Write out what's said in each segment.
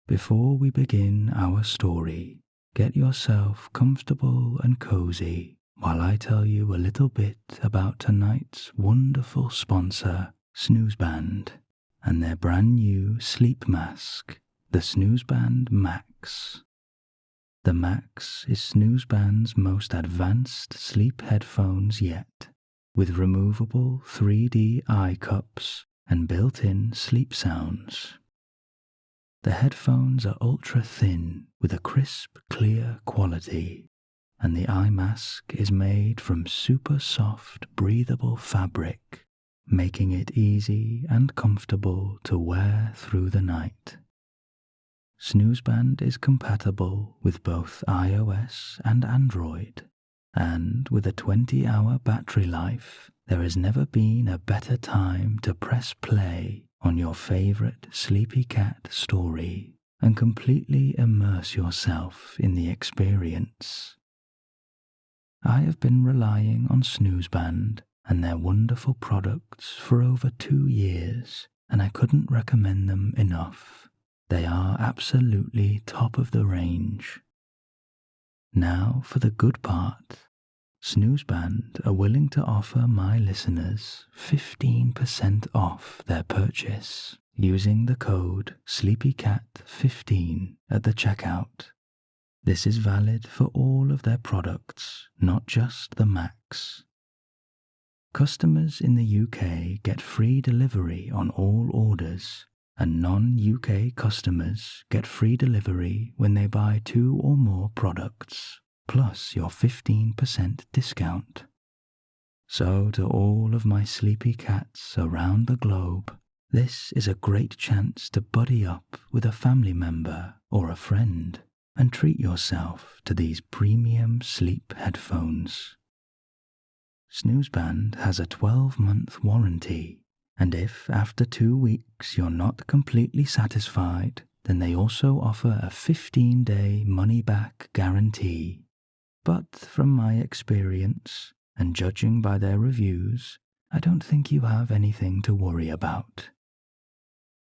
Before we begin our story, get yourself comfortable and cozy while I tell you a little bit about tonight's wonderful sponsor, Snoozeband, and their brand new sleep mask, the Snoozeband Max. The Max is Snoozeband's most advanced sleep headphones yet, with removable 3D eye cups and built-in sleep sounds. The headphones are ultra-thin with a crisp, clear quality, and the eye mask is made from super soft, breathable fabric, making it easy and comfortable to wear through the night. Snoozeband is compatible with both iOS and Android, and with a 20-hour battery life, there has never been a better time to press play on your favorite sleepy cat story and completely immerse yourself in the experience. I have been relying on Snoozeband and their wonderful products for over 2 years, and I couldn't recommend them enough. They are absolutely top of the range. Now for the good part. Snoozeband are willing to offer my listeners 15% off their purchase using the code SleepyCat15 at the checkout. This is valid for all of their products, not just the Max. Customers in the UK get free delivery on all orders, and non-UK customers get free delivery when they buy 2 or more products, plus your 15% discount. So to all of my sleepy cats around the globe, this is a great chance to buddy up with a family member or a friend and treat yourself to these premium sleep headphones. Snoozeband has a 12-month warranty, and if after 2 weeks you're not completely satisfied, then they also offer a 15-day money-back guarantee. But from my experience, and judging by their reviews, I don't think you have anything to worry about.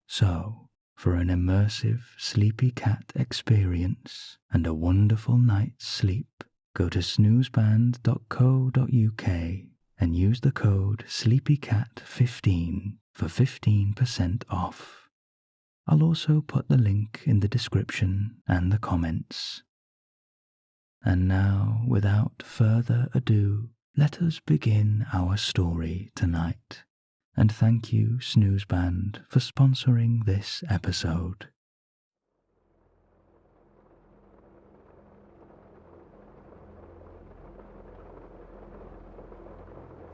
So, for an immersive sleepy cat experience and a wonderful night's sleep, go to snoozeband.co.uk and use the code SleepyCat15 for 15% off. I'll also put the link in the description and the comments. And now, without further ado, let us begin our story tonight. And thank you, Snoozeband, for sponsoring this episode.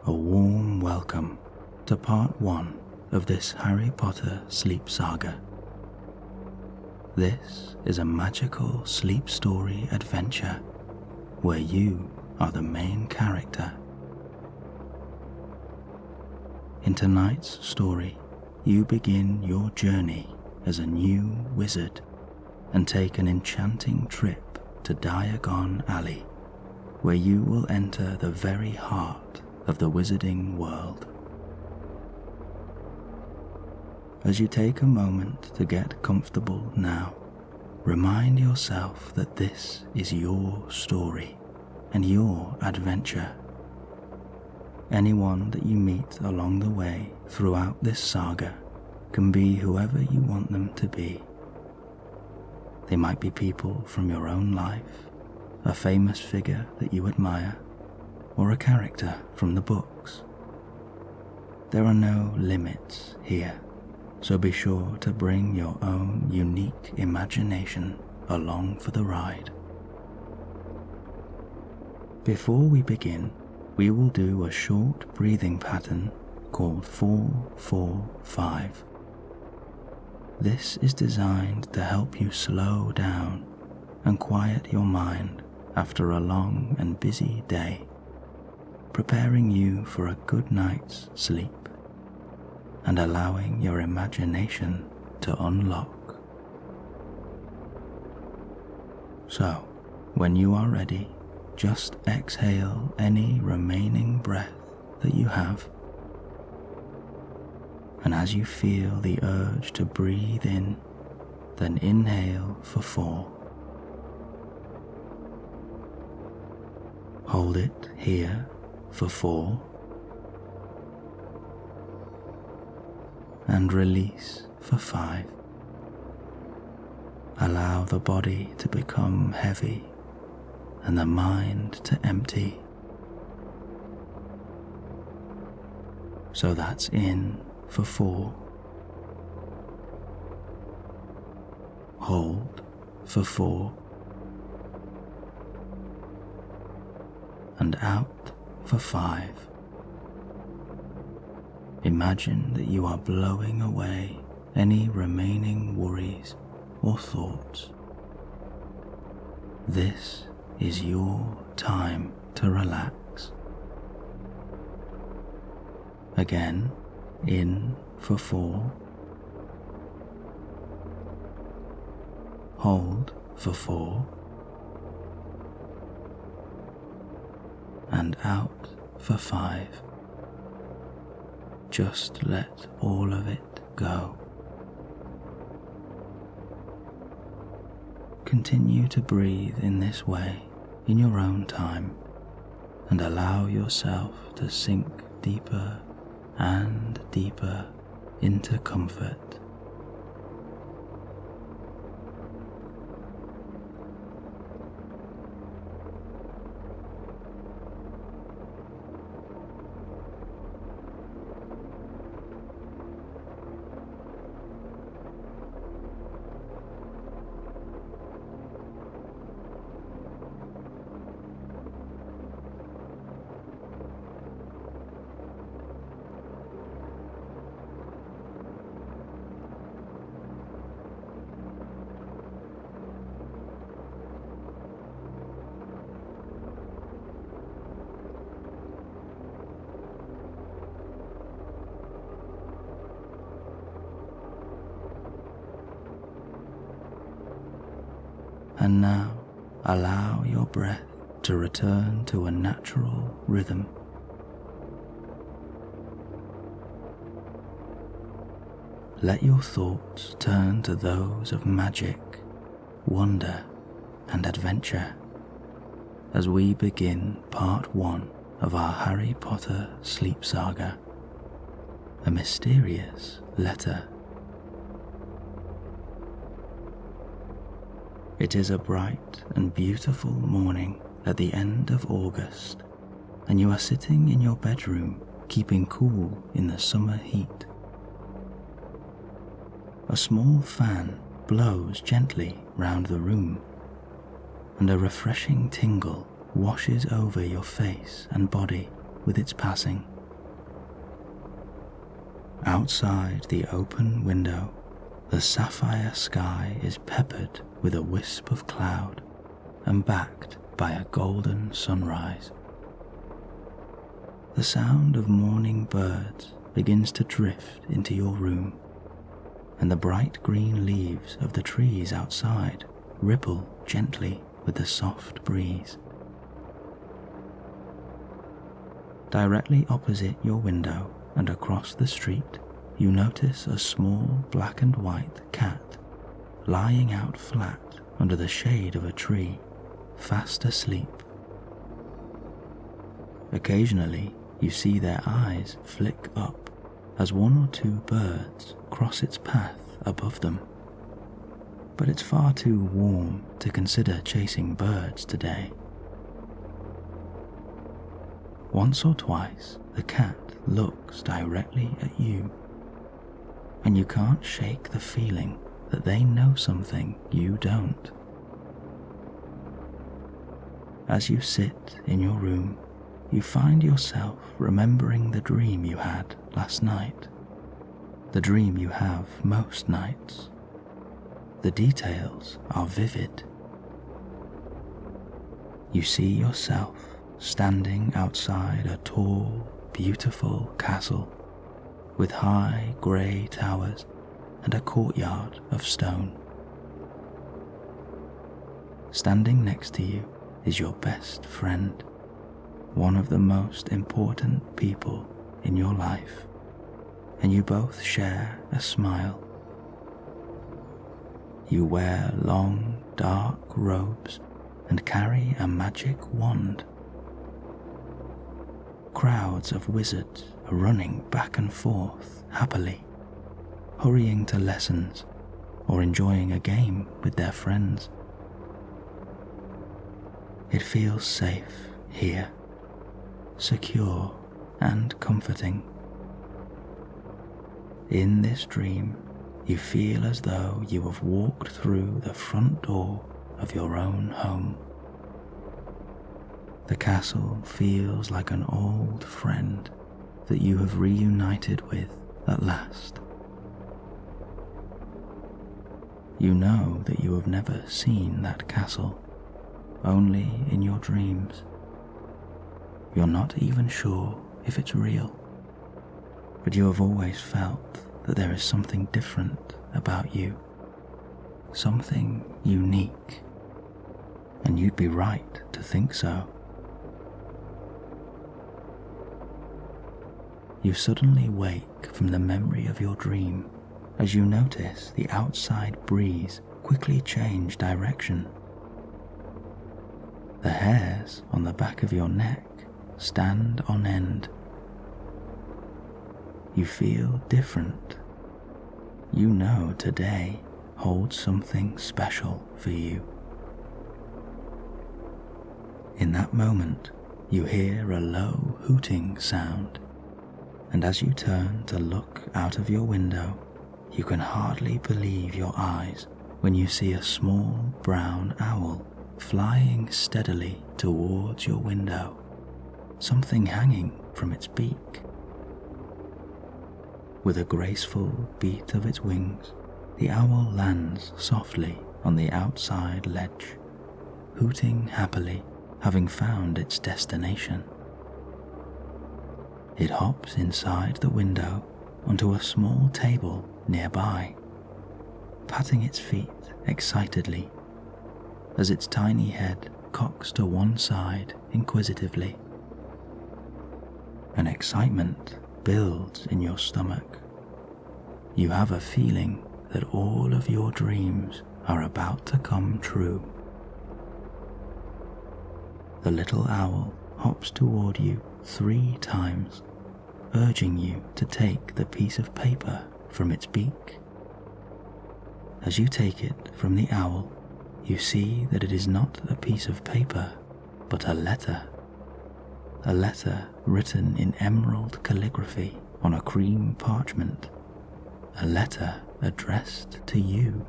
A warm welcome to part 1 of this Harry Potter sleep saga. This is a magical sleep story adventure where you are the main character. In tonight's story, you begin your journey as a new wizard and take an enchanting trip to Diagon Alley, where you will enter the very heart of the wizarding world. As you take a moment to get comfortable now, remind yourself that this is your story and your adventure. Anyone that you meet along the way throughout this saga can be whoever you want them to be. They might be people from your own life, a famous figure that you admire, or a character from the books. There are no limits here, so be sure to bring your own unique imagination along for the ride. Before we begin, we will do a short breathing pattern called 4-4-5. This is designed to help you slow down and quiet your mind after a long and busy day, preparing you for a good night's sleep and allowing your imagination to unlock. So, when you are ready, just exhale any remaining breath that you have. And as you feel the urge to breathe in, Then inhale for 4. Hold it here for 4. And release for 5. Allow the body to become heavy and the mind to empty. So that's in for 4. Hold for 4. And out for 5. Imagine that you are blowing away any remaining worries or thoughts. This is your time to relax. Again, in for 4. Hold for 4. And out for 5. Just let all of it go. Continue to breathe in this way in your own time and allow yourself to sink deeper and deeper into comfort. And now allow your breath to return to a natural rhythm. Let your thoughts turn to those of magic, wonder, and adventure as we begin part 1 of our Harry Potter sleep saga, A Mysterious Letter. It is a bright and beautiful morning at the end of August, and you are sitting in your bedroom keeping cool in the summer heat. A small fan blows gently round the room, and a refreshing tingle washes over your face and body with its passing. Outside the open window, the sapphire sky is peppered with a wisp of cloud and backed by a golden sunrise. The sound of morning birds begins to drift into your room, and the bright green leaves of the trees outside ripple gently with the soft breeze. Directly opposite your window and across the street, you notice a small black and white cat lying out flat under the shade of a tree, fast asleep. Occasionally, you see their eyes flick up as 1 or 2 birds cross its path above them. But it's far too warm to consider chasing birds today. Once or twice, the cat looks directly at you, and you can't shake the feeling that they know something you don't. As you sit in your room, you find yourself remembering the dream you had last night, the dream you have most nights. The details are vivid. You see yourself standing outside a tall, beautiful castle with high grey towers and a courtyard of stone. Standing next to you is your best friend, one of the most important people in your life, and you both share a smile. You wear long, dark robes and carry a magic wand. Crowds of wizards are running back and forth happily, hurrying to lessons or enjoying a game with their friends. It feels safe here, secure and comforting. In this dream, you feel as though you have walked through the front door of your own home. The castle feels like an old friend that you have reunited with at last. You know that you have never seen that castle, only in your dreams. You're not even sure if it's real, but you have always felt that there is something different about you, something unique, and you'd be right to think so. You suddenly wake from the memory of your dream as you notice the outside breeze quickly change direction. The hairs on the back of your neck stand on end. You feel different. You know today holds something special for you. In that moment, you hear a low hooting sound, and as you turn to look out of your window, you can hardly believe your eyes when you see a small brown owl flying steadily towards your window, something hanging from its beak. With a graceful beat of its wings, the owl lands softly on the outside ledge, hooting happily, having found its destination. It hops inside the window onto a small table nearby, patting its feet excitedly as its tiny head cocks to one side inquisitively. An excitement builds in your stomach. You have a feeling that all of your dreams are about to come true. The little owl hops toward you 3 times, urging you to take the piece of paper from its beak. As you take it from the owl, you see that it is not a piece of paper, but a letter written in emerald calligraphy on a cream parchment, a letter addressed to you.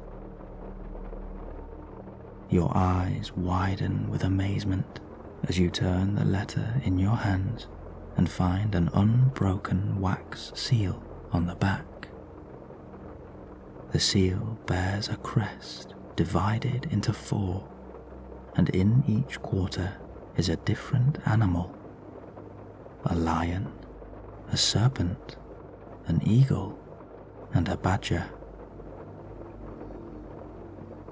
Your eyes widen with amazement as you turn the letter in your hands and find an unbroken wax seal on the back. The seal bears a crest divided into 4, and in each quarter is a different animal: a lion, a serpent, an eagle, and a badger.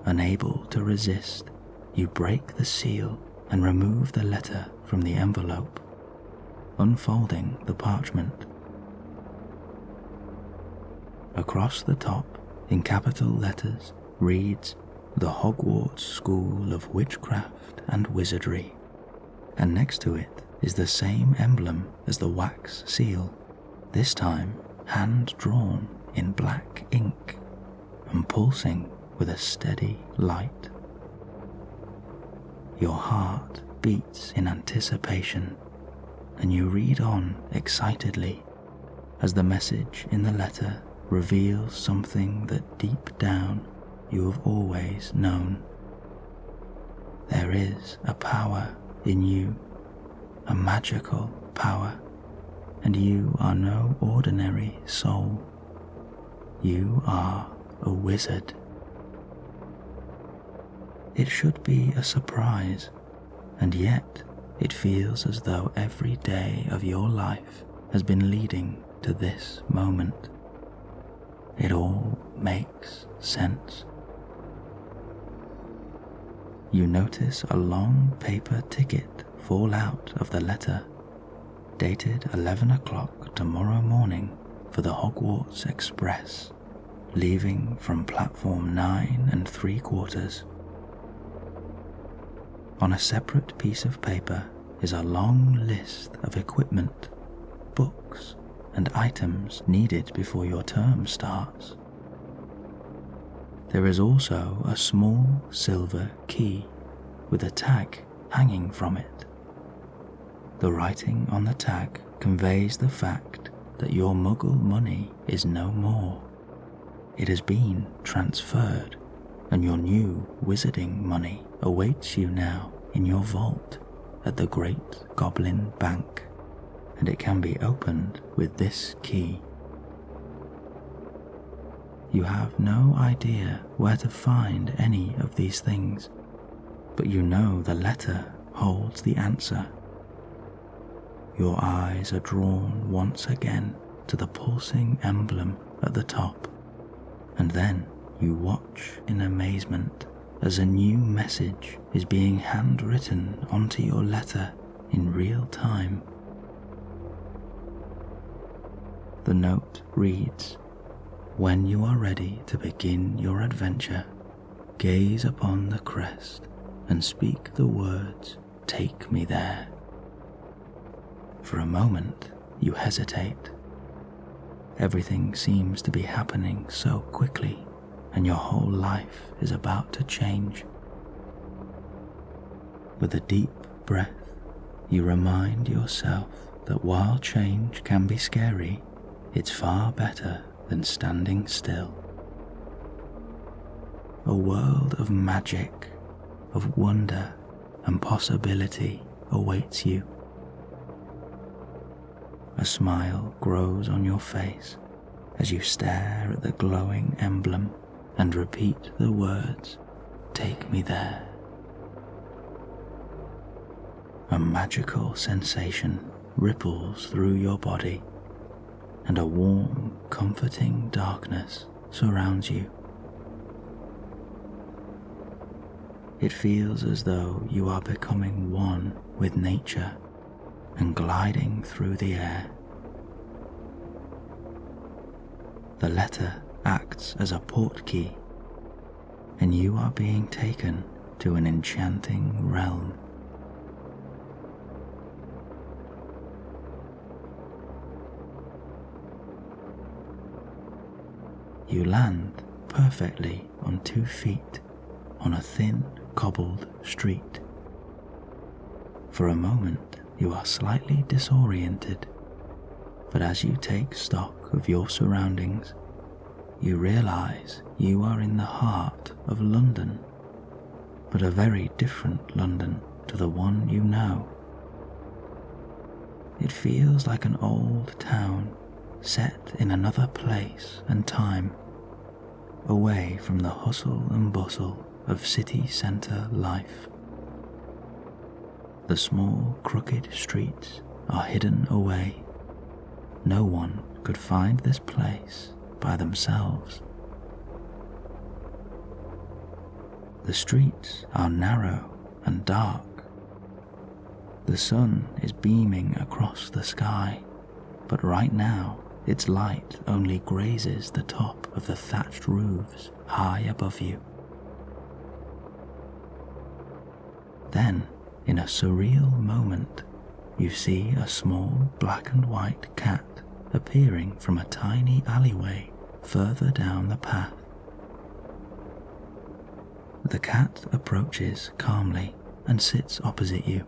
Unable to resist, you break the seal and remove the letter from the envelope, unfolding the parchment. Across the top, in capital letters, reads "The Hogwarts School of Witchcraft and Wizardry," and next to it is the same emblem as the wax seal, this time hand-drawn in black ink and pulsing with a steady light. Your heart beats in anticipation, and you read on excitedly as the message in the letter reveals something that deep down you have always known. There is a power in you, a magical power, and you are no ordinary soul. You are a wizard. It should be a surprise, and yet it feels as though every day of your life has been leading to this moment. It all makes sense. You notice a long paper ticket fall out of the letter, dated 11 o'clock tomorrow morning for the Hogwarts Express, leaving from platform 9 3/4. On a separate piece of paper is a long list of equipment, books, and items needed before your term starts. There is also a small silver key with a tag hanging from it. The writing on the tag conveys the fact that your muggle money is no more. It has been transferred, and your new wizarding money awaits you now in your vault at the Great Goblin Bank, and it can be opened with this key. You have no idea where to find any of these things, but you know the letter holds the answer. Your eyes are drawn once again to the pulsing emblem at the top, and then you watch in amazement as a new message is being handwritten onto your letter in real time. The note reads, "When you are ready to begin your adventure, gaze upon the crest and speak the words, 'Take me there.'" For a moment, you hesitate. Everything seems to be happening so quickly, and your whole life is about to change. With a deep breath, you remind yourself that while change can be scary, it's far better than standing still. A world of magic, of wonder and possibility awaits you. A smile grows on your face as you stare at the glowing emblem and repeat the words, "Take me there." A magical sensation ripples through your body, and a warm, comforting darkness surrounds you. It feels as though you are becoming one with nature and gliding through the air. The letter acts as a portkey, and you are being taken to an enchanting realm. You land perfectly on 2 feet on a thin, cobbled street. For a moment, you are slightly disoriented, but as you take stock of your surroundings, you realize you are in the heart of London, but a very different London to the one you know. It feels like an old town set in another place and time, away from the hustle and bustle of city centre life. The small, crooked streets are hidden away. No one could find this place by themselves. The streets are narrow and dark. The sun is beaming across the sky, but right now its light only grazes the top of the thatched roofs high above you. Then, in a surreal moment, you see a small black and white cat appearing from a tiny alleyway further down the path. The cat approaches calmly and sits opposite you,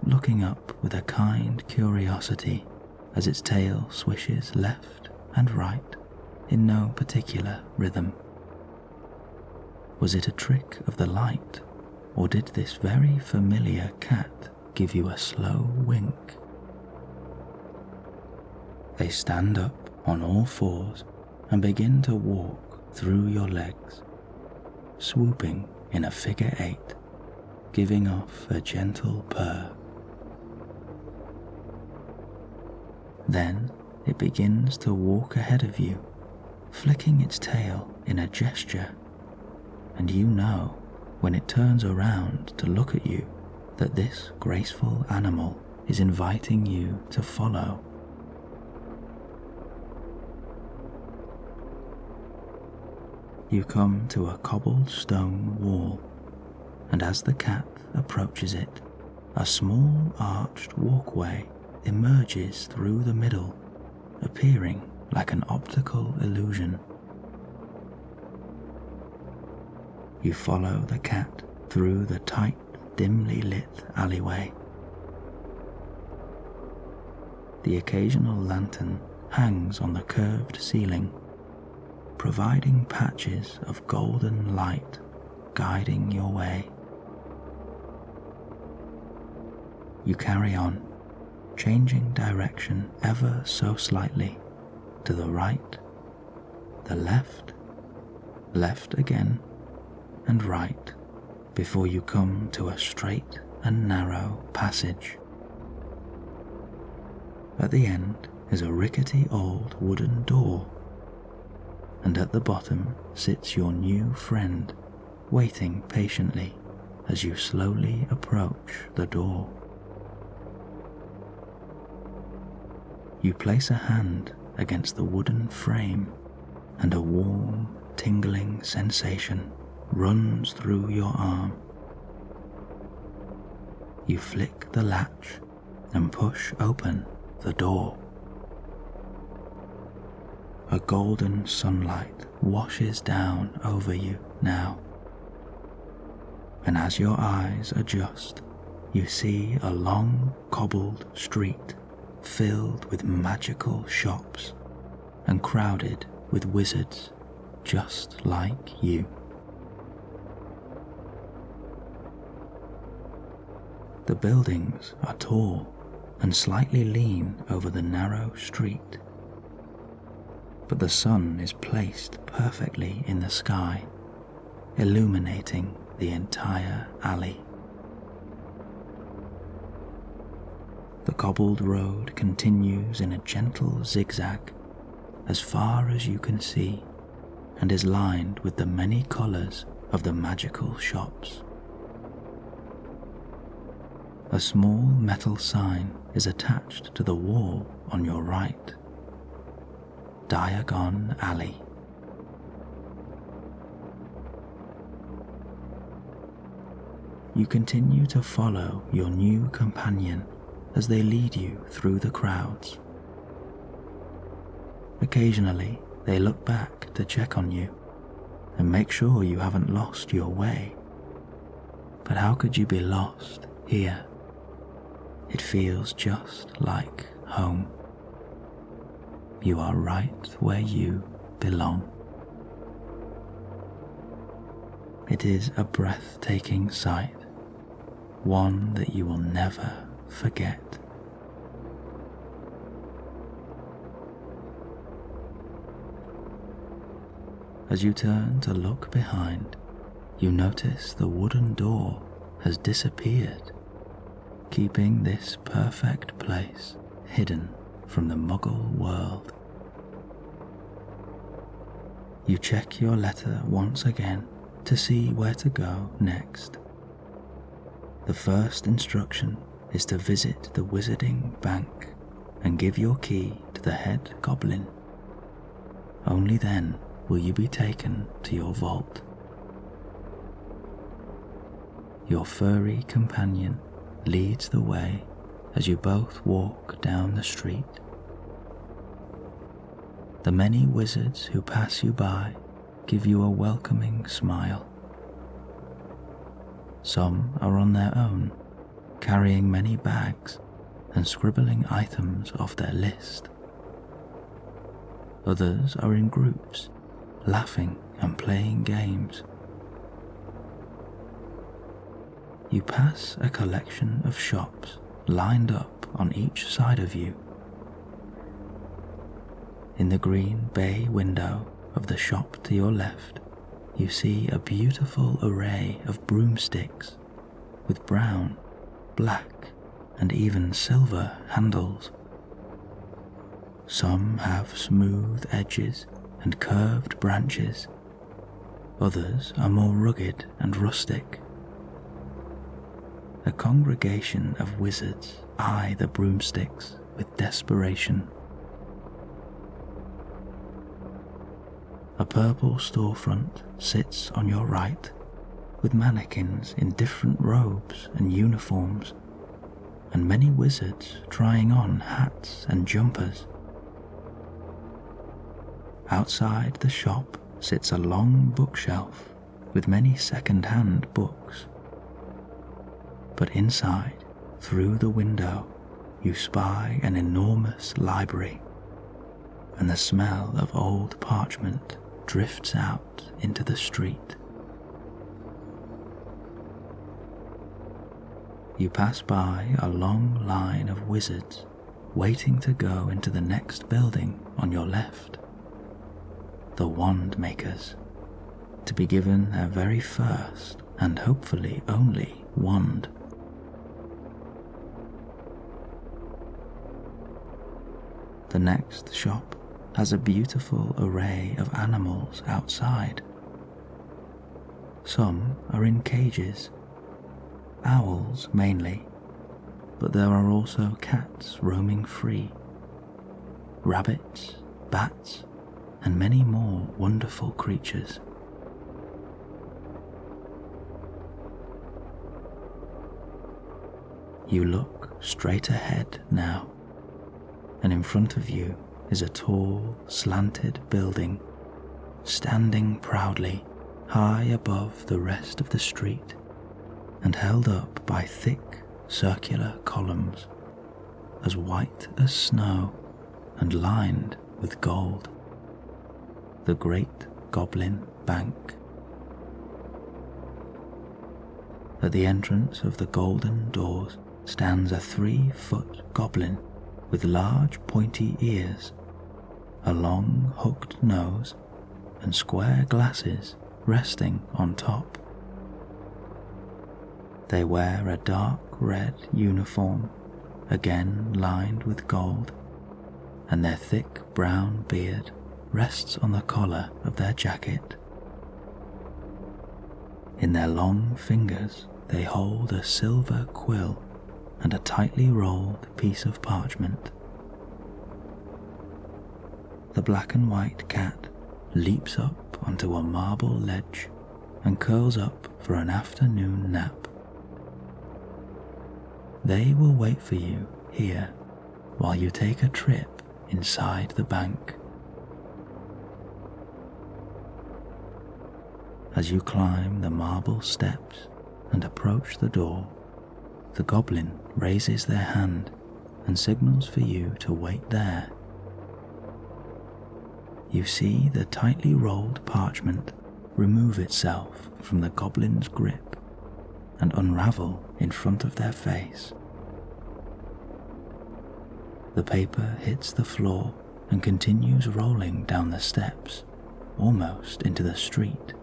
looking up with a kind curiosity as its tail swishes left and right in no particular rhythm. Was it a trick of the light, or did this very familiar cat give you a slow wink? They stand up on all fours and begin to walk through your legs, swooping in a figure 8, giving off a gentle purr. Then it begins to walk ahead of you, flicking its tail in a gesture, and you know when it turns around to look at you that this graceful animal is inviting you to follow. you come to a cobbled stone wall, and as the cat approaches it, a small arched walkway emerges through the middle, appearing like an optical illusion. You follow the cat through the tight, dimly lit alleyway. The occasional lantern hangs on the curved ceiling, providing patches of golden light guiding your way. You carry on, changing direction ever so slightly, to the right, the left, left again, and right, before you come to a straight and narrow passage. At the end is a rickety old wooden door, and at the bottom sits your new friend, waiting patiently as you slowly approach the door. You place a hand against the wooden frame, and a warm, tingling sensation runs through your arm. You flick the latch and push open the door. A golden sunlight washes down over you now, and as your eyes adjust, you see a long cobbled street filled with magical shops and crowded with wizards just like you. The buildings are tall and slightly lean over the narrow street, but the sun is placed perfectly in the sky, illuminating the entire alley. The cobbled road continues in a gentle zigzag as far as you can see, and is lined with the many colours of the magical shops. A small metal sign is attached to the wall on your right. Diagon Alley. You continue to follow your new companion as they lead you through the crowds. Occasionally, they look back to check on you and make sure you haven't lost your way. But how could you be lost here? It feels just like home. You are right where you belong. It is a breathtaking sight, one that you will never forget. As you turn to look behind, you notice the wooden door has disappeared, keeping this perfect place hidden from the Muggle world. You check your letter once again to see where to go next. The first instruction is to visit the Wizarding Bank and give your key to the head goblin. Only then will you be taken to your vault. Your furry companion leads the way as you both walk down the street. The many wizards who pass you by give you a welcoming smile. Some are on their own, carrying many bags and scribbling items off their list. Others are in groups, laughing and playing games. You pass a collection of shops lined up on each side of you. In the green bay window of the shop to your left, you see a beautiful array of broomsticks with brown, black, and even silver handles. Some have smooth edges and curved branches. Others are more rugged and rustic. A congregation of wizards eye the broomsticks with desperation. A purple storefront sits on your right, with mannequins in different robes and uniforms, and many wizards trying on hats and jumpers. Outside the shop sits a long bookshelf with many second-hand books. But inside, through the window, you spy an enormous library, and the smell of old parchment drifts out into the street. You pass by a long line of wizards waiting to go into the next building on your left, the wand makers, to be given their very first and hopefully only wand. The next shop has a beautiful array of animals outside. Some are in cages, owls mainly, but there are also cats roaming free, rabbits, bats, and many more wonderful creatures. You look straight ahead now, and in front of you is a tall, slanted building, standing proudly high above the rest of the street and held up by thick, circular columns, as white as snow and lined with gold. The Great Goblin Bank. At the entrance of the golden doors stands a 3-foot goblin with large pointy ears, a long hooked nose, and square glasses resting on top. They wear a dark red uniform, again lined with gold, and their thick brown beard rests on the collar of their jacket. In their long fingers they hold a silver quill and a tightly rolled piece of parchment. The black and white cat leaps up onto a marble ledge and curls up for an afternoon nap. They will wait for you here while you take a trip inside the bank. As you climb the marble steps and approach the door, the goblin raises their hand and signals for you to wait there. You see the tightly rolled parchment remove itself from the goblin's grip and unravel in front of their face. The paper hits the floor and continues rolling down the steps, almost into the street.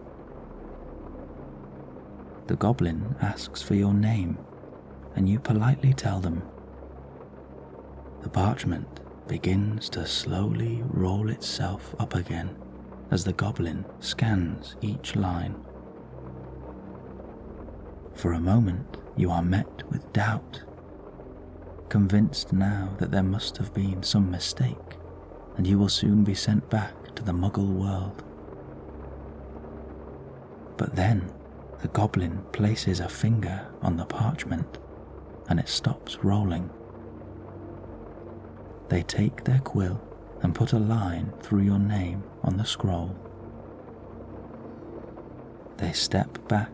The goblin asks for your name, and you politely tell them. The parchment begins to slowly roll itself up again as the goblin scans each line. For a moment you are met with doubt, convinced now that there must have been some mistake and you will soon be sent back to the Muggle world. But then the goblin places a finger on the parchment and it stops rolling. They take their quill and put a line through your name on the scroll. They step back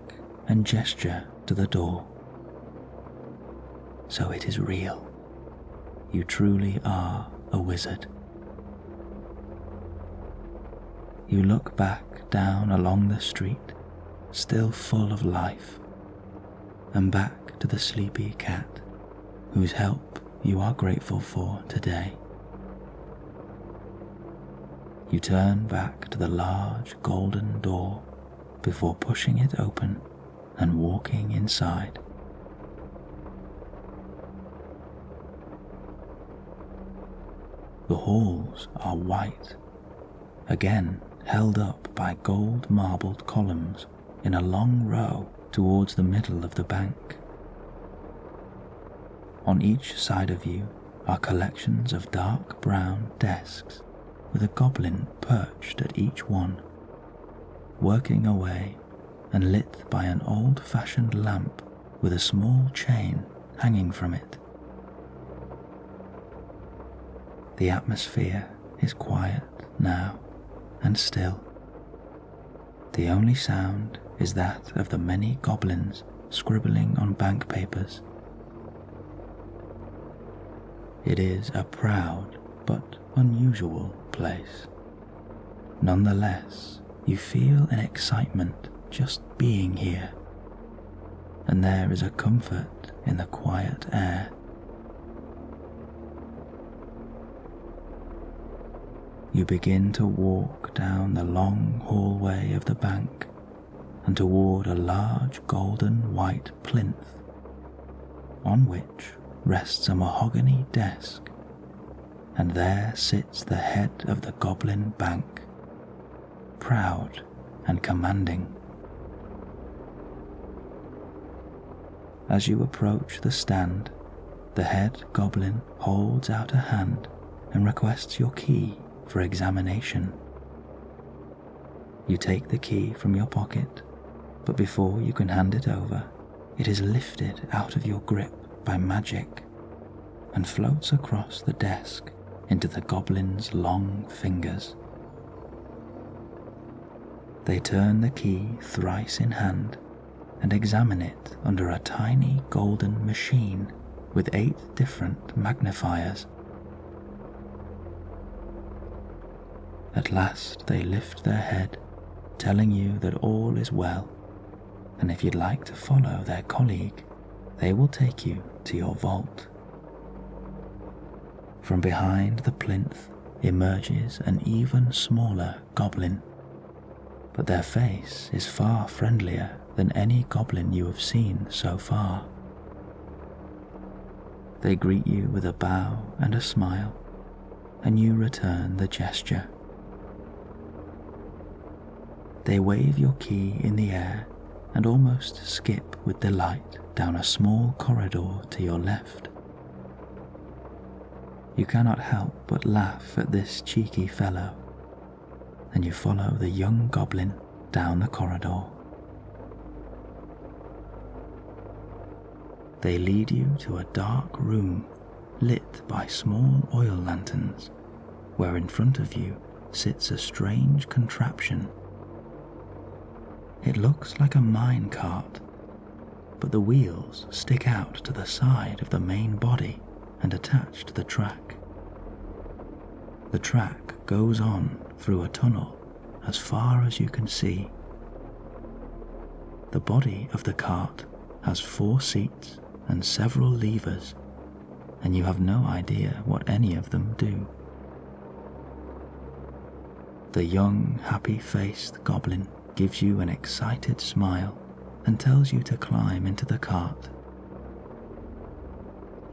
and gesture to the door. So it is real. You truly are a wizard. You look back down along the street, still full of life, and back to the sleepy cat, whose help you are grateful for today. You turn back to the large golden door before pushing it open and walking inside. The halls are white, again held up by gold marbled columns in a long row towards the middle of the bank. On each side of you are collections of dark brown desks with a goblin perched at each one, working away and lit by an old-fashioned lamp with a small chain hanging from it. The atmosphere is quiet now and still. The only sound is that of the many goblins scribbling on bank papers. It is a proud but unusual place. Nonetheless, you feel an excitement just being here, and there is a comfort in the quiet air. You begin to walk down the long hallway of the bank and toward a large golden white plinth, on which rests a mahogany desk, and there sits the head of the Goblin Bank, proud and commanding. As you approach the stand, the head goblin holds out a hand and requests your key for examination. You take the key from your pocket, but before you can hand it over, it is lifted out of your grip by magic and floats across the desk into the goblin's long fingers. They turn the key thrice in hand and examine it under a tiny golden machine with 8 different magnifiers. At last they lift their head, telling you that all is well, and if you'd like to follow their colleague, they will take you to your vault. From behind the plinth emerges an even smaller goblin, but their face is far friendlier than any goblin you have seen so far. They greet you with a bow and a smile, and you return the gesture. They wave your key in the air and almost skip with delight down a small corridor to your left. You cannot help but laugh at this cheeky fellow, and you follow the young goblin down the corridor. They lead you to a dark room lit by small oil lanterns, where in front of you sits a strange contraption. It looks like a mine cart, but the wheels stick out to the side of the main body and attach to the track. The track goes on through a tunnel as far as you can see. The body of the cart has 4 seats and several levers, and you have no idea what any of them do. The young, happy-faced goblin gives you an excited smile and tells you to climb into the cart.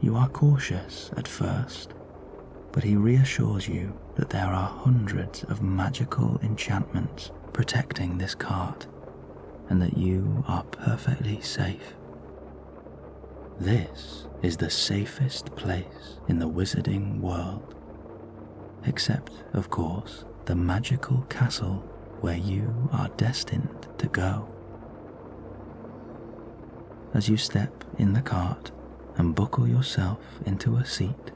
You are cautious at first, but he reassures you that there are hundreds of magical enchantments protecting this cart, and that you are perfectly safe. This is the safest place in the wizarding world, except, of course, the magical castle where you are destined to go. As you step in the cart and buckle yourself into a seat,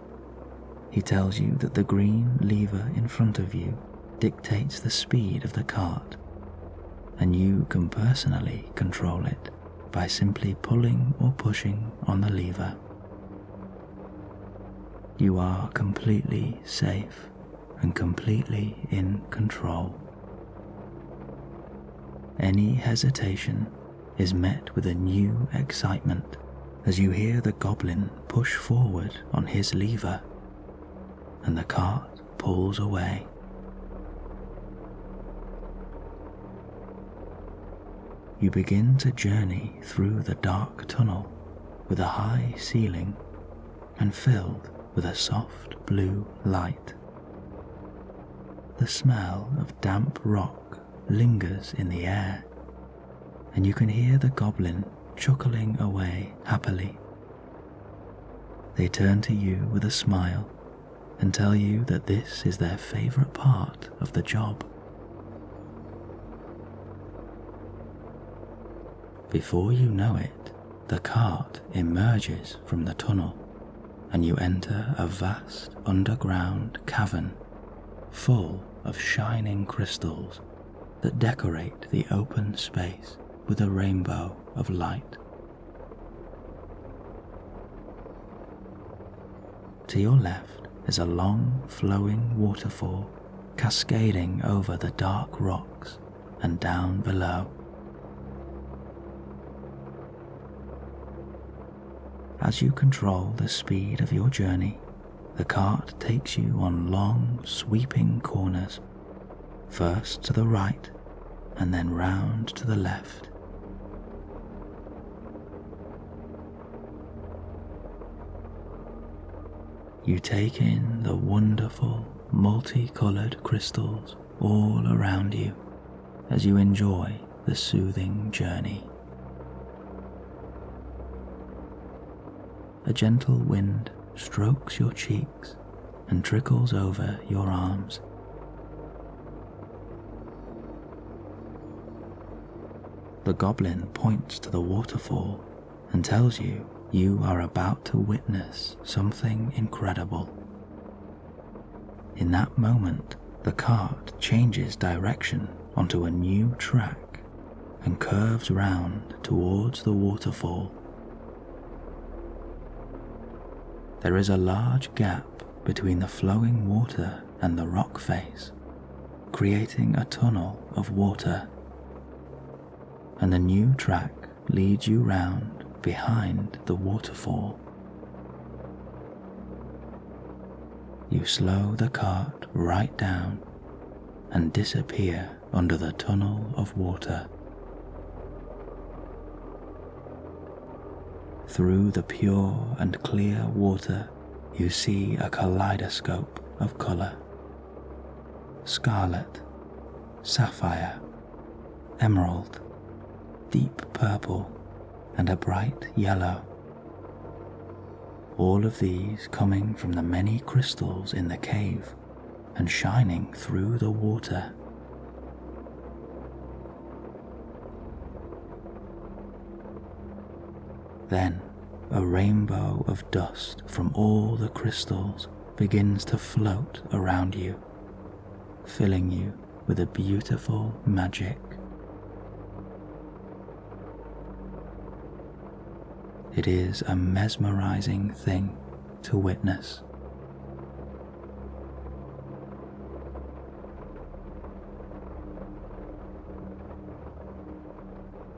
he tells you that the green lever in front of you dictates the speed of the cart, and you can personally control it by simply pulling or pushing on the lever. You are completely safe and completely in control. Any hesitation is met with a new excitement as you hear the goblin push forward on his lever, and the cart pulls away. You begin to journey through the dark tunnel with a high ceiling and filled with a soft blue light. The smell of damp rock lingers in the air, and you can hear the goblin chuckling away happily. They turn to you with a smile and tell you that this is their favorite part of the job. Before you know it, the cart emerges from the tunnel and you enter a vast underground cavern full of shining crystals that decorate the open space with a rainbow of light. To your left is a long flowing waterfall cascading over the dark rocks and down below. As you control the speed of your journey, the cart takes you on long, sweeping corners, first to the right and then round to the left. You take in the wonderful, multicolored crystals all around you as you enjoy the soothing journey. A gentle wind strokes your cheeks and trickles over your arms. The goblin points to the waterfall and tells you you are about to witness something incredible. In that moment, the cart changes direction onto a new track and curves round towards the waterfall. There is a large gap between the flowing water and the rock face, creating a tunnel of water, and the new track leads you round behind the waterfall. You slow the cart right down and disappear under the tunnel of water. Through the pure and clear water, you see a kaleidoscope of color: scarlet, sapphire, emerald, deep purple, and a bright yellow. All of these coming from the many crystals in the cave and shining through the water. Then a rainbow of dust from all the crystals begins to float around you, filling you with a beautiful magic. It is a mesmerizing thing to witness.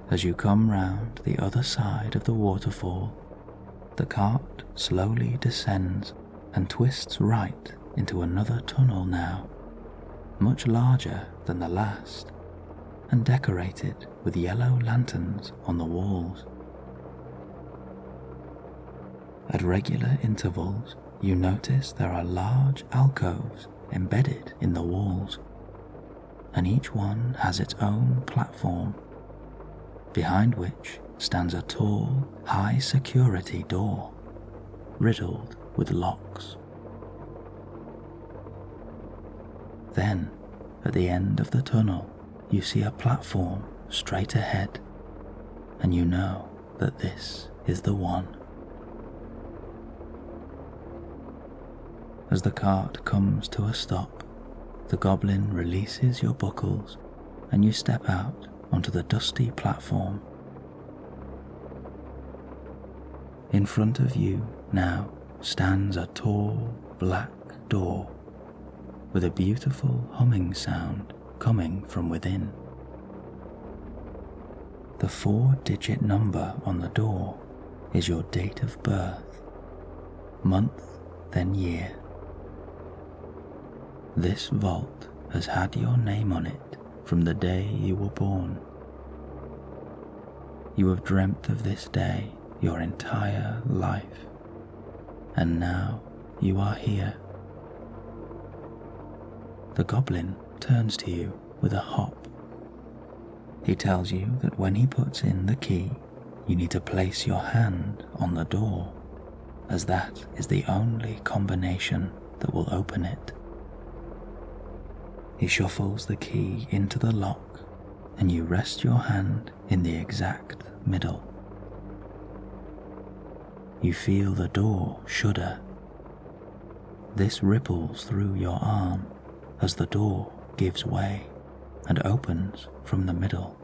As you come round the other side of the waterfall, the cart slowly descends and twists right into another tunnel now, much larger than the last, and decorated with yellow lanterns on the walls. At regular intervals, you notice there are large alcoves embedded in the walls, and each one has its own platform, behind which stands a tall, high-security door, riddled with locks. Then, at the end of the tunnel, you see a platform straight ahead, and you know that this is the one. As the cart comes to a stop, the goblin releases your buckles and you step out onto the dusty platform. In front of you now stands a tall black door with a beautiful humming sound coming from within. The 4-digit number on the door is your date of birth, month, then year. This vault has had your name on it from the day you were born. You have dreamt of this day your entire life, and now you are here. The goblin turns to you with a hop. He tells you that when he puts in the key, you need to place your hand on the door, as that is the only combination that will open it. He shuffles the key into the lock, and you rest your hand in the exact middle. You feel the door shudder. This ripples through your arm as the door gives way and opens from the middle.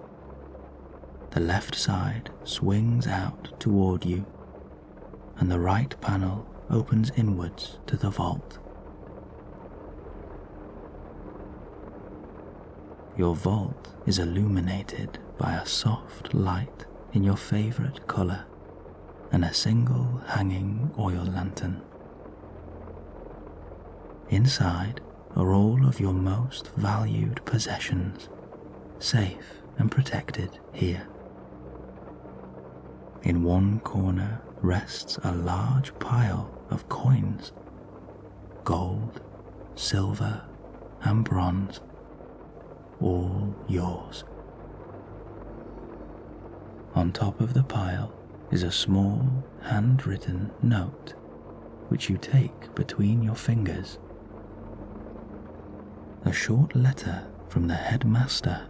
The left side swings out toward you, and the right panel opens inwards to the vault. Your vault is illuminated by a soft light in your favorite color and a single hanging oil lantern. Inside are all of your most valued possessions, safe and protected here. In one corner rests a large pile of coins, gold, silver, and bronze, all yours. On top of the pile is a small handwritten note which you take between your fingers. A short letter from the headmaster.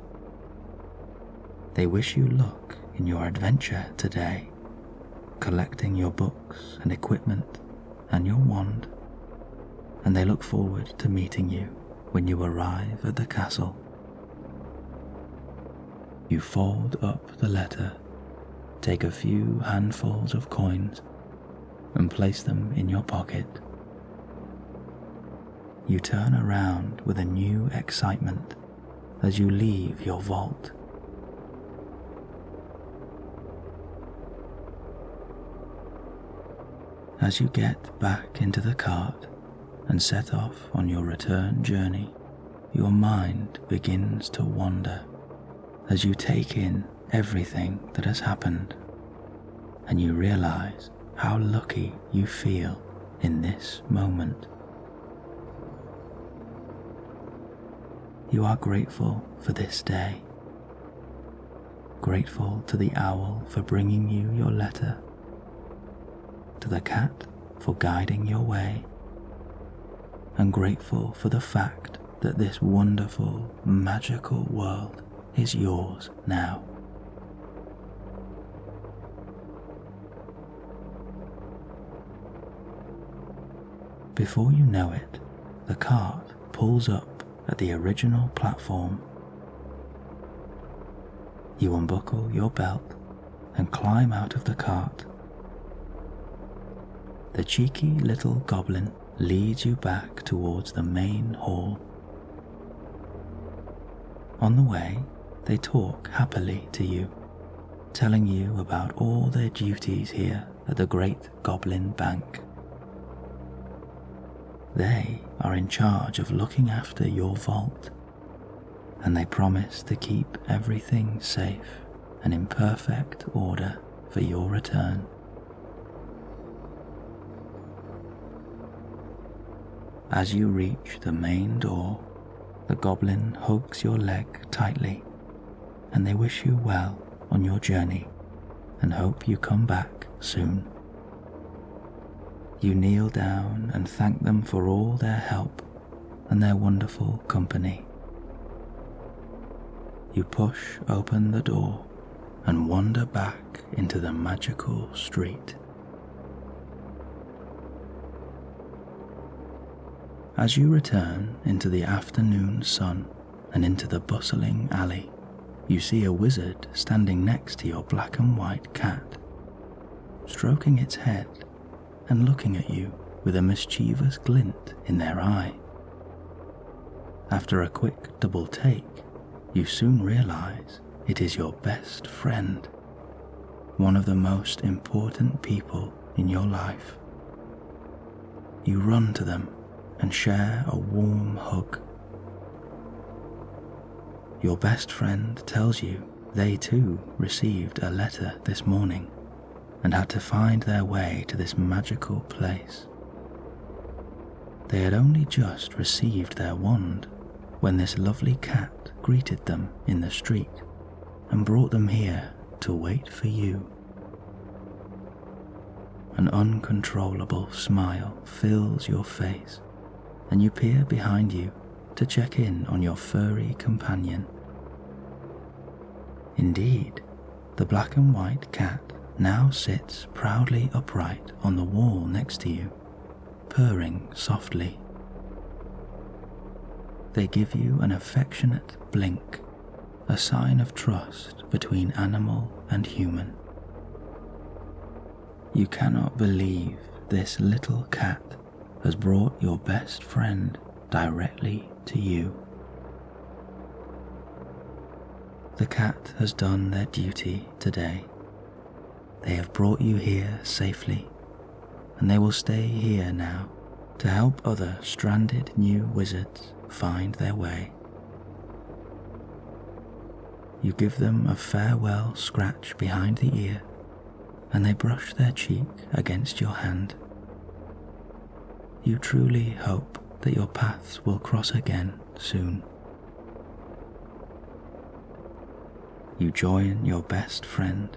They wish you luck in your adventure today, collecting your books and equipment and your wand, and they look forward to meeting you when you arrive at the castle. You fold up the letter, take a few handfuls of coins, and place them in your pocket. You turn around with a new excitement as you leave your vault. As you get back into the cart and set off on your return journey, your mind begins to wander as you take in everything that has happened, and you realize how lucky you feel in this moment. You are grateful for this day, grateful to the owl for bringing you your letter, to the cat for guiding your way, and grateful for the fact that this wonderful, magical world is yours now. Before you know it, the cart pulls up at the original platform. You unbuckle your belt and climb out of the cart. The cheeky little goblin leads you back towards the main hall. On the way, they talk happily to you, telling you about all their duties here at the Great Goblin Bank. They are in charge of looking after your vault, and they promise to keep everything safe and in perfect order for your return. As you reach the main door, the goblin hugs your leg tightly, and they wish you well on your journey and hope you come back soon. You kneel down and thank them for all their help and their wonderful company. You push open the door and wander back into the magical street. As you return into the afternoon sun and into the bustling alley, you see a wizard standing next to your black and white cat, stroking its head and looking at you with a mischievous glint in their eye. After a quick double take, you soon realize it is your best friend, one of the most important people in your life. You run to them and share a warm hug. Your best friend tells you they too received a letter this morning and had to find their way to this magical place. They had only just received their wand when this lovely cat greeted them in the street and brought them here to wait for you. An uncontrollable smile fills your face, and you peer behind you to check in on your furry companion. Indeed, The black and white cat now sits proudly upright on the wall next to you, purring softly. They give you an affectionate blink, a sign of trust between animal and human. You cannot believe this little cat has brought your best friend directly to you. The cat has done their duty today. They have brought you here safely, and they will stay here now to help other stranded new wizards find their way. You give them a farewell scratch behind the ear, and they brush their cheek against your hand. You truly hope that your paths will cross again soon. You join your best friend,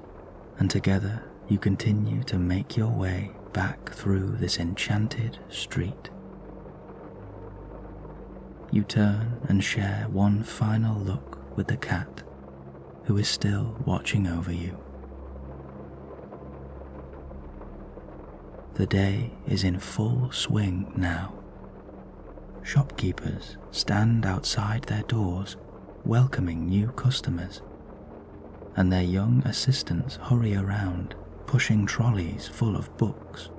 and together you continue to make your way back through this enchanted street. You turn and share one final look with the cat, who is still watching over you. The day is in full swing now. Shopkeepers stand outside their doors, welcoming new customers, and their young assistants hurry around, pushing trolleys full of books,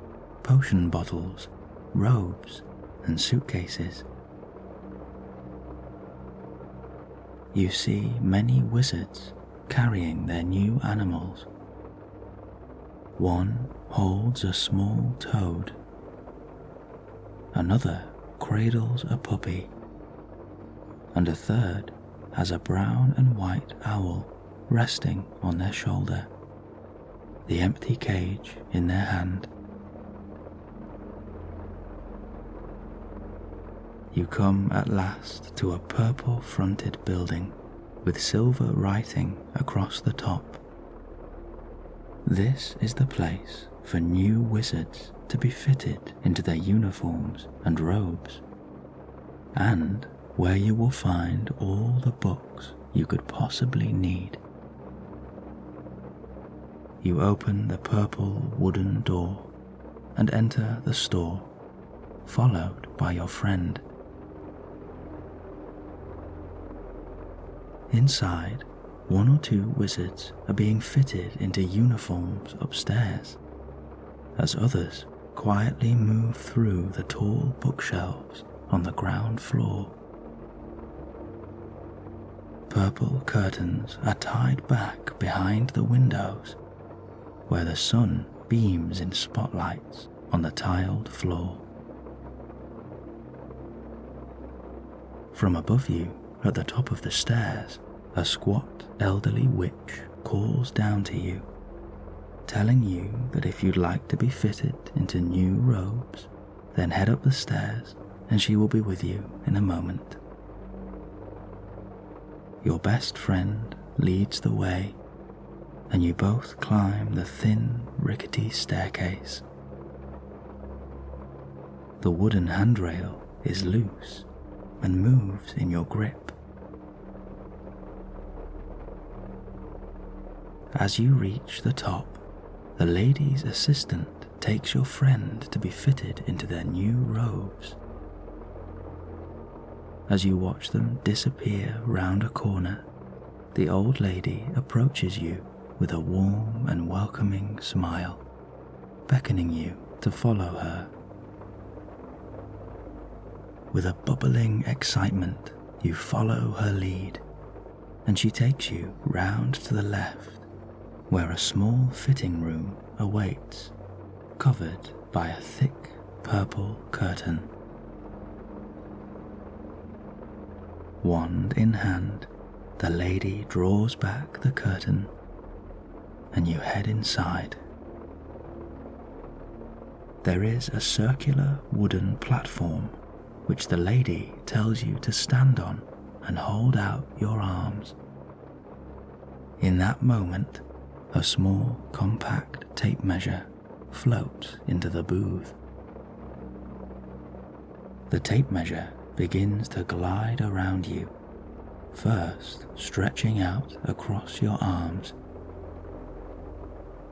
potion bottles, robes, and suitcases. You see many wizards carrying their new animals. One holds a small toad. Another cradles a puppy. And a third has a brown and white owl resting on their shoulder, the empty cage in their hand. You come at last to a purple-fronted building with silver writing across the top. This is the place for new wizards to be fitted into their uniforms and robes, and where you will find all the books you could possibly need. You open the purple wooden door and enter the store, followed by your friend. Inside, one or two wizards are being fitted into uniforms upstairs, as others quietly move through the tall bookshelves on the ground floor. Purple curtains are tied back behind the windows, where the sun beams in spotlights on the tiled floor. From above you, at the top of the stairs, a squat elderly witch calls down to you, telling you that if you'd like to be fitted into new robes, then head up the stairs and she will be with you in a moment. Your best friend leads the way, and you both climb the thin, rickety staircase. The wooden handrail is loose and moves in your grip. As you reach the top, the lady's assistant takes your friend to be fitted into their new robes. As you watch them disappear round a corner, the old lady approaches you with a warm and welcoming smile, beckoning you to follow her. With a bubbling excitement, you follow her lead, and she takes you round to the left, where a small fitting room awaits, covered by a thick purple curtain. Wand in hand, the lady draws back the curtain, and you head inside. There is a circular wooden platform which the lady tells you to stand on and hold out your arms. In that moment, a small, compact tape measure floats into the booth. The tape measure begins to glide around you, first stretching out across your arms,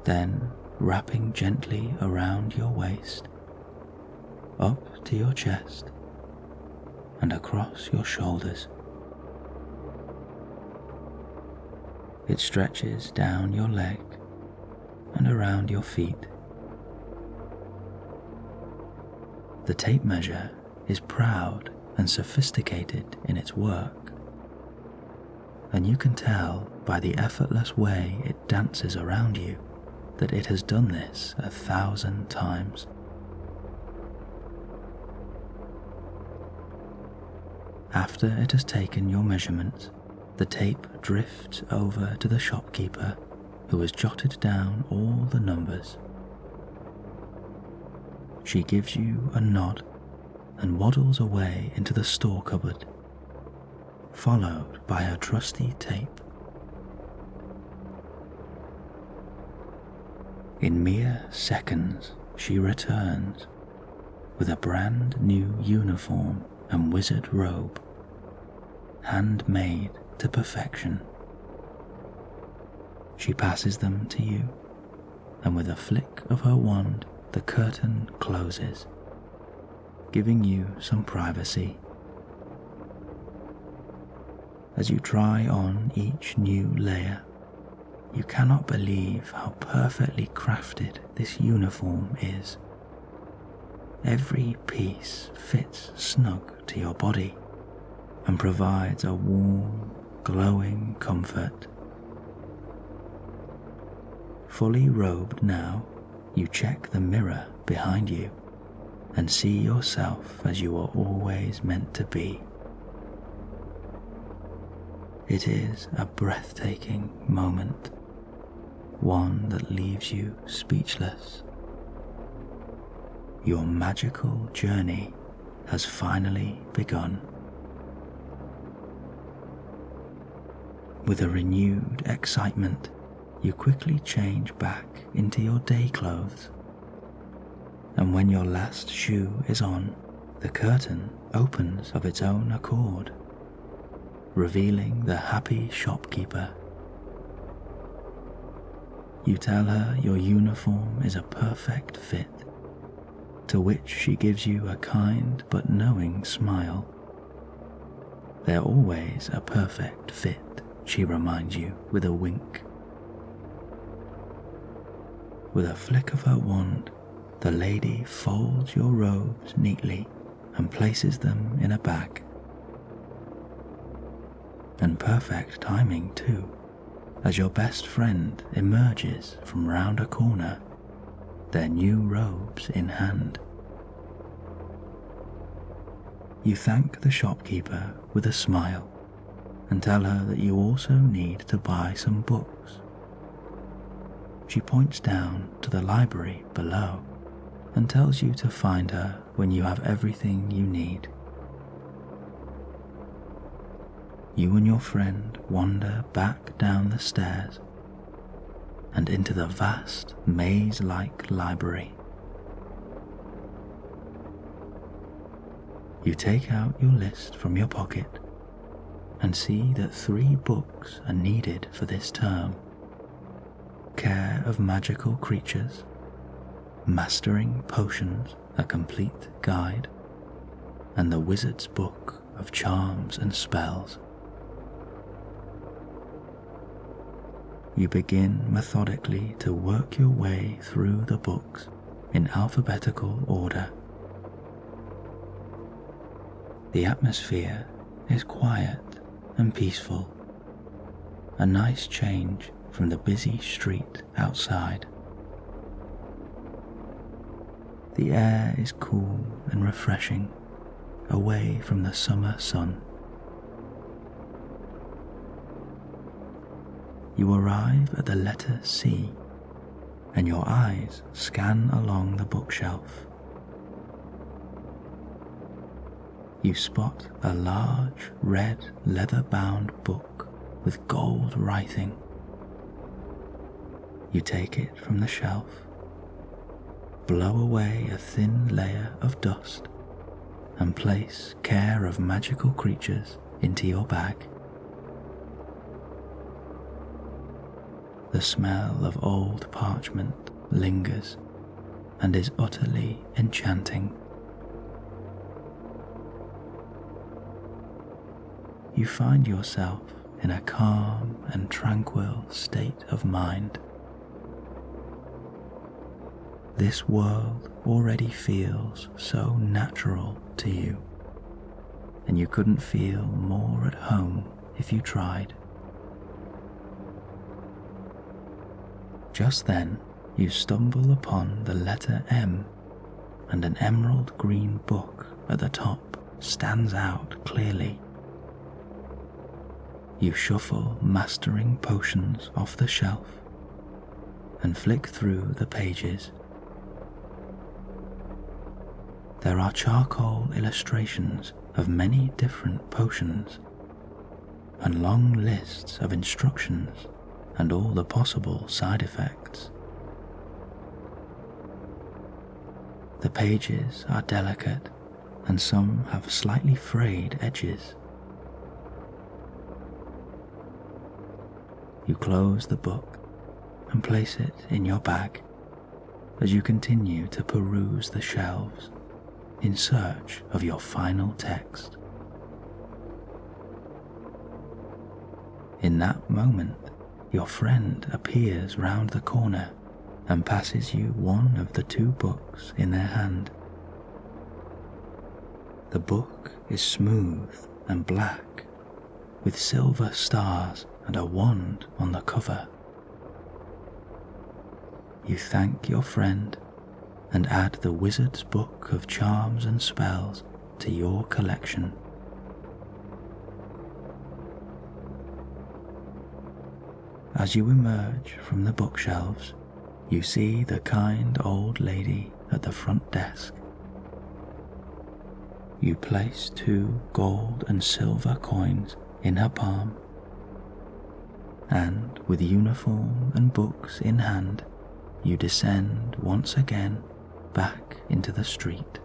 then wrapping gently around your waist, up to your chest, and across your shoulders. It stretches down your leg and around your feet. The tape measure is proud and sophisticated in its work, and you can tell by the effortless way it dances around you that it has done this 1,000 times. After it has taken your measurements, the tape drifts over to the shopkeeper, who has jotted down all the numbers. She gives you a nod and waddles away into the store cupboard, followed by her trusty tape. In mere seconds, she returns with a brand new uniform and wizard robe, handmade to perfection. She passes them to you, and with a flick of her wand, the curtain closes, giving you some privacy. As you try on each new layer, you cannot believe how perfectly crafted this uniform is. Every piece fits snug to your body and provides a warm, glowing comfort. Fully robed now, you check the mirror behind you and see yourself as you are always meant to be. It is a breathtaking moment, one that leaves you speechless. Your magical journey has finally begun. With a renewed excitement, you quickly change back into your day clothes, and when your last shoe is on, the curtain opens of its own accord, revealing the happy shopkeeper. You tell her your uniform is a perfect fit, to which she gives you a kind but knowing smile. They're always a perfect fit, she reminds you with a wink. With a flick of her wand, the lady folds your robes neatly and places them in a bag. And perfect timing too, as your best friend emerges from round a corner, their new robes in hand. You thank the shopkeeper with a smile and tell her that you also need to buy some books. She points down to the library below and tells you to find her when you have everything you need. You and your friend wander back down the stairs and into the vast maze-like library. You take out your list from your pocket and see that 3 books are needed for this term: Care of Magical Creatures, Mastering Potions, a Complete Guide, and the Wizard's Book of Charms and Spells. You begin methodically to work your way through the books in alphabetical order. The atmosphere is quiet and peaceful, a nice change from the busy street outside. The air is cool and refreshing, away from the summer sun. You arrive at the letter C, and your eyes scan along the bookshelf. You spot a large red leather-bound book with gold writing. You take it from the shelf, blow away a thin layer of dust, and place Care of Magical Creatures into your bag. The smell of old parchment lingers and is utterly enchanting. You find yourself in a calm and tranquil state of mind. This world already feels so natural to you, and you couldn't feel more at home if you tried. Just then, you stumble upon the letter M, and an emerald green book at the top stands out clearly. You shuffle mastering potions off the shelf and flick through the pages. There are charcoal illustrations of many different potions and long lists of instructions and all the possible side effects. The pages are delicate and some have slightly frayed edges. You close the book and place it in your bag as you continue to peruse the shelves in search of your final text. In that moment, your friend appears round the corner and passes you one of the two books in their hand. The book is smooth and black, with silver stars and a wand on the cover. You thank your friend and add the Wizard's Book of Charms and Spells to your collection. As you emerge from the bookshelves, you see the kind old lady at the front desk. You place 2 gold and silver coins in her palm, and with uniform and books in hand, you descend once again back into the street.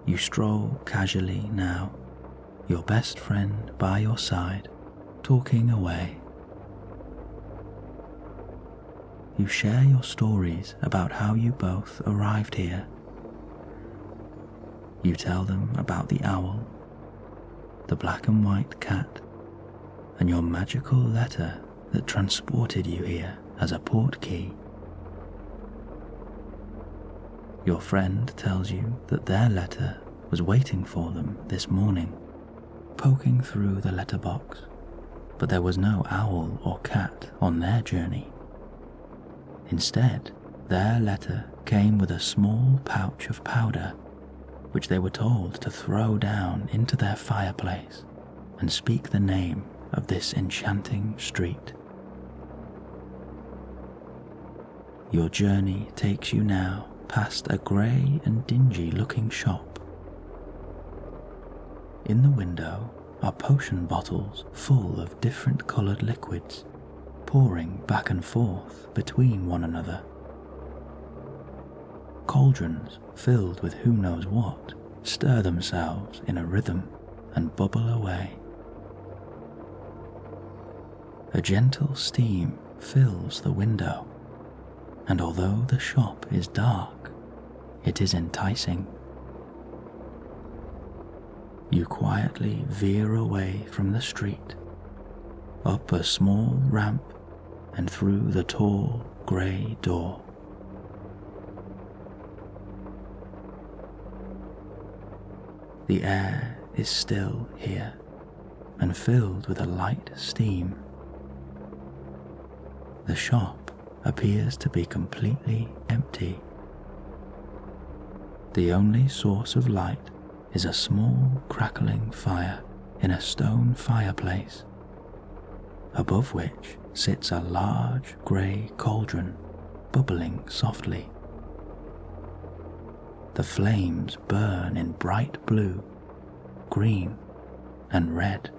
You stroll casually now, your best friend by your side, talking away. You share your stories about how you both arrived here. You tell them about the owl, the black and white cat, and your magical letter that transported you here as a portkey. Your friend tells you that their letter was waiting for them this morning, poking through the letterbox, but there was no owl or cat on their journey. Instead, their letter came with a small pouch of powder, which they were told to throw down into their fireplace and speak the name of this enchanting street. Your journey takes you now past a grey and dingy-looking shop. In the window are potion bottles full of different coloured liquids, pouring back and forth between one another. Cauldrons filled with who knows what stir themselves in a rhythm and bubble away. A gentle steam fills the window, and although the shop is dark, it is enticing. You quietly veer away from the street, up a small ramp and through the tall grey door. The air is still here and filled with a light steam. The shop appears to be completely empty. The only source of light is a small crackling fire in a stone fireplace, above which sits a large grey cauldron bubbling softly. The flames burn in bright blue, green, and red.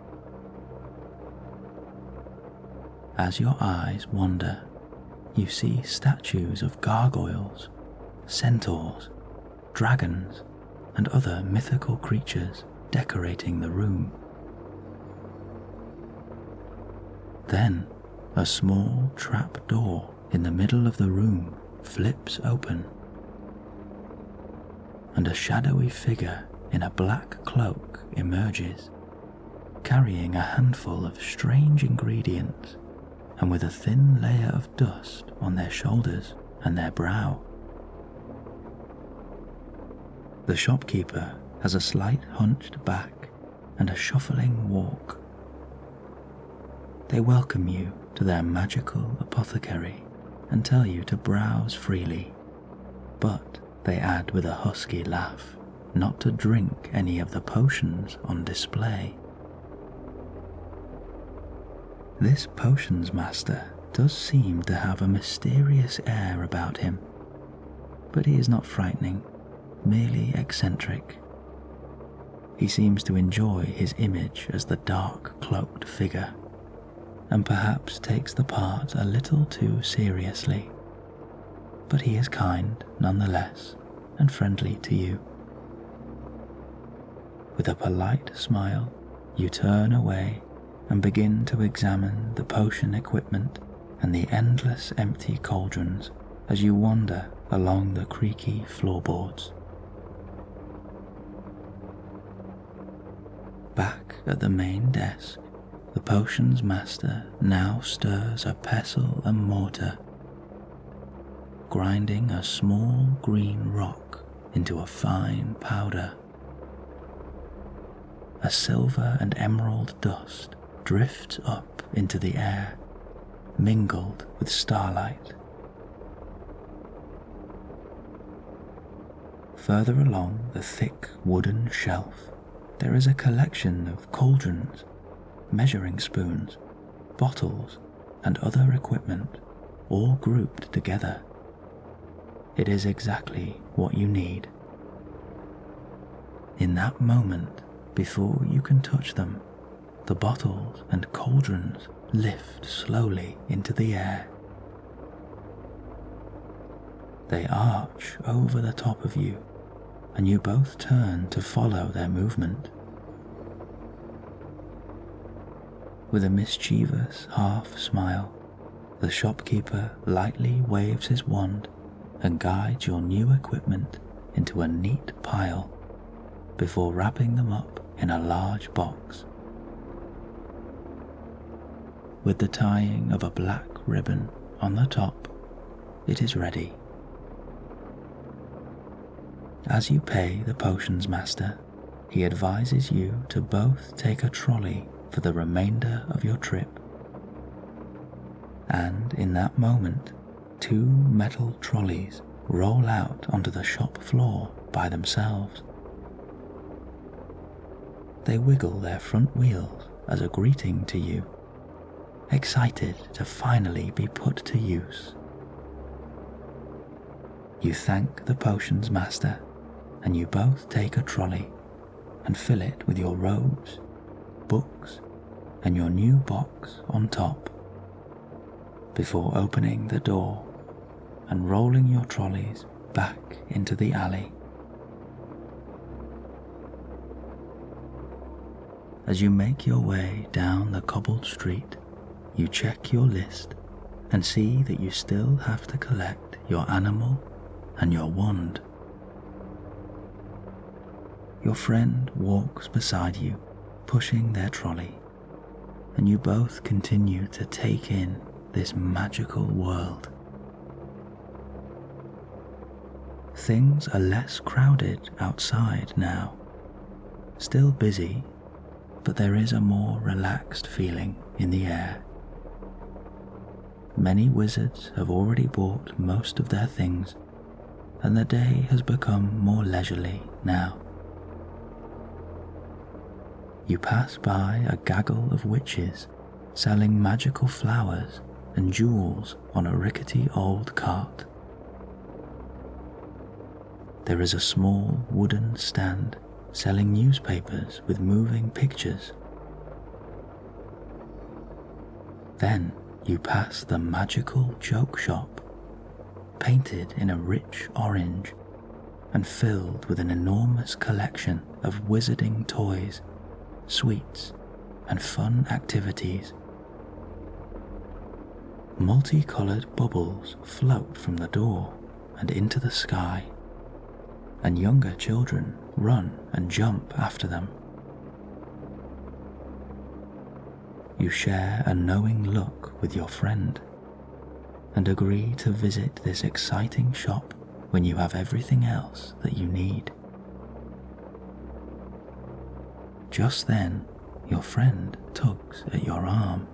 As your eyes wander, you see statues of gargoyles, centaurs, dragons, and other mythical creatures decorating the room. Then, a small trap door in the middle of the room flips open, and a shadowy figure in a black cloak emerges, carrying a handful of strange ingredients and with a thin layer of dust on their shoulders and their brow. The shopkeeper has a slight hunched back and a shuffling walk. They welcome you to their magical apothecary and tell you to browse freely, but they add with a husky laugh not to drink any of the potions on display. This potions master does seem to have a mysterious air about him, but he is not frightening, merely eccentric. He seems to enjoy his image as the dark cloaked figure, and perhaps takes the part a little too seriously, but he is kind nonetheless and friendly to you. With a polite smile, you turn away and begin to examine the potion equipment and the endless empty cauldrons as you wander along the creaky floorboards. Back at the main desk, the potions master now stirs a pestle and mortar, grinding a small green rock into a fine powder. A silver and emerald dust drifts up into the air, mingled with starlight. Further along the thick wooden shelf, there is a collection of cauldrons, measuring spoons, bottles, and other equipment, all grouped together. It is exactly what you need. In that moment, before you can touch them, the bottles and cauldrons lift slowly into the air. They arch over the top of you, and you both turn to follow their movement. With a mischievous half smile, the shopkeeper lightly waves his wand and guides your new equipment into a neat pile before wrapping them up in a large box. With the tying of a black ribbon on the top, it is ready. As you pay the potions master, he advises you to both take a trolley for the remainder of your trip. And in that moment, 2 metal trolleys roll out onto the shop floor by themselves. They wiggle their front wheels as a greeting to you, excited to finally be put to use. You thank the potions master, and you both take a trolley and fill it with your robes, books, and your new box on top, before opening the door and rolling your trolleys back into the alley. As you make your way down the cobbled street, you check your list and see that you still have to collect your animal and your wand. Your friend walks beside you, pushing their trolley, and you both continue to take in this magical world. Things are less crowded outside now, still busy, but there is a more relaxed feeling in the air. Many wizards have already bought most of their things, and the day has become more leisurely now. You pass by a gaggle of witches selling magical flowers and jewels on a rickety old cart. There is a small wooden stand selling newspapers with moving pictures. Then you pass the magical joke shop, painted in a rich orange and filled with an enormous collection of wizarding toys, sweets, and fun activities. Multicolored bubbles float from the door and into the sky, and younger children run and jump after them. You share a knowing look with your friend and agree to visit this exciting shop when you have everything else that you need. Just then, your friend tugs at your arm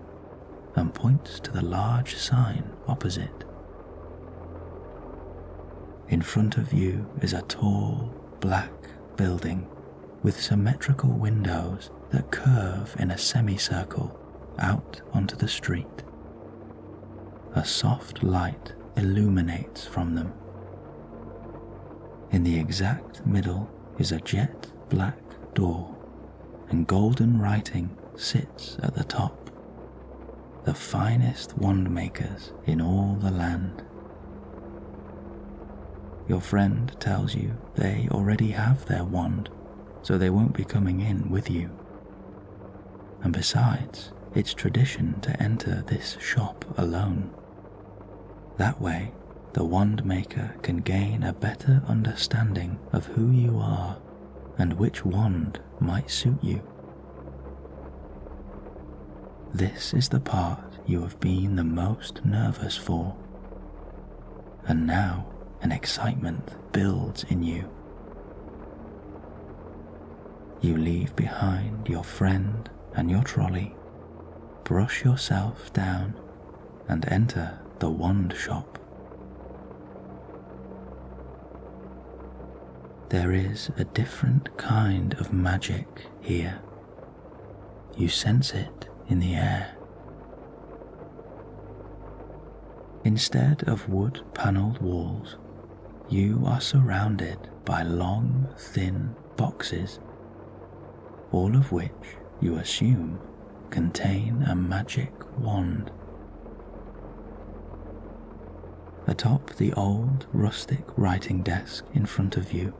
and points to the large sign opposite. In front of you is a tall, black building with symmetrical windows that curve in a semicircle out onto the street. A soft light illuminates from them. In the exact middle is a jet black door, and golden writing sits at the top. The finest wand makers in all the land. Your friend tells you they already have their wand, so they won't be coming in with you. And besides, it's tradition to enter this shop alone. That way, the wand maker can gain a better understanding of who you are and which wand might suit you. This is the part you have been the most nervous for, and now an excitement builds in you. You leave behind your friend and your trolley, brush yourself down, and enter the wand shop. There is a different kind of magic here. You sense it in the air. Instead of wood-panelled walls, you are surrounded by long, thin boxes, all of which you assume contain a magic wand. Atop the old, rustic writing desk in front of you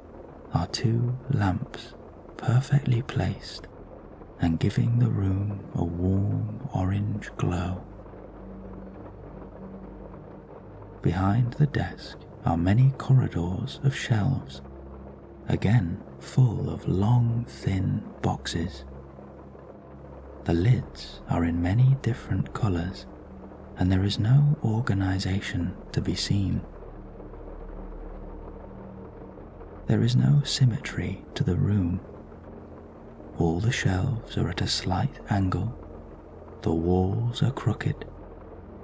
are two lamps perfectly placed and giving the room a warm orange glow. Behind the desk are many corridors of shelves, again full of long, thin boxes. The lids are in many different colours, and there is no organisation to be seen. There is no symmetry to the room. All the shelves are at a slight angle, the walls are crooked,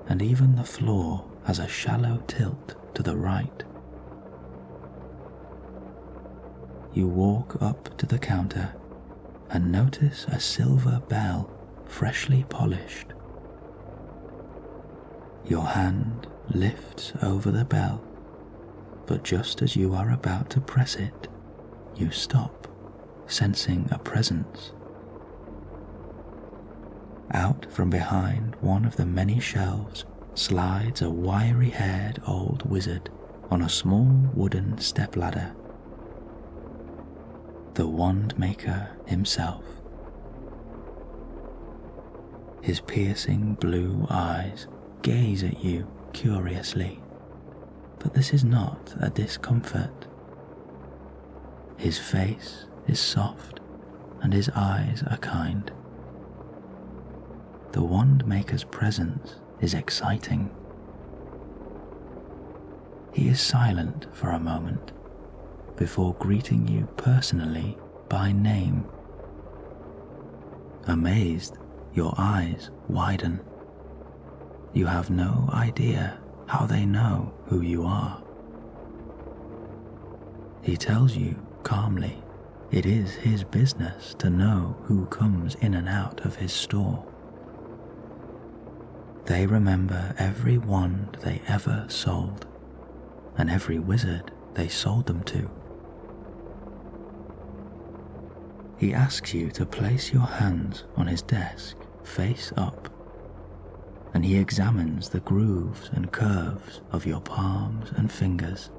and even the floor has a shallow tilt to the right. You walk up to the counter and notice a silver bell freshly polished. Your hand lifts over the bell, but just as you are about to press it, you stop, sensing a presence. Out from behind one of the many shelves slides a wiry-haired old wizard on a small wooden stepladder. The wand maker himself. His piercing blue eyes gaze at you curiously, but this is not a discomfort. His face is soft and his eyes are kind. The wand maker's presence is exciting. He is silent for a moment before greeting you personally by name. Amazed, your eyes widen. You have no idea how they know who you are. He tells you calmly it is his business to know who comes in and out of his store. They remember every wand they ever sold, and every wizard they sold them to. He asks you to place your hands on his desk face up, and he examines the grooves and curves of your palms and fingers.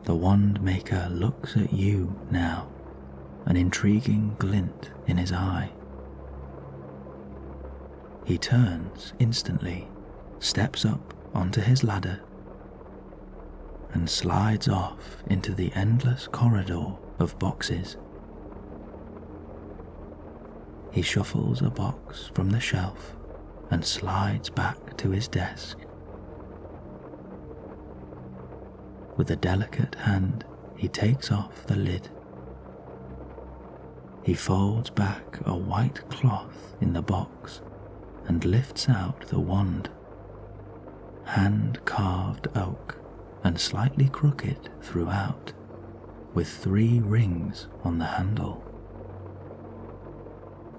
The wand maker looks at you now, an intriguing glint in his eye. He turns instantly, steps up onto his ladder, and slides off into the endless corridor of boxes. He shuffles a box from the shelf and slides back to his desk. With a delicate hand, he takes off the lid. He folds back a white cloth in the box and lifts out the wand, hand-carved oak and slightly crooked throughout, with 3 rings on the handle.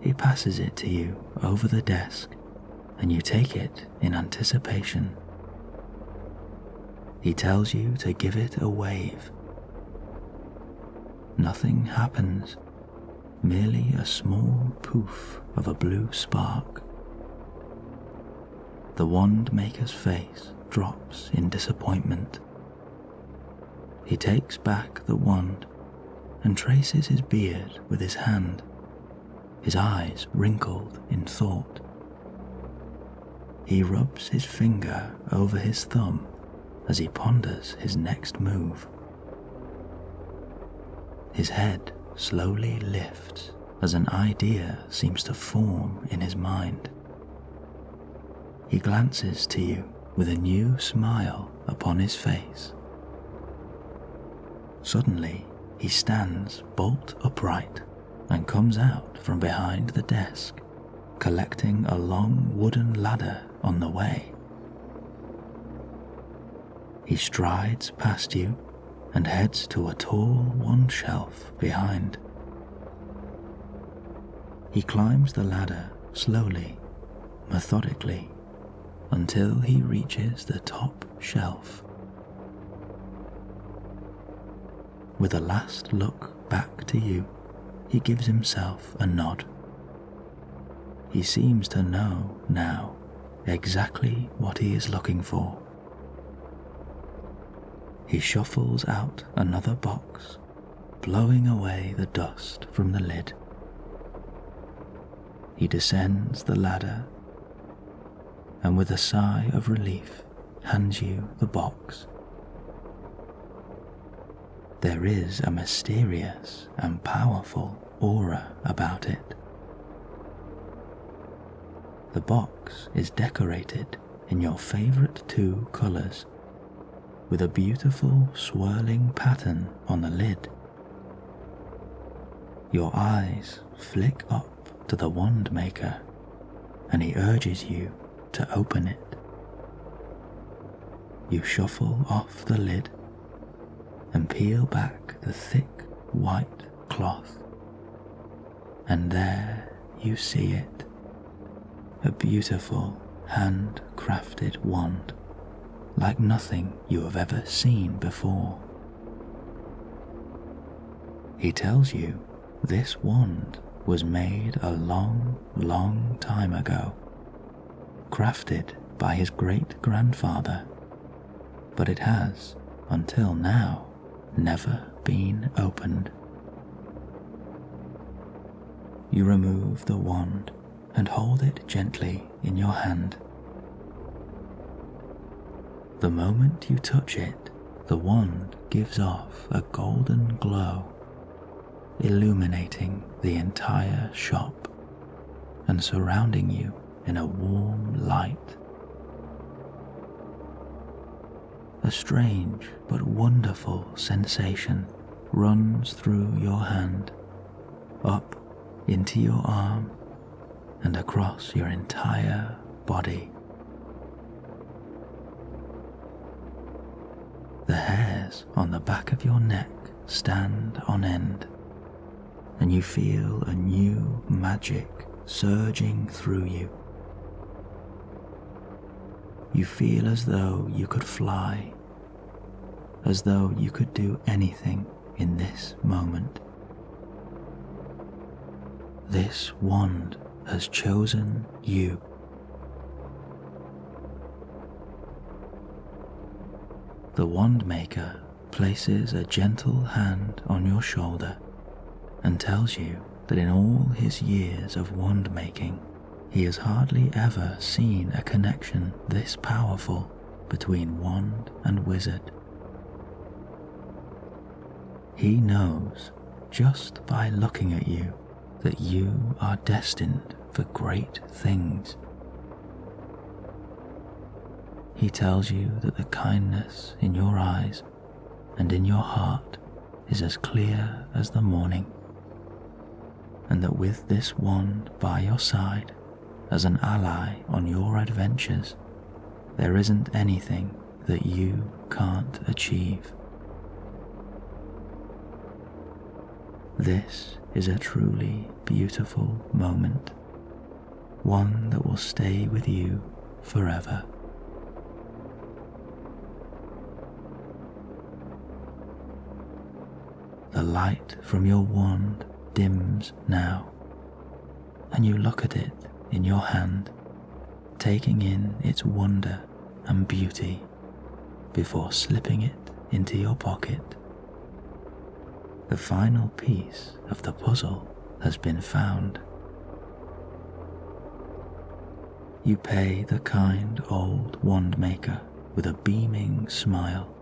He passes it to you over the desk, and you take it in anticipation. He tells you to give it a wave. Nothing happens, merely a small poof of a blue spark. The wand maker's face drops in disappointment. He takes back the wand and traces his beard with his hand, his eyes wrinkled in thought. He rubs his finger over his thumb as he ponders his next move. His head slowly lifts as an idea seems to form in his mind. He glances to you with a new smile upon his face. Suddenly, he stands bolt upright and comes out from behind the desk, collecting a long wooden ladder on the way. He strides past you and heads to a tall wand shelf behind. He climbs the ladder slowly, methodically, until he reaches the top shelf. With a last look back to you, he gives himself a nod. He seems to know now exactly what he is looking for. He shuffles out another box, blowing away the dust from the lid. He descends the ladder and with a sigh of relief hands you the box. There is a mysterious and powerful aura about it. The box is decorated in your favorite 2 colors, with a beautiful swirling pattern on the lid. Your eyes flick up to the wand maker, and he urges you to open it. You shuffle off the lid and peel back the thick white cloth, and there you see it, a beautiful hand-crafted wand, like nothing you have ever seen before. He tells you this wand was made a long, long time ago, crafted by his great-grandfather, but it has, until now, never been opened. You remove the wand and hold it gently in your hand. The moment you touch it, the wand gives off a golden glow, illuminating the entire shop and surrounding you in a warm light. A strange but wonderful sensation runs through your hand, up into your arm, and across your entire body. The hairs on the back of your neck stand on end, and you feel a new magic surging through you. You feel as though you could fly, as though you could do anything in this moment. This wand has chosen you. The wand maker places a gentle hand on your shoulder and tells you that in all his years of wand making, he has hardly ever seen a connection this powerful between wand and wizard. He knows, just by looking at you, that you are destined for great things. He tells you that the kindness in your eyes and in your heart is as clear as the morning, and that with this wand by your side as an ally on your adventures, there isn't anything that you can't achieve. This is a truly beautiful moment, one that will stay with you forever. The light from your wand dims now, and you look at it in your hand, taking in its wonder and beauty before slipping it into your pocket. The final piece of the puzzle has been found. You pay the kind old wand maker with a beaming smile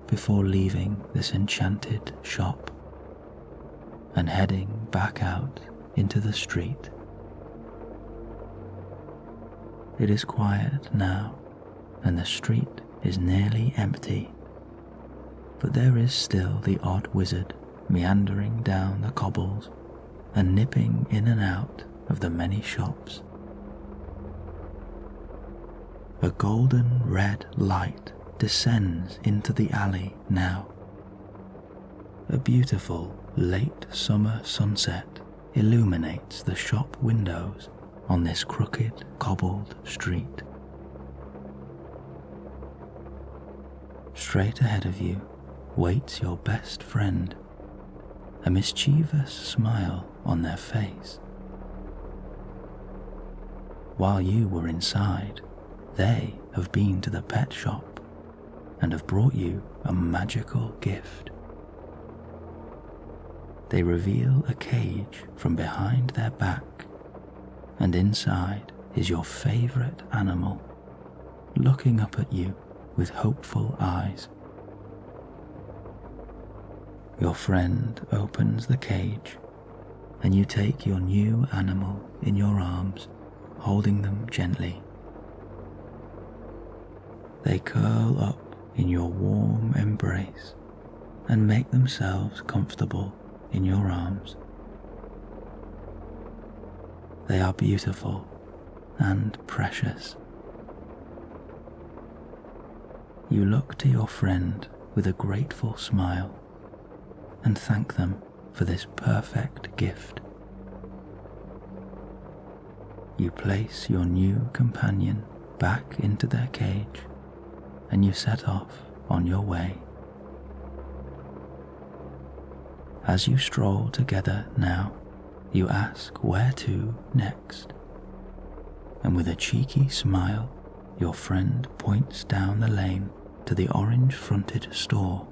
before leaving this enchanted shop and heading back out into the street. It is quiet now, and the street is nearly empty, but there is still the odd wizard meandering down the cobbles and nipping in and out of the many shops. A golden red light descends into the alley now. A beautiful late summer sunset illuminates the shop windows on this crooked cobbled street. Straight ahead of you waits your best friend, a mischievous smile on their face. While you were inside, they have been to the pet shop and have brought you a magical gift. They reveal a cage from behind their back, and inside is your favorite animal, looking up at you with hopeful eyes. Your friend opens the cage, and you take your new animal in your arms, holding them gently. They curl up in your warm embrace and make themselves comfortable in your arms. They are beautiful and precious. You look to your friend with a grateful smile and thank them for this perfect gift. You place your new companion back into their cage, and you set off on your way. As you stroll together now, you ask where to next, and with a cheeky smile, your friend points down the lane to the orange-fronted store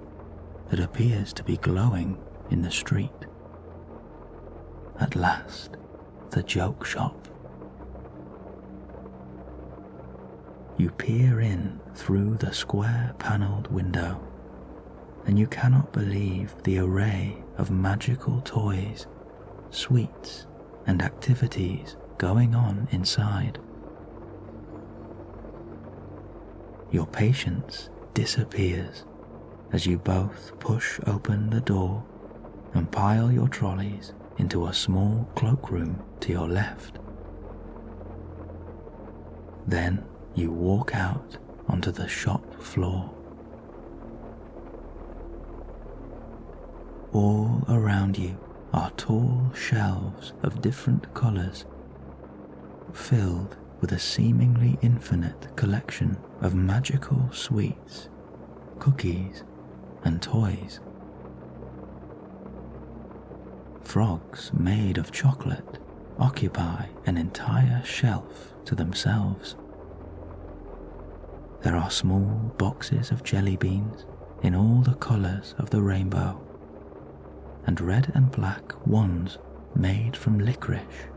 that appears to be glowing in the street. At last, the joke shop. You peer in through the square-panelled window, and you cannot believe the array of magical toys, sweets, and activities going on inside. Your patience disappears as you both push open the door and pile your trolleys into a small cloakroom to your left. Then you walk out onto the shop floor. All around you are tall shelves of different colours, filled with a seemingly infinite collection of magical sweets, cookies, and toys. Frogs made of chocolate occupy an entire shelf to themselves. There are small boxes of jelly beans in all the colours of the rainbow, and red and black wands made from licorice.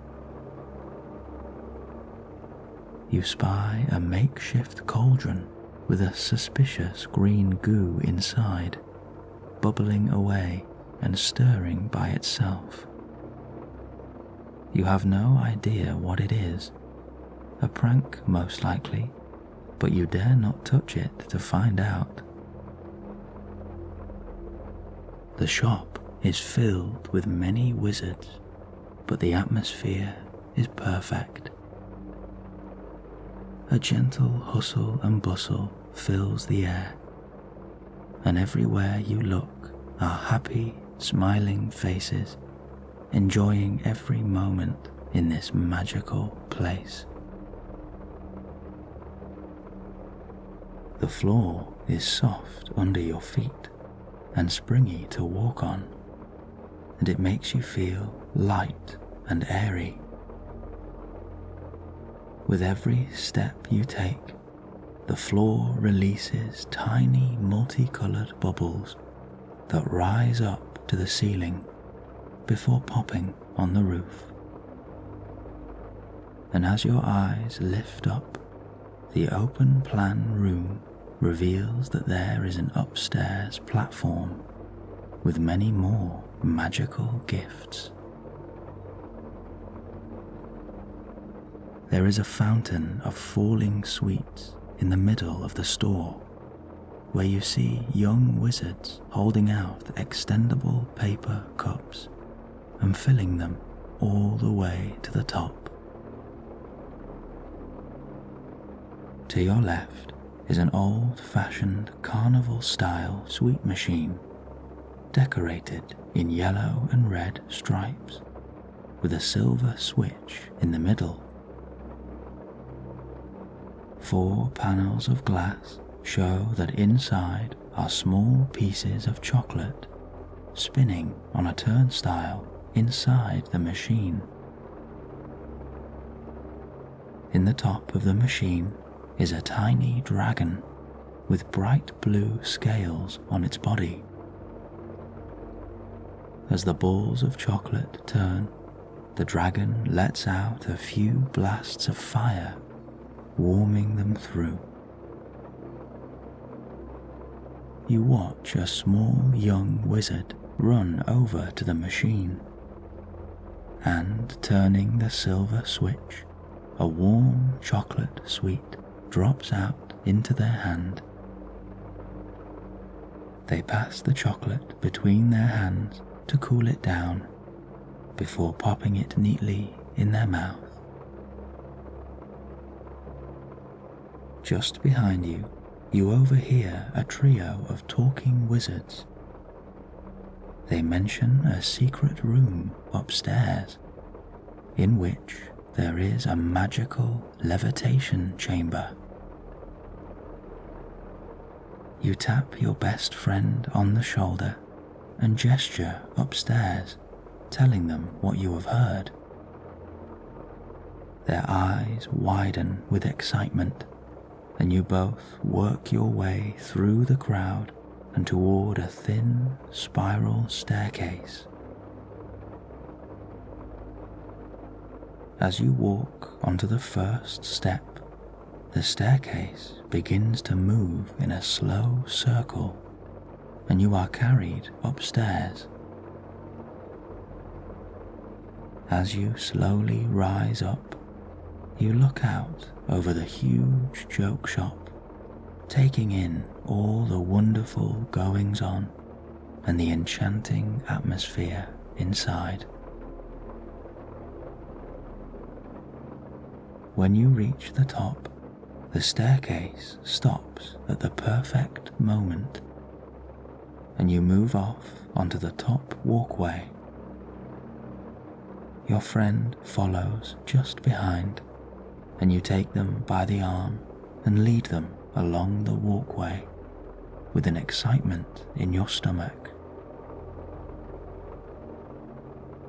you spy a makeshift cauldron with a suspicious green goo inside, bubbling away and stirring by itself. You have no idea what it is, a prank most likely, but you dare not touch it to find out. The shop is filled with many wizards, but the atmosphere is perfect. A gentle hustle and bustle fills the air, and everywhere you look are happy, smiling faces, enjoying every moment in this magical place. The floor is soft under your feet and springy to walk on, and it makes you feel light and airy. With every step you take, the floor releases tiny multicolored bubbles that rise up to the ceiling before popping on the roof. And as your eyes lift up, the open plan room reveals that there is an upstairs platform with many more magical gifts. There is a fountain of falling sweets in the middle of the store, where you see young wizards holding out extendable paper cups and filling them all the way to the top. To your left is an old-fashioned carnival-style sweet machine, decorated in yellow and red stripes, with a silver switch in the middle. 4 panels of glass show that inside are small pieces of chocolate spinning on a turnstile inside the machine. In the top of the machine is a tiny dragon with bright blue scales on its body. As the balls of chocolate turn, the dragon lets out a few blasts of fire, warming them through. You watch a small young wizard run over to the machine, and turning the silver switch, a warm chocolate sweet drops out into their hand. They pass the chocolate between their hands to cool it down before popping it neatly in their mouth. Just behind you, you overhear a trio of talking wizards. They mention a secret room upstairs, in which there is a magical levitation chamber. You tap your best friend on the shoulder and gesture upstairs, telling them what you have heard. Their eyes widen with excitement, and you both work your way through the crowd and toward a thin spiral staircase. As you walk onto the first step, the staircase begins to move in a slow circle, and you are carried upstairs. As you slowly rise up, you look out over the huge joke shop, taking in all the wonderful goings-on and the enchanting atmosphere inside. When you reach the top, the staircase stops at the perfect moment, and you move off onto the top walkway. Your friend follows just behind, and you take them by the arm and lead them along the walkway with an excitement in your stomach.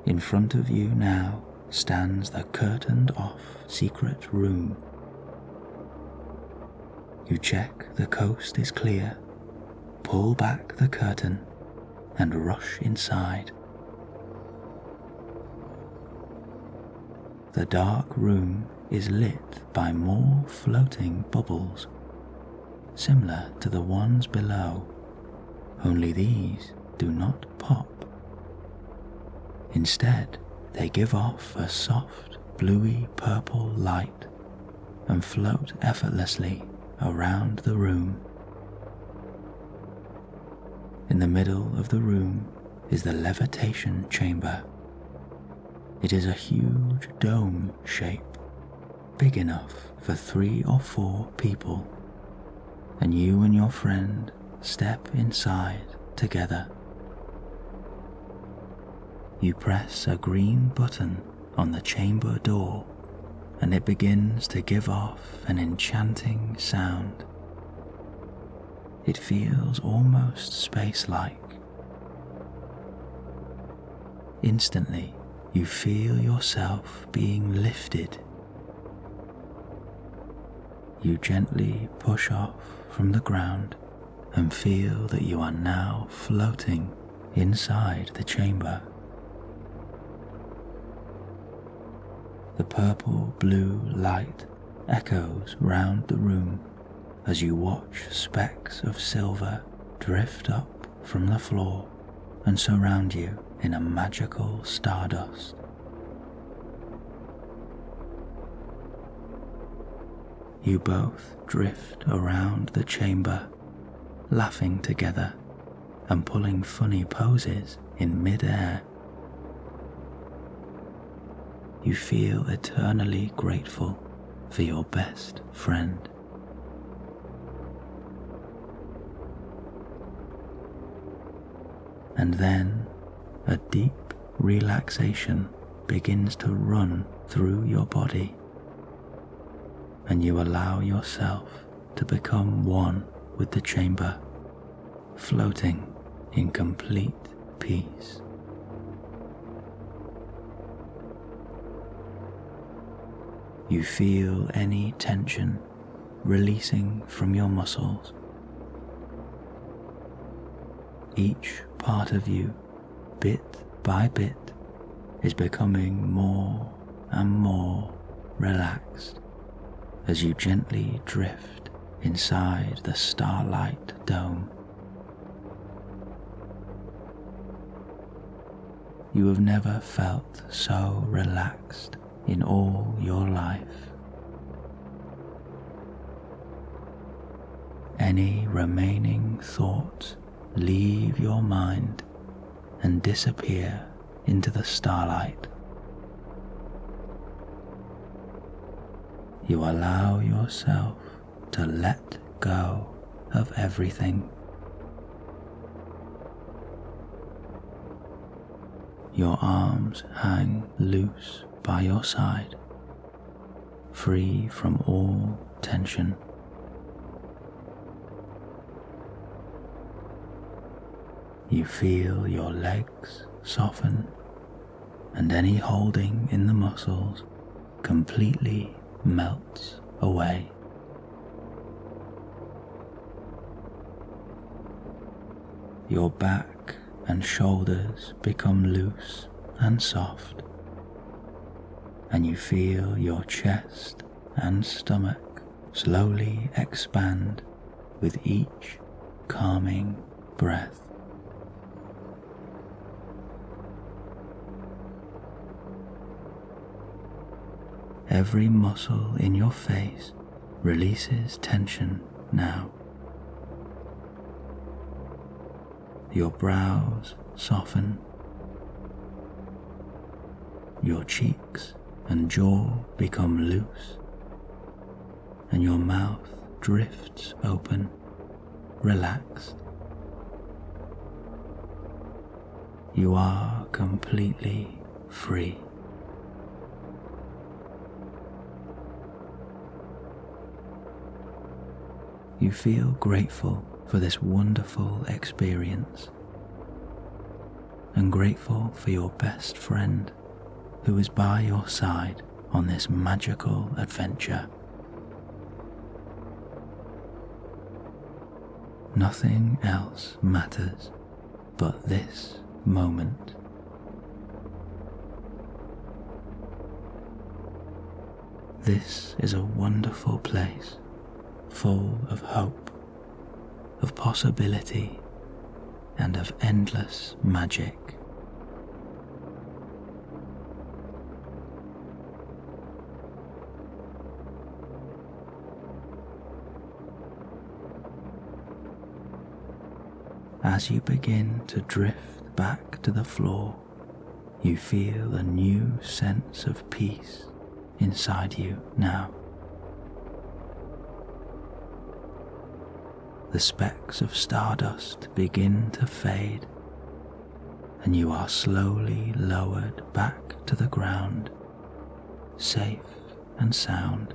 In front of you now stands the curtained-off secret room. You check the coast is clear, pull back the curtain, and rush inside. The dark room is lit by more floating bubbles, similar to the ones below, only these do not pop. Instead, they give off a soft, bluey purple light and float effortlessly around the room. In the middle of the room is the levitation chamber. It is a huge dome shape, big enough for 3 or 4 people, and you and your friend step inside together. You press a green button on the chamber door, and it begins to give off an enchanting sound. It feels almost space-like. Instantly, you feel yourself being lifted. You gently push off from the ground and feel that you are now floating inside the chamber. The purple-blue light echoes round the room as you watch specks of silver drift up from the floor and surround you in a magical stardust. You both drift around the chamber, laughing together and pulling funny poses in mid-air. You feel eternally grateful for your best friend. And then a deep relaxation begins to run through your body, and you allow yourself to become one with the chamber, floating in complete peace. You feel any tension releasing from your muscles. Each part of you, bit by bit, is becoming more and more relaxed as you gently drift inside the starlight dome. You have never felt so relaxed in all your life. Any remaining thoughts leave your mind and disappear into the starlight. You allow yourself to let go of everything. Your arms hang loose by your side, free from all tension. You feel your legs soften, and any holding in the muscles completely melts away. Your back and shoulders become loose and soft, and you feel your chest and stomach slowly expand with each calming breath. Every muscle in your face releases tension now. Your brows soften. Your cheeks and jaw become loose, and your mouth drifts open, relaxed. You are completely free. You feel grateful for this wonderful experience, and grateful for your best friend who is by your side on this magical adventure. Nothing else matters but this moment. This is a wonderful place, full of hope, of possibility, and of endless magic. As you begin to drift back to the floor, you feel a new sense of peace inside you now. The specks of stardust begin to fade, and you are slowly lowered back to the ground, safe and sound.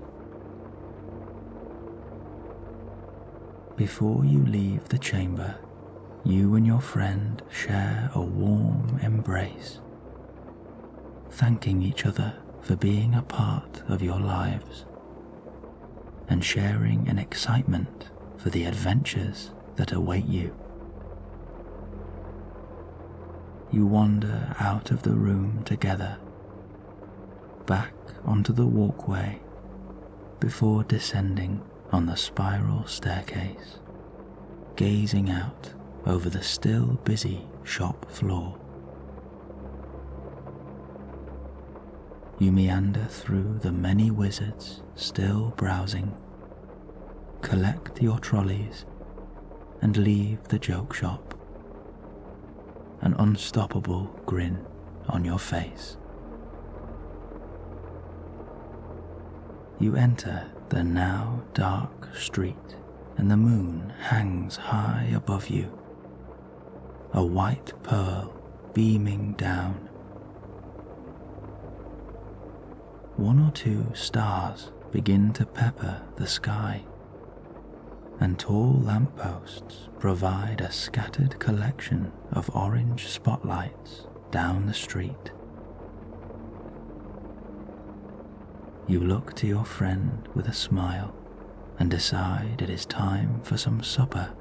Before you leave the chamber, you and your friend share a warm embrace, thanking each other for being a part of your lives and sharing an excitement for the adventures that await you. You wander out of the room together, back onto the walkway before descending on the spiral staircase, gazing out over the still busy shop floor. You meander through the many wizards still browsing, collect your trolleys, and leave the joke shop, an unstoppable grin on your face. You enter the now dark street, and the moon hangs high above you, a white pearl beaming down. One or two stars begin to pepper the sky, and tall lampposts provide a scattered collection of orange spotlights down the street. You look to your friend with a smile and decide it is time for some supper,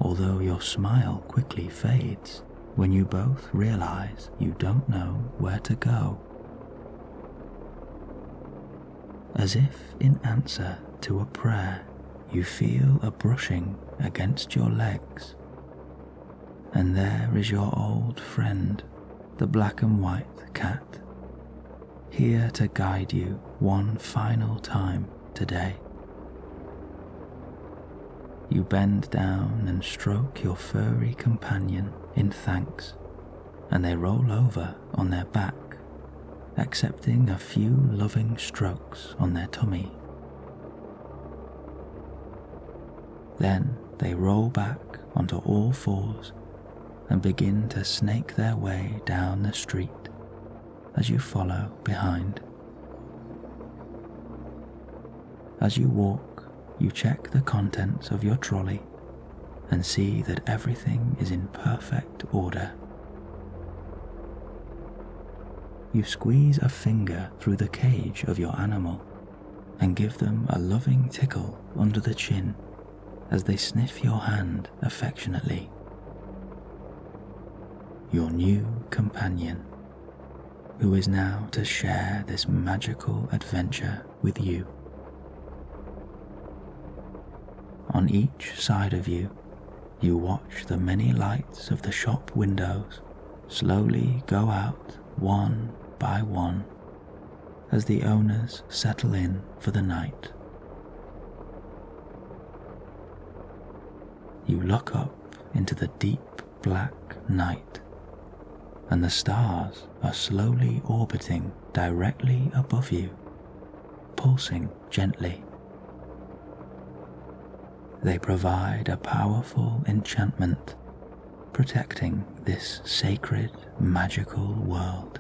although your smile quickly fades when you both realize you don't know where to go. As if in answer to a prayer, you feel a brushing against your legs, and there is your old friend, the black and white cat, here to guide you one final time today. You bend down and stroke your furry companion in thanks, and they roll over on their back, accepting a few loving strokes on their tummy. Then they roll back onto all fours and begin to snake their way down the street as you follow behind. As you walk, you check the contents of your trolley and see that everything is in perfect order. You squeeze a finger through the cage of your animal and give them a loving tickle under the chin as they sniff your hand affectionately. Your new companion, who is now to share this magical adventure with you. On each side of you, you watch the many lights of the shop windows slowly go out one by one as the owners settle in for the night. You look up into the deep black night, and the stars are slowly orbiting directly above you, pulsing gently. They provide a powerful enchantment, protecting this sacred, magical world.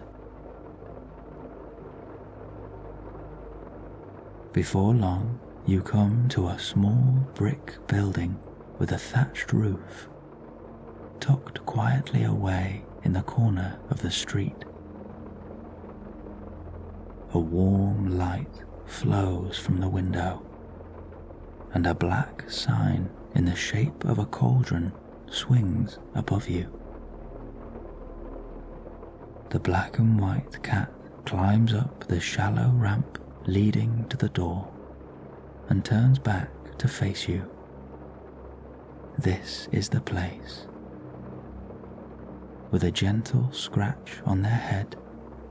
Before long, you come to a small brick building with a thatched roof, tucked quietly away in the corner of the street. A warm light flows from the window, and a black sign in the shape of a cauldron swings above you. The black and white cat climbs up the shallow ramp leading to the door and turns back to face you. This is the place. With a gentle scratch on their head,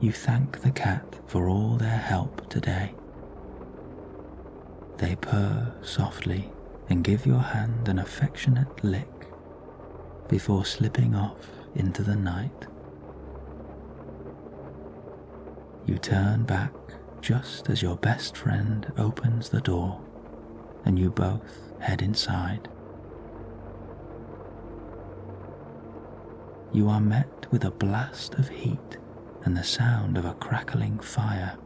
you thank the cat for all their help today. They purr softly and give your hand an affectionate lick before slipping off into the night. You turn back just as your best friend opens the door and you both head inside. You are met with a blast of heat and the sound of a crackling fire,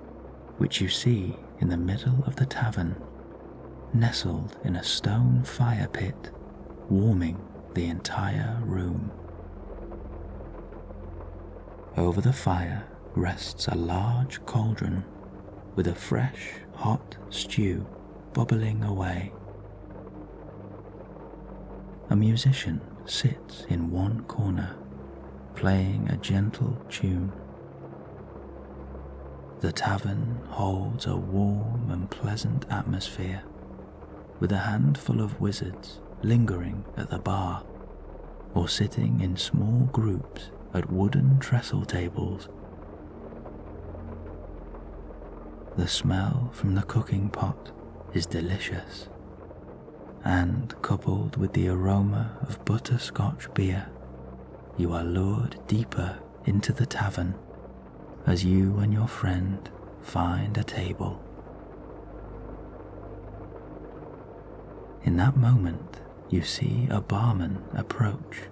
which you see in the middle of the tavern, nestled in a stone fire pit, warming the entire room. Over the fire rests a large cauldron with a fresh, hot stew bubbling away. A musician sits in one corner, playing a gentle tune. The tavern holds a warm and pleasant atmosphere, with a handful of wizards lingering at the bar or sitting in small groups at wooden trestle tables. The smell from the cooking pot is delicious, and coupled with the aroma of butterscotch beer, you are lured deeper into the tavern as you and your friend find a table. In that moment, you see a barman approach,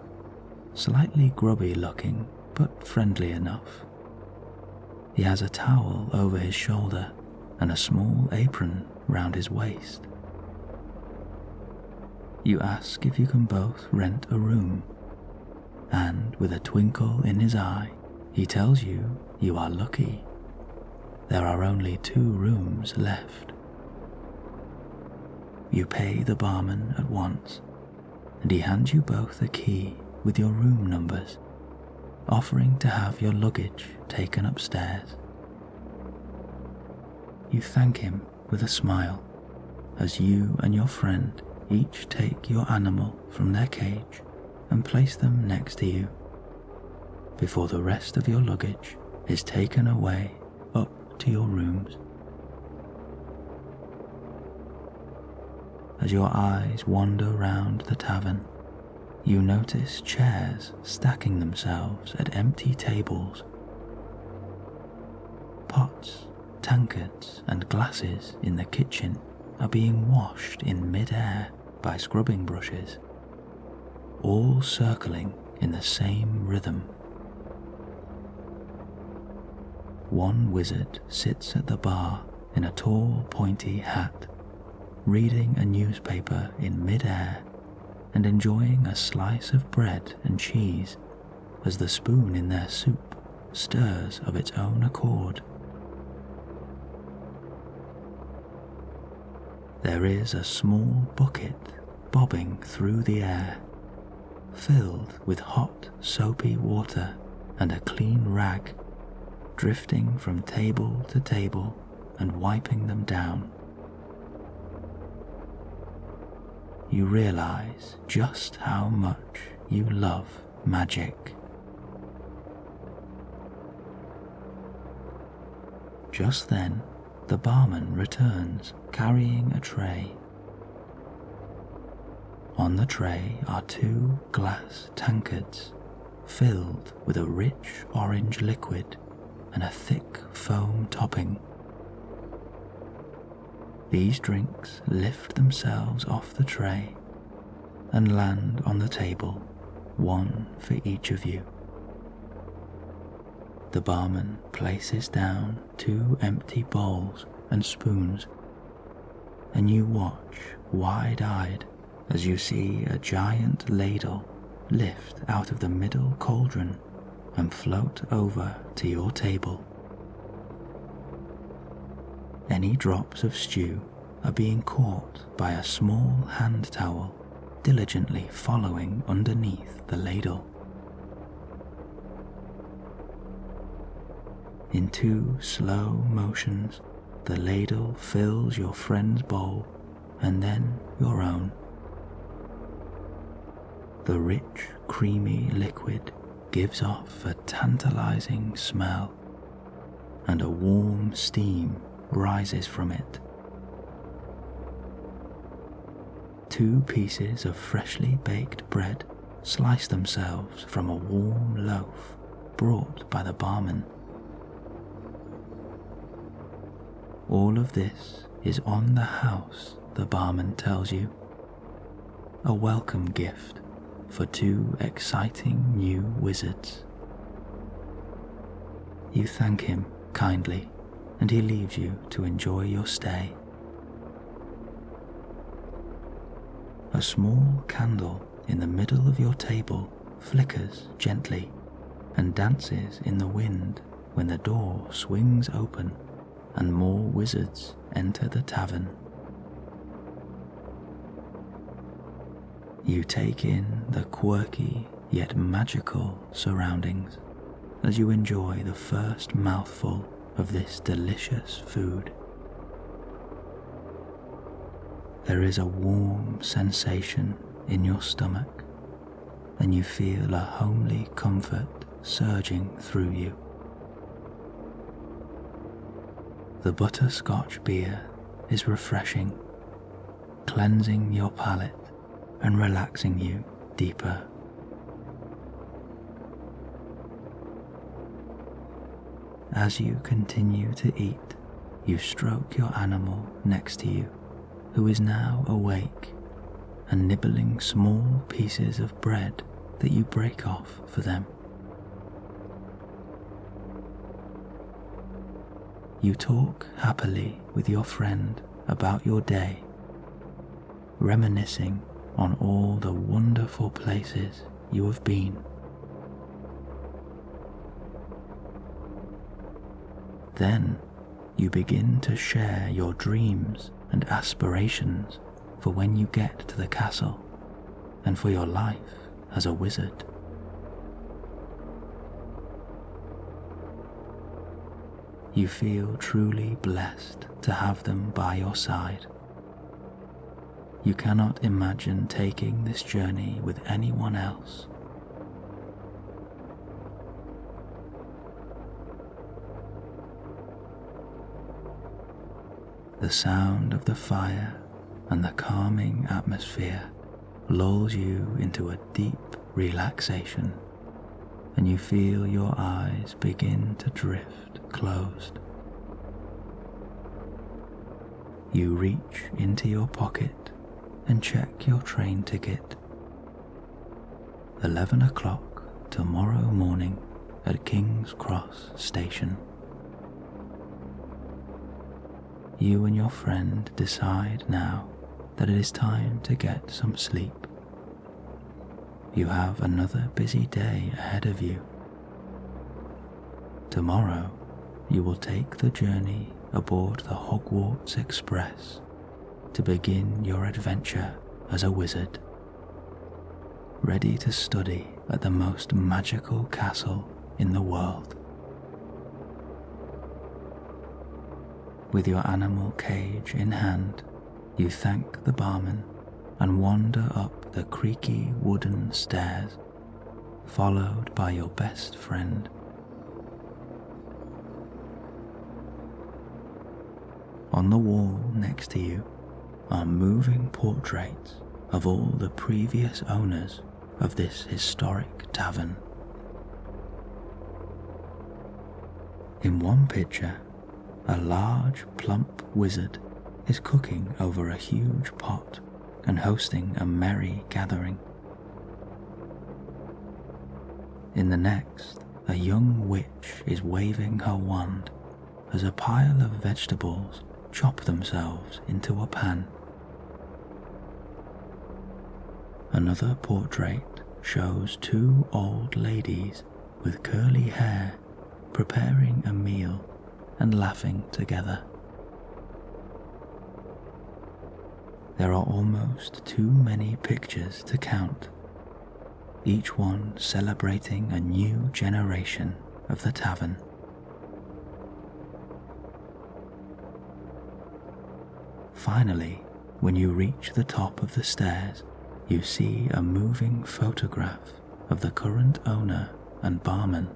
slightly grubby looking but friendly enough. He has a towel over his shoulder and a small apron round his waist. You ask if you can both rent a room, and with a twinkle in his eye, he tells you you are lucky. There are only 2 rooms left. You pay the barman at once, and he hands you both a key with your room numbers, offering to have your luggage taken upstairs. You thank him with a smile as you and your friend each take your animal from their cage and place them next to you, before the rest of your luggage is taken away up to your rooms. As your eyes wander round the tavern, you notice chairs stacking themselves at empty tables. Pots, tankards, and glasses in the kitchen are being washed in mid-air by scrubbing brushes, all circling in the same rhythm. One wizard sits at the bar in a tall, pointy hat, reading a newspaper in mid-air and enjoying a slice of bread and cheese as the spoon in their soup stirs of its own accord. There is a small bucket bobbing through the air, filled with hot, soapy water and a clean rag, drifting from table to table and wiping them down. You realize just how much you love magic. Just then, the barman returns carrying a tray. On the tray are 2 glass tankards filled with a rich orange liquid and a thick foam topping. These drinks lift themselves off the tray and land on the table, one for each of you. The barman places down 2 empty bowls and spoons, and you watch wide-eyed as you see a giant ladle lift out of the middle cauldron and float over to your table. Any drops of stew are being caught by a small hand towel diligently following underneath the ladle. In 2 slow motions, The ladle fills your friend's bowl and then your own. The rich, creamy liquid gives off a tantalizing smell, and a warm steam rises from it. 2 pieces of freshly baked bread slice themselves from a warm loaf brought by the barman. All of this is on the house, the barman tells you. A welcome gift for 2 exciting new wizards. You thank him kindly, and he leaves you to enjoy your stay. A small candle in the middle of your table flickers gently and dances in the wind when the door swings open and more wizards enter the tavern. You take in the quirky yet magical surroundings as you enjoy the first mouthful of this delicious food. There is a warm sensation in your stomach, and you feel a homely comfort surging through you. The butterscotch beer is refreshing, cleansing your palate and relaxing you deeper. As you continue to eat, you stroke your animal next to you, who is now awake and nibbling small pieces of bread that you break off for them. You talk happily with your friend about your day, reminiscing on all the wonderful places you have been. Then you begin to share your dreams and aspirations for when you get to the castle and for your life as a wizard. You feel truly blessed to have them by your side. You cannot imagine taking this journey with anyone else. The sound of the fire and the calming atmosphere lulls you into a deep relaxation, and you feel your eyes begin to drift closed. You reach into your pocket and check your train ticket. 11 o'clock tomorrow morning at King's Cross Station. You and your friend decide now that it is time to get some sleep. You have another busy day ahead of you. Tomorrow, you will take the journey aboard the Hogwarts Express to begin your adventure as a wizard, ready to study at the most magical castle in the world. With your animal cage in hand, you thank the barman and wander up the creaky wooden stairs, followed by your best friend. On the wall next to you are moving portraits of all the previous owners of this historic tavern. In one picture, a large, plump wizard is cooking over a huge pot and hosting a merry gathering. In the next, a young witch is waving her wand as a pile of vegetables chop themselves into a pan. Another portrait shows 2 old ladies with curly hair preparing a meal and laughing together. There are almost too many pictures to count, each one celebrating a new generation of the tavern. Finally, when you reach the top of the stairs, you see a moving photograph of the current owner and barman,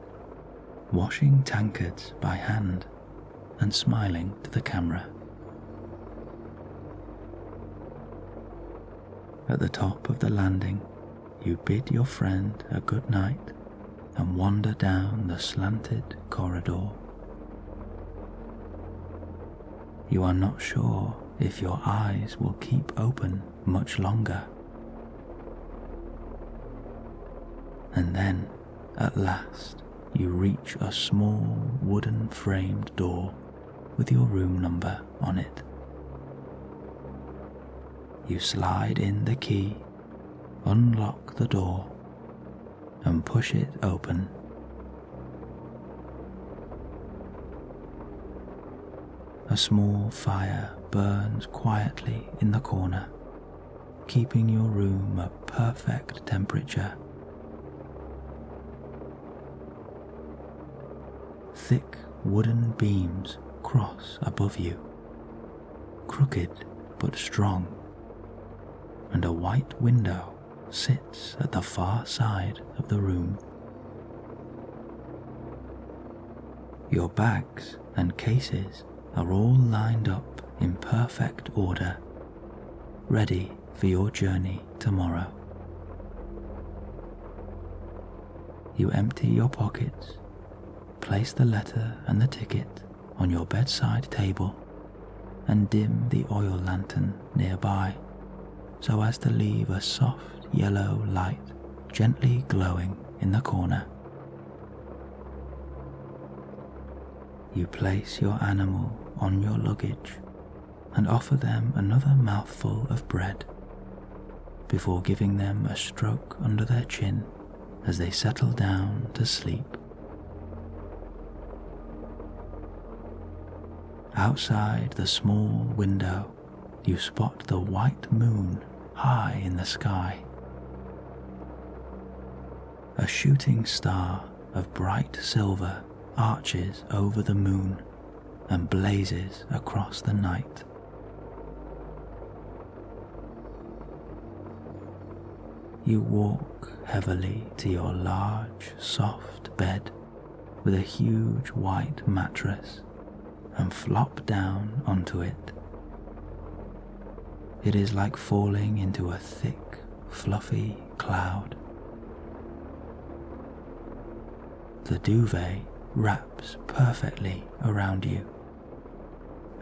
washing tankards by hand and smiling to the camera. At the top of the landing, you bid your friend a good night and wander down the slanted corridor. You are not sure if your eyes will keep open much longer. And then, at last, you reach a small wooden framed door with your room number on it. You slide in the key, unlock the door, and push it open. A small fire burns quietly in the corner, keeping your room a perfect temperature. Thick wooden beams cross above you, crooked but strong, and a white window sits at the far side of the room. Your bags and cases are all lined up in perfect order, ready for your journey tomorrow. You empty your pockets, place the letter and the ticket on your bedside table, and dim the oil lantern nearby so as to leave a soft yellow light gently glowing in the corner. You place your animal on your luggage and offer them another mouthful of bread before giving them a stroke under their chin as they settle down to sleep. Outside the small window, you spot the white moon high in the sky. A shooting star of bright silver arches over the moon and blazes across the night. You walk heavily to your large, soft bed with a huge white mattress and flop down onto it. It is like falling into a thick, fluffy cloud. The duvet wraps perfectly around you,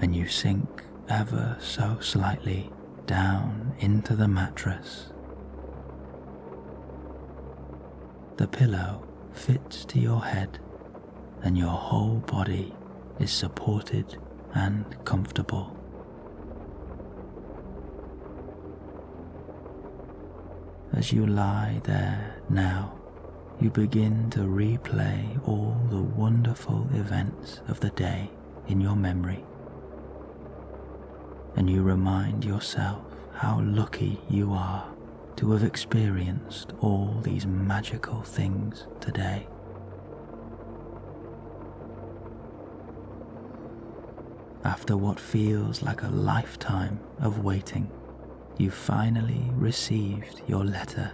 and you sink ever so slightly down into the mattress. The pillow fits to your head, and your whole body is supported and comfortable. As you lie there now, you begin to replay all the wonderful events of the day in your memory, and you remind yourself how lucky you are to have experienced all these magical things today. After what feels like a lifetime of waiting, you finally received your letter,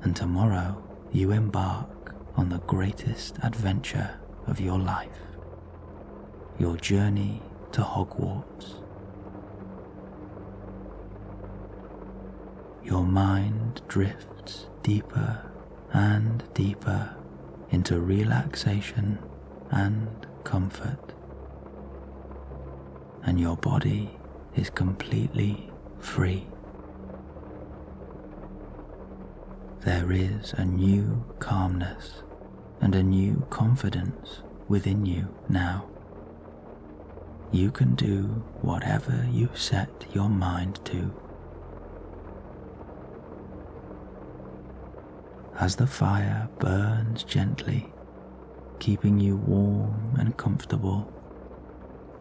and tomorrow you embark on the greatest adventure of your life, your journey to Hogwarts. Your mind drifts deeper and deeper into relaxation and comfort, and your body is completely free. There is a new calmness and a new confidence within you now. You can do whatever you set your mind to. As the fire burns gently, keeping you warm and comfortable,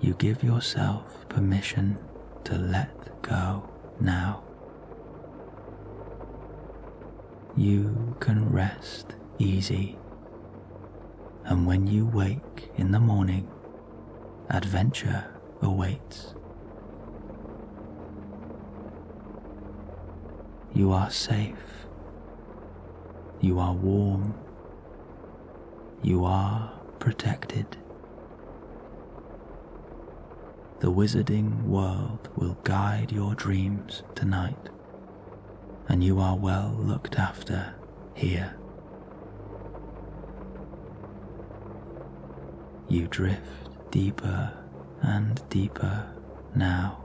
you give yourself permission to let go now. You can rest easy, and when you wake in the morning, adventure awaits You are safe. You are warm. You are protected. The wizarding world will guide your dreams tonight, and you are well looked after here. You drift deeper and deeper now,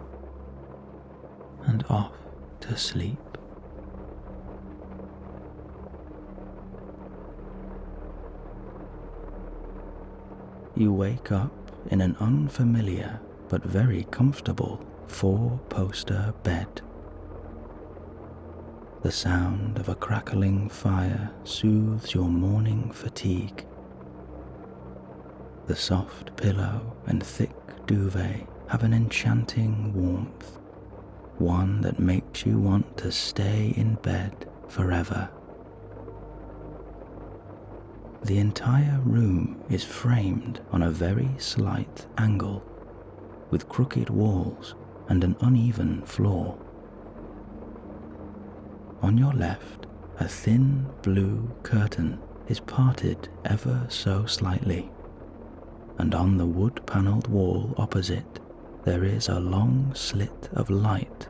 and off to sleep. You wake up in an unfamiliar but very comfortable 4-poster bed. The sound of a crackling fire soothes your morning fatigue. The soft pillow and thick duvet have an enchanting warmth, one that makes you want to stay in bed forever. The entire room is framed on a very slight angle, with crooked walls and an uneven floor. On your left, a thin blue curtain is parted ever so slightly, and on the wood-panelled wall opposite there is a long slit of light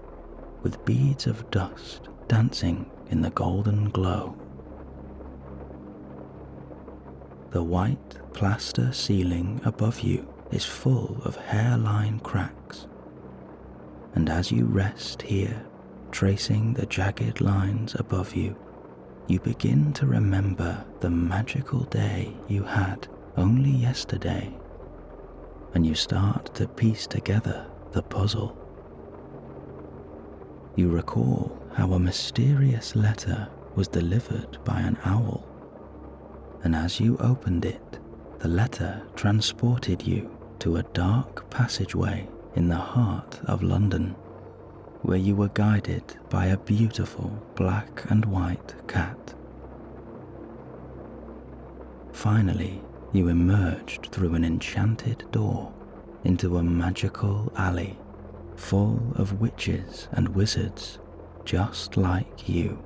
with beads of dust dancing in the golden glow. The white plaster ceiling above you is full of hairline cracks, and as you rest here, tracing the jagged lines above you, you begin to remember the magical day you had only yesterday, and you start to piece together the puzzle. You recall how a mysterious letter was delivered by an owl, and as you opened it, the letter transported you to a dark passageway in the heart of London, where you were guided by a beautiful black and white cat. Finally, you emerged through an enchanted door into a magical alley full of witches and wizards just like you.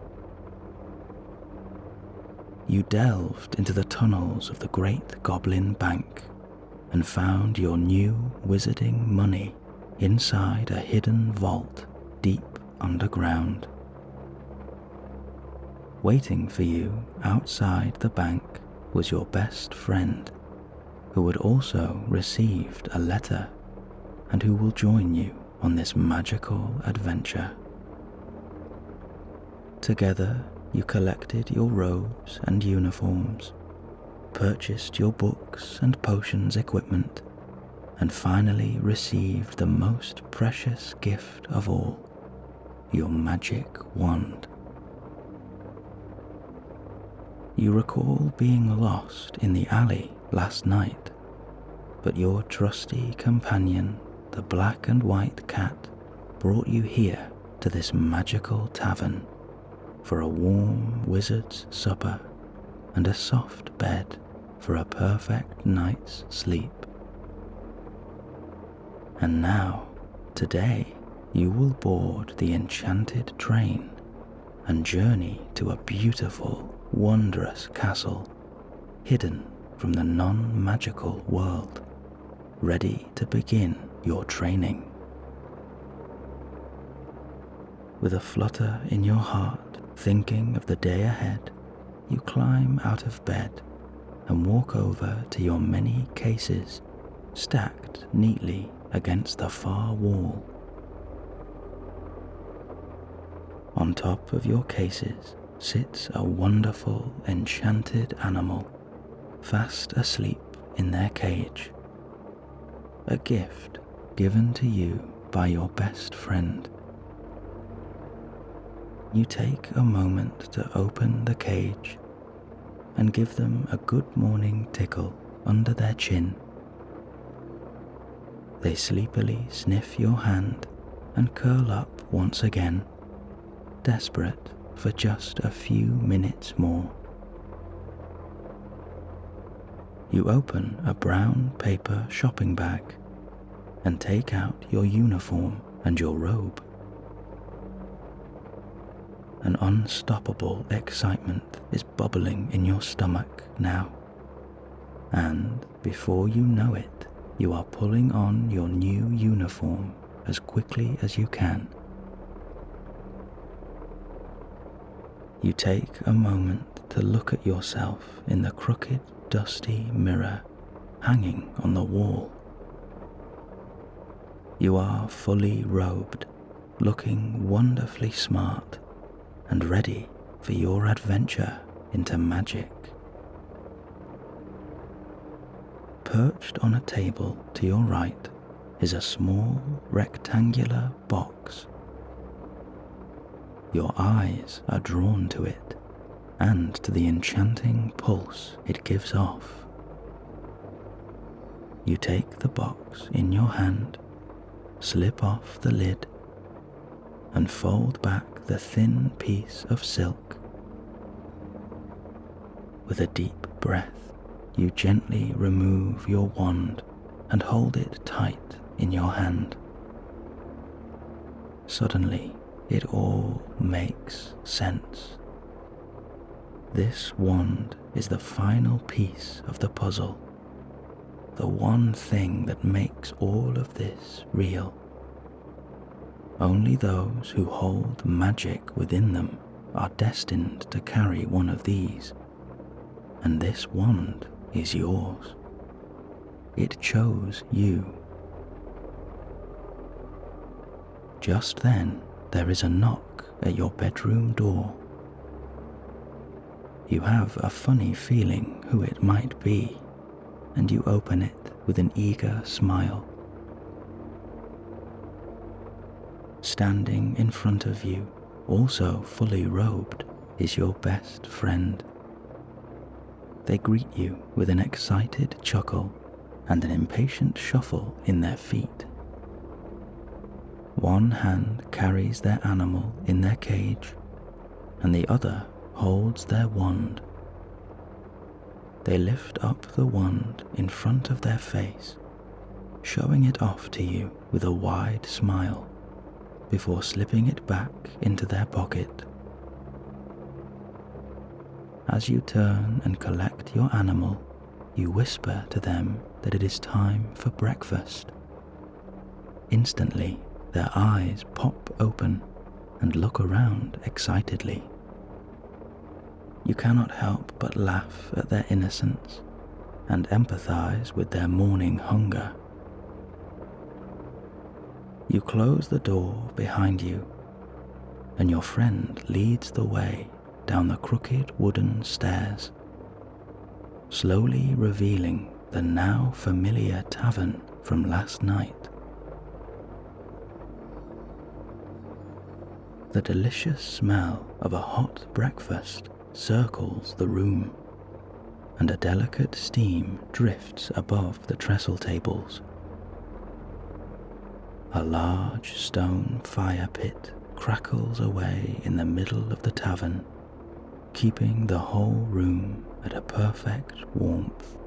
You delved into the tunnels of the Great Goblin Bank and found your new wizarding money inside a hidden vault deep underground. Waiting for you outside the bank was your best friend, who had also received a letter and who will join you on this magical adventure. Together, you collected your robes and uniforms, purchased your books and potions equipment, and finally received the most precious gift of all, your magic wand. You recall being lost in the alley last night, but your trusty companion, the black and white cat, brought you here to this magical tavern for a warm wizard's supper and a soft bed for a perfect night's sleep. And now, today, you will board the enchanted train and journey to a beautiful, wondrous castle hidden from the non-magical world, ready to begin your training. With a flutter in your heart, thinking of the day ahead, you climb out of bed and walk over to your many cases stacked neatly against the far wall. On top of your cases sits a wonderful enchanted animal, fast asleep in their cage, a gift given to you by your best friend. You take a moment to open the cage and give them a good morning tickle under their chin. They sleepily sniff your hand and curl up once again, desperate for just a few minutes more. You open a brown paper shopping bag and take out your uniform and your robe. An unstoppable excitement is bubbling in your stomach now, and before you know it, you are pulling on your new uniform as quickly as you can. You take a moment to look at yourself in the crooked, dusty mirror hanging on the wall. You are fully robed, looking wonderfully smart and ready for your adventure into magic. Perched on a table to your right is a small rectangular box. Your eyes are drawn to it and to the enchanting pulse it gives off. You take the box in your hand, slip off the lid, and fold back the thin piece of silk. With a deep breath, you gently remove your wand and hold it tight in your hand. Suddenly, it all makes sense. This wand is the final piece of the puzzle, the one thing that makes all of this real. Only those who hold magic within them are destined to carry one of these, and this wand is yours. It chose you. Just then, there is a knock at your bedroom door. You have a funny feeling who it might be, and you open it with an eager smile. Standing in front of you, also fully robed, is your best friend. They greet you with an excited chuckle and an impatient shuffle in their feet. One hand carries their animal in their cage, and the other holds their wand. They lift up the wand in front of their face, showing it off to you with a wide smile, before slipping it back into their pocket. As you turn and collect your animal, you whisper to them that it is time for breakfast. Instantly, their eyes pop open and look around excitedly. You cannot help but laugh at their innocence and empathize with their morning hunger. You close the door behind you, and your friend leads the way down the crooked wooden stairs, slowly revealing the now familiar tavern from last night. The delicious smell of a hot breakfast circles the room, and a delicate steam drifts above the trestle tables. A large stone fire pit crackles away in the middle of the tavern, keeping the whole room at a perfect warmth.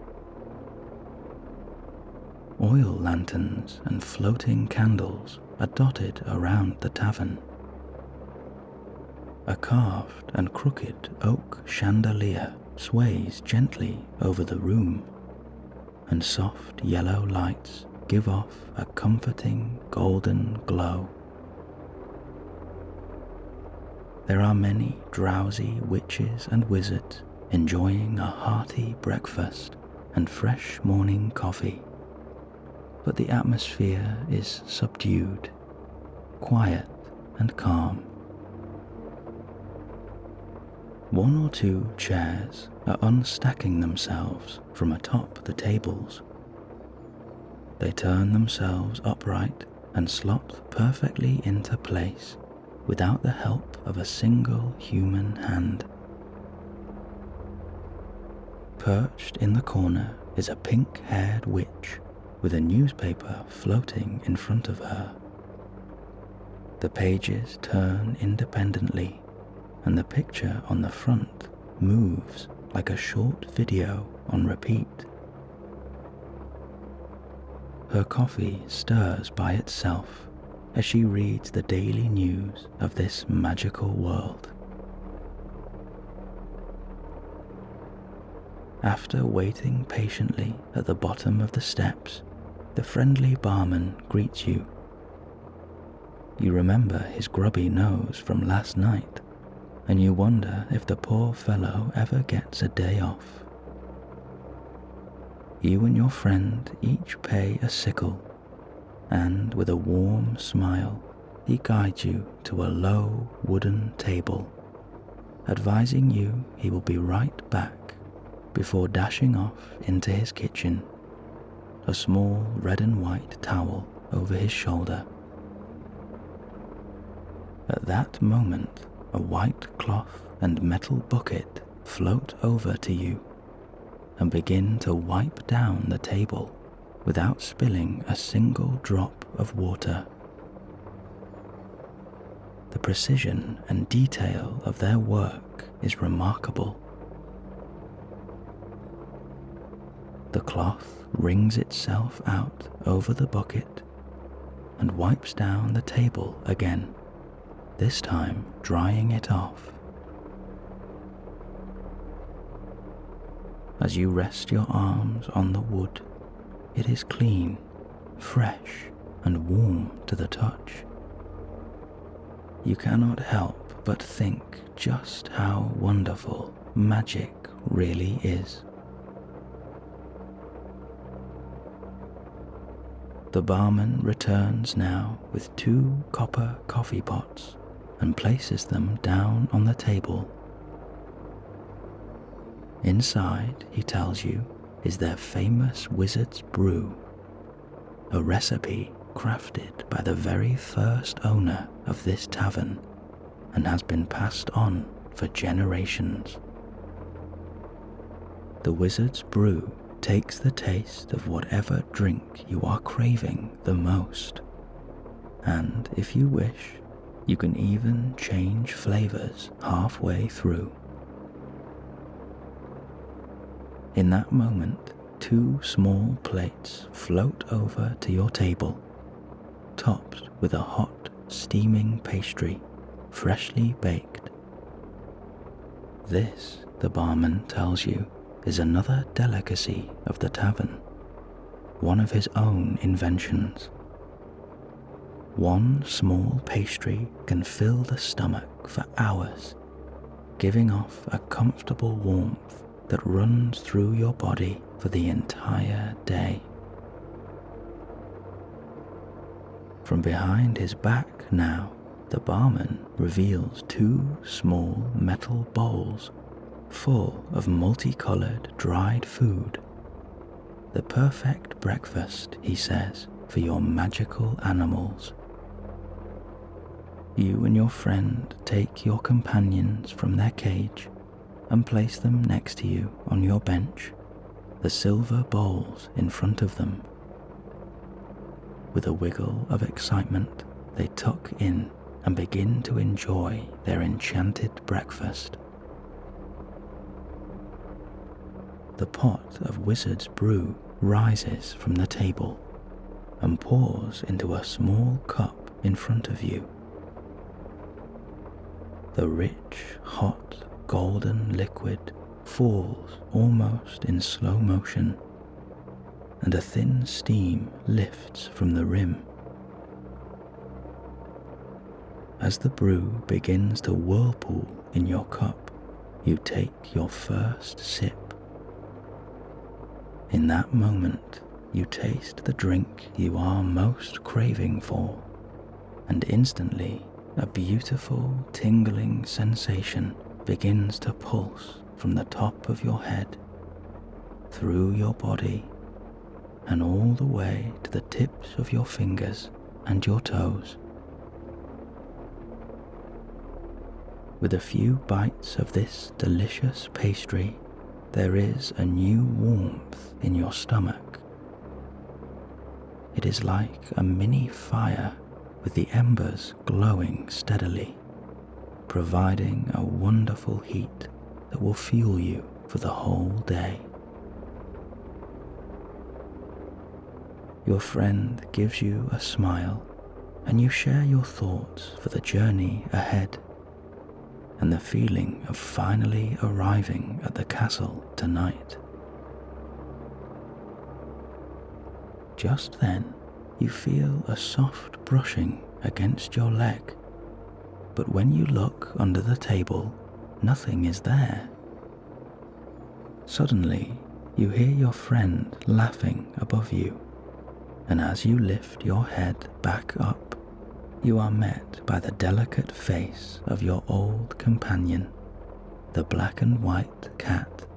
Oil lanterns and floating candles are dotted around the tavern. A carved and crooked oak chandelier sways gently over the room, and soft yellow lights give off a comforting golden glow. There are many drowsy witches and wizards enjoying a hearty breakfast and fresh morning coffee, but the atmosphere is subdued, quiet and calm. One or two chairs are unstacking themselves from atop the tables. They turn themselves upright and slot perfectly into place without the help of a single human hand. Perched in the corner is a pink-haired witch with a newspaper floating in front of her. The pages turn independently, and the picture on the front moves like a short video on repeat. Her coffee stirs by itself as she reads the daily news of this magical world. After waiting patiently at the bottom of the steps, the friendly barman greets you. You remember his grubby nose from last night, and you wonder if the poor fellow ever gets a day off. You and your friend each pay a sickle, and with a warm smile, he guides you to a low wooden table, advising you he will be right back before dashing off into his kitchen, a small red and white towel over his shoulder. At that moment, a white cloth and metal bucket float over to you and begin to wipe down the table without spilling a single drop of water. The precision and detail of their work is remarkable. The cloth wrings itself out over the bucket and wipes down the table again, this time drying it off. As you rest your arms on the wood, it is clean, fresh, and warm to the touch. You cannot help but think just how wonderful magic really is. The barman returns now with 2 copper coffee pots and places them down on the table. Inside, he tells you, is their famous wizard's brew, a recipe crafted by the very first owner of this tavern and has been passed on for generations. The wizard's brew takes the taste of whatever drink you are craving the most, and if you wish, you can even change flavors halfway through. In that moment, 2 small plates float over to your table, topped with a hot, steaming pastry, freshly baked. This, the barman tells you, is another delicacy of the tavern, one of his own inventions. 1 small pastry can fill the stomach for hours, giving off a comfortable warmth that runs through your body for the entire day. From behind his back now, the barman reveals 2 small metal bowls full of multicolored dried food. The perfect breakfast, he says, for your magical animals. You and your friend take your companions from their cage and place them next to you on your bench, the silver bowls in front of them. With a wiggle of excitement, they tuck in and begin to enjoy their enchanted breakfast. The pot of wizard's brew rises from the table and pours into a small cup in front of you. The rich, hot, golden liquid falls almost in slow motion, and a thin steam lifts from the rim. As the brew begins to whirlpool in your cup, you take your first sip. In that moment, you taste the drink you are most craving for, and instantly a beautiful, tingling sensation begins to pulse from the top of your head, through your body, and all the way to the tips of your fingers and your toes. With a few bites of this delicious pastry, there is a new warmth in your stomach. It is like a mini fire with the embers glowing steadily, providing a wonderful heat that will fuel you for the whole day. Your friend gives you a smile, and you share your thoughts for the journey ahead and the feeling of finally arriving at the castle tonight. Just then, you feel a soft brushing against your leg, but when you look under the table, nothing is there. Suddenly, you hear your friend laughing above you, and as you lift your head back up, you are met by the delicate face of your old companion, the black and white cat,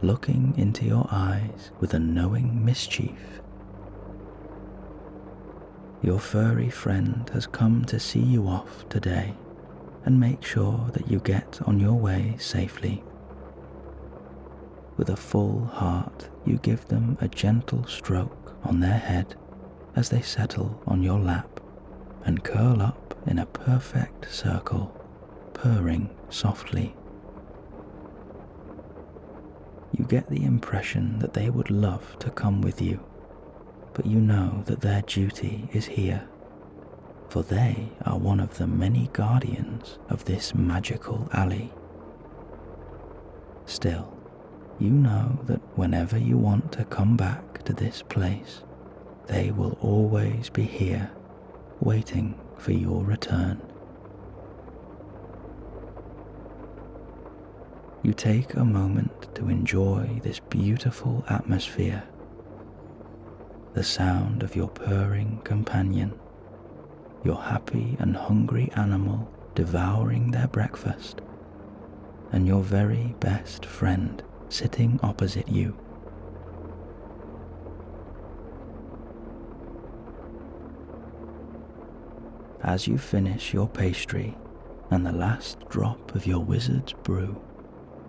looking into your eyes with a knowing mischief. Your furry friend has come to see you off today and make sure that you get on your way safely. With a full heart, you give them a gentle stroke on their head as they settle on your lap and curl up in a perfect circle, purring softly. You get the impression that they would love to come with you, but you know that their duty is here, for they are one of the many guardians of this magical alley. Still, you know that whenever you want to come back to this place, they will always be here, waiting for your return. You take a moment to enjoy this beautiful atmosphere, the sound of your purring companion, your happy and hungry animal devouring their breakfast, and your very best friend sitting opposite you. As you finish your pastry and the last drop of your wizard's brew,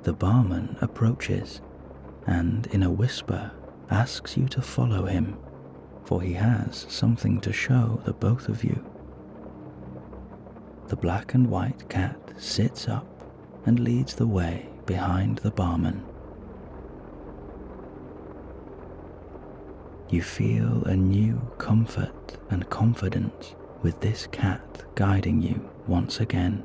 the barman approaches and, in a whisper, asks you to follow him, for he has something to show the both of you. The black and white cat sits up and leads the way behind the barman. You feel a new comfort and confidence with this cat guiding you once again,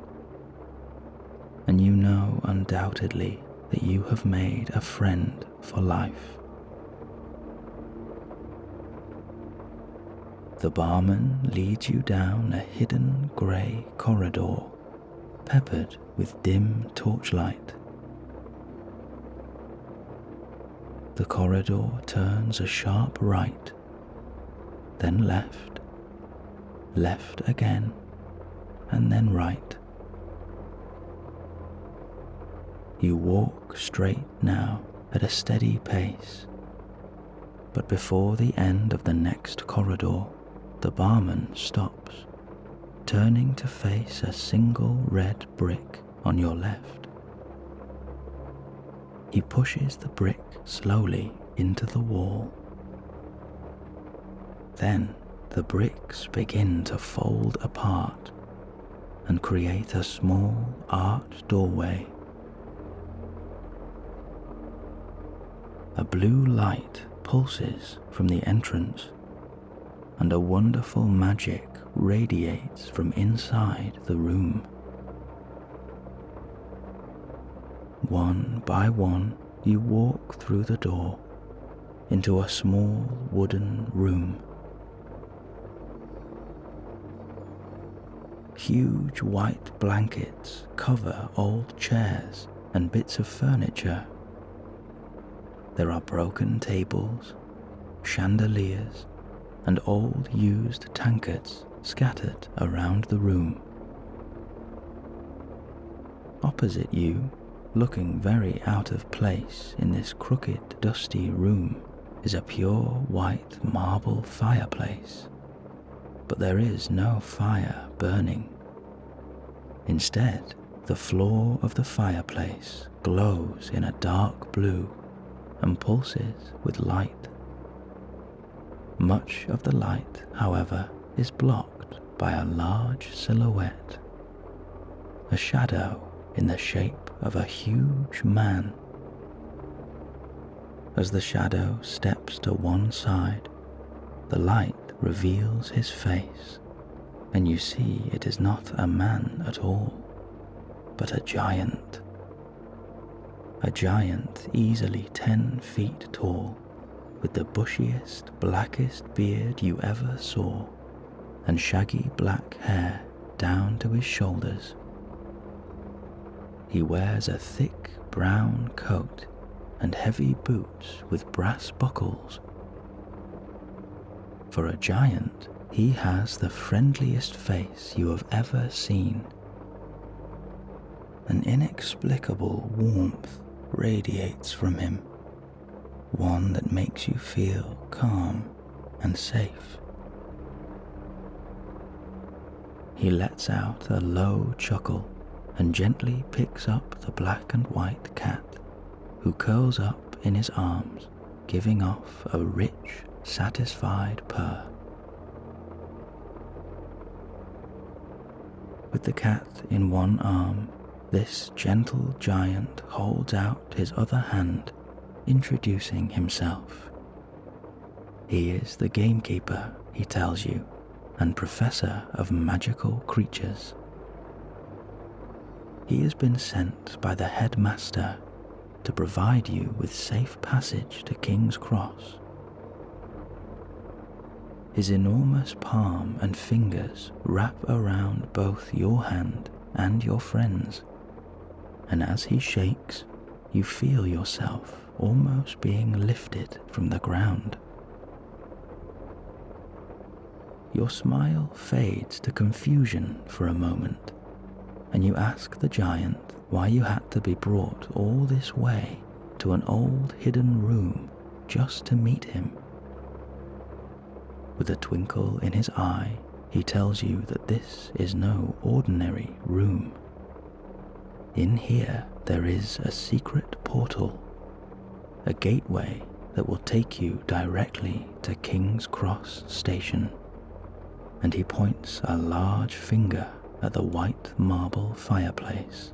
and you know undoubtedly that you have made a friend for life. The barman leads you down a hidden grey corridor, peppered with dim torchlight. The corridor turns a sharp right, then left, left again, and then right. You walk straight now at a steady pace, but before the end of the next corridor, the barman stops, turning to face a single red brick on your left. He pushes the brick slowly into the wall. Then the bricks begin to fold apart and create a small arched doorway. A blue light pulses from the entrance, and a wonderful magic radiates from inside the room. One by one, you walk through the door into a small wooden room. Huge white blankets cover old chairs and bits of furniture. There are broken tables, chandeliers, and old used tankards scattered around the room. Opposite you, looking very out of place in this crooked, dusty room, is a pure white marble fireplace, but there is no fire burning. Instead, the floor of the fireplace glows in a dark blue and pulses with light. Much of the light, however, is blocked by a large silhouette, a shadow in the shape of a huge man. As the shadow steps to one side, the light reveals his face, and you see it is not a man at all, but a giant easily 10 feet tall, with the bushiest, blackest beard you ever saw, and shaggy black hair down to his shoulders. He wears a thick brown coat and heavy boots with brass buckles. For a giant, he has the friendliest face you have ever seen. An inexplicable warmth radiates from him, one that makes you feel calm and safe. He lets out a low chuckle and gently picks up the black and white cat, who curls up in his arms, giving off a rich, satisfied purr. With the cat in one arm, this gentle giant holds out his other hand, introducing himself. He is the gamekeeper, he tells you, and professor of magical creatures. He has been sent by the headmaster to provide you with safe passage to King's Cross. His enormous palm and fingers wrap around both your hand and your friend's, and as he shakes, you feel yourself almost being lifted from the ground. Your smile fades to confusion for a moment, and you ask the giant why you had to be brought all this way to an old hidden room just to meet him. With a twinkle in his eye, he tells you that this is no ordinary room. In here there is a secret portal, a gateway that will take you directly to King's Cross Station, and he points a large finger at the white marble fireplace.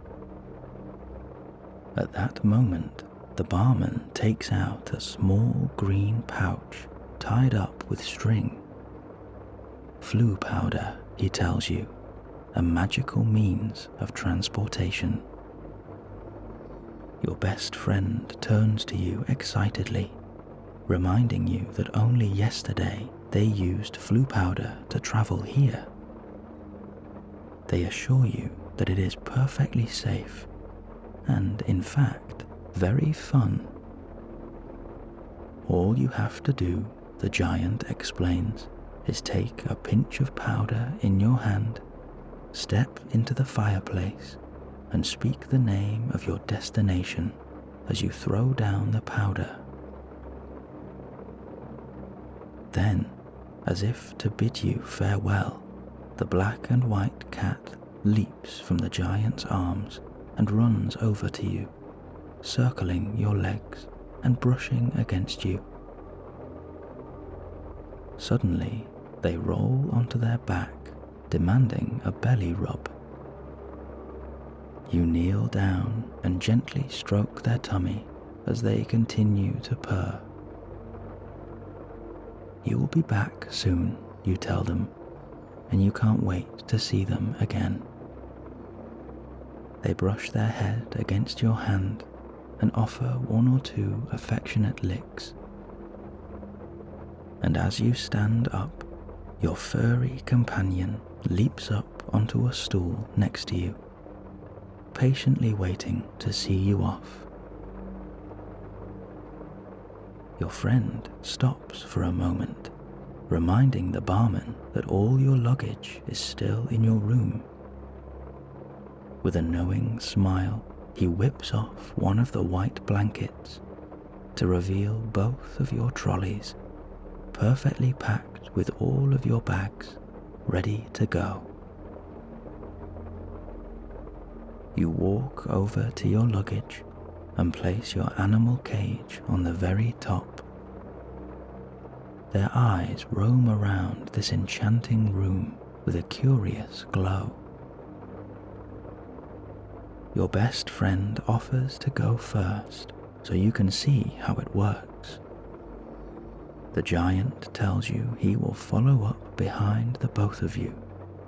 At that moment, the barman takes out a small green pouch tied up with string. Flue powder, he tells you, a magical means of transportation. Your best friend turns to you excitedly, reminding you that only yesterday they used flue powder to travel here. They assure you that it is perfectly safe and, in fact, very fun. All you have to do, the giant explains, is take a pinch of powder in your hand, step into the fireplace, and speak the name of your destination as you throw down the powder. Then, as if to bid you farewell, the black and white cat leaps from the giant's arms and runs over to you, circling your legs and brushing against you. Suddenly, they roll onto their back, demanding a belly rub. You kneel down and gently stroke their tummy as they continue to purr. You will be back soon, you tell them, and you can't wait to see them again. They brush their head against your hand and offer one or two affectionate licks. And as you stand up, your furry companion leaps up onto a stool next to you, patiently waiting to see you off. Your friend stops for a moment, reminding the barman that all your luggage is still in your room. With a knowing smile, he whips off one of the white blankets to reveal both of your trolleys, perfectly packed with all of your bags, ready to go. You walk over to your luggage and place your animal cage on the very top. Their eyes roam around this enchanting room with a curious glow. Your best friend offers to go first so you can see how it works. The giant tells you he will follow up behind the both of you,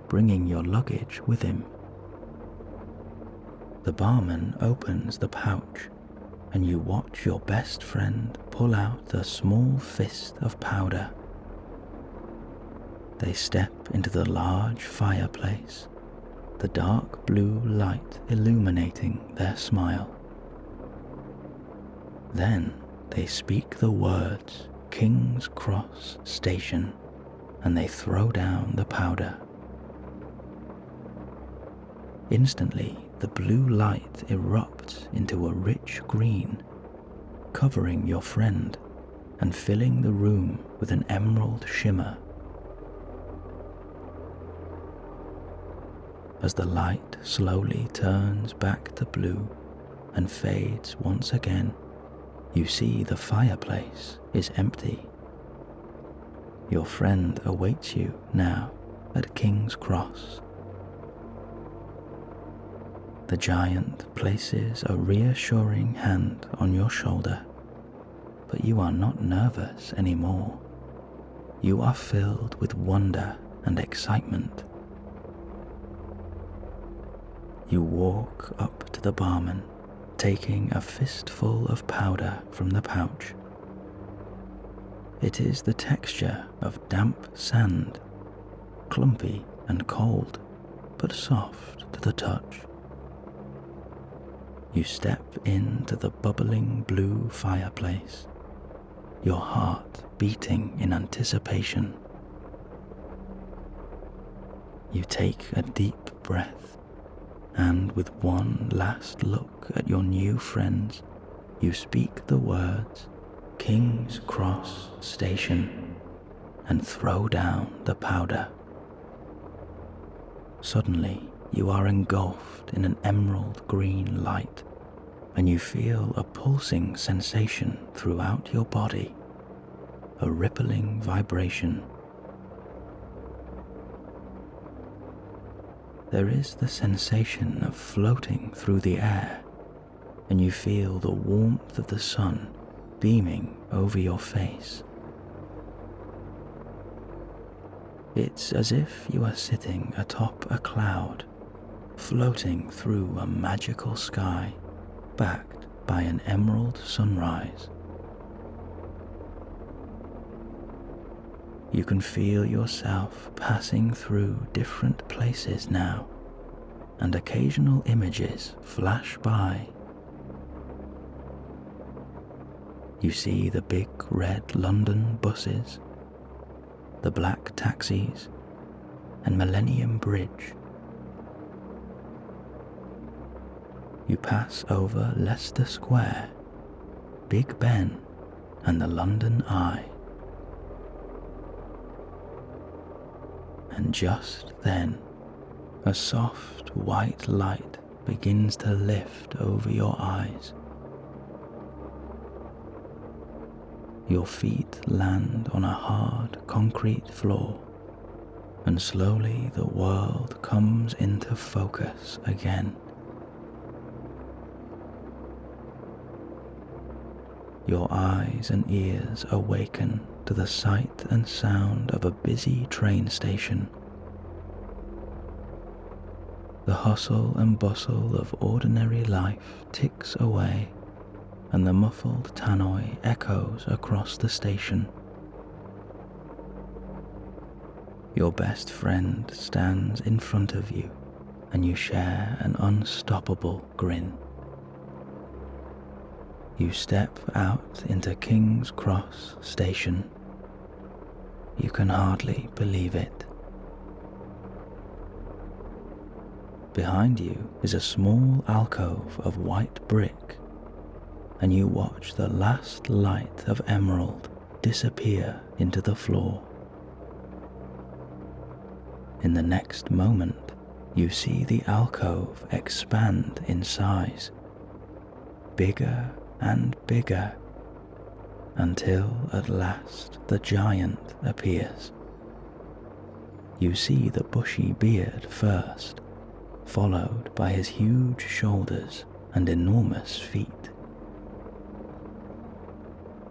bringing your luggage with him. The barman opens the pouch, and you watch your best friend pull out a small fist of powder. They step into the large fireplace, the dark blue light illuminating their smile. Then they speak the words King's Cross Station, and they throw down the powder. Instantly, the blue light erupts into a rich green, covering your friend and filling the room with an emerald shimmer. As the light slowly turns back to blue and fades once again, you see the fireplace is empty. Your friend awaits you now at King's Cross. The giant places a reassuring hand on your shoulder, but you are not nervous anymore. You are filled with wonder and excitement. You walk up to the barman, taking a fistful of powder from the pouch. It is the texture of damp sand, clumpy and cold, but soft to the touch. You step into the bubbling blue fireplace, your heart beating in anticipation. You take a deep breath, and with one last look at your new friends, you speak the words King's Cross Station and throw down the powder. Suddenly, you are engulfed in an emerald green light, and you feel a pulsing sensation throughout your body, a rippling vibration. There is the sensation of floating through the air, and you feel the warmth of the sun beaming over your face. It's as if you are sitting atop a cloud, floating through a magical sky, backed by an emerald sunrise. You can feel yourself passing through different places now, and occasional images flash by. You see the big red London buses, the black taxis, and Millennium Bridge. You pass over Leicester Square, Big Ben, and the London Eye. And just then, a soft white light begins to lift over your eyes. Your feet land on a hard concrete floor, and slowly the world comes into focus again. Your eyes and ears awaken to the sight and sound of a busy train station. The hustle and bustle of ordinary life ticks away, and the muffled tannoy echoes across the station. Your best friend stands in front of you, and you share an unstoppable grin. You step out into King's Cross Station. You can hardly believe it. Behind you is a small alcove of white brick, and you watch the last light of emerald disappear into the floor. In the next moment, you see the alcove expand in size, bigger and bigger, until at last the giant appears. You see the bushy beard first, followed by his huge shoulders and enormous feet.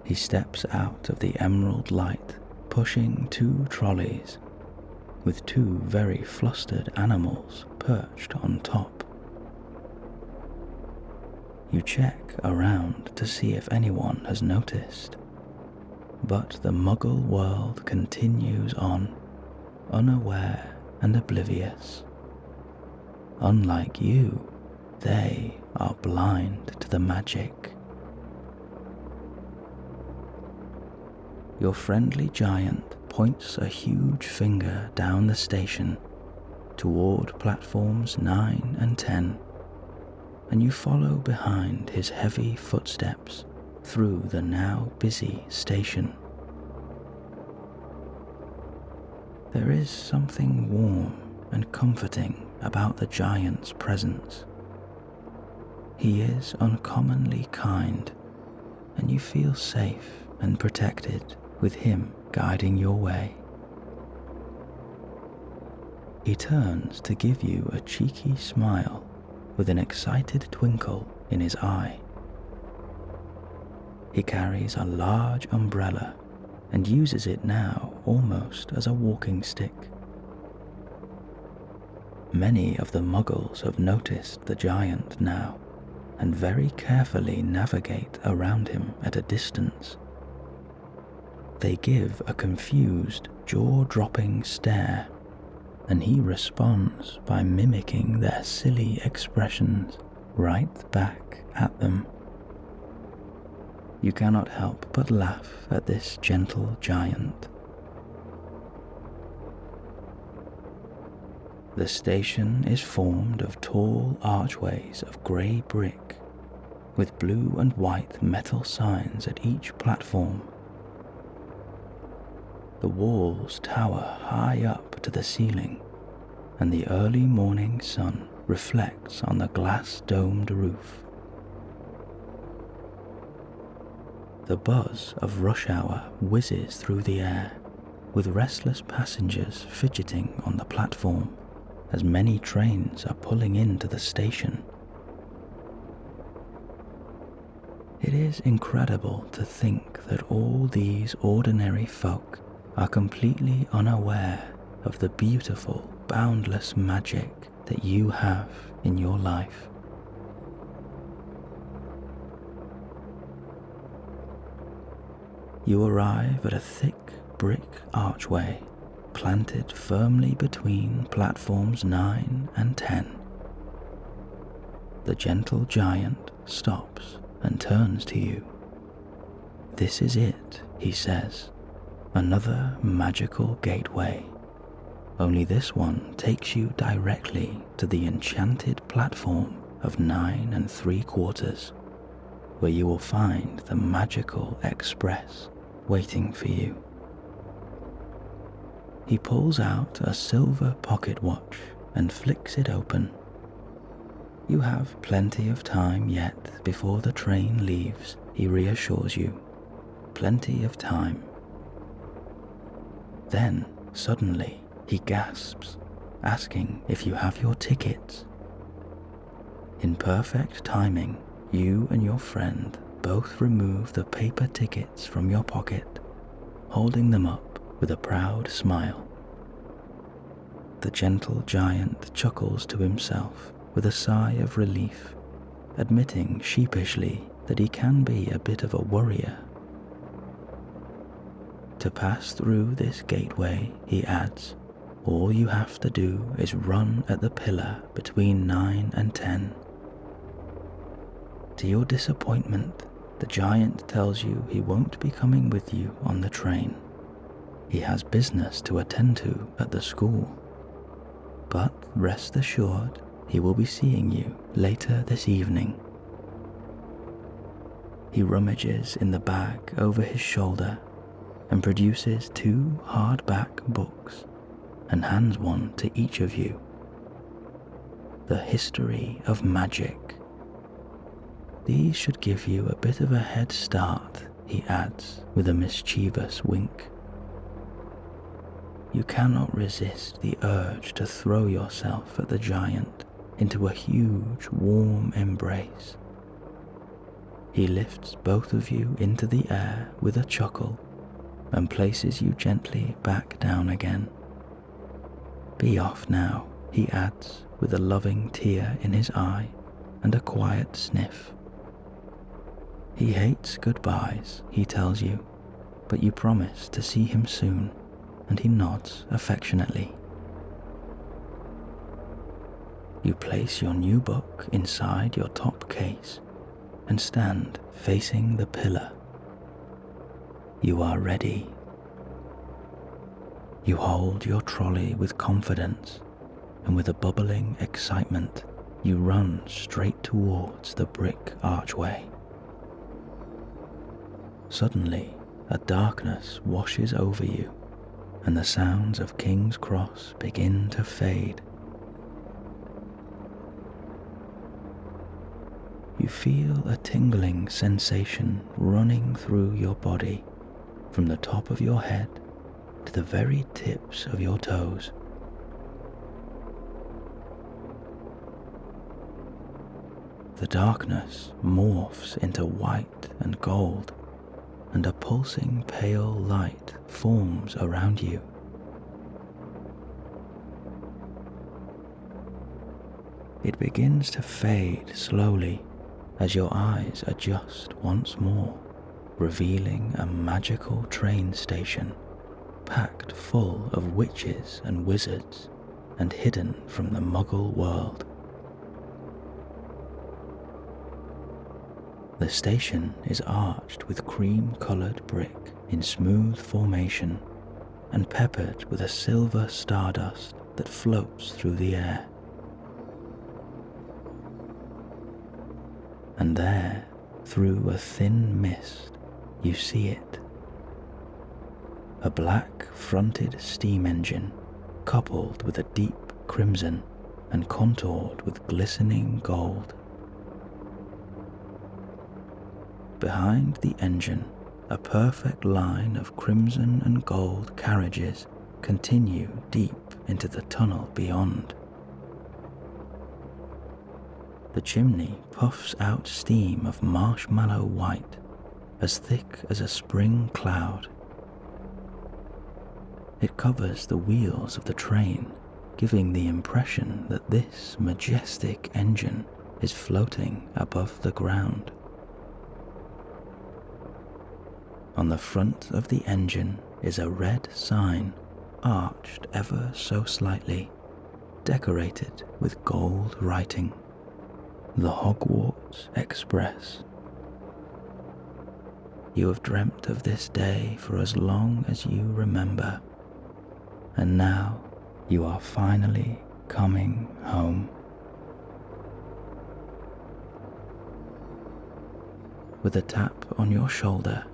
He steps out of the emerald light, pushing 2 trolleys, with 2 very flustered animals perched on top. You check around to see if anyone has noticed, but the Muggle world continues on, unaware and oblivious. Unlike you, they are blind to the magic. Your friendly giant points a huge finger down the station toward platforms 9 and 10, and you follow behind his heavy footsteps through the now busy station. There is something warm and comforting about the giant's presence. He is uncommonly kind, and you feel safe and protected with him guiding your way. He turns to give you a cheeky smile with an excited twinkle in his eye. He carries a large umbrella and uses it now almost as a walking stick. Many of the Muggles have noticed the giant now and very carefully navigate around him at a distance. They give a confused, jaw-dropping stare, and he responds by mimicking their silly expressions right back at them. You cannot help but laugh at this gentle giant. The station is formed of tall archways of grey brick, with blue and white metal signs at each platform. The walls tower high up to the ceiling, and the early morning sun reflects on the glass-domed roof. The buzz of rush hour whizzes through the air, with restless passengers fidgeting on the platform as many trains are pulling into the station. It is incredible to think that all these ordinary folk are completely unaware of the beautiful, boundless magic that you have in your life. You arrive at a thick brick archway planted firmly between platforms 9 and 10. The gentle giant stops and turns to you. "This is it," he says, "another magical gateway. Only this one takes you directly to the enchanted platform of 9 3/4, where you will find the magical express waiting for you." He pulls out a silver pocket watch and flicks it open. "You have plenty of time yet before the train leaves," he reassures you. "Plenty of time." Then, suddenly, he gasps, asking if you have your tickets. In perfect timing, you and your friend both remove the paper tickets from your pocket, holding them up with a proud smile. The gentle giant chuckles to himself with a sigh of relief, admitting sheepishly that he can be a bit of a worrier. "To pass through this gateway," he adds, "all you have to do is run at the pillar between 9 and 10. To your disappointment, the giant tells you he won't be coming with you on the train. He has business to attend to at the school. But rest assured, he will be seeing you later this evening." He rummages in the bag over his shoulder and produces 2 hardback books and hands one to each of you. "The History of Magic. These should give you a bit of a head start," he adds with a mischievous wink. You cannot resist the urge to throw yourself at the giant into a huge, warm embrace. He lifts both of you into the air with a chuckle and places you gently back down again. "Be off now," he adds with a loving tear in his eye and a quiet sniff. He hates goodbyes, he tells you, but you promise to see him soon, and he nods affectionately. You place your new book inside your top case and stand facing the pillar. You are ready. You hold your trolley with confidence, and with a bubbling excitement, you run straight towards the brick archway. Suddenly, a darkness washes over you, and the sounds of King's Cross begin to fade. You feel a tingling sensation running through your body, from the top of your head to the very tips of your toes. The darkness morphs into white and gold, and a pulsing pale light forms around you. It begins to fade slowly as your eyes adjust once more, revealing a magical train station packed full of witches and wizards and hidden from the Muggle world. The station is arched with cream-coloured brick in smooth formation and peppered with a silver stardust that floats through the air. And there, through a thin mist, you see it. A black-fronted steam engine coupled with a deep crimson and contoured with glistening gold. Behind the engine, a perfect line of crimson and gold carriages continue deep into the tunnel beyond. The chimney puffs out steam of marshmallow white, as thick as a spring cloud. It covers the wheels of the train, giving the impression that this majestic engine is floating above the ground. On the front of the engine is a red sign, arched ever so slightly, decorated with gold writing. The Hogwarts Express. You have dreamt of this day for as long as you remember, and now you are finally coming home. With a tap on your shoulder,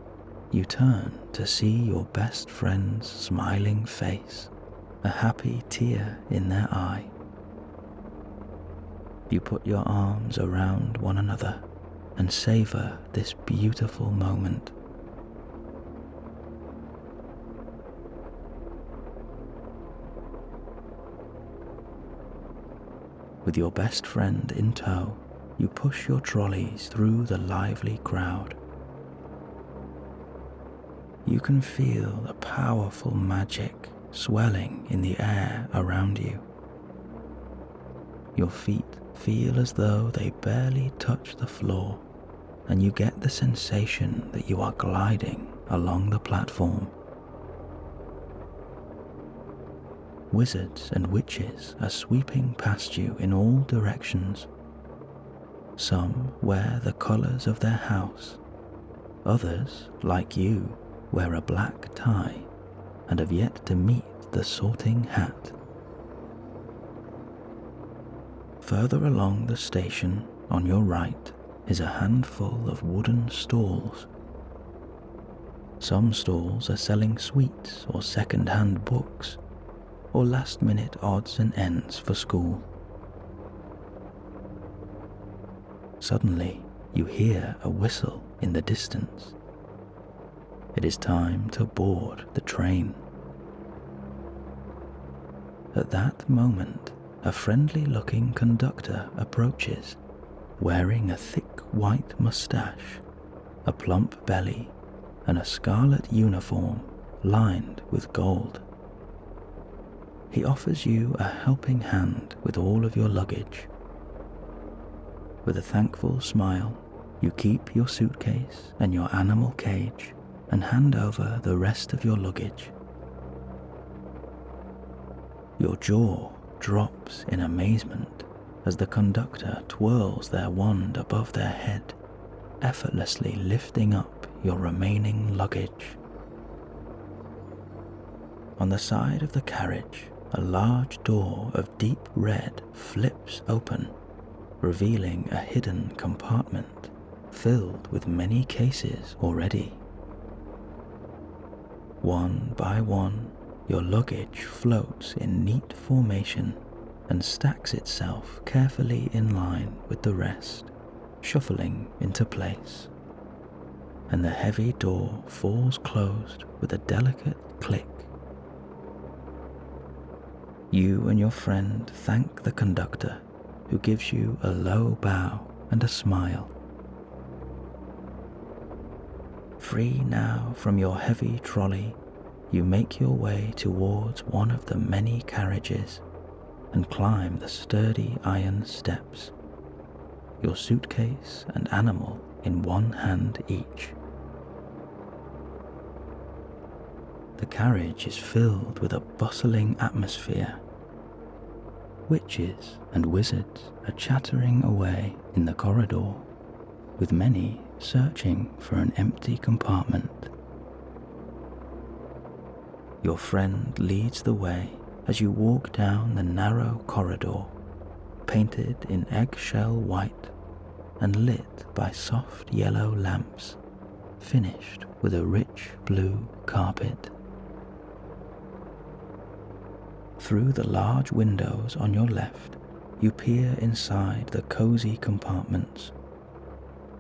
you turn to see your best friend's smiling face, a happy tear in their eye. You put your arms around one another and savor this beautiful moment. With your best friend in tow, you push your trolleys through the lively crowd. You can feel a powerful magic swelling in the air around you. Your feet feel as though they barely touch the floor, and you get the sensation that you are gliding along the platform. Wizards and witches are sweeping past you in all directions. Some wear the colours of their house. Others, like you, wear a black tie and have yet to meet the Sorting Hat. Further along the station, on your right, is a handful of wooden stalls. Some stalls are selling sweets or second-hand books, or last-minute odds and ends for school. Suddenly, you hear a whistle in the distance. It is time to board the train. At that moment, a friendly-looking conductor approaches, wearing a thick white moustache, a plump belly, and a scarlet uniform lined with gold. He offers you a helping hand with all of your luggage. With a thankful smile, You keep your suitcase and your animal cage and hand over the rest of your luggage. Your jaw drops in amazement as the conductor twirls their wand above their head, effortlessly lifting up your remaining luggage. On the side of the carriage, a large door of deep red flips open, revealing a hidden compartment filled with many cases already. One by one, your luggage floats in neat formation and stacks itself carefully in line with the rest, shuffling into place. And the heavy door falls closed with a delicate click. You and your friend thank the conductor, who gives you a low bow and a smile. Free now from your heavy trolley, you make your way towards one of the many carriages and climb the sturdy iron steps, your suitcase and animal in one hand each. The carriage is filled with a bustling atmosphere. Witches and wizards are chattering away in the corridor, with many searching for an empty compartment. Your friend leads the way as you walk down the narrow corridor, painted in eggshell white and lit by soft yellow lamps, finished with a rich blue carpet. Through the large windows on your left, you peer inside the cozy compartments.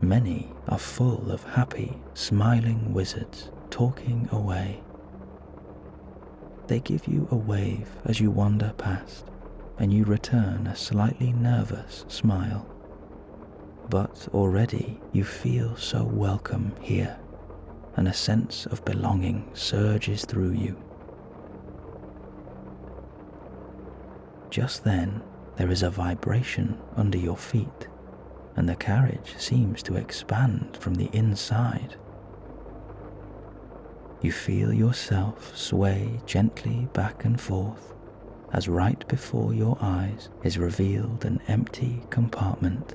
Many are full of happy, smiling wizards talking away. They give you a wave as you wander past, and you return a slightly nervous smile. But already you feel so welcome here, and a sense of belonging surges through you. Just then, there is a vibration under your feet, and the carriage seems to expand from the inside. You feel yourself sway gently back and forth as right before your eyes is revealed an empty compartment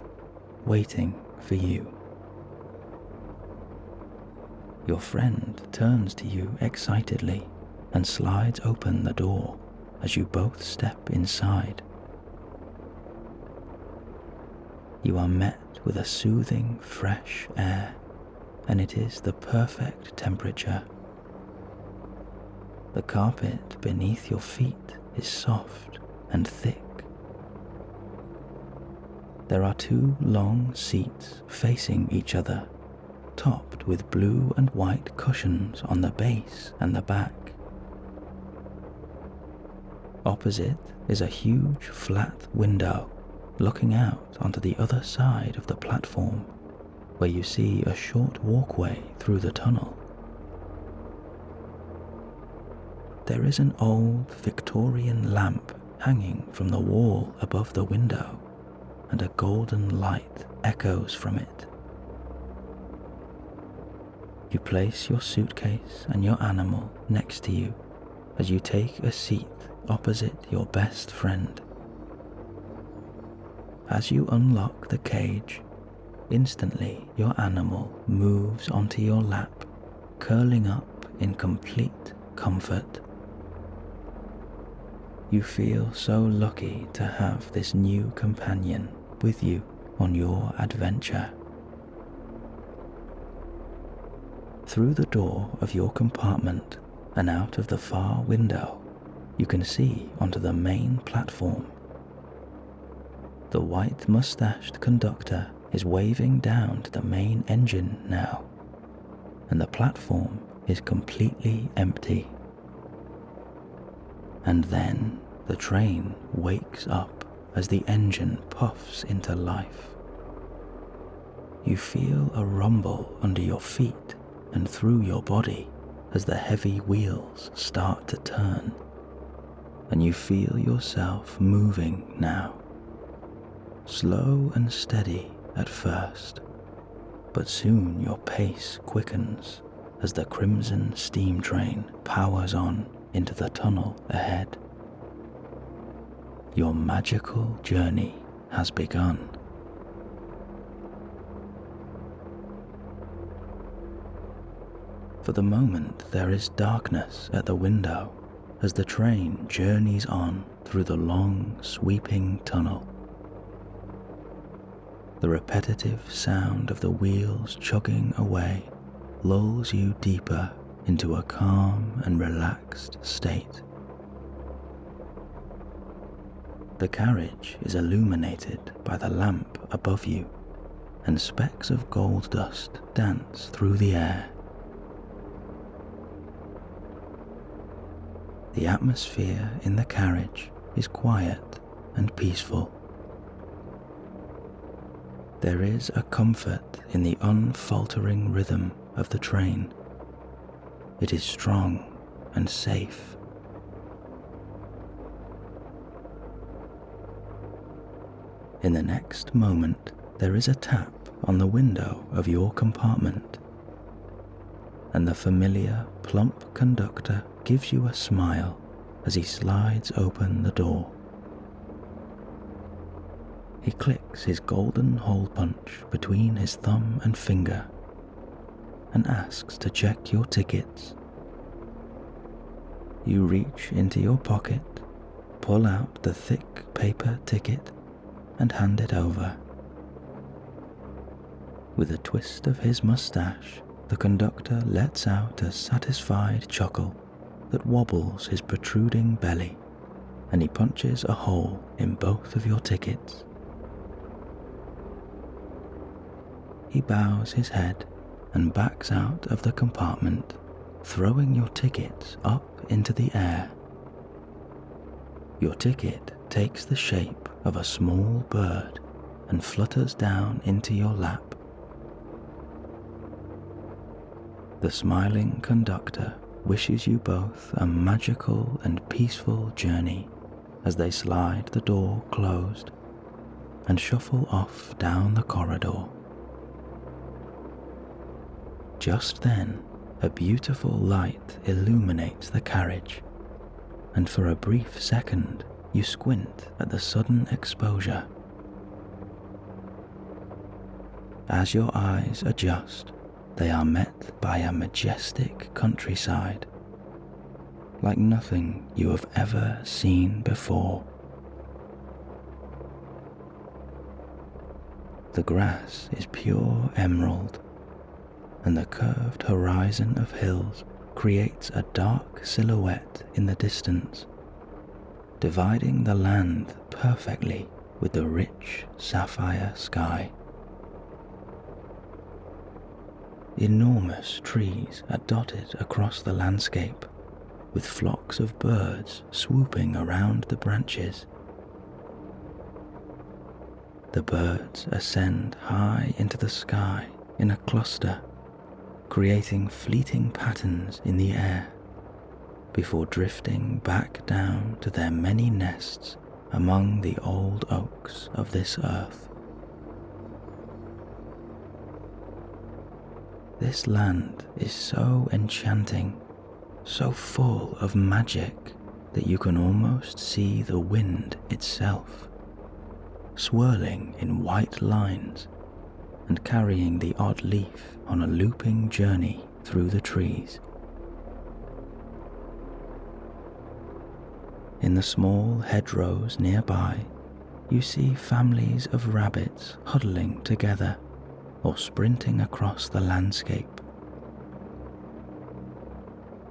waiting for you. Your friend turns to you excitedly and slides open the door as you both step inside. You are met with a soothing, fresh air, and it is the perfect temperature. The carpet beneath your feet is soft and thick. There are two long seats facing each other, topped with blue and white cushions on the base and the back. Opposite is a huge flat window looking out onto the other side of the platform, where you see a short walkway through the tunnel. There is an old Victorian lamp hanging from the wall above the window, and a golden light echoes from it. You place your suitcase and your animal next to you as you take a seat opposite your best friend. As you unlock the cage, instantly your animal moves onto your lap, curling up in complete comfort. You feel so lucky to have this new companion with you on your adventure. Through the door of your compartment and out of the far window, you can see onto the main platform. The white-mustached conductor is waving down to the main engine now, and the platform is completely empty. And then the train wakes up as the engine puffs into life. You feel a rumble under your feet and through your body as the heavy wheels start to turn, and you feel yourself moving now, slow and steady at first, But soon your pace quickens as the crimson steam train powers on into the tunnel ahead. Your magical journey has begun. For the moment, there is darkness at the window as the train journeys on through the long, sweeping tunnel. The repetitive sound of the wheels chugging away lulls you deeper into a calm and relaxed state. The carriage is illuminated by the lamp above you, and specks of gold dust dance through the air. The atmosphere in the carriage is quiet and peaceful. There is a comfort in the unfaltering rhythm of the train. It is strong and safe. In the next moment, there is a tap on the window of your compartment, and the familiar, plump conductor gives you a smile as he slides open the door. He clicks his golden hole punch between his thumb and finger and asks to check your tickets. You reach into your pocket, pull out the thick paper ticket, and hand it over. With a twist of his mustache, the conductor lets out a satisfied chuckle that wobbles his protruding belly, and he punches a hole in both of your tickets. He bows his head and backs out of the compartment, throwing your tickets up into the air. Your ticket takes the shape of a small bird and flutters down into your lap. The smiling conductor wishes you both a magical and peaceful journey as they slide the door closed and shuffle off down the corridor. Just then, a beautiful light illuminates the carriage, and for a brief second you squint at the sudden exposure. As your eyes adjust, they are met by a majestic countryside, like nothing you have ever seen before. The grass is pure emerald, and the curved horizon of hills creates a dark silhouette in the distance, dividing the land perfectly with the rich sapphire sky. Enormous trees are dotted across the landscape, with flocks of birds swooping around the branches. The birds ascend high into the sky in a cluster, creating fleeting patterns in the air, before drifting back down to their many nests among the old oaks of this earth. This land is so enchanting, so full of magic that you can almost see the wind itself, swirling in white lines and carrying the odd leaf on a looping journey through the trees. In the small hedgerows nearby, you see families of rabbits huddling together or sprinting across the landscape.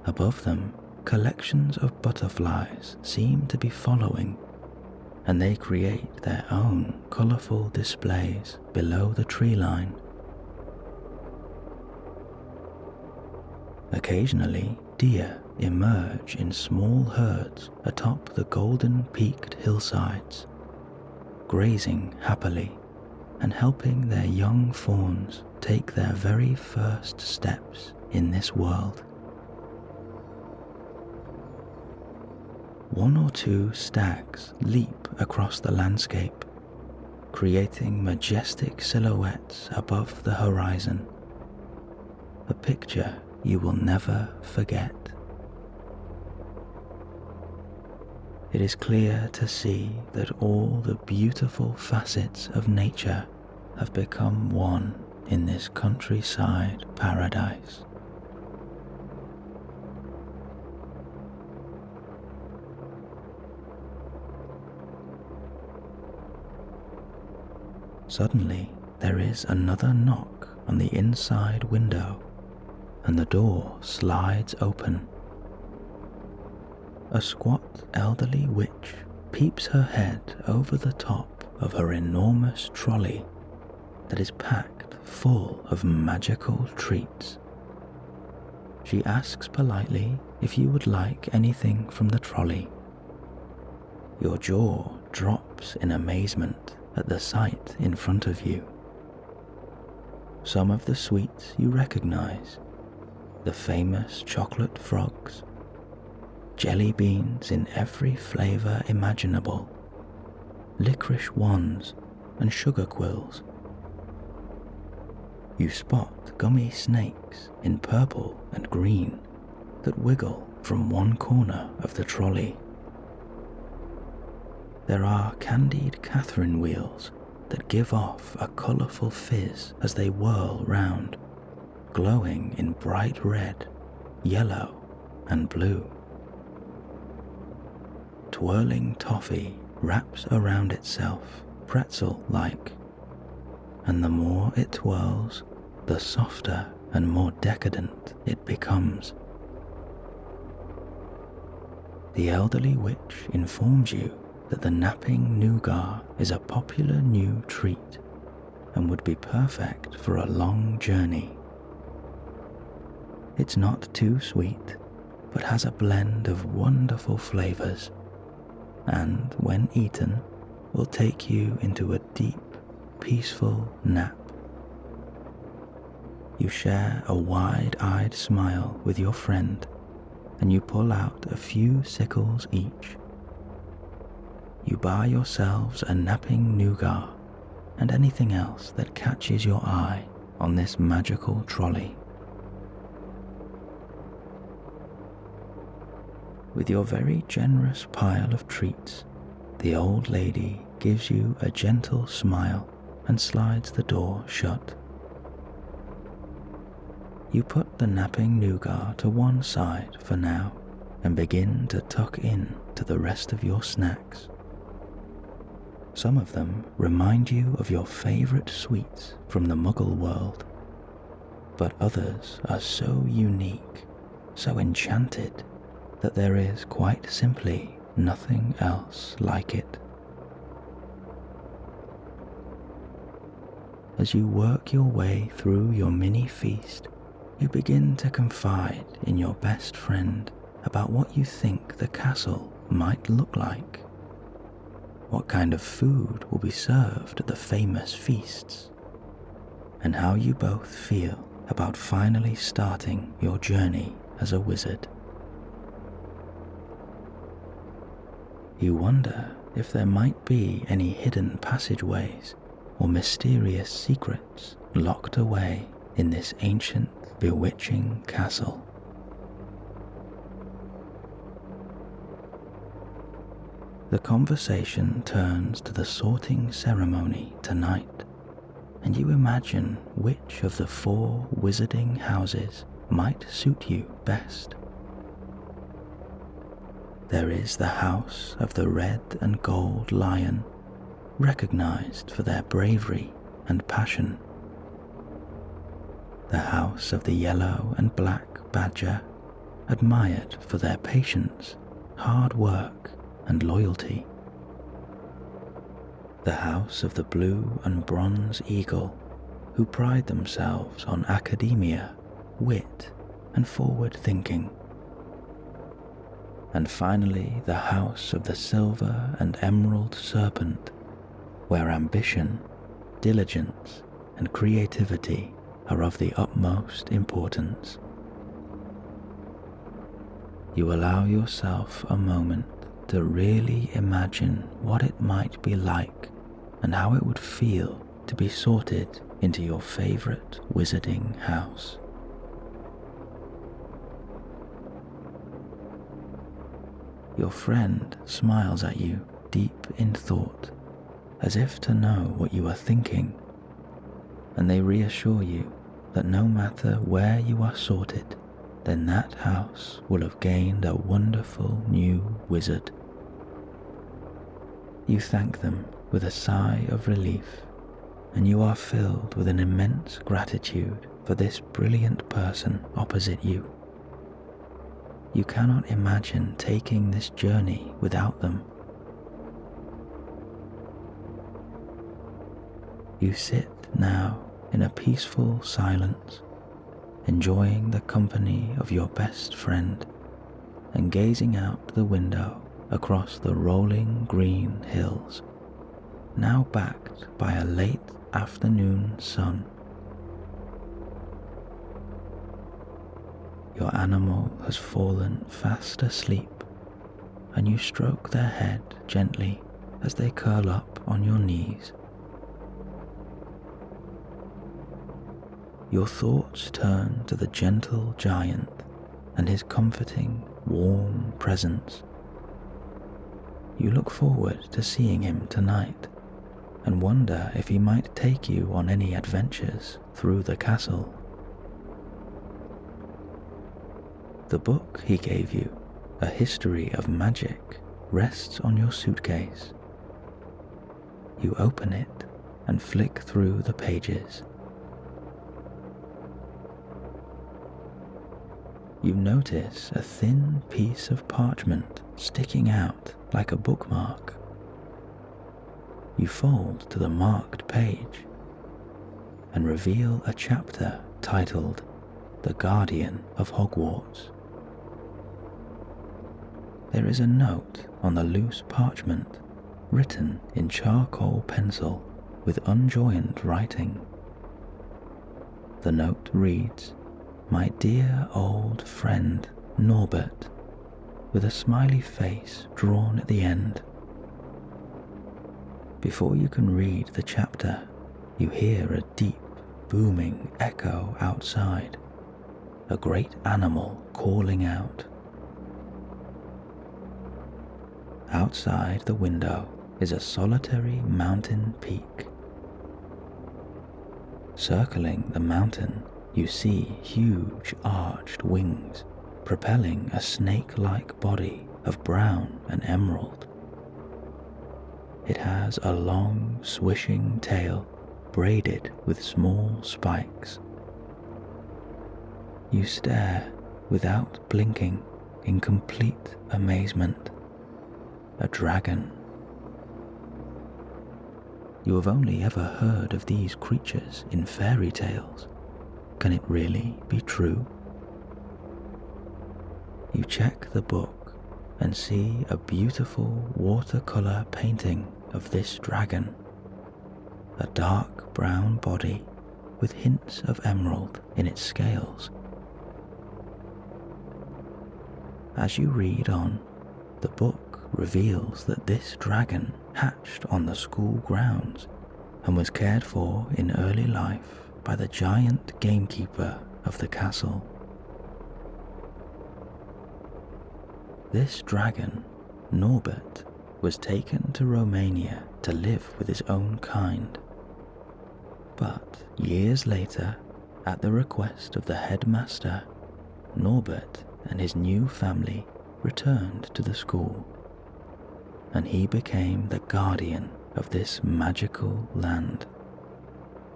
Above them, collections of butterflies seem to be following, and they create their own colourful displays below the tree line. Occasionally, deer emerge in small herds atop the golden-peaked hillsides, grazing happily and helping their young fawns take their very first steps in this world. One or two stags leap across the landscape, creating majestic silhouettes above the horizon. A picture you will never forget. It is clear to see that all the beautiful facets of nature have become one in this countryside paradise. Suddenly, there is another knock on the inside window, and the door slides open. A squat elderly witch peeps her head over the top of her enormous trolley that is packed full of magical treats. She asks politely if you would like anything from the trolley. Your jaw drops in amazement at the sight in front of you. Some of the sweets you recognize: the famous chocolate frogs, jelly beans in every flavor imaginable, licorice wands, and sugar quills. You spot gummy snakes in purple and green that wiggle from one corner of the trolley. There are candied Catherine wheels that give off a colourful fizz as they whirl round, glowing in bright red, yellow, and blue. Twirling toffee wraps around itself pretzel-like, and the more it twirls, the softer and more decadent it becomes. The elderly witch informs you that the napping nougat is a popular new treat and would be perfect for a long journey. It's not too sweet, but has a blend of wonderful flavors, and when eaten, will take you into a deep, peaceful nap. You share a wide-eyed smile with your friend, and you pull out a few sickles each. You buy yourselves a napping nougat and anything else that catches your eye on this magical trolley. With your very generous pile of treats, the old lady gives you a gentle smile and slides the door shut. You put the napping nougat to one side for now and begin to tuck in to the rest of your snacks. Some of them remind you of your favorite sweets from the Muggle world, but others are so unique, so enchanted, that there is quite simply nothing else like it. As you work your way through your mini feast, you begin to confide in your best friend about what you think the castle might look like. What kind of food will be served at the famous feasts, and how you both feel about finally starting your journey as a wizard. You wonder if there might be any hidden passageways or mysterious secrets locked away in this ancient, bewitching castle. The conversation turns to the sorting ceremony tonight, and you imagine which of the 4 wizarding houses might suit you best. There is the House of the Red and Gold Lion, recognized for their bravery and passion. The House of the Yellow and Black Badger, admired for their patience, hard work, and loyalty. The House of the Blue and Bronze Eagle, who pride themselves on academia, wit, and forward thinking. And finally, the House of the Silver and Emerald Serpent, where ambition, diligence, and creativity are of the utmost importance. You allow yourself a moment to really imagine what it might be like and how it would feel to be sorted into your favorite wizarding house. Your friend smiles at you deep in thought, as if to know what you are thinking, and they reassure you that no matter where you are sorted, then that house will have gained a wonderful new wizard. You thank them with a sigh of relief, and you are filled with an immense gratitude for this brilliant person opposite you. You cannot imagine taking this journey without them. You sit now in a peaceful silence, enjoying the company of your best friend and gazing out the window across the rolling green hills, now backed by a late afternoon sun. Your animal has fallen fast asleep, and you stroke their head gently as they curl up on your knees. Your thoughts turn to the gentle giant and his comforting, warm presence. You look forward to seeing him tonight and wonder if he might take you on any adventures through the castle. The book he gave you, A History of Magic, rests on your suitcase. You open it and flick through the pages. You notice a thin piece of parchment sticking out like a bookmark. You fold to the marked page and reveal a chapter titled The Guardian of Hogwarts. There is a note on the loose parchment written in charcoal pencil with unjoined writing. The note reads, "My dear old friend Norbert," with a smiley face drawn at the end. Before you can read the chapter, you hear a deep, booming echo outside, a great animal calling out. Outside the window is a solitary mountain peak. Circling the mountain, you see huge arched wings propelling a snake-like body of brown and emerald. It has a long, swishing tail braided with small spikes. You stare without blinking in complete amazement. A dragon. You have only ever heard of these creatures in fairy tales. Can it really be true? You check the book and see a beautiful watercolor painting of this dragon, a dark brown body with hints of emerald in its scales. As you read on, the book reveals that this dragon hatched on the school grounds and was cared for in early life by the giant gamekeeper of the castle. This dragon, Norbert, was taken to Romania to live with his own kind. But years later, at the request of the headmaster, Norbert and his new family returned to the school, and he became the guardian of this magical land,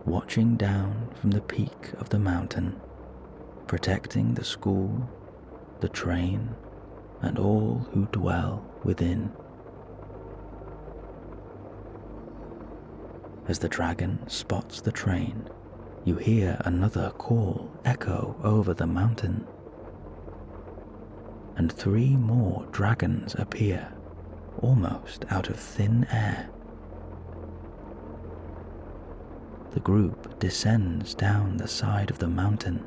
watching down from the peak of the mountain, protecting the school, the train, and all who dwell within. As the dragon spots the train, you hear another call echo over the mountain, and 3 more dragons appear, almost out of thin air. The group descends down the side of the mountain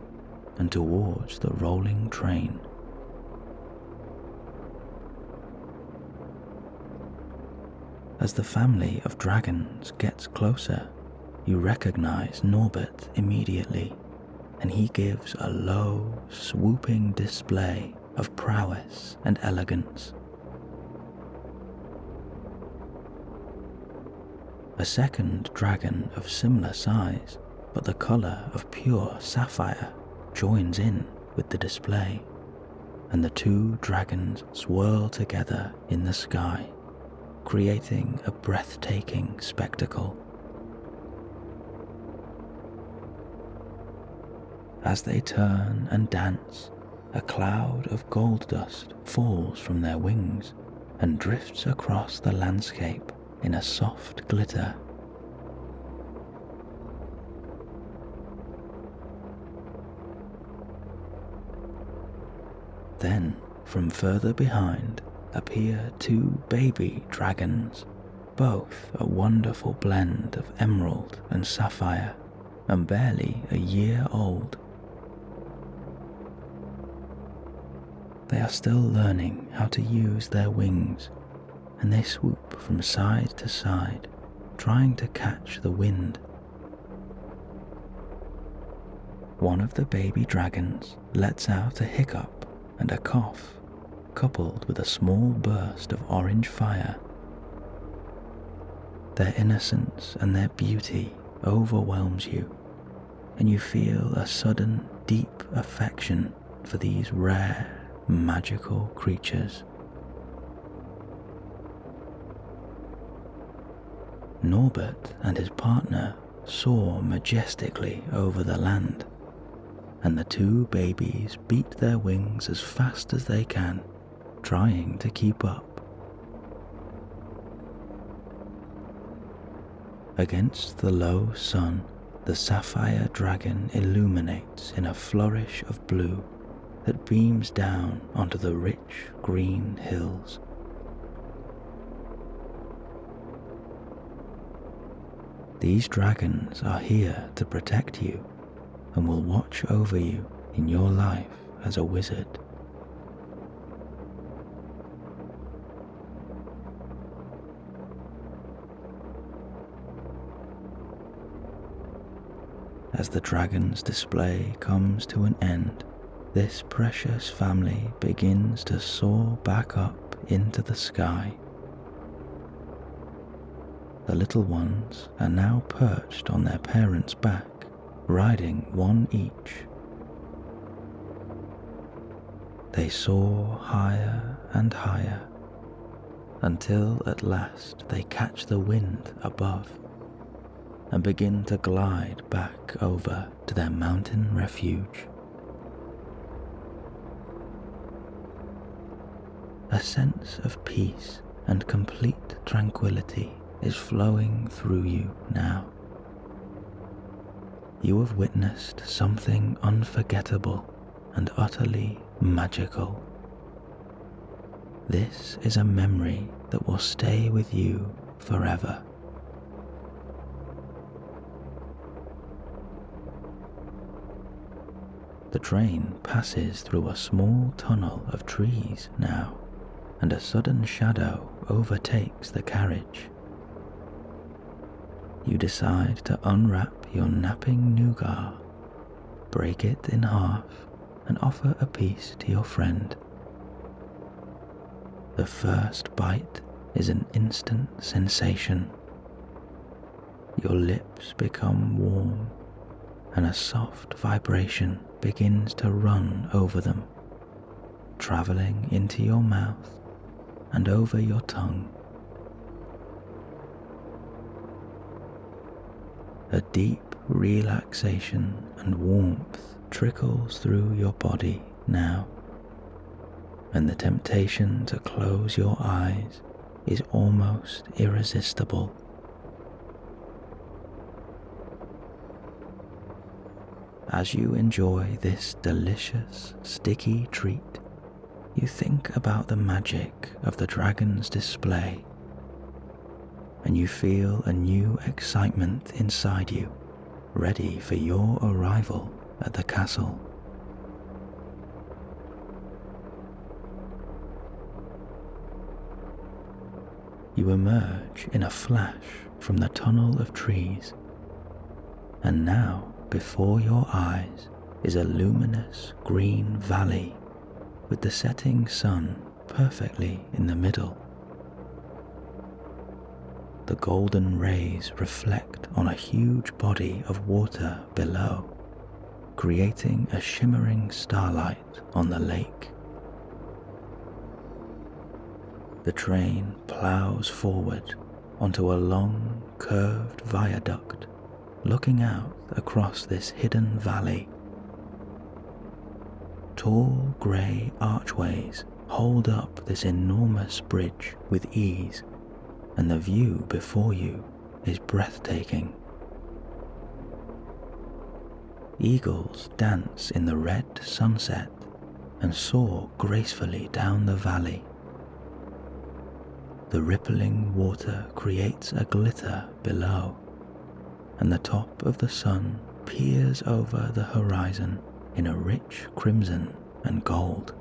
and towards the rolling train. As the family of dragons gets closer, you recognize Norbert immediately, and he gives a low, swooping display of prowess and elegance. A second dragon of similar size, but the color of pure sapphire, joins in with the display, and the two dragons swirl together in the sky, creating a breathtaking spectacle. As they turn and dance, a cloud of gold dust falls from their wings and drifts across the landscape in a soft glitter. Then, from further behind, appear two baby dragons, both a wonderful blend of emerald and sapphire, and barely a year old. They are still learning how to use their wings, and they swoop from side to side, trying to catch the wind. One of the baby dragons lets out a hiccup and a cough, coupled with a small burst of orange fire. Their innocence and their beauty overwhelms you, and you feel a sudden deep affection for these rare, magical creatures. Norbert and his partner soar majestically over the land, and the two babies beat their wings as fast as they can, trying to keep up. Against the low sun, the sapphire dragon illuminates in a flourish of blue that beams down onto the rich green hills. These dragons are here to protect you and will watch over you in your life as a wizard. As the dragon's display comes to an end, this precious family begins to soar back up into the sky. The little ones are now perched on their parents' back, riding one each. They soar higher and higher, until at last they catch the wind above and begin to glide back over to their mountain refuge. A sense of peace and complete tranquility is flowing through you now. You have witnessed something unforgettable and utterly magical. This is a memory that will stay with you forever. The train passes through a small tunnel of trees now, and a sudden shadow overtakes the carriage. You decide to unwrap your napping nougat, break it in half, and offer a piece to your friend. The first bite is an instant sensation. Your lips become warm, and a soft vibration begins to run over them, traveling into your mouth and over your tongue. A deep relaxation and warmth trickles through your body now, and the temptation to close your eyes is almost irresistible. As you enjoy this delicious, sticky treat, you think about the magic of the dragon's display, and you feel a new excitement inside you, ready for your arrival at the castle. you emerge in a flash from the tunnel of trees, and now before your eyes is a luminous green valley with the setting sun perfectly in the middle. The golden rays reflect on a huge body of water below, creating a shimmering starlight on the lake. The train plows forward onto a long, curved viaduct, looking out across this hidden valley. Tall grey archways hold up this enormous bridge with ease, and the view before you is breathtaking. Eagles dance in the red sunset and soar gracefully down the valley. The rippling water creates a glitter below, and the top of the sun peers over the horizon in a rich crimson and gold.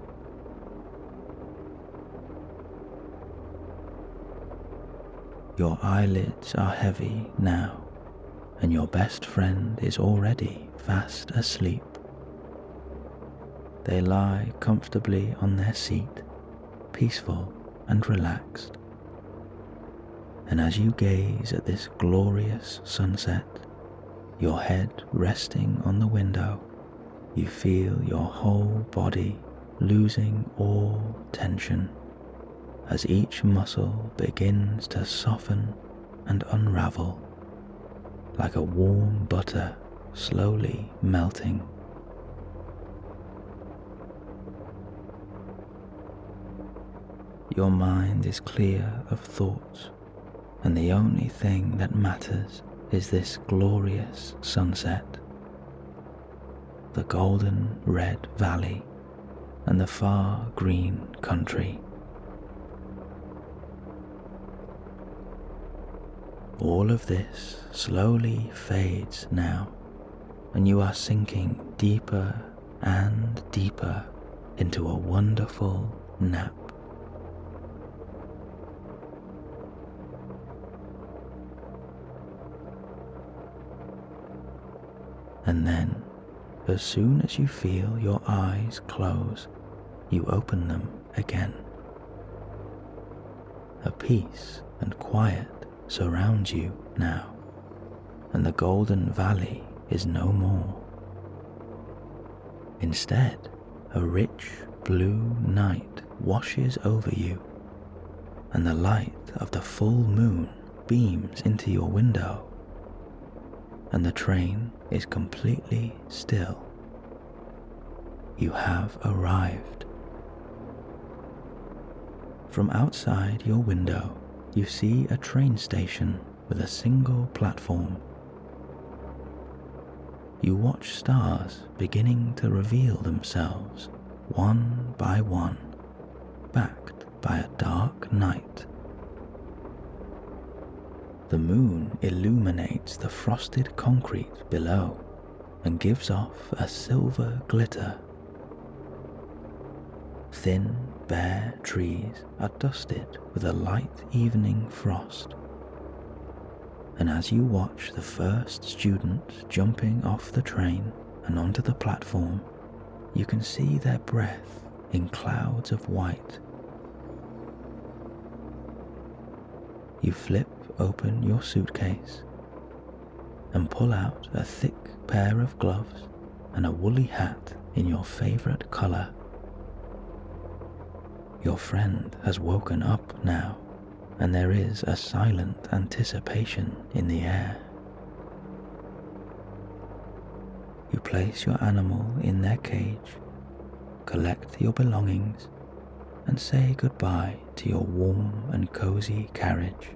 Your eyelids are heavy now, and your best friend is already fast asleep. They lie comfortably on their seat, peaceful and relaxed. And as you gaze at this glorious sunset, your head resting on the window, you feel your whole body losing all tension as each muscle begins to soften and unravel, like a warm butter slowly melting. Your mind is clear of thoughts, and the only thing that matters is this glorious sunset, the golden red valley, and the far green country. All of this slowly fades now, and you are sinking deeper and deeper into a wonderful nap. And then, as soon as you feel your eyes close, you open them again. A peace and quiet surrounds you now, and the golden valley is no more. Instead, a rich blue night washes over you, and the light of the full moon beams into your window, and the train is completely still. You have arrived. From outside your window, you see a train station with a single platform. You watch stars beginning to reveal themselves one by one, backed by a dark night. The moon illuminates the frosted concrete below and gives off a silver glitter. Thin, bare trees are dusted with a light evening frost. And as you watch the first student jumping off the train and onto the platform, you can see their breath in clouds of white. You flip open your suitcase and pull out a thick pair of gloves and a woolly hat in your favorite color. Your friend has woken up now, and there is a silent anticipation in the air. You place your animal in their cage, collect your belongings, and say goodbye to your warm and cozy carriage.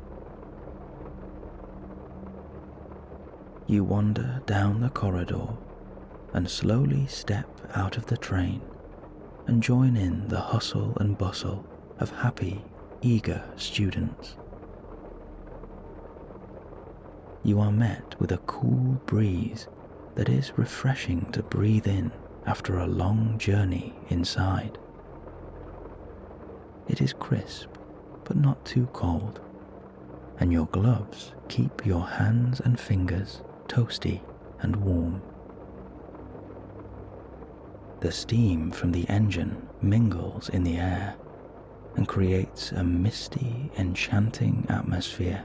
You wander down the corridor and slowly step out of the train and join in the hustle and bustle of happy, eager students. You are met with a cool breeze that is refreshing to breathe in after a long journey inside. It is crisp, but not too cold, and your gloves keep your hands and fingers toasty and warm. The steam from the engine mingles in the air and creates a misty, enchanting atmosphere.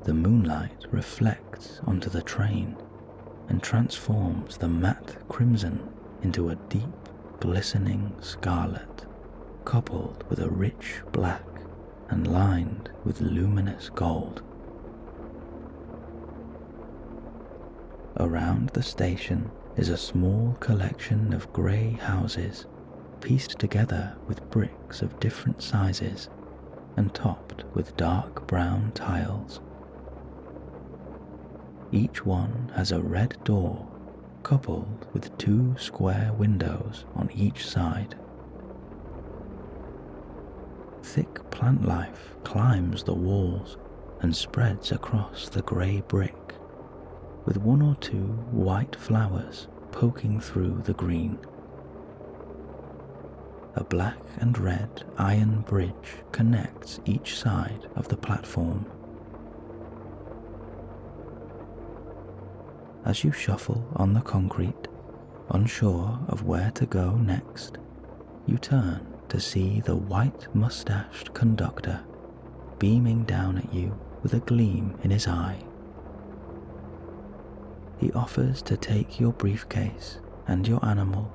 The moonlight reflects onto the train and transforms the matte crimson into a deep, glistening scarlet, coupled with a rich black and lined with luminous gold. Around the station is a small collection of grey houses pieced together with bricks of different sizes and topped with dark brown tiles. Each one has a red door coupled with 2 square windows on each side. Thick plant life climbs the walls and spreads across the grey brick, with 1 or 2 white flowers poking through the green. A black and red iron bridge connects each side of the platform. As you shuffle on the concrete, unsure of where to go next, you turn to see the white-moustached conductor beaming down at you with a gleam in his eye. He offers to take your briefcase and your animal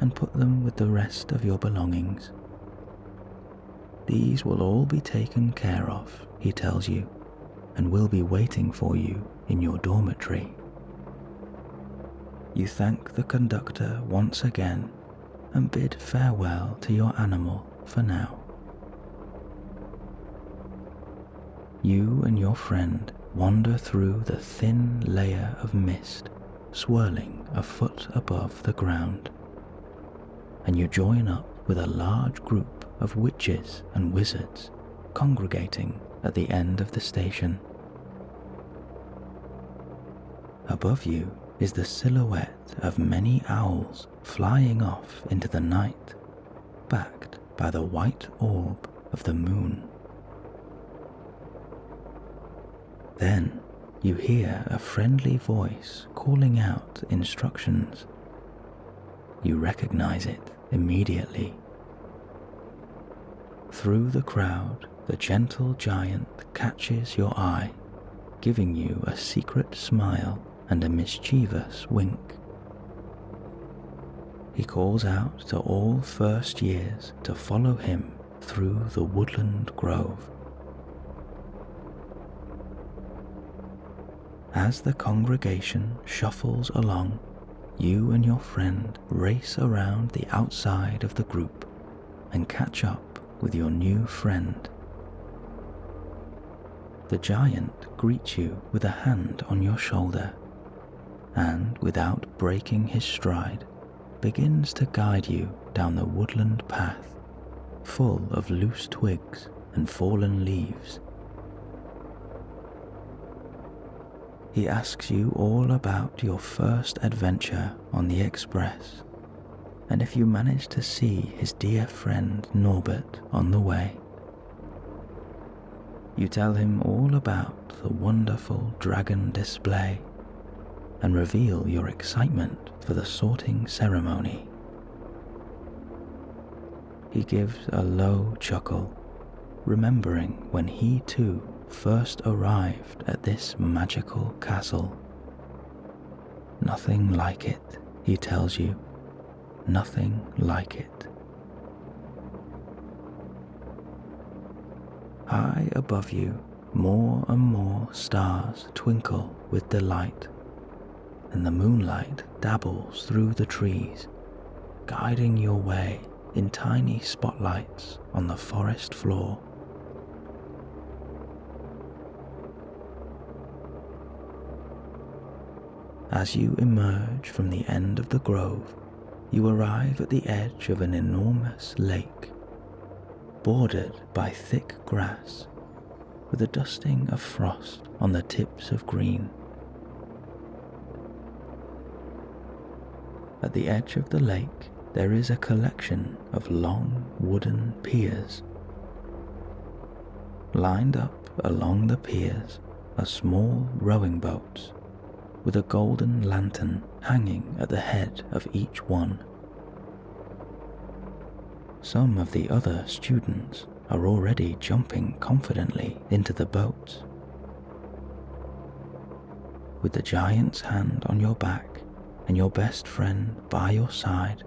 and put them with the rest of your belongings. These will all be taken care of, he tells you, and will be waiting for you in your dormitory. You thank the conductor once again and bid farewell to your animal for now. You and your friend wander through the thin layer of mist swirling a foot above the ground, and you join up with a large group of witches and wizards congregating at the end of the station. Above you is the silhouette of many owls flying off into the night, backed by the white orb of the moon. Then you hear a friendly voice calling out instructions. You recognize it immediately. Through the crowd, the gentle giant catches your eye, giving you a secret smile and a mischievous wink. He calls out to all first years to follow him through the woodland grove. As the congregation shuffles along, you and your friend race around the outside of the group and catch up with your new friend. The giant greets you with a hand on your shoulder and, without breaking his stride, begins to guide you down the woodland path, full of loose twigs and fallen leaves. He asks you all about your first adventure on the express, and if you manage to see his dear friend Norbert on the way. You tell him all about the wonderful dragon display and reveal your excitement for the sorting ceremony. He gives a low chuckle, remembering when he too first arrived at this magical castle. Nothing like it, he tells you, nothing like it. High above you, more and more stars twinkle with delight, and the moonlight dabbles through the trees, guiding your way in tiny spotlights on the forest floor. As you emerge from the end of the grove, you arrive at the edge of an enormous lake, bordered by thick grass, with a dusting of frost on the tips of green. At the edge of the lake, there is a collection of long wooden piers. lined up along the piers are small rowing boats with a golden lantern hanging at the head of each one. Some of the other students are already jumping confidently into the boats. With the giant's hand on your back and your best friend by your side,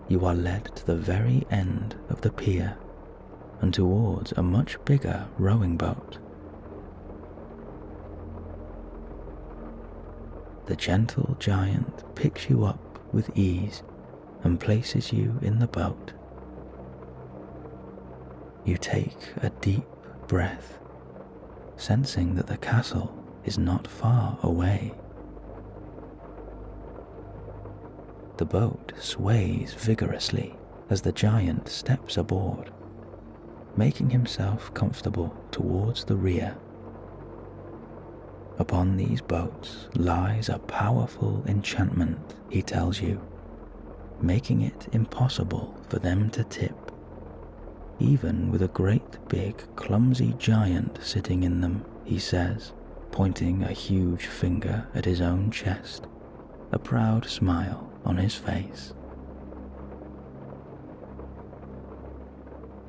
you are led to the very end of the pier and towards a much bigger rowing boat. The gentle giant picks you up with ease and places you in the boat. You take a deep breath, sensing that the castle is not far away. The boat sways vigorously as the giant steps aboard, making himself comfortable towards the rear. Upon these boats lies a powerful enchantment, he tells you, making it impossible for them to tip, even with a great big clumsy giant sitting in them, he says, pointing a huge finger at his own chest, a proud smile on his face.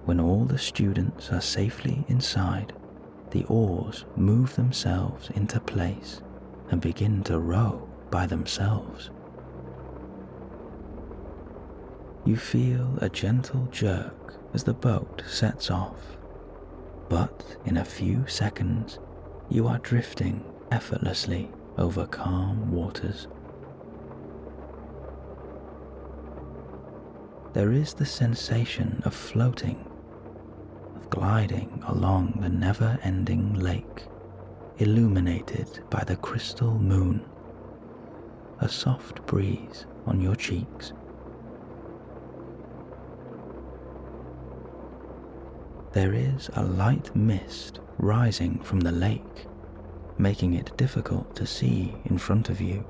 When all the students are safely inside, the oars move themselves into place and begin to row by themselves. You feel a gentle jerk as the boat sets off, but in a few seconds you are drifting effortlessly over calm waters. There is the sensation of floating, of gliding along the never-ending lake, illuminated by the crystal moon, a soft breeze on your cheeks. There is a light mist rising from the lake, making it difficult to see in front of you.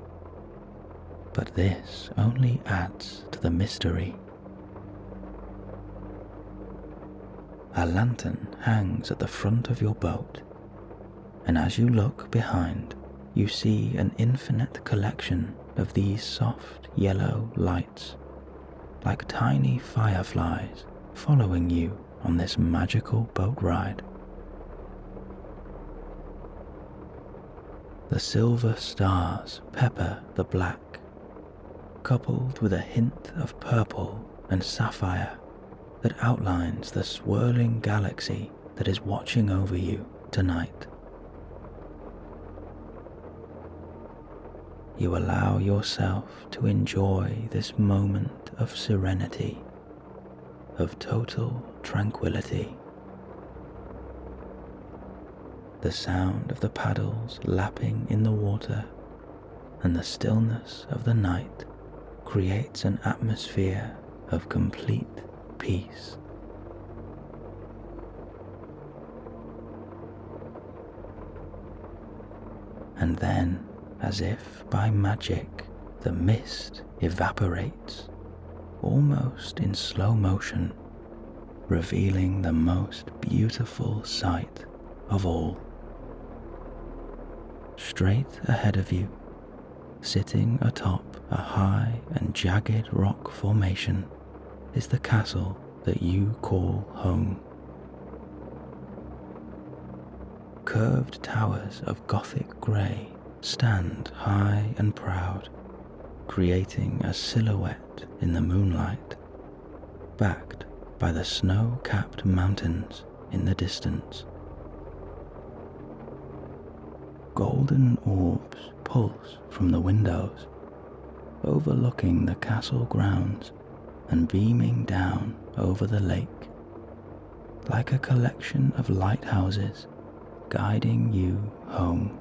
But this only adds to the mystery. A lantern hangs at the front of your boat, and as you look behind, you see an infinite collection of these soft yellow lights, like tiny fireflies following you on this magical boat ride. The silver stars pepper the black, coupled with a hint of purple and sapphire that outlines the swirling galaxy that is watching over you tonight. You allow yourself to enjoy this moment of serenity, of total tranquility. The sound of the paddles lapping in the water and the stillness of the night creates an atmosphere of complete peace. And then, as if by magic, the mist evaporates, almost in slow motion, revealing the most beautiful sight of all. Straight ahead of you, sitting atop a high and jagged rock formation, is the castle that you call home. Curved towers of Gothic grey stand high and proud, creating a silhouette in the moonlight, backed by the snow-capped mountains in the distance. Golden orbs pulse from the windows, overlooking the castle grounds and beaming down over the lake, like a collection of lighthouses guiding you home.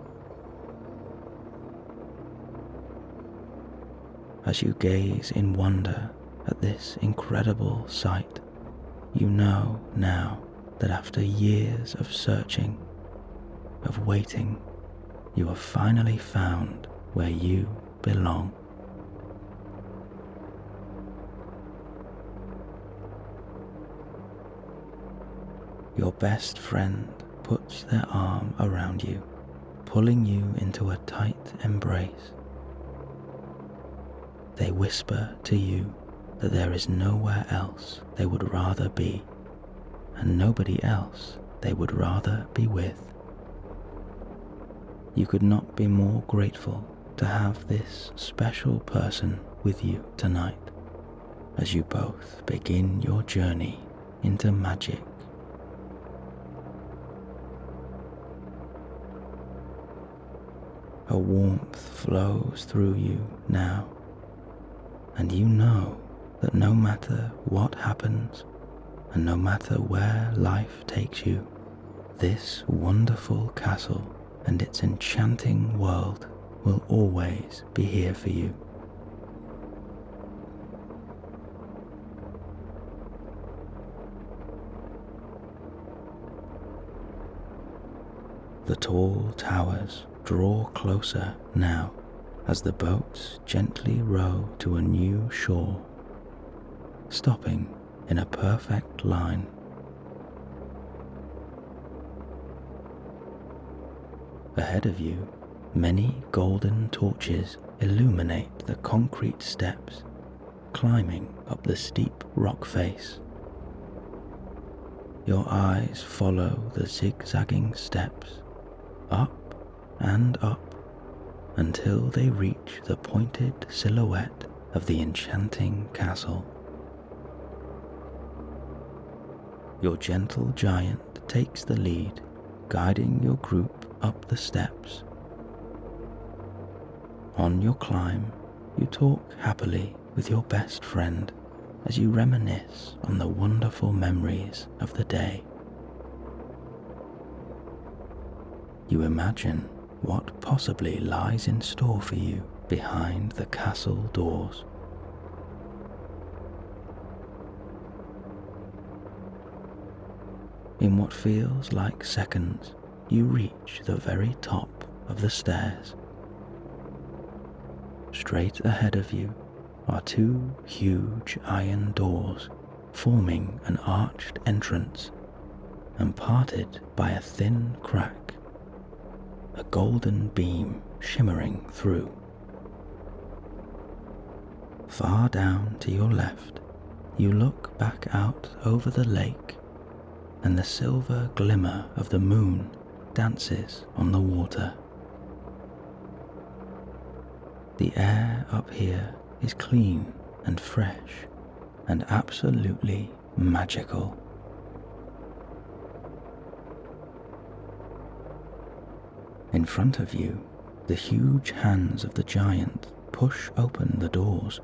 As you gaze in wonder at this incredible sight, you know now that after years of searching, of waiting, you have finally found where you belong. Your best friend puts their arm around you, pulling you into a tight embrace. They whisper to you that there is nowhere else they would rather be, and nobody else they would rather be with. You could not be more grateful to have this special person with you tonight as you both begin your journey into magic. A warmth flows through you now, and you know that no matter what happens and no matter where life takes you, this wonderful castle and its enchanting world will always be here for you. The tall towers draw closer now as the boats gently row to a new shore, stopping in a perfect line. Ahead of you, many golden torches illuminate the concrete steps, climbing up the steep rock face. Your eyes follow the zigzagging steps, up and up, until they reach the pointed silhouette of the enchanting castle. Your gentle giant takes the lead, guiding your group up the steps. On your climb, you talk happily with your best friend as you reminisce on the wonderful memories of the day. You imagine what possibly lies in store for you behind the castle doors. In what feels like seconds, you reach the very top of the stairs. Straight ahead of you are two huge iron doors forming an arched entrance and parted by a thin crack, a golden beam shimmering through. Far down to your left, you look back out over the lake, and the silver glimmer of the moon dances on the water. The air up here is clean and fresh and absolutely magical. In front of you, the huge hands of the giant push open the doors,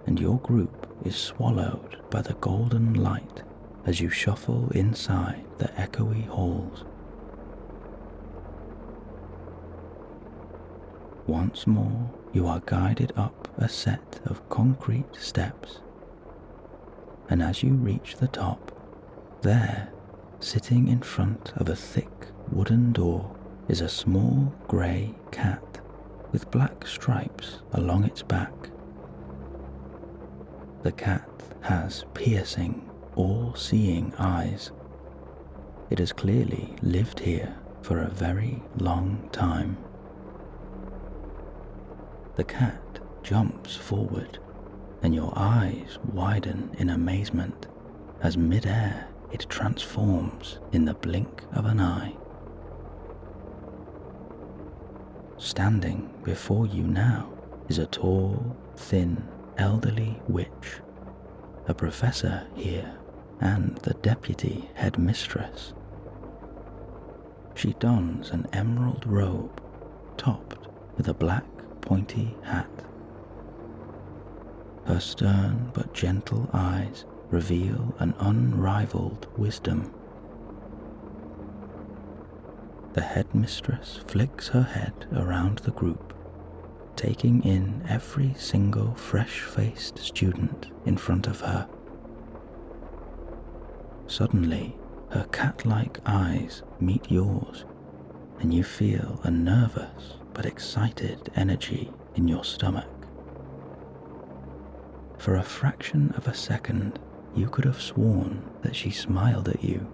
and your group is swallowed by the golden light as you shuffle inside the echoey halls. Once more, you are guided up a set of concrete steps, and as you reach the top, there, sitting in front of a thick wooden door, is a small grey cat with black stripes along its back. The cat has piercing, all-seeing eyes. It has clearly lived here for a very long time. The cat jumps forward, and your eyes widen in amazement as mid-air it transforms in the blink of an eye. Standing before you now is a tall, thin, elderly witch, a professor here and the deputy headmistress. She dons an emerald robe topped with a black pointy hat. Her stern but gentle eyes reveal an unrivaled wisdom. The headmistress flicks her head around the group, taking in every single fresh-faced student in front of her. Suddenly, her cat-like eyes meet yours, and you feel a nervous but excited energy in your stomach. For a fraction of a second, you could have sworn that she smiled at you.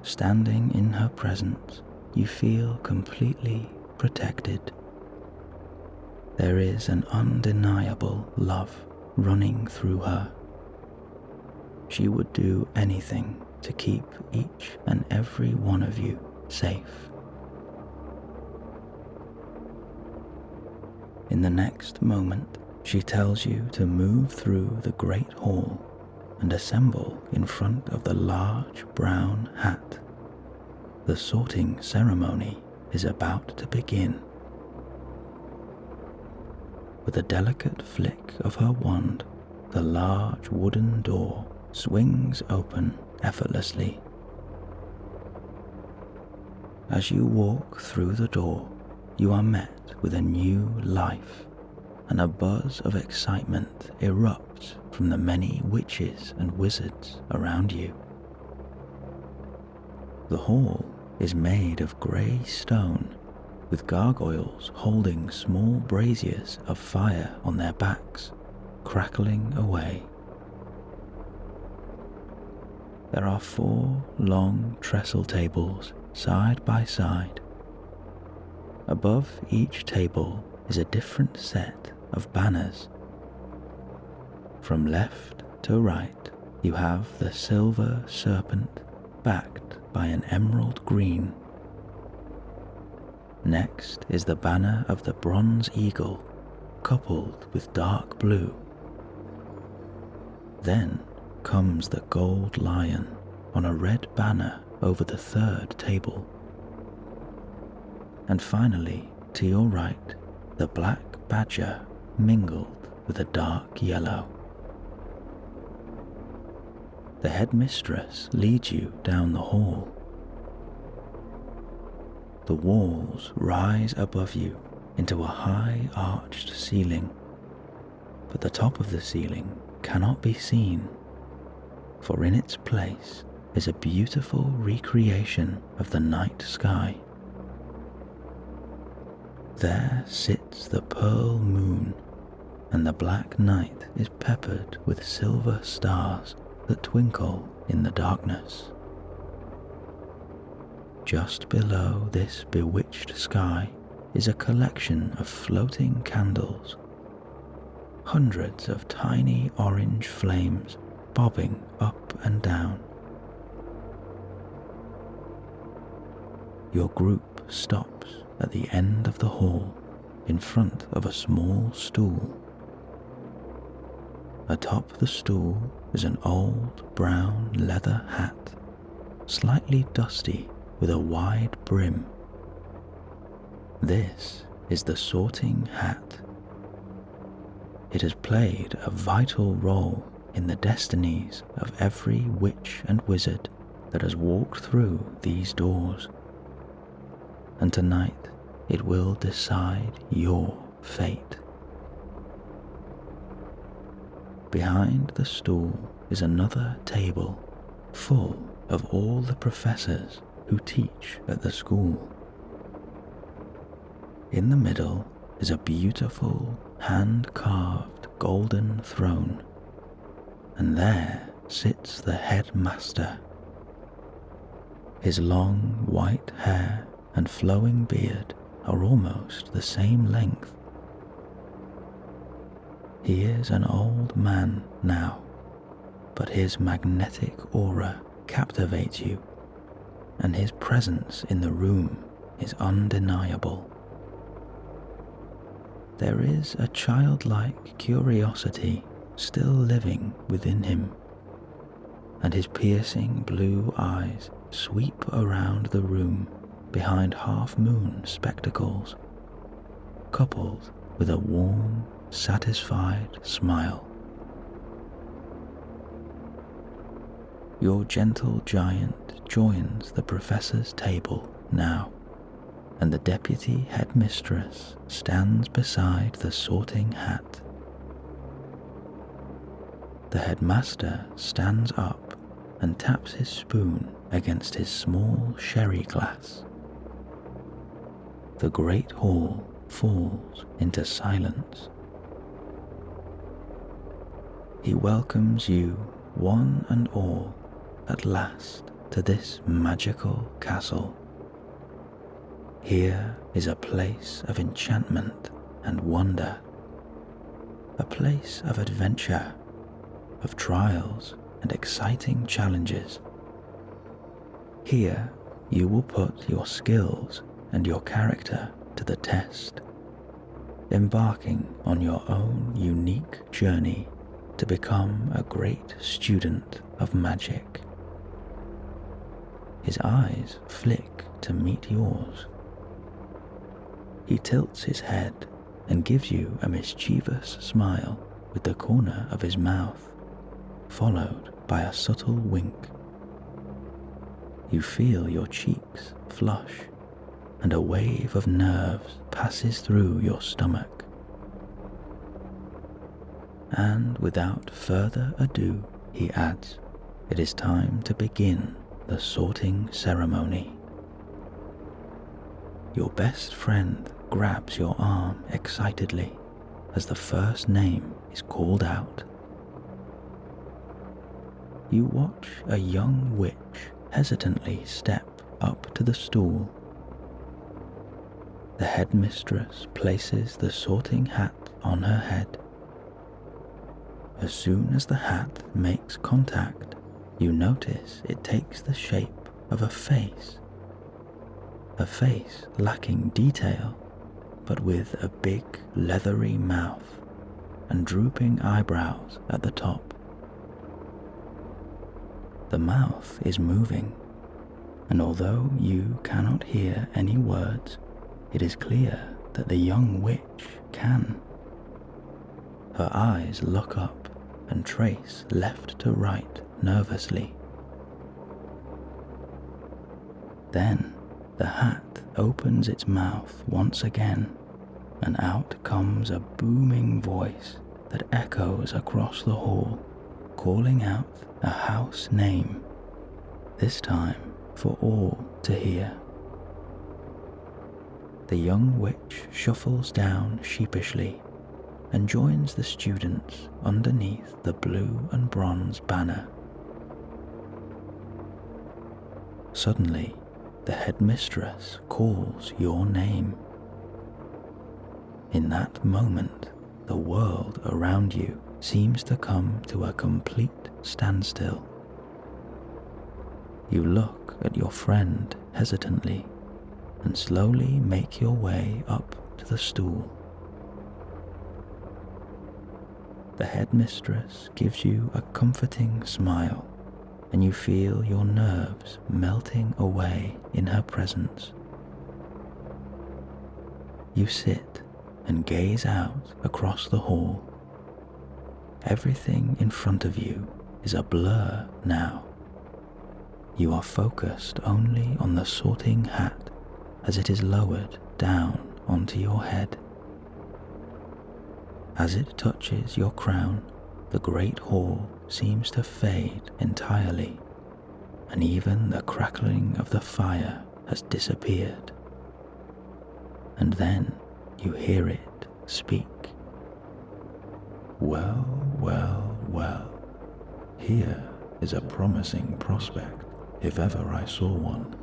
Standing in her presence, you feel completely protected. There is an undeniable love running through her. She would do anything to keep each and every one of you safe. In the next moment, she tells you to move through the great hall and assemble in front of the large brown hat. The sorting ceremony is about to begin. With a delicate flick of her wand, the large wooden door swings open effortlessly. As you walk through the door, you are met with a new life, and a buzz of excitement erupts from the many witches and wizards around you. The hall is made of grey stone, with gargoyles holding small braziers of fire on their backs, crackling away. There are 4 long trestle tables side by side. Above each table is a different set of banners. From left to right, you have the silver serpent backed by an emerald green. Next is the banner of the bronze eagle, coupled with dark blue. Then comes the gold lion on a red banner over the 3rd table. And finally, to your right, the black badger mingled with a dark yellow. The headmistress leads you down the hall. The walls rise above you into a high arched ceiling, but the top of the ceiling cannot be seen, for in its place is a beautiful recreation of the night sky. There sits the pearl moon, and the black night is peppered with silver stars that twinkle in the darkness. Just below this bewitched sky is a collection of floating candles, hundreds of tiny orange flames bobbing up and down. Your group stops at the end of the hall in front of a small stool. Atop the stool is an old brown leather hat, slightly dusty with a wide brim. This is the sorting hat. It has played a vital role in the destinies of every witch and wizard that has walked through these doors. And tonight it will decide your fate. Behind the stool is another table full of all the professors who teach at the school. In the middle is a beautiful hand-carved golden throne, and there sits the headmaster. His long white hair and flowing beard are almost the same length. He is an old man now, but his magnetic aura captivates you, and his presence in the room is undeniable. There is a childlike curiosity still living within him, and his piercing blue eyes sweep around the room behind half-moon spectacles, coupled with a warm, satisfied smile. Your gentle giant joins the professor's table now, and the deputy headmistress stands beside the sorting hat. The headmaster stands up and taps his spoon against his small sherry glass. The great hall falls into silence. He welcomes you, one and all, at last to this magical castle. Here is a place of enchantment and wonder, a place of adventure, of trials and exciting challenges. Here you will put your skills and your character to the test, embarking on your own unique journey to become a great student of magic. His eyes flick to meet yours. He tilts his head and gives you a mischievous smile with the corner of his mouth, followed by a subtle wink. You feel your cheeks flush, and a wave of nerves passes through your stomach. And without further ado, he adds, it is time to begin the sorting ceremony. Your best friend grabs your arm excitedly as the first name is called out. You watch a young witch hesitantly step up to the stool. The headmistress places the sorting hat on her head. As soon as the hat makes contact, you notice it takes the shape of a face lacking detail, but with a big leathery mouth and drooping eyebrows at the top. The mouth is moving, and although you cannot hear any words, it is clear that the young witch can. Her eyes look up and trace left to right nervously. Then the hat opens its mouth once again, and out comes a booming voice that echoes across the hall, calling out a house name, this time for all to hear. The young witch shuffles down sheepishly and joins the students underneath the blue and bronze banner. Suddenly, the headmistress calls your name. In that moment, the world around you seems to come to a complete standstill. You look at your friend hesitantly and slowly make your way up to the stool. The headmistress gives you a comforting smile, and you feel your nerves melting away in her presence. You sit and gaze out across the hall. Everything in front of you is a blur now. You are focused only on the sorting hat as it is lowered down onto your head. As it touches your crown, the great hall seems to fade entirely, and even the crackling of the fire has disappeared. And then you hear it speak. Well, well, well. Here is a promising prospect, if ever I saw one.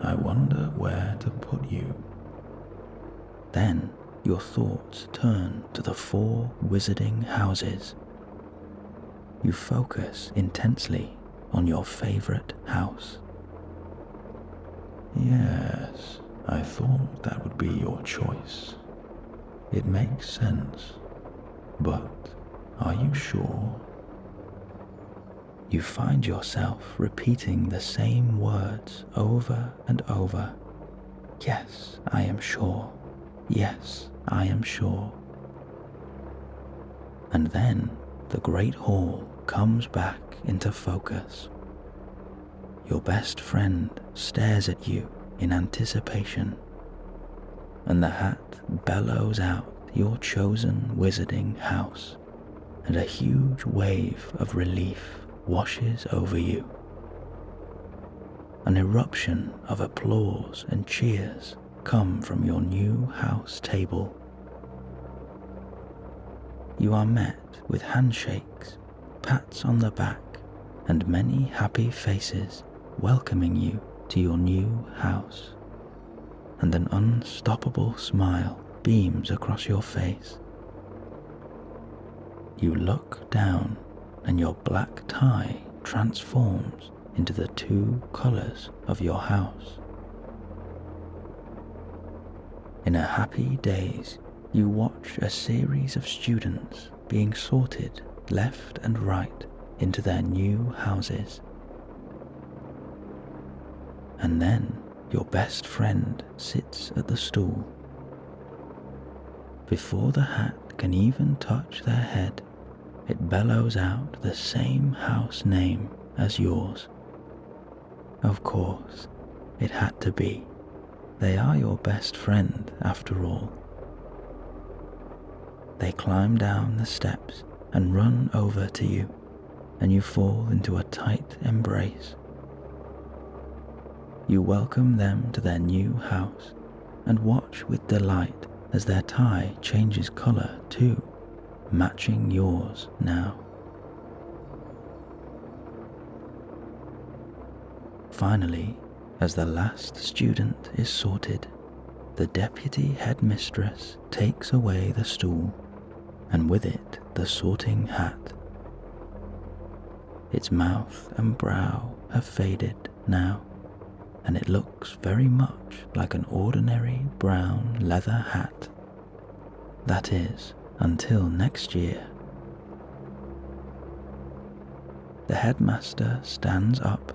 I wonder where to put you. Then your thoughts turn to the 4 wizarding houses. You focus intensely on your favorite house. Yes, I thought that would be your choice. It makes sense. But are you sure? You find yourself repeating the same words over and over. Yes, I am sure. Yes, I am sure. And then the great hall comes back into focus. Your best friend stares at you in anticipation, and the hat bellows out your chosen wizarding house, and a huge wave of relief washes over you. An eruption of applause and cheers come from your new house table. You are met with handshakes, pats on the back, and many happy faces welcoming you to your new house, and an unstoppable smile beams across your face. You look down and your black tie transforms into the two colors of your house. In a happy daze, you watch a series of students being sorted left and right into their new houses. And then your best friend sits at the stool. Before the hat can even touch their head, it bellows out the same house name as yours. Of course, it had to be. They are your best friend after all. They climb down the steps and run over to you, and you fall into a tight embrace. You welcome them to their new house and watch with delight as their tie changes color too, matching yours now. Finally, as the last student is sorted, the deputy headmistress takes away the stool, and with it the sorting hat. Its mouth and brow have faded now, and it looks very much like an ordinary brown leather hat. That is, until next year. The headmaster stands up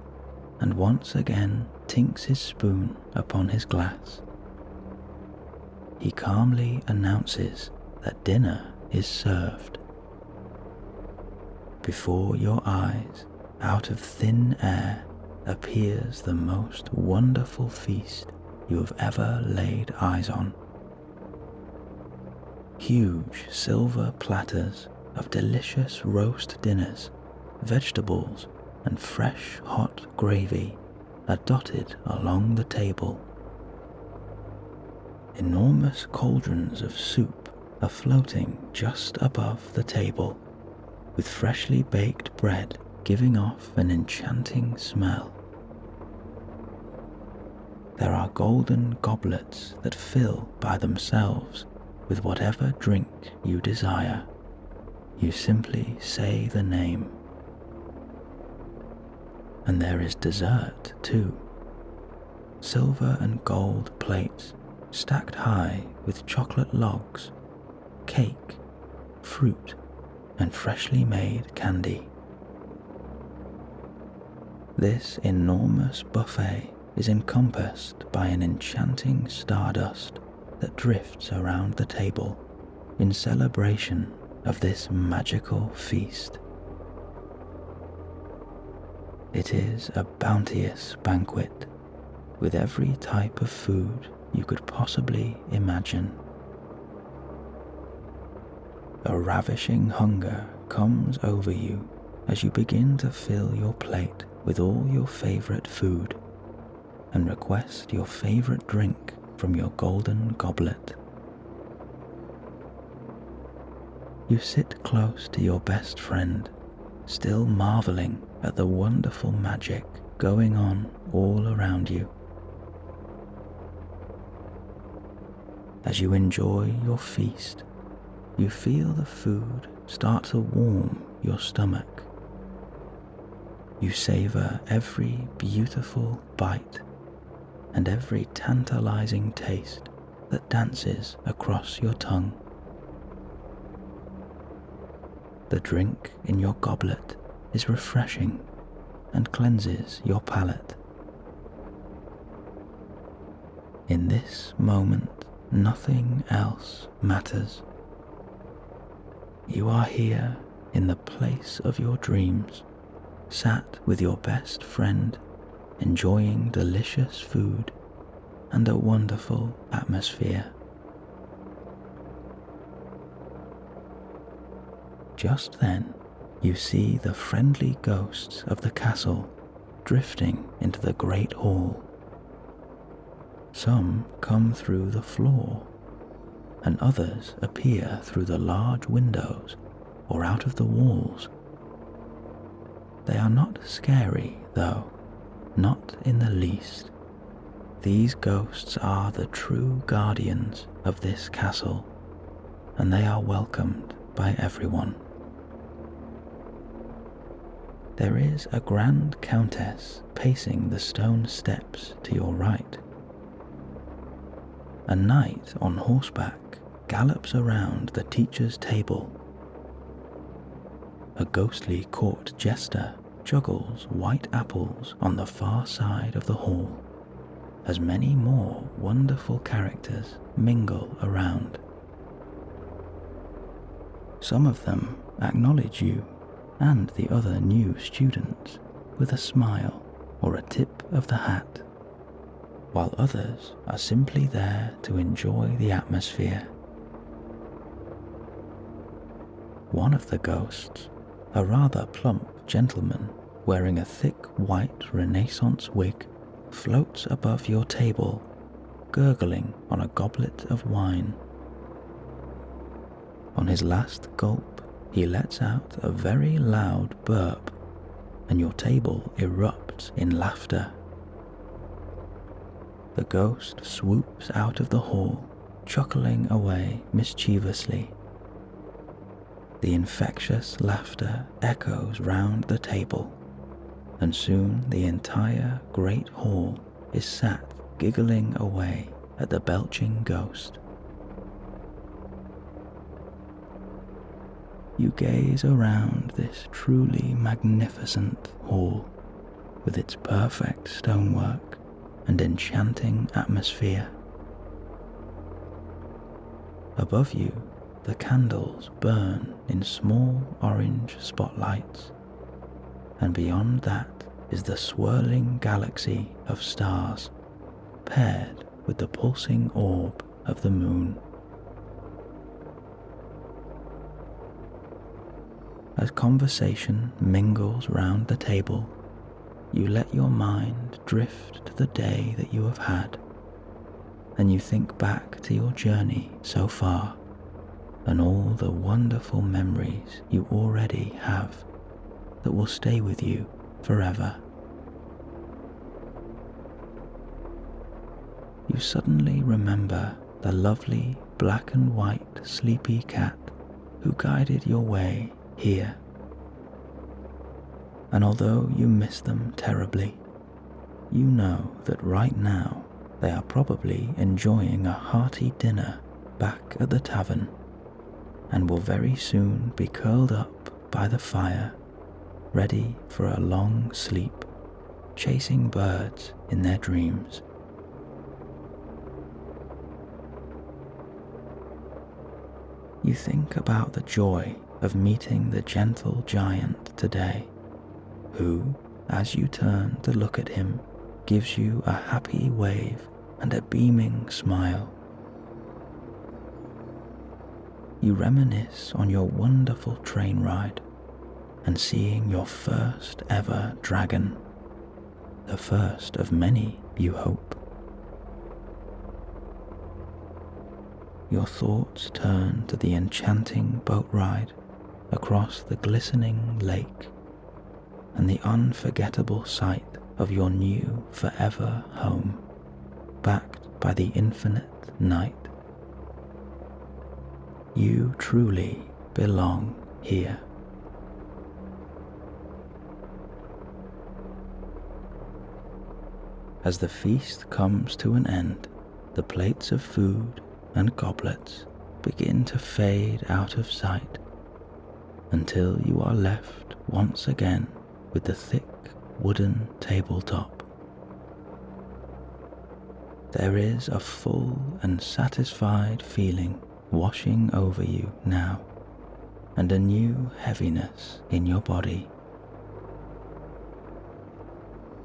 and once again tinks his spoon upon his glass. He calmly announces that dinner is served. Before your eyes, out of thin air, appears the most wonderful feast you have ever laid eyes on. Huge silver platters of delicious roast dinners, vegetables, and fresh hot gravy are dotted along the table. Enormous cauldrons of soup are floating just above the table, with freshly baked bread giving off an enchanting smell. There are golden goblets that fill by themselves with whatever drink you desire. You simply say the name. And there is dessert too. Silver and gold plates stacked high with chocolate logs, cake, fruit, and freshly made candy. This enormous buffet is encompassed by an enchanting stardust that drifts around the table in celebration of this magical feast. It is a bounteous banquet with every type of food you could possibly imagine. A ravishing hunger comes over you as you begin to fill your plate with all your favorite food and request your favorite drink from your golden goblet. You sit close to your best friend, still marveling at the wonderful magic going on all around you. As you enjoy your feast, you feel the food start to warm your stomach. You savor every beautiful bite and every tantalizing taste that dances across your tongue. The drink in your goblet is refreshing and cleanses your palate. In this moment, nothing else matters. You are here in the place of your dreams, sat with your best friend, enjoying delicious food and a wonderful atmosphere. Just then, you see the friendly ghosts of the castle drifting into the great hall. Some come through the floor, and others appear through the large windows or out of the walls. They are not scary, though, not in the least. These ghosts are the true guardians of this castle, and they are welcomed by everyone. There is a grand countess pacing the stone steps to your right. A knight on horseback gallops around the teacher's table. A ghostly court jester juggles white apples on the far side of the hall, as many more wonderful characters mingle around. Some of them acknowledge you and the other new students with a smile or a tip of the hat, while others are simply there to enjoy the atmosphere. One of the ghosts, a rather plump gentleman wearing a thick white Renaissance wig, floats above your table, gurgling on a goblet of wine. On his last gulp, he lets out a very loud burp, and your table erupts in laughter. The ghost swoops out of the hall, chuckling away mischievously. The infectious laughter echoes round the table, and soon the entire great hall is sat giggling away at the belching ghost. You gaze around this truly magnificent hall, with its perfect stonework and enchanting atmosphere. Above you, the candles burn in small orange spotlights, and beyond that is the swirling galaxy of stars, paired with the pulsing orb of the moon. As conversation mingles round the table, you let your mind drift to the day that you have had, and you think back to your journey so far and all the wonderful memories you already have that will stay with you forever. You suddenly remember the lovely black and white sleepy cat who guided your way here. And although you miss them terribly, you know that right now they are probably enjoying a hearty dinner back at the tavern, and will very soon be curled up by the fire, ready for a long sleep, chasing birds in their dreams. You think about the joy of meeting the gentle giant today, who, as you turn to look at him, gives you a happy wave and a beaming smile. You reminisce on your wonderful train ride and seeing your first ever dragon, the first of many, you hope. Your thoughts turn to the enchanting boat ride across the glistening lake and the unforgettable sight of your new forever home, backed by the infinite night. You truly belong here. As the feast comes to an end, the plates of food and goblets begin to fade out of sight until you are left once again with the thick wooden tabletop. There is a full and satisfied feeling washing over you now, and a new heaviness in your body.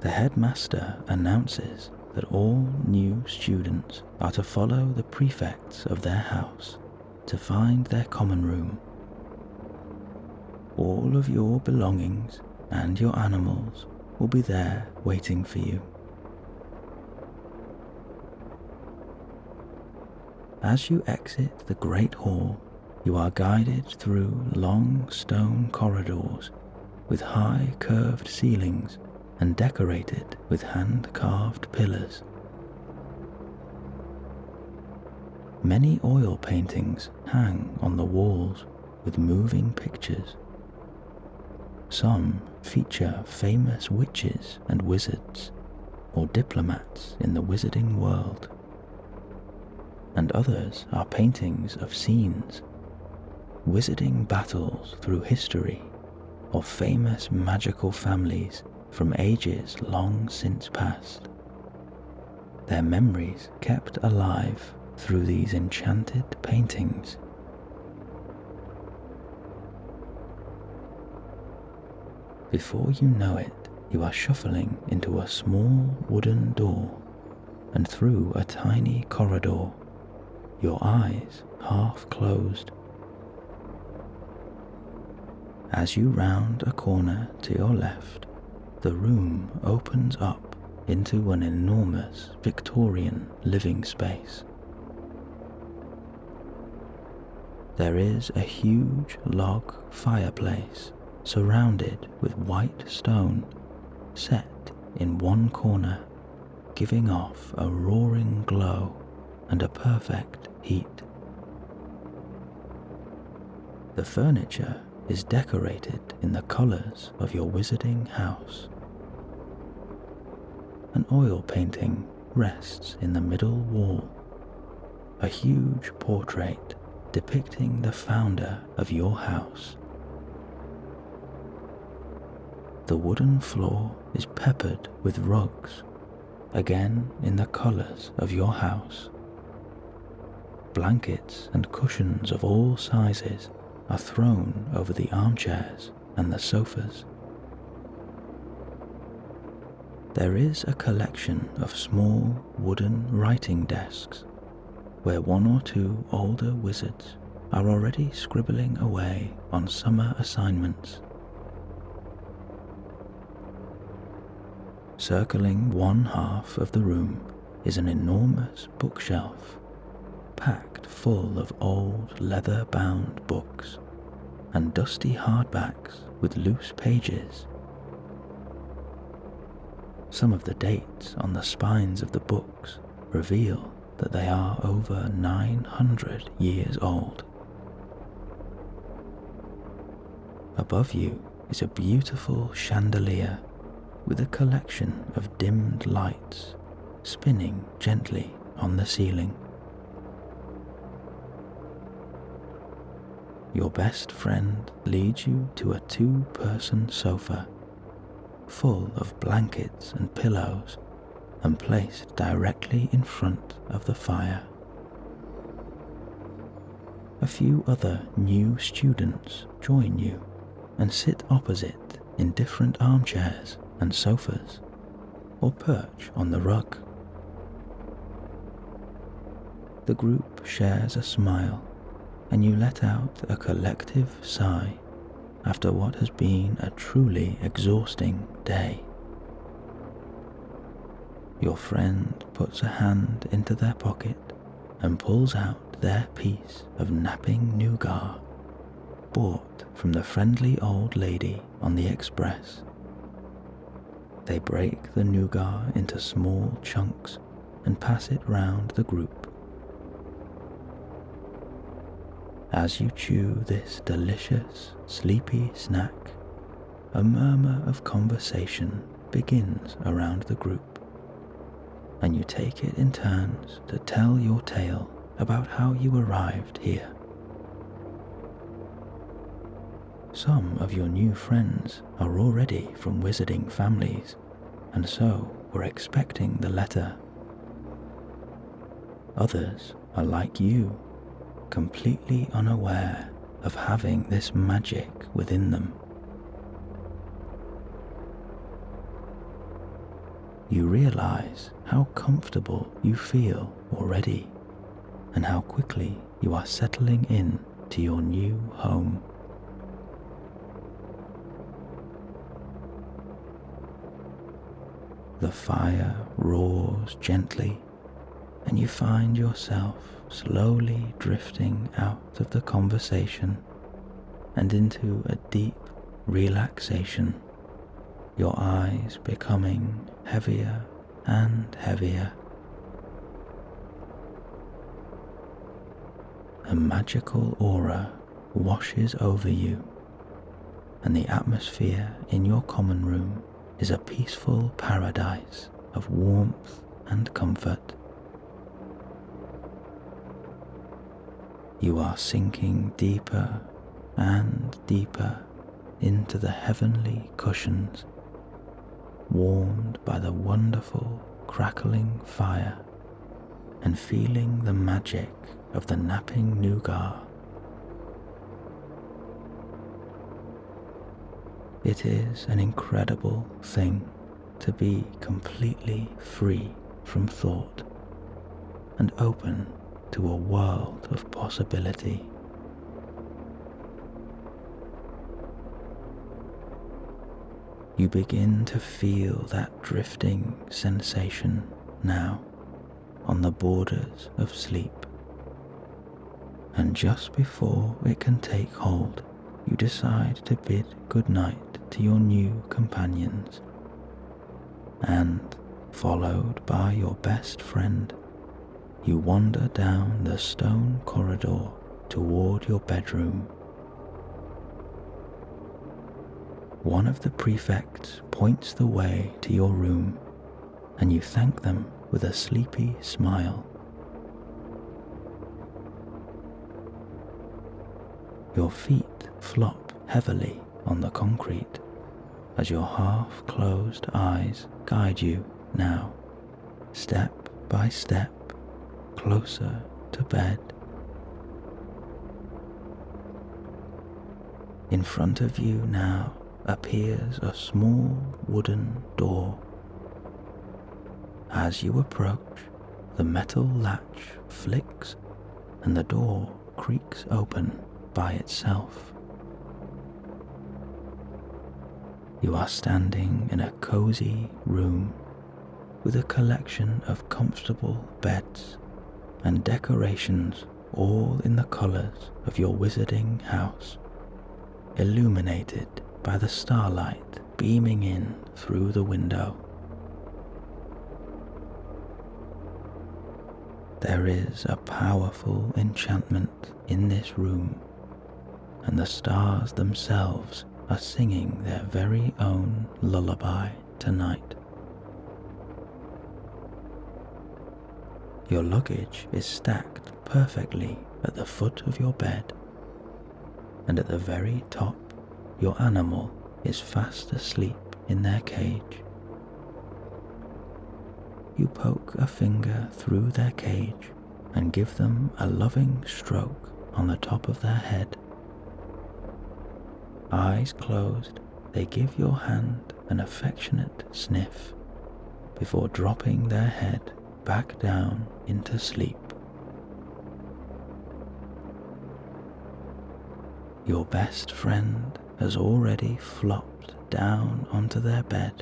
The headmaster announces that all new students are to follow the prefects of their house to find their common room. All of your belongings and your animals will be there waiting for you. As you exit the great hall, you are guided through long stone corridors with high curved ceilings and decorated with hand-carved pillars. Many oil paintings hang on the walls with moving pictures. Some feature famous witches and wizards, or diplomats in the wizarding world, and others are paintings of scenes, wizarding battles through history, or famous magical families from ages long since past, their memories kept alive through these enchanted paintings. Before you know it, you are shuffling into a small wooden door and through a tiny corridor, your eyes half closed. As you round a corner to your left, the room opens up into an enormous Victorian living space. There is a huge log fireplace surrounded with white stone, set in one corner, giving off a roaring glow and a perfect heat. The furniture is decorated in the colours of your wizarding house. An oil painting rests in the middle wall, a huge portrait depicting the founder of your house. The wooden floor is peppered with rugs, again in the colours of your house. Blankets and cushions of all sizes are thrown over the armchairs and the sofas. There is a collection of small wooden writing desks where one or two older wizards are already scribbling away on summer assignments. Circling one half of the room is an enormous bookshelf, packed full of old leather-bound books and dusty hardbacks with loose pages. Some of the dates on the spines of the books reveal that they are over 900 years old. Above you is a beautiful chandelier with a collection of dimmed lights spinning gently on the ceiling. Your best friend leads you to a two-person sofa, full of blankets and pillows, and placed directly in front of the fire. A few other new students join you and sit opposite in different armchairs and sofas, or perch on the rug. The group shares a smile, and you let out a collective sigh after what has been a truly exhausting day. Your friend puts a hand into their pocket and pulls out their piece of napping nougat, bought from the friendly old lady on the express. They break the nougat into small chunks and pass it round the group. As you chew this delicious, sleepy snack, a murmur of conversation begins around the group, and you take it in turns to tell your tale about how you arrived here. Some of your new friends are already from wizarding families, and so were expecting the letter. Others are like you, completely unaware of having this magic within them. You realize how comfortable you feel already, and how quickly you are settling in to your new home. The fire roars gently, and you find yourself slowly drifting out of the conversation and into a deep, relaxation, your eyes becoming heavier and heavier. A magical aura washes over you, and the atmosphere in your common room is a peaceful paradise of warmth and comfort. You are sinking deeper and deeper into the heavenly cushions, warmed by the wonderful crackling fire and feeling the magic of the napping nougat. It is an incredible thing to be completely free from thought and open to a world of possibility. You begin to feel that drifting sensation now on the borders of sleep, and just before it can take hold, you decide to bid goodnight to your new companions, and, followed by your best friend, you wander down the stone corridor toward your bedroom. One of the prefects points the way to your room, and you thank them with a sleepy smile. Your feet flop heavily on the concrete as your half-closed eyes guide you now, step by step, closer to bed. In front of you now appears a small wooden door. As you approach, the metal latch flicks and the door creaks open by itself. You are standing in a cozy room with a collection of comfortable beds and decorations, all in the colors of your wizarding house, illuminated by the starlight beaming in through the window. There is a powerful enchantment in this room, and the stars themselves are singing their very own lullaby tonight. Your luggage is stacked perfectly at the foot of your bed, and at the very top, your animal is fast asleep in their cage. You poke a finger through their cage and give them a loving stroke on the top of their head. Eyes closed, they give your hand an affectionate sniff before dropping their head back down into sleep. Your best friend has already flopped down onto their bed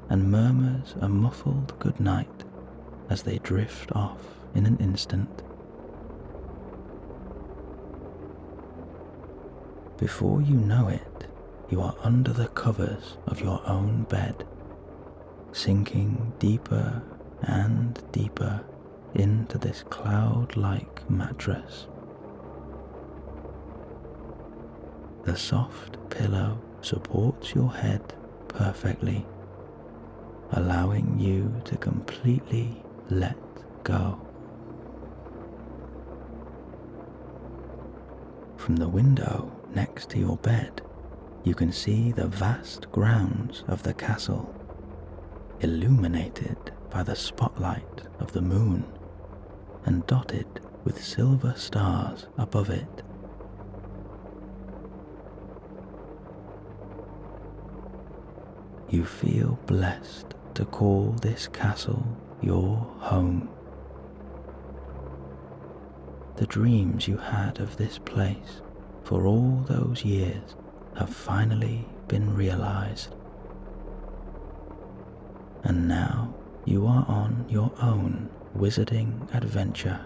and murmurs a muffled goodnight as they drift off in an instant. Before you know it, you are under the covers of your own bed, sinking deeper and deeper into this cloud-like mattress. The soft pillow supports your head perfectly, allowing you to completely let go. From the window next to your bed, you can see the vast grounds of the castle, illuminated by the spotlight of the moon and dotted with silver stars above it. You feel blessed to call this castle your home. The dreams you had of this place for all those years have finally been realized. And now you are on your own wizarding adventure.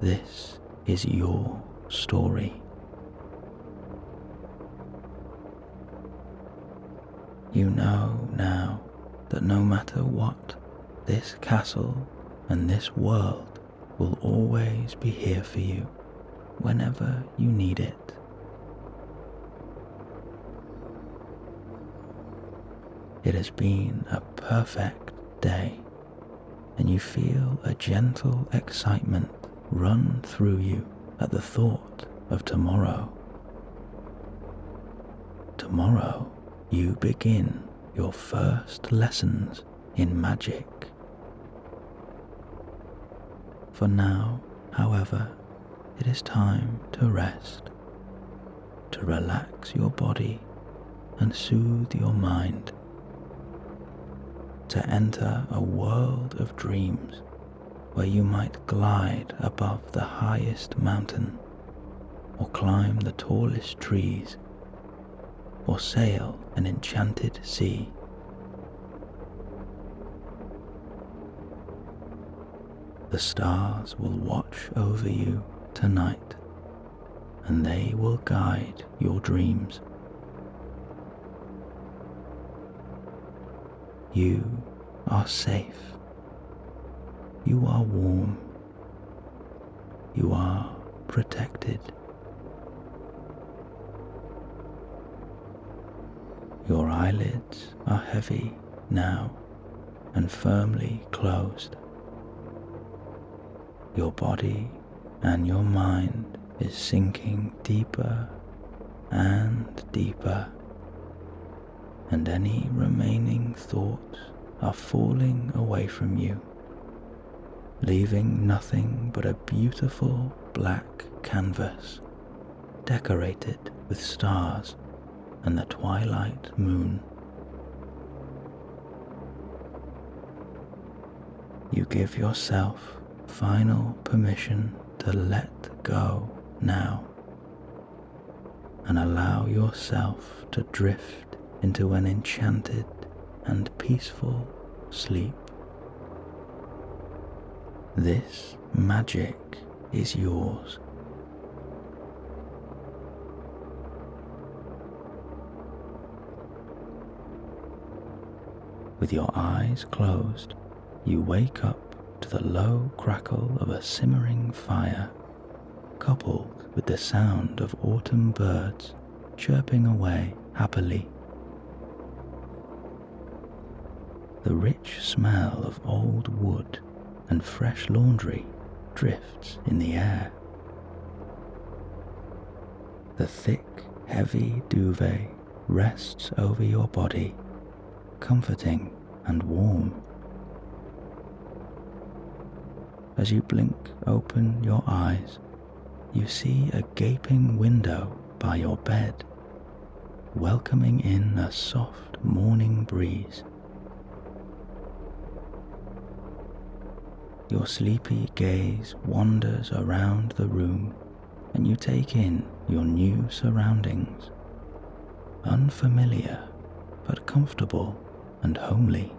This is your story. You know now that no matter what, this castle and this world will always be here for you whenever you need it. It has been a perfect day, and you feel a gentle excitement run through you at the thought of tomorrow. Tomorrow, you begin your first lessons in magic. For now, however, it is time to rest, to relax your body and soothe your mind, to enter a world of dreams where you might glide above the highest mountain, or climb the tallest trees, or sail an enchanted sea. The stars will watch over you tonight, and they will guide your dreams. You are safe. You are warm. You are protected. Your eyelids are heavy now and firmly closed. Your body and your mind is sinking deeper and deeper, and any remaining thoughts are falling away from you, leaving nothing but a beautiful black canvas decorated with stars and the twilight moon. You give yourself final permission to let go now, and allow yourself to drift into an enchanted and peaceful sleep. This magic is yours. With your eyes closed, you wake up to the low crackle of a simmering fire, coupled with the sound of autumn birds chirping away happily. The rich smell of old wood and fresh laundry drifts in the air. The thick, heavy duvet rests over your body, comforting and warm. As you blink open your eyes, you see a gaping window by your bed, welcoming in a soft morning breeze. Your sleepy gaze wanders around the room, and you take in your new surroundings, unfamiliar but comfortable and homely.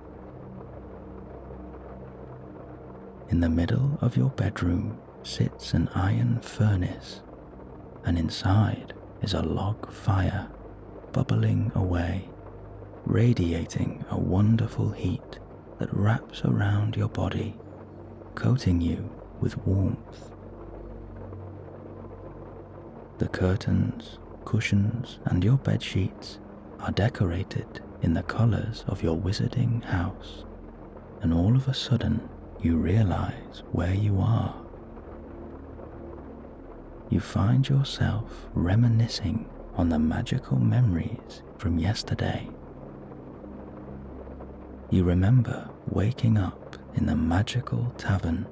In the middle of your bedroom sits an iron furnace, and inside is a log fire bubbling away, radiating a wonderful heat that wraps around your body, coating you with warmth. The curtains, cushions, and your bed sheets are decorated in the colors of your wizarding house, and all of a sudden you realize where you are. You find yourself reminiscing on the magical memories from yesterday. You remember waking up in the magical tavern,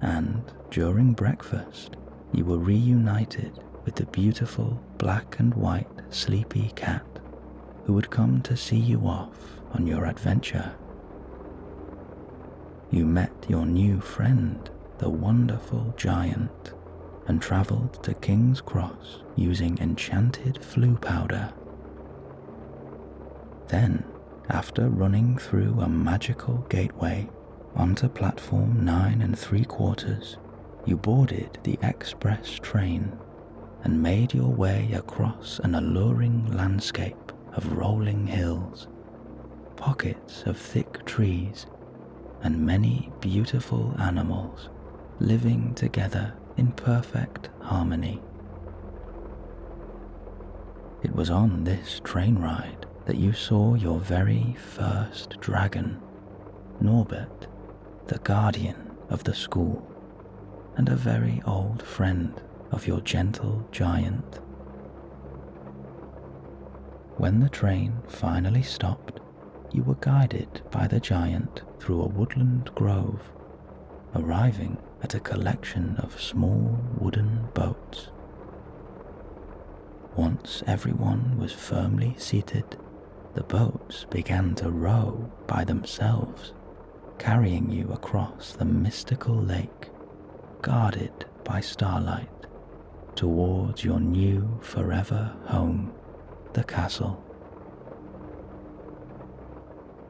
and during breakfast you were reunited with the beautiful black and white sleepy cat who had come to see you off on your adventure. You met your new friend, the wonderful giant, and travelled to King's Cross using enchanted flue powder. Then, after running through a magical gateway onto platform 9 3/4, you boarded the express train and made your way across an alluring landscape of rolling hills, pockets of thick trees, and many beautiful animals living together in perfect harmony. It was on this train ride that you saw your very first dragon, Norbert, the guardian of the school, and a very old friend of your gentle giant. When the train finally stopped, you were guided by the giant through a woodland grove, arriving at a collection of small wooden boats. Once everyone was firmly seated, the boats began to row by themselves, carrying you across the mystical lake, guarded by starlight, towards your new forever home, the castle.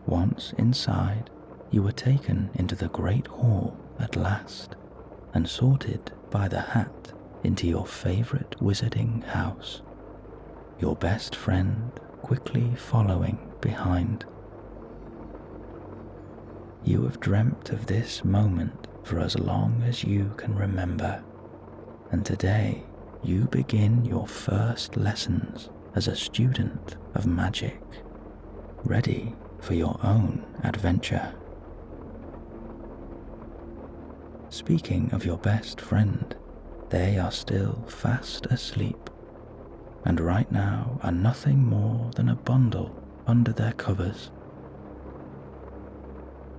Once inside, you were taken into the great hall at last, and sorted by the hat into your favorite wizarding house, your best friend quickly following behind. You have dreamt of this moment for as long as you can remember, and today you begin your first lessons as a student of magic, ready for your own adventure. Speaking of your best friend, they are still fast asleep, and right now are nothing more than a bundle under their covers.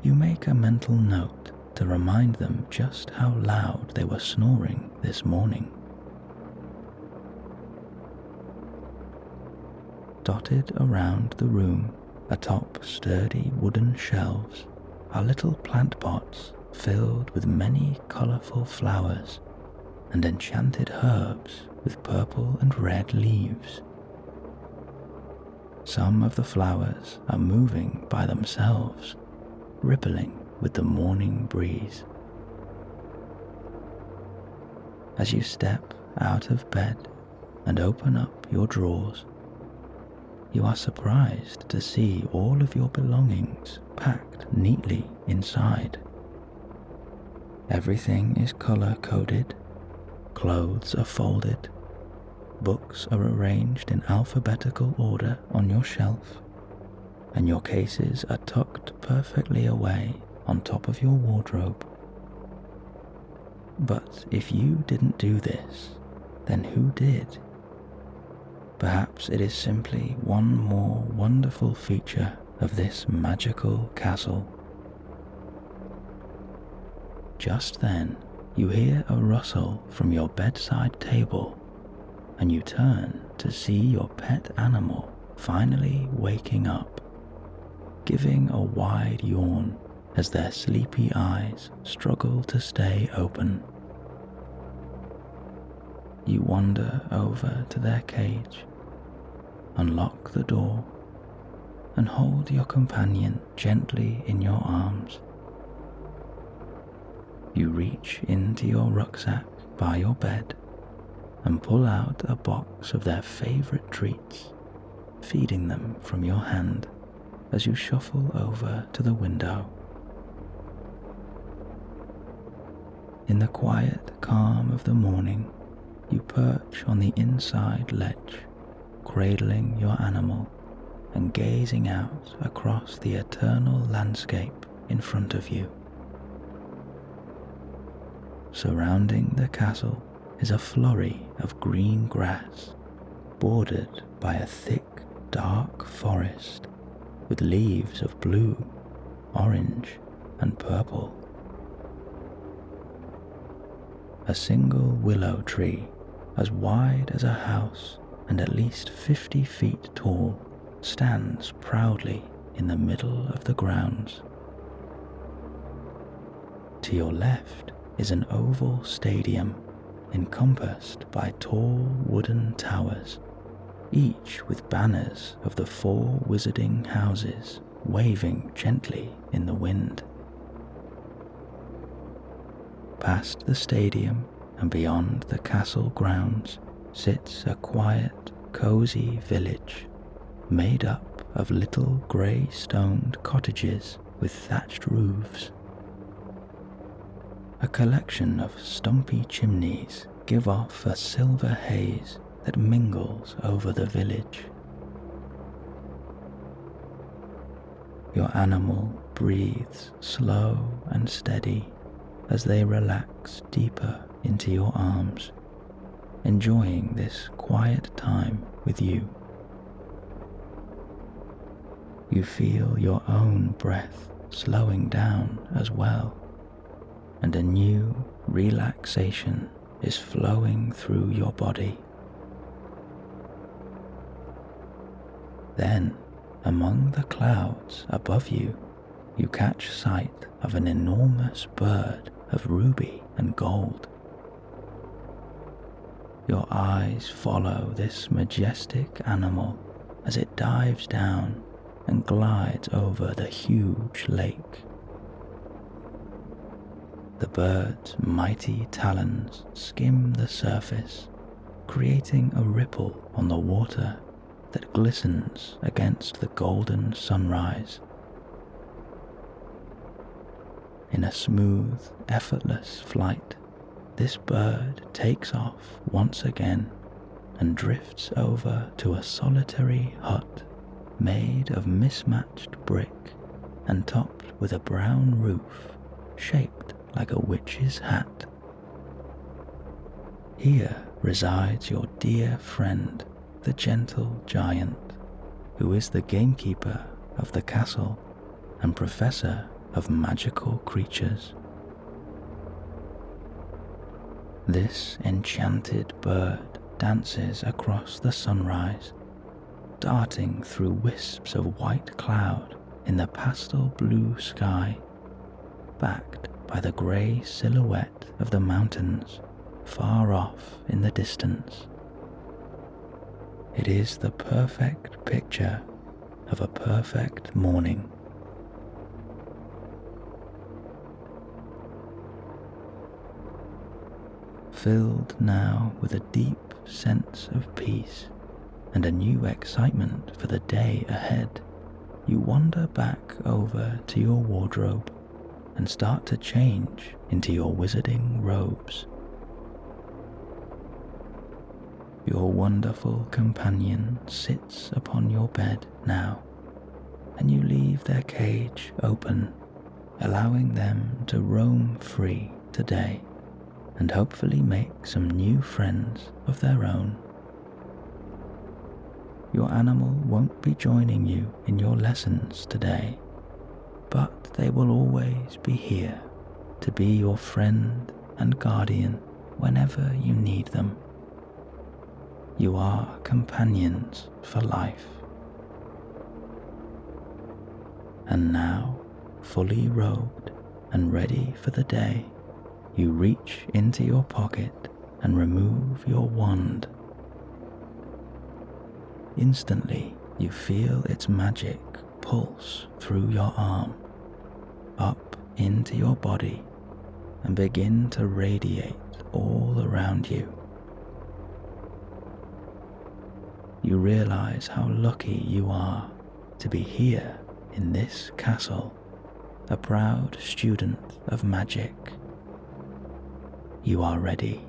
You make a mental note to remind them just how loud they were snoring this morning. Dotted around the room, atop sturdy wooden shelves, are little plant pots filled with many colourful flowers and enchanted herbs with purple and red leaves. Some of the flowers are moving by themselves, rippling with the morning breeze. As you step out of bed and open up your drawers, you are surprised to see all of your belongings packed neatly inside. Everything is color-coded, clothes are folded, books are arranged in alphabetical order on your shelf, and your cases are tucked perfectly away on top of your wardrobe. But if you didn't do this, then who did? Perhaps it is simply one more wonderful feature of this magical castle. Just then, you hear a rustle from your bedside table, and you turn to see your pet animal finally waking up, giving a wide yawn as their sleepy eyes struggle to stay open. You wander over to their cage, unlock the door, and hold your companion gently in your arms. You reach into your rucksack by your bed and pull out a box of their favorite treats, feeding them from your hand as you shuffle over to the window. In the quiet calm of the morning, you perch on the inside ledge, cradling your animal and gazing out across the eternal landscape in front of you. Surrounding the castle is a flurry of green grass, bordered by a thick, dark forest with leaves of blue, orange, and purple. A single willow tree, as wide as a house and at least 50 feet tall, stands proudly in the middle of the grounds. To your left is an oval stadium encompassed by tall wooden towers, each with banners of the 4 wizarding houses waving gently in the wind. Past the stadium and beyond the castle grounds sits a quiet, cozy village, made up of little grey-stoned cottages with thatched roofs. A collection of stumpy chimneys give off a silver haze that mingles over the village. Your animal breathes slow and steady as they relax deeper into your arms, enjoying this quiet time with you. You feel your own breath slowing down as well, and a new relaxation is flowing through your body. Then, among the clouds above you, you catch sight of an enormous bird of ruby and gold. Your eyes follow this majestic animal as it dives down and glides over the huge lake. The bird's mighty talons skim the surface, creating a ripple on the water that glistens against the golden sunrise. In a smooth, effortless flight, this bird takes off once again and drifts over to a solitary hut made of mismatched brick and topped with a brown roof shaped like a witch's hat. Here resides your dear friend, the gentle giant, who is the gamekeeper of the castle and professor of magical creatures. This enchanted bird dances across the sunrise, darting through wisps of white cloud in the pastel blue sky, backed by the grey silhouette of the mountains far off in the distance. It is the perfect picture of a perfect morning. Filled now with a deep sense of peace and a new excitement for the day ahead, you wander back over to your wardrobe and start to change into your wizarding robes. Your wonderful companion sits upon your bed now, and you leave their cage open, allowing them to roam free today and hopefully make some new friends of their own. Your animal won't be joining you in your lessons today, but they will always be here to be your friend and guardian whenever you need them. You are companions for life. And now, fully robed and ready for the day, you reach into your pocket and remove your wand. Instantly, you feel its magic pulse through your arm, up into your body, and begin to radiate all around you. You realize how lucky you are to be here in this castle, a proud student of magic. You are ready.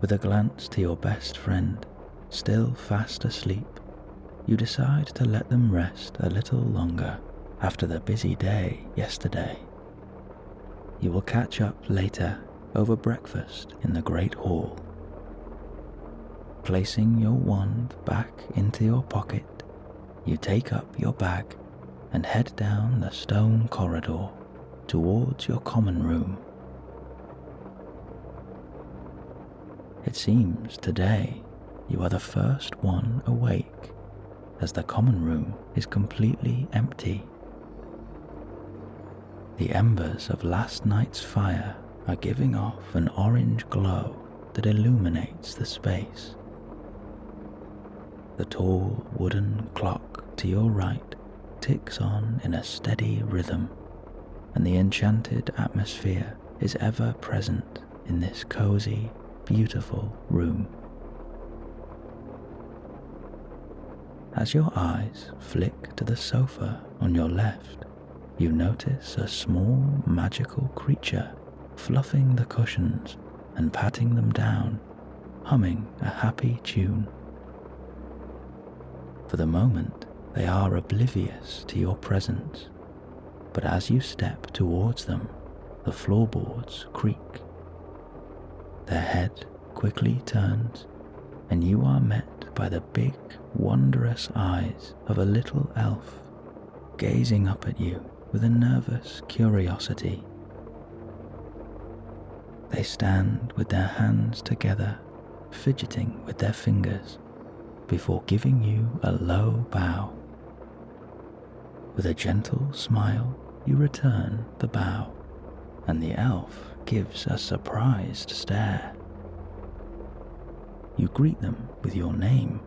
With a glance to your best friend, still fast asleep, you decide to let them rest a little longer after the busy day yesterday. You will catch up later over breakfast in the Great Hall. Placing your wand back into your pocket, you take up your bag and head down the stone corridor towards your common room. It seems today you are the first one awake, as the common room is completely empty. The embers of last night's fire are giving off an orange glow that illuminates the space. The tall wooden clock to your right ticks on in a steady rhythm, and the enchanted atmosphere is ever present in this cozy, beautiful room. As your eyes flick to the sofa on your left, you notice a small magical creature fluffing the cushions and patting them down, humming a happy tune. For the moment, they are oblivious to your presence, but as you step towards them, the floorboards creak. Their head quickly turns, and you are met by the big, wondrous eyes of a little elf, gazing up at you with a nervous curiosity. They stand with their hands together, fidgeting with their fingers, before giving you a low bow. With a gentle smile, you return the bow, and the elf gives a surprised stare. You greet them with your name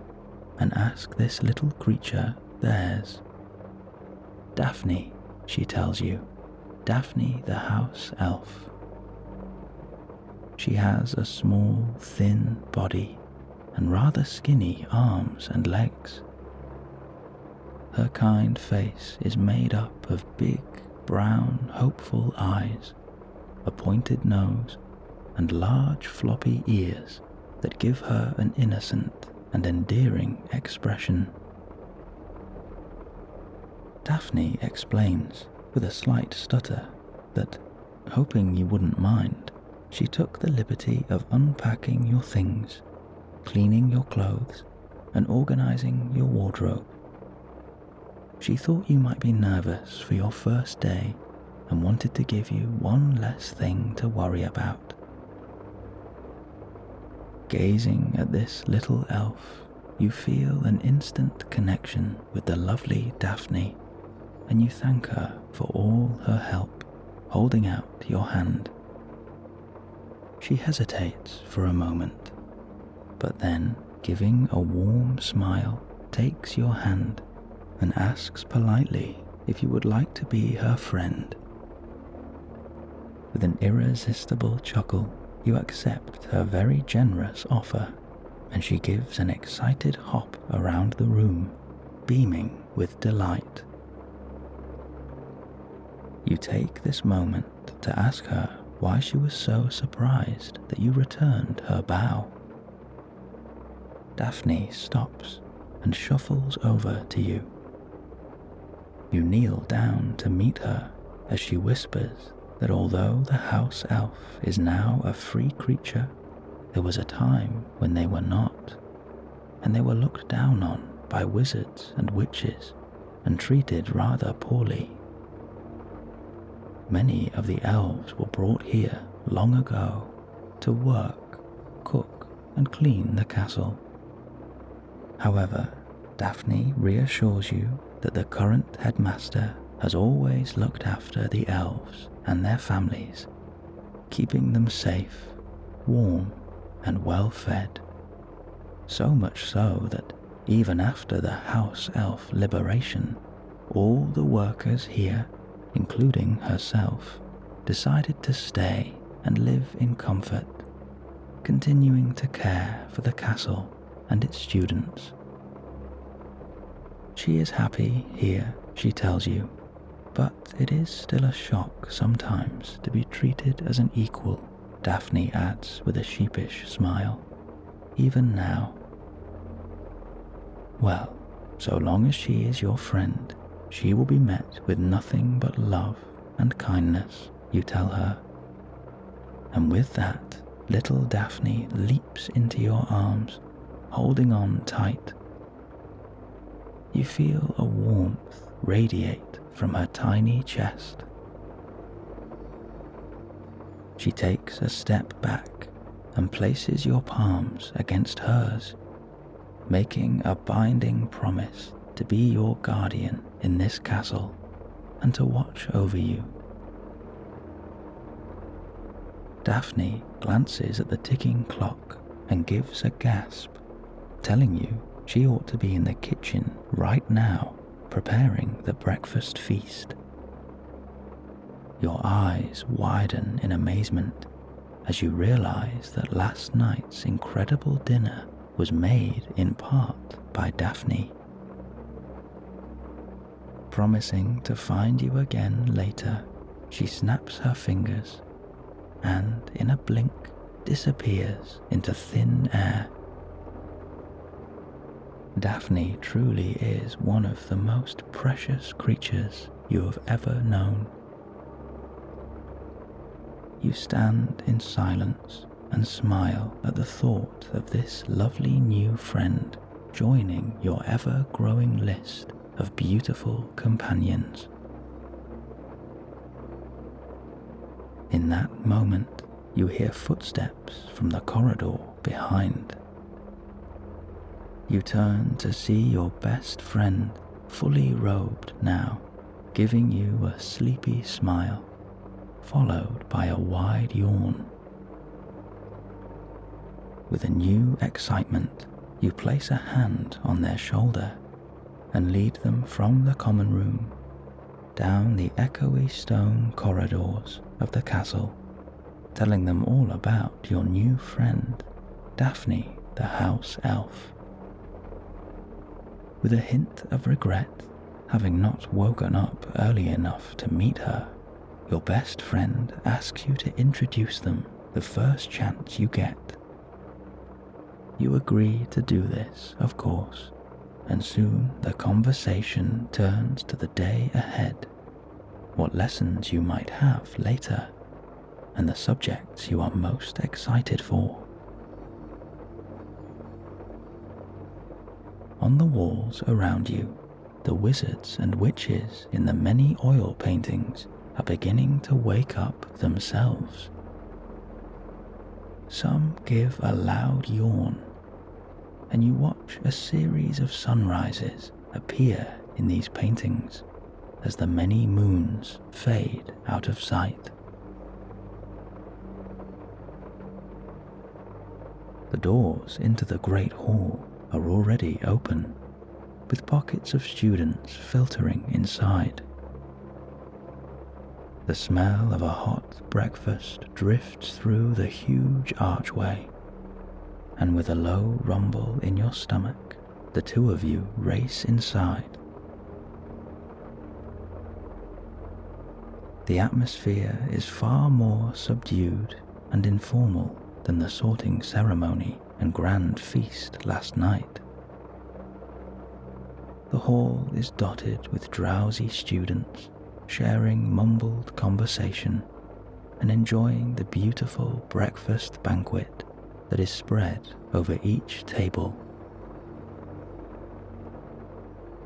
and ask this little creature theirs. Daphne, she tells you, Daphne the house elf. She has a small, thin body and rather skinny arms and legs. Her kind face is made up of big, brown, hopeful eyes, a pointed nose, and large floppy ears that give her an innocent and endearing expression. Daphne explains, with a slight stutter, that, hoping you wouldn't mind, she took the liberty of unpacking your things, cleaning your clothes, and organizing your wardrobe. She thought you might be nervous for your first day and wanted to give you one less thing to worry about. Gazing at this little elf, you feel an instant connection with the lovely Daphne, and you thank her for all her help, holding out your hand. She hesitates for a moment, but then, giving a warm smile, takes your hand and asks politely if you would like to be her friend. With an irresistible chuckle, you accept her very generous offer, and she gives an excited hop around the room, beaming with delight. You take this moment to ask her why she was so surprised that you returned her bow. Daphne stops and shuffles over to you. You kneel down to meet her as she whispers that although the house elf is now a free creature, there was a time when they were not, and they were looked down on by wizards and witches and treated rather poorly. Many of the elves were brought here long ago to work, cook, and clean the castle. However, Daphne reassures you that the current headmaster has always looked after the elves and their families, keeping them safe, warm, and well fed. So much so that even after the house elf liberation, all the workers here, including herself, decided to stay and live in comfort, continuing to care for the castle and its students. She is happy here, she tells you, but it is still a shock sometimes to be treated as an equal, Daphne adds with a sheepish smile, even now. Well, so long as she is your friend, she will be met with nothing but love and kindness, you tell her. And with that, little Daphne leaps into your arms, holding on tight. You feel a warmth radiate from her tiny chest. She takes a step back and places your palms against hers, making a binding promise to be your guardian in this castle and to watch over you. Daphne glances at the ticking clock and gives a gasp, telling you she ought to be in the kitchen right now, preparing the breakfast feast. Your eyes widen in amazement as you realize that last night's incredible dinner was made in part by Daphne, Promising to find you again later, she snaps her fingers and, in a blink, disappears into thin air. Daphne truly is one of the most precious creatures you have ever known. You stand in silence and smile at the thought of this lovely new friend joining your ever-growing list of beautiful companions. In that moment, you hear footsteps from the corridor behind. You turn to see your best friend, fully robed now, giving you a sleepy smile, followed by a wide yawn. With a new excitement, you place a hand on their shoulder and lead them from the common room down the echoey stone corridors of the castle, telling them all about your new friend, Daphne the house elf. With a hint of regret, having not woken up early enough to meet her, your best friend asks you to introduce them the first chance you get. You agree to do this, of course, and soon the conversation turns to the day ahead, what lessons you might have later, and the subjects you are most excited for. On the walls around you, the wizards and witches in the many oil paintings are beginning to wake up themselves. Some give a loud yawn, and you watch a series of sunrises appear in these paintings as the many moons fade out of sight. The doors into the Great Hall are already open, with pockets of students filtering inside. The smell of a hot breakfast drifts through the huge archway, and with a low rumble in your stomach, the two of you race inside. The atmosphere is far more subdued and informal than the sorting ceremony and grand feast last night. The hall is dotted with drowsy students sharing mumbled conversation and enjoying the beautiful breakfast banquet that is spread over each table.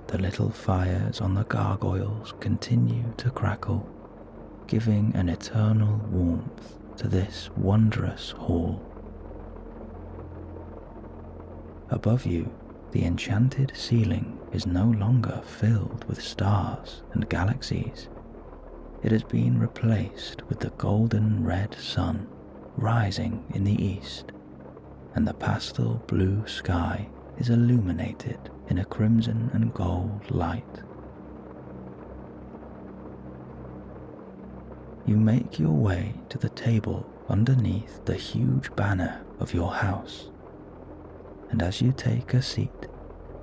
The little fires on the gargoyles continue to crackle, giving an eternal warmth to this wondrous hall. Above you, the enchanted ceiling is no longer filled with stars and galaxies. It has been replaced with the golden red sun rising in the east, and the pastel blue sky is illuminated in a crimson and gold light. You make your way to the table underneath the huge banner of your house, and as you take a seat,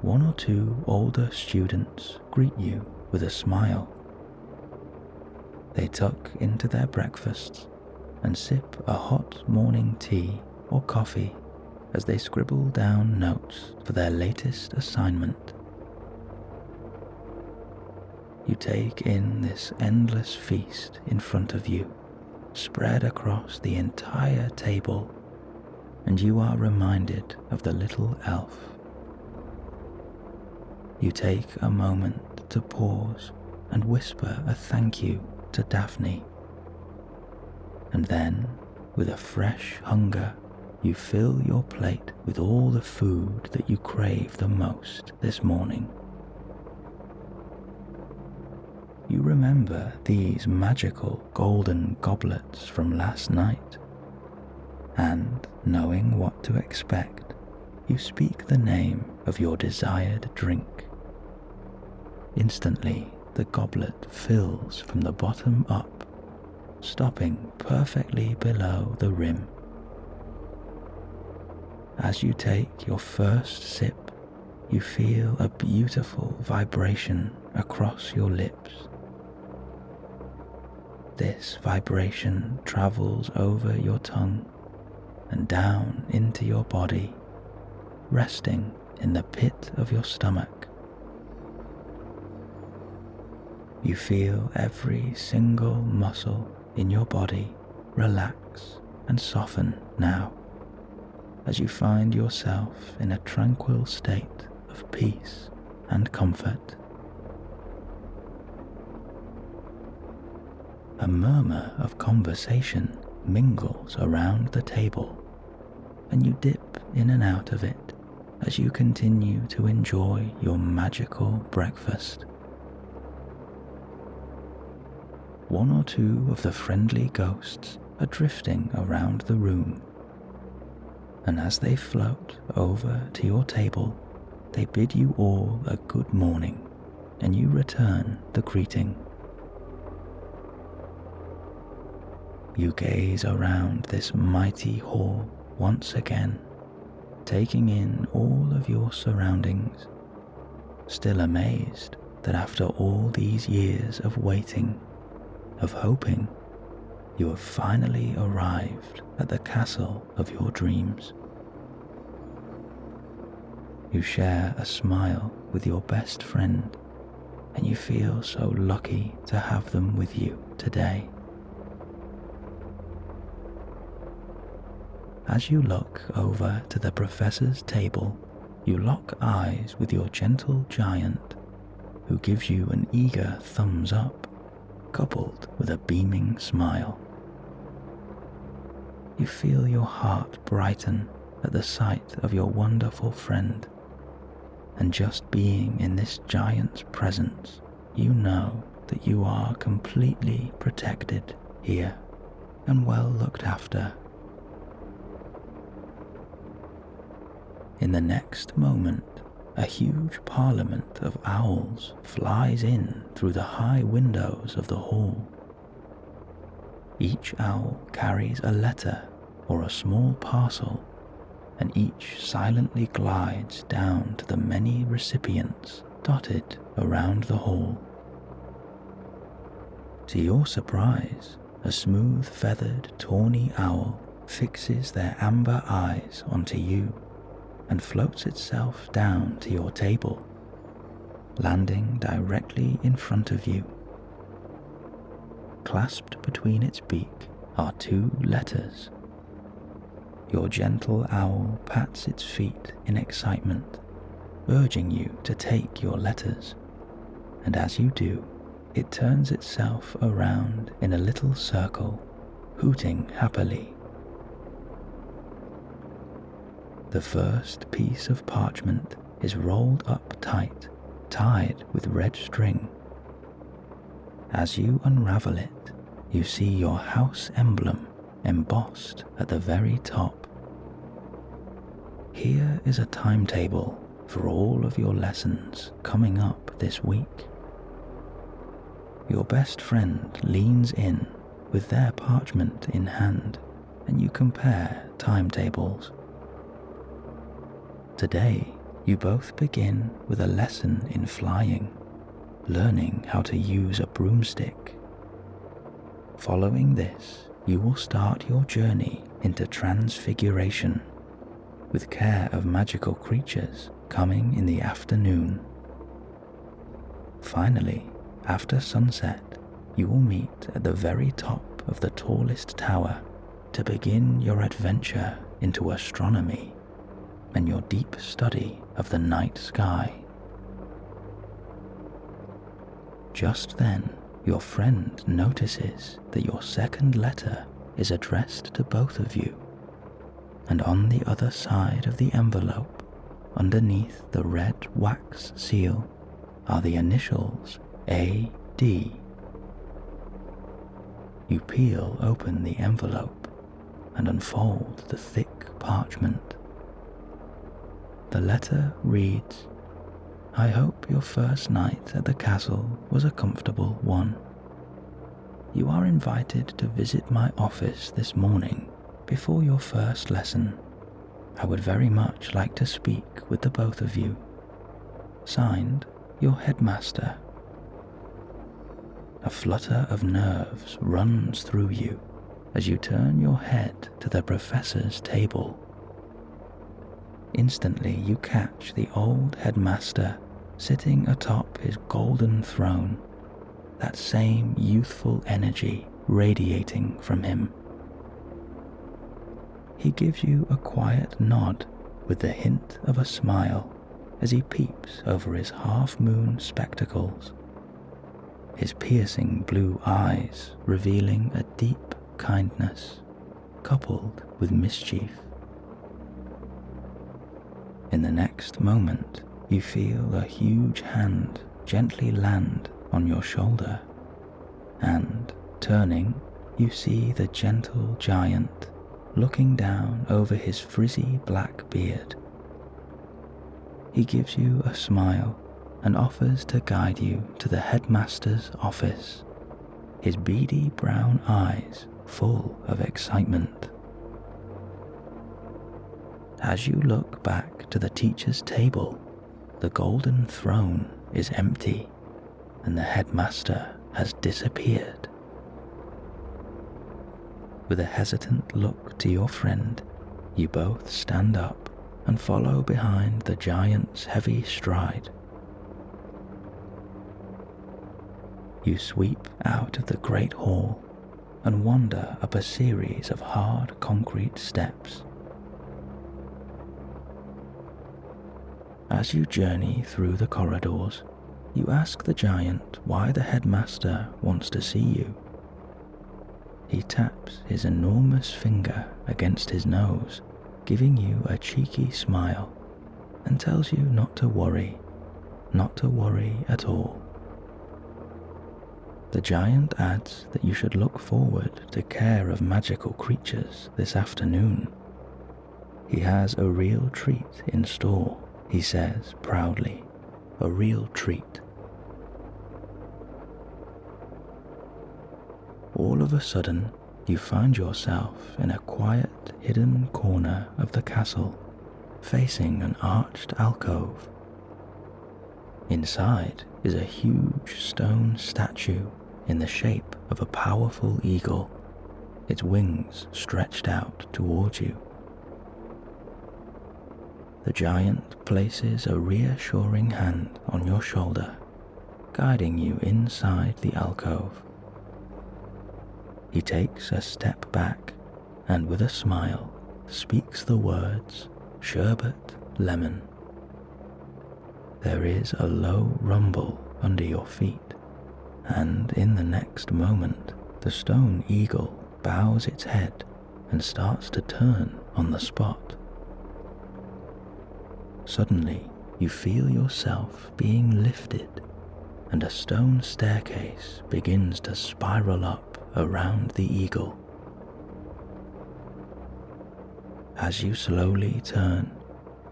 one or two older students greet you with a smile. They tuck into their breakfasts and sip a hot morning tea or coffee as they scribble down notes for their latest assignment. You take in this endless feast in front of you, spread across the entire table, and you are reminded of the little elf. You take a moment to pause and whisper a thank you to Daphne. And then, with a fresh hunger, you fill your plate with all the food that you crave the most this morning. You remember these magical golden goblets from last night, and, knowing what to expect, you speak the name of your desired drink. Instantly, the goblet fills from the bottom up, stopping perfectly below the rim. As you take your first sip, you feel a beautiful vibration across your lips. This vibration travels over your tongue and down into your body, resting in the pit of your stomach. You feel every single muscle in your body relax and soften now, as you find yourself in a tranquil state of peace and comfort. A murmur of conversation mingles around the table, and you dip in and out of it as you continue to enjoy your magical breakfast. One or two of the friendly ghosts are drifting around the room, and as they float over to your table, they bid you all a good morning, and you return the greeting. You gaze around this mighty hall once again, taking in all of your surroundings, still amazed that after all these years of waiting, of hoping, you have finally arrived at the castle of your dreams. You share a smile with your best friend, and you feel so lucky to have them with you today. As you look over to the professor's table, you lock eyes with your gentle giant, who gives you an eager thumbs up, coupled with a beaming smile. You feel your heart brighten at the sight of your wonderful friend, and just being in this giant's presence, you know that you are completely protected here and well looked after. In the next moment, a huge parliament of owls flies in through the high windows of the hall. Each owl carries a letter or a small parcel, and each silently glides down to the many recipients dotted around the hall. To your surprise, a smooth-feathered tawny owl fixes their amber eyes onto you and floats itself down to your table, landing directly in front of you. Clasped between its beak are two letters. Your gentle owl pats its feet in excitement, urging you to take your letters, and as you do, it turns itself around in a little circle, hooting happily. The first piece of parchment is rolled up tight, tied with red string. As you unravel it, you see your house emblem embossed at the very top. Here is a timetable for all of your lessons coming up this week. Your best friend leans in with their parchment in hand, and you compare timetables. Today, you both begin with a lesson in flying, learning how to use a broomstick. Following this, you will start your journey into transfiguration, with care of magical creatures coming in the afternoon. Finally, after sunset, you will meet at the very top of the tallest tower to begin your adventure into astronomy and your deep study of the night sky. Just then, your friend notices that your second letter is addressed to both of you, and on the other side of the envelope, underneath the red wax seal, are the initials A.D. You peel open the envelope and unfold the thick parchment. The letter reads, "I hope your first night at the castle was a comfortable one. You are invited to visit my office this morning before your first lesson. I would very much like to speak with the both of you. Signed, your headmaster, A flutter of nerves runs through you as you turn your head to the professor's table. Instantly you catch the old headmaster sitting atop his golden throne, that same youthful energy radiating from him. He gives you a quiet nod with the hint of a smile as he peeps over his half-moon spectacles, his piercing blue eyes revealing a deep kindness coupled with mischief. In the next moment, you feel a huge hand gently land on your shoulder, and, turning, you see the gentle giant looking down over his frizzy black beard. He gives you a smile and offers to guide you to the headmaster's office, his beady brown eyes full of excitement. As you look back to the teacher's table, the golden throne is empty and the headmaster has disappeared. With a hesitant look to your friend, you both stand up and follow behind the giant's heavy stride. You sweep out of the great hall and wander up a series of hard concrete steps. As you journey through the corridors, you ask the giant why the headmaster wants to see you. He taps his enormous finger against his nose, giving you a cheeky smile, and tells you not to worry at all. The giant adds that you should look forward to care of magical creatures this afternoon. He has a real treat in store, he says proudly, a real treat. All of a sudden, you find yourself in a quiet, hidden corner of the castle, facing an arched alcove. Inside is a huge stone statue in the shape of a powerful eagle, its wings stretched out towards you. The giant places a reassuring hand on your shoulder, guiding you inside the alcove. He takes a step back and with a smile speaks the words, "Sherbet lemon." There is a low rumble under your feet, and in the next moment, the stone eagle bows its head and starts to turn on the spot. Suddenly, you feel yourself being lifted, and a stone staircase begins to spiral up around the eagle. As you slowly turn,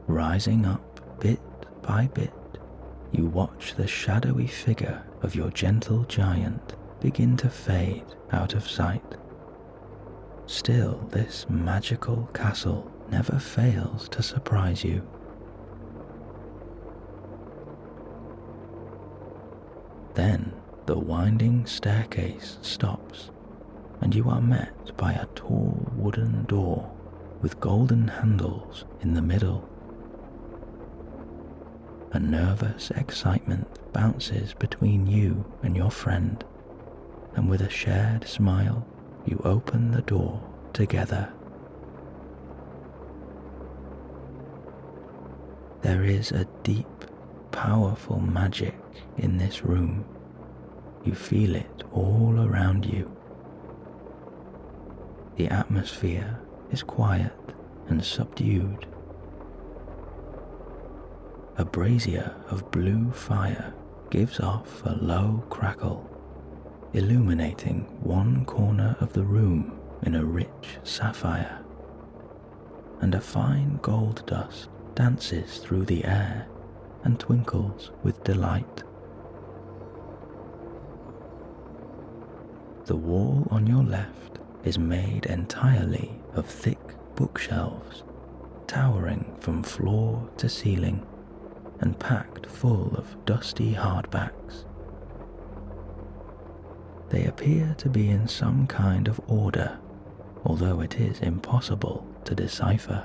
rising up bit by bit, you watch the shadowy figure of your gentle giant begin to fade out of sight. Still, this magical castle never fails to surprise you. Then the winding staircase stops, and you are met by a tall wooden door with golden handles in the middle. A nervous excitement bounces between you and your friend, and with a shared smile, you open the door together. There is a deep, powerful magic in this room. You feel it all around you. The atmosphere is quiet and subdued. A brazier of blue fire gives off a low crackle, illuminating one corner of the room in a rich sapphire, and a fine gold dust dances through the air and twinkles with delight. The wall on your left is made entirely of thick bookshelves, towering from floor to ceiling and packed full of dusty hardbacks. They appear to be in some kind of order, although it is impossible to decipher.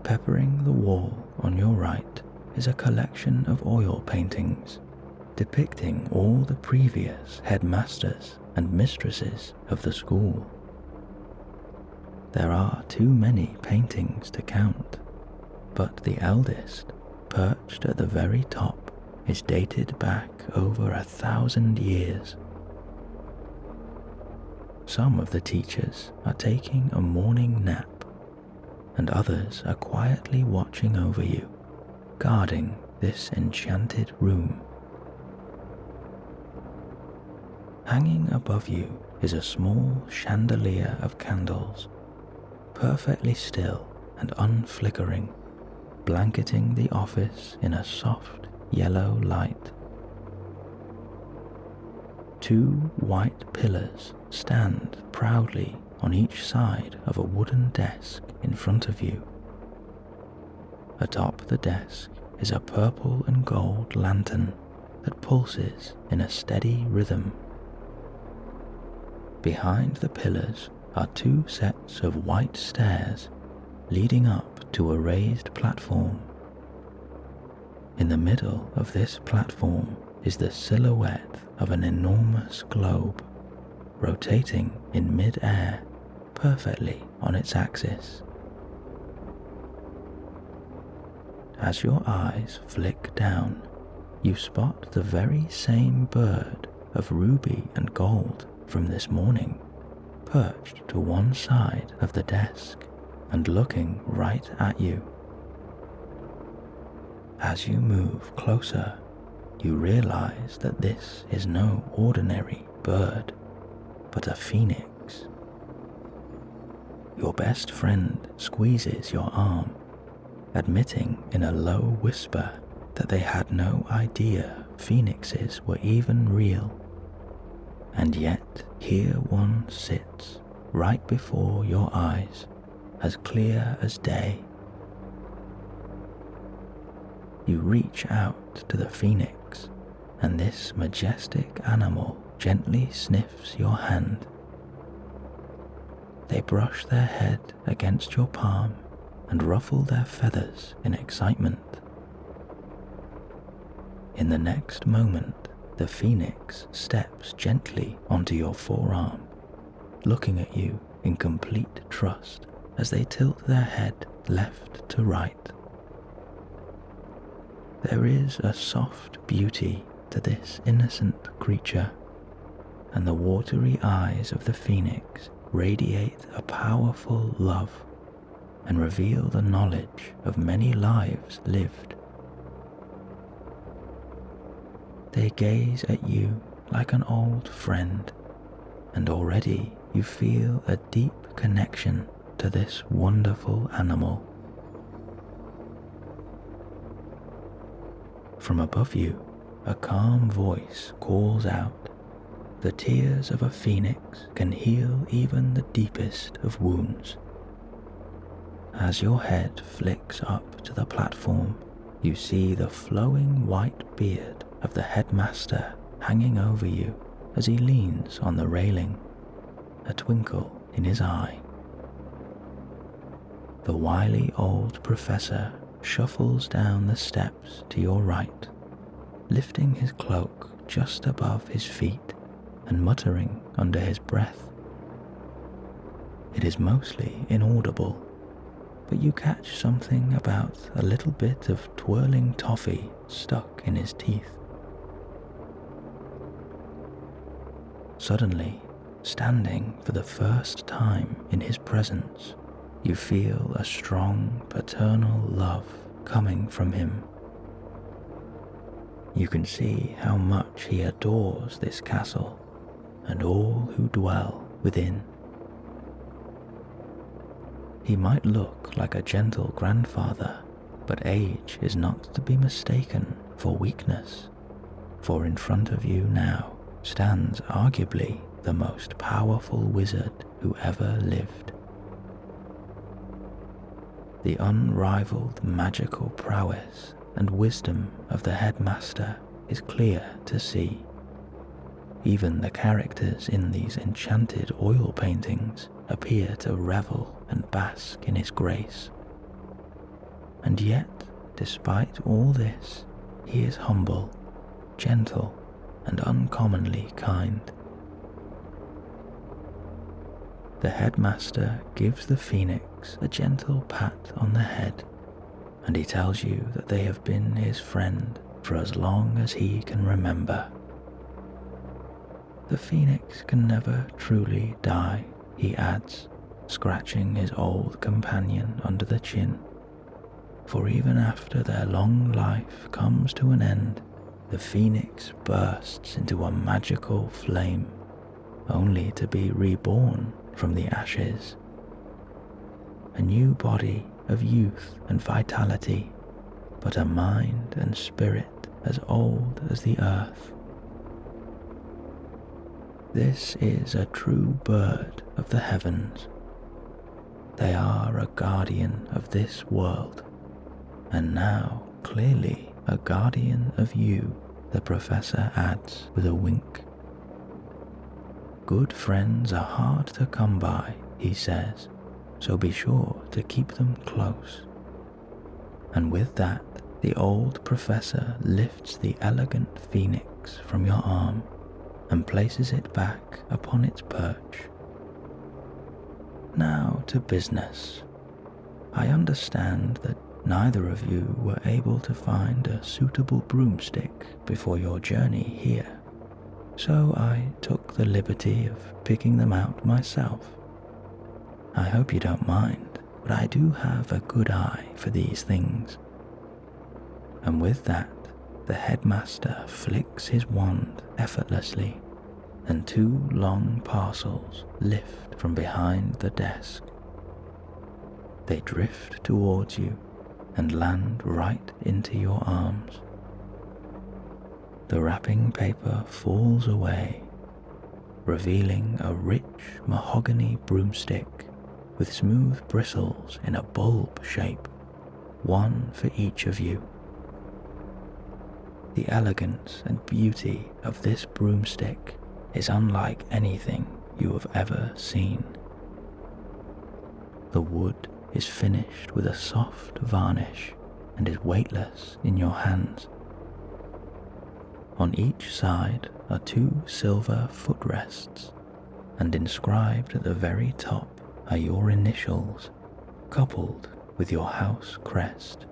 Peppering the wall on your right is a collection of oil paintings depicting all the previous headmasters and mistresses of the school. There are too many paintings to count, but the eldest, perched at the very top, is dated back over 1,000 years. Some of the teachers are taking a morning nap, and others are quietly watching over you, guarding this enchanted room. Hanging above you is a small chandelier of candles, perfectly still and unflickering, blanketing the office in a soft yellow light. 2 white pillars stand proudly on each side of a wooden desk in front of you. Atop the desk is a purple and gold lantern that pulses in a steady rhythm. Behind the pillars are 2 sets of white stairs leading up to a raised platform. In the middle of this platform is the silhouette of an enormous globe, rotating in mid-air perfectly on its axis. As your eyes flick down, you spot the very same bird of ruby and gold from this morning, perched to one side of the desk and looking right at you. As you move closer, you realize that this is no ordinary bird, but a phoenix. Your best friend squeezes your arm, admitting in a low whisper that they had no idea phoenixes were even real. And yet here one sits right before your eyes, as clear as day. You reach out to the phoenix, and this majestic animal gently sniffs your hand. They brush their head against your palm and ruffle their feathers in excitement. In the next moment, the phoenix steps gently onto your forearm, looking at you in complete trust as they tilt their head left to right. There is a soft beauty to this innocent creature, and the watery eyes of the phoenix radiate a powerful love and reveal the knowledge of many lives lived. They gaze at you like an old friend, and already you feel a deep connection to this wonderful animal. From above you, a calm voice calls out, "The tears of a phoenix can heal even the deepest of wounds." As your head flicks up to the platform, you see the flowing white beard of the headmaster hanging over you as he leans on the railing, a twinkle in his eye. The wily old professor shuffles down the steps to your right, lifting his cloak just above his feet and muttering under his breath. It is mostly inaudible, but you catch something about a little bit of twirling toffee stuck in his teeth. Suddenly, standing for the first time in his presence, you feel a strong paternal love coming from him. You can see how much he adores this castle and all who dwell within. He might look like a gentle grandfather, but age is not to be mistaken for weakness, for in front of you now stands arguably the most powerful wizard who ever lived. The unrivaled magical prowess and wisdom of the headmaster is clear to see. Even the characters in these enchanted oil paintings appear to revel and bask in his grace. And yet, despite all this, he is humble, gentle, and uncommonly kind. The headmaster gives the phoenix a gentle pat on the head, and he tells you that they have been his friend for as long as he can remember. The phoenix can never truly die, he adds, scratching his old companion under the chin. For even after their long life comes to an end, the phoenix bursts into a magical flame, only to be reborn from the ashes. A new body of youth and vitality, but a mind and spirit as old as the earth. This is a true bird of the heavens. They are a guardian of this world, and now clearly a guardian of you, the professor adds with a wink. Good friends are hard to come by, he says, so be sure to keep them close. And with that, the old professor lifts the elegant phoenix from your arm and places it back upon its perch. Now to business. I understand that neither of you were able to find a suitable broomstick before your journey here, so I took the liberty of picking them out myself. I hope you don't mind, but I do have a good eye for these things. And with that, the headmaster flicks his wand effortlessly, and two long parcels lift from behind the desk. They drift towards you and land right into your arms. The wrapping paper falls away, revealing a rich mahogany broomstick with smooth bristles in a bulb shape, one for each of you. The elegance and beauty of this broomstick is unlike anything you have ever seen. The wood is finished with a soft varnish and is weightless in your hands. On each side are two silver footrests, and inscribed at the very top are your initials, coupled with your house crest.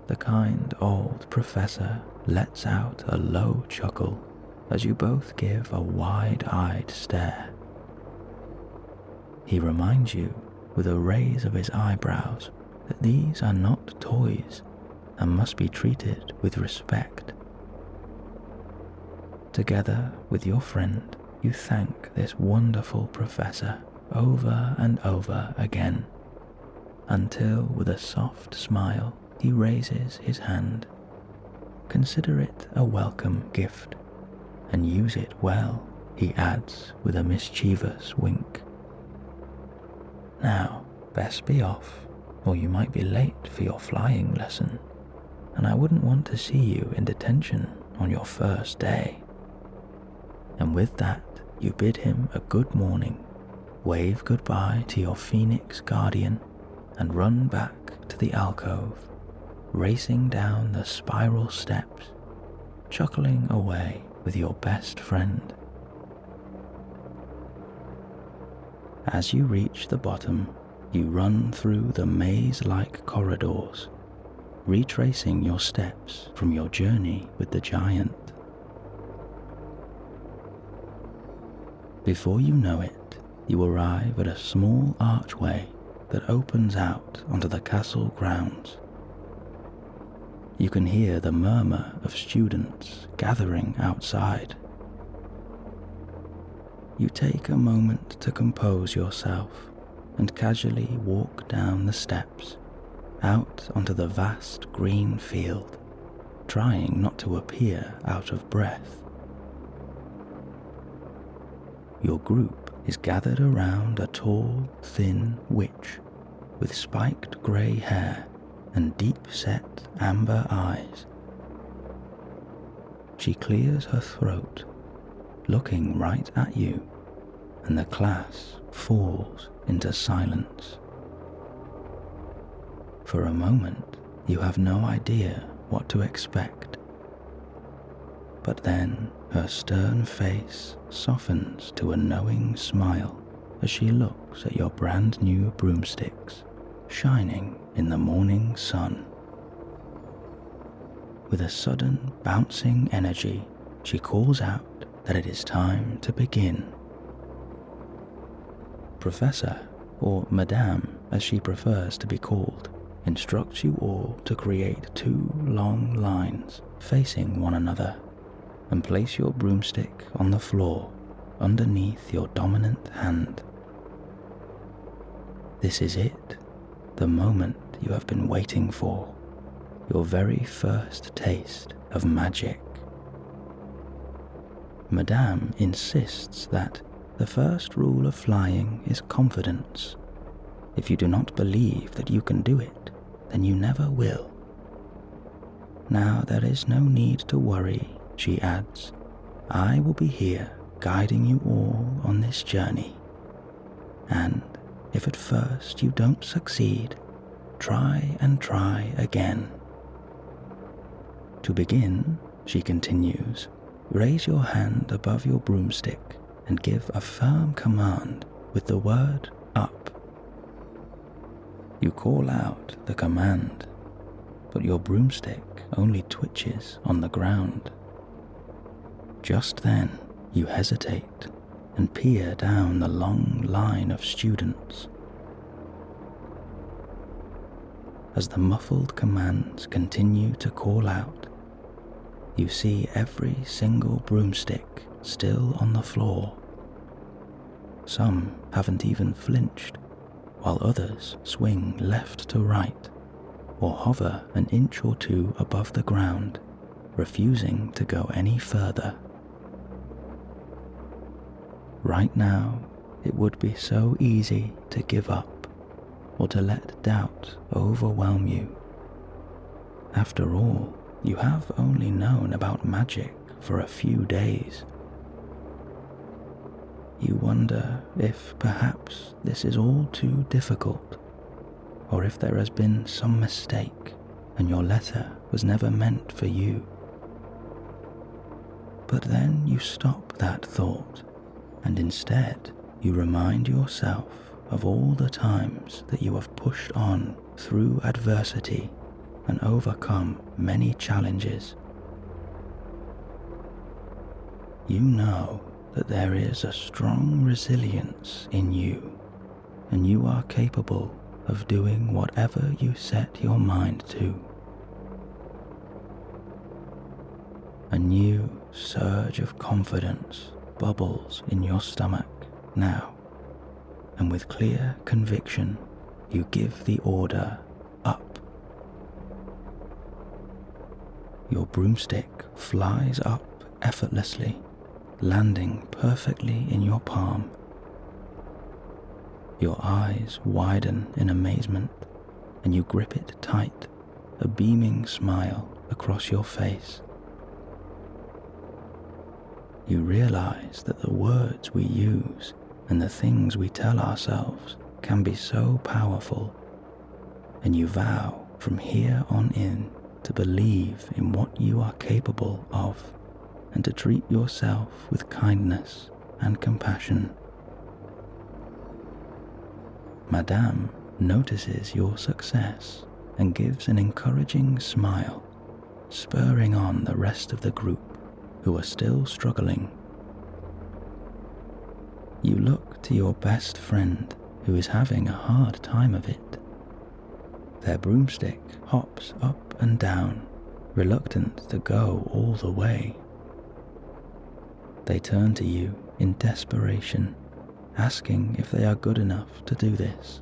The kind old professor lets out a low chuckle as you both give a wide-eyed stare. He reminds you, with a raise of his eyebrows, that these are not toys and must be treated with respect. Together with your friend, you thank this wonderful professor over and over again, until with a soft smile he raises his hand. Consider it a welcome gift, and use it well, he adds with a mischievous wink. Now, best be off, or you might be late for your flying lesson, and I wouldn't want to see you in detention on your first day. And with that, you bid him a good morning, wave goodbye to your phoenix guardian, and run back to the alcove, racing down the spiral steps, chuckling away with your best friend. As you reach the bottom, you run through the maze-like corridors, retracing your steps from your journey with the giant. Before you know it, you arrive at a small archway that opens out onto the castle grounds. You can hear the murmur of students gathering outside. You take a moment to compose yourself and casually walk down the steps, out onto the vast green field, trying not to appear out of breath. Your group is gathered around a tall, thin witch with spiked grey hair and deep-set amber eyes She clears her throat, looking right at you, and the class falls into silence. For a moment, you have no idea what to expect. But then her stern face softens to a knowing smile as she looks at your brand new broomsticks shining in the morning sun. With a sudden bouncing energy, she calls out that it is time to begin. Professor, or Madame as she prefers to be called, instructs you all to create 2 long lines facing one another and place your broomstick on the floor underneath your dominant hand. This is it, the moment you have been waiting for, your very first taste of magic. Madame insists that the first rule of flying is confidence. If you do not believe that you can do it, then you never will. Now there is no need to worry, she adds. I will be here guiding you all on this journey. And if at first you don't succeed, try and try again. To begin, she continues, raise your hand above your broomstick and give a firm command with the word up. You call out the command, but your broomstick only twitches on the ground. Just then, you hesitate and peer down the long line of students. As the muffled commands continue to call out, you see every single broomstick still on the floor. Some haven't even flinched, while others swing left to right or hover an inch or 2 above the ground, refusing to go any further. Right now, it would be so easy to give up or to let doubt overwhelm you. After all, you have only known about magic for a few days. You wonder if perhaps this is all too difficult, or if there has been some mistake and your letter was never meant for you. But then you stop that thought, and instead you remind yourself of all the times that you have pushed on through adversity and overcome many challenges. You know that there is a strong resilience in you, and you are capable of doing whatever you set your mind to. A new surge of confidence bubbles in your stomach now, and with clear conviction, you give the order up. Your broomstick flies up effortlessly, landing perfectly in your palm. Your eyes widen in amazement, and you grip it tight, a beaming smile across your face. You realize that the words we use and the things we tell ourselves can be so powerful, and you vow from here on in to believe in what you are capable of and to treat yourself with kindness and compassion. Madame notices your success and gives an encouraging smile, spurring on the rest of the group who are still struggling. You look to your best friend who is having a hard time of it. Their broomstick hops up and down, reluctant to go all the way. They turn to you in desperation, asking if they are good enough to do this.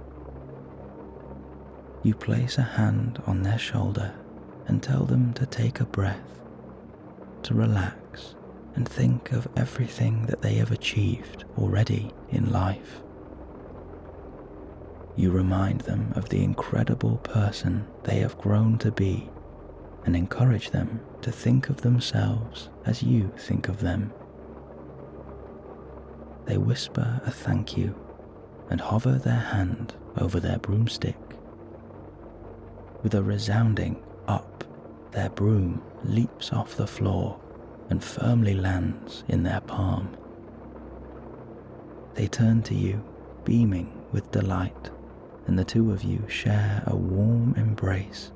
You place a hand on their shoulder and tell them to take a breath, to relax and think of everything that they have achieved already in life. You remind them of the incredible person they have grown to be and encourage them to think of themselves as you think of them. They whisper a thank you and hover their hand over their broomstick. With a resounding up, their broom leaps off the floor and firmly lands in their palm. They turn to you, beaming with delight, and the two of you share a warm embrace,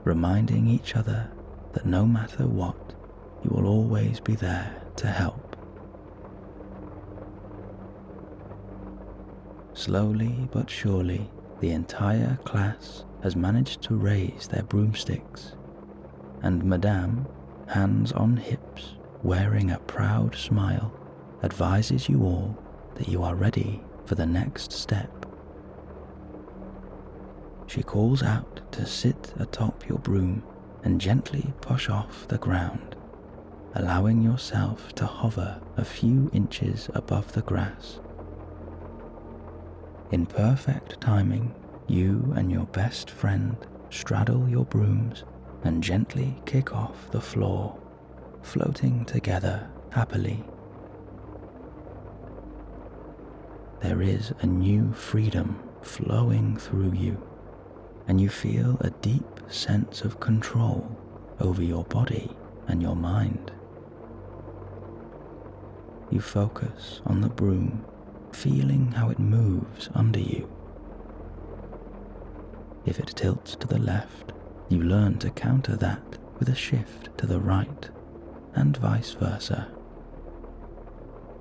reminding each other that no matter what, you will always be there to help. Slowly but surely, the entire class has managed to raise their broomsticks, and Madame, hands on hips, wearing a proud smile, advises you all that you are ready for the next step. She calls out to sit atop your broom and gently push off the ground, allowing yourself to hover a few inches above the grass. In perfect timing, you and your best friend straddle your brooms and gently kick off the floor, floating together happily. There is a new freedom flowing through you, and you feel a deep sense of control over your body and your mind. You focus on the broom, feeling how it moves under you. If it tilts to the left, you learn to counter that with a shift to the right, and vice versa.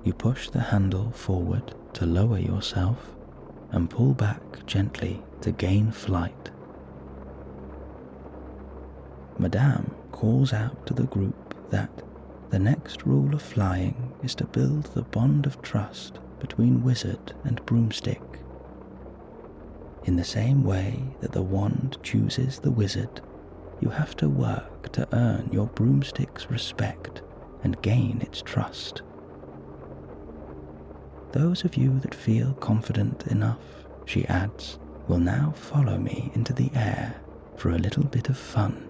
You push the handle forward to lower yourself and pull back gently to gain flight. Madame calls out to the group that the next rule of flying is to build the bond of trust between wizard and broomstick. In the same way that the wand chooses the wizard, you have to work to earn your broomstick's respect and gain its trust. Those of you that feel confident enough, she adds, will now follow me into the air for a little bit of fun.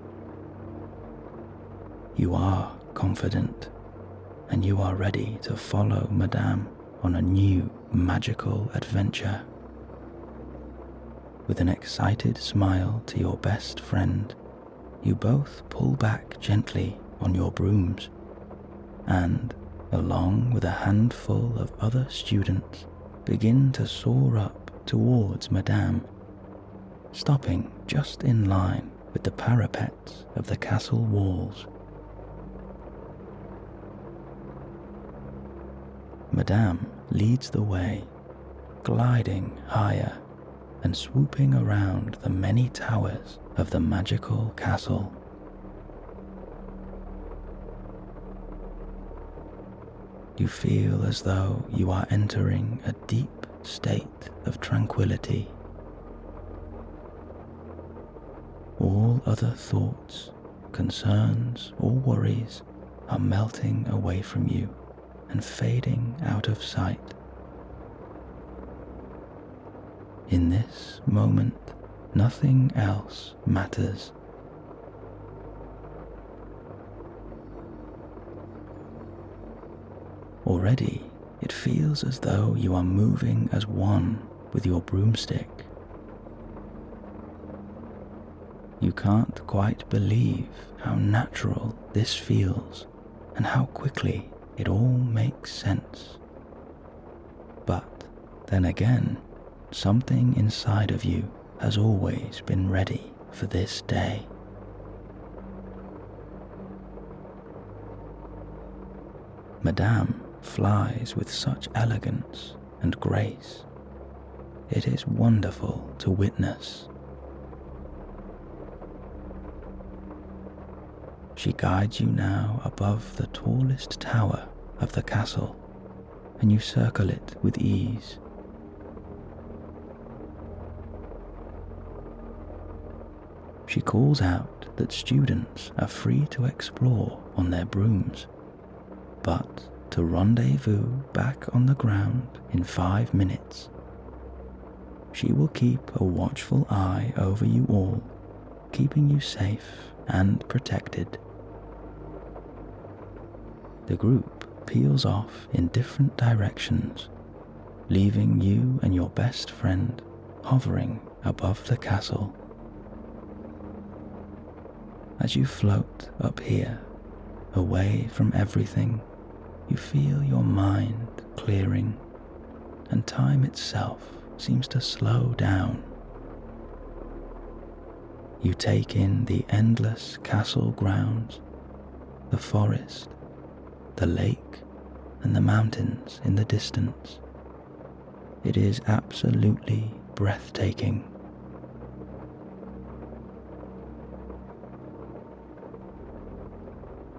You are confident, and you are ready to follow Madame on a new magical adventure. With an excited smile to your best friend, you both pull back gently on your brooms and, along with a handful of other students, begin to soar up towards Madame, stopping just in line with the parapets of the castle walls. Madame leads the way, gliding higher and swooping around the many towers of the magical castle. You feel as though you are entering a deep state of tranquility. All other thoughts, concerns, or worries are melting away from you and fading out of sight. In this moment, nothing else matters. Already, it feels as though you are moving as one with your broomstick. You can't quite believe how natural this feels and how quickly it all makes sense. But then again, something inside of you has always been ready for this day. Madame flies with such elegance and grace. It is wonderful to witness. She guides you now above the tallest tower of the castle, and you circle it with ease. She calls out that students are free to explore on their brooms, but to rendezvous back on the ground in 5 minutes. She will keep a watchful eye over you all, keeping you safe and protected. The group peels off in different directions, leaving you and your best friend hovering above the castle. As you float up here, away from everything, you feel your mind clearing, and time itself seems to slow down. You take in the endless castle grounds, the forest, the lake, and the mountains in the distance. It is absolutely breathtaking.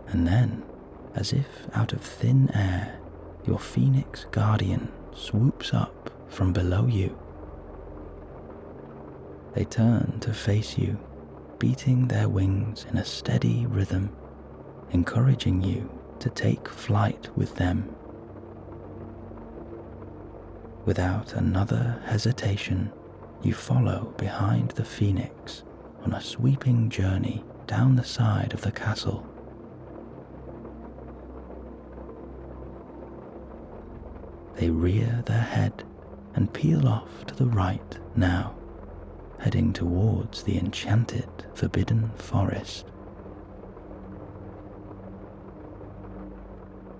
And then, as if out of thin air, your phoenix guardian swoops up from below you. They turn to face you, beating their wings in a steady rhythm, encouraging you to take flight with them. Without another hesitation, you follow behind the phoenix on a sweeping journey down the side of the castle. They rear their head and peel off to the right now, heading towards the enchanted forbidden forest.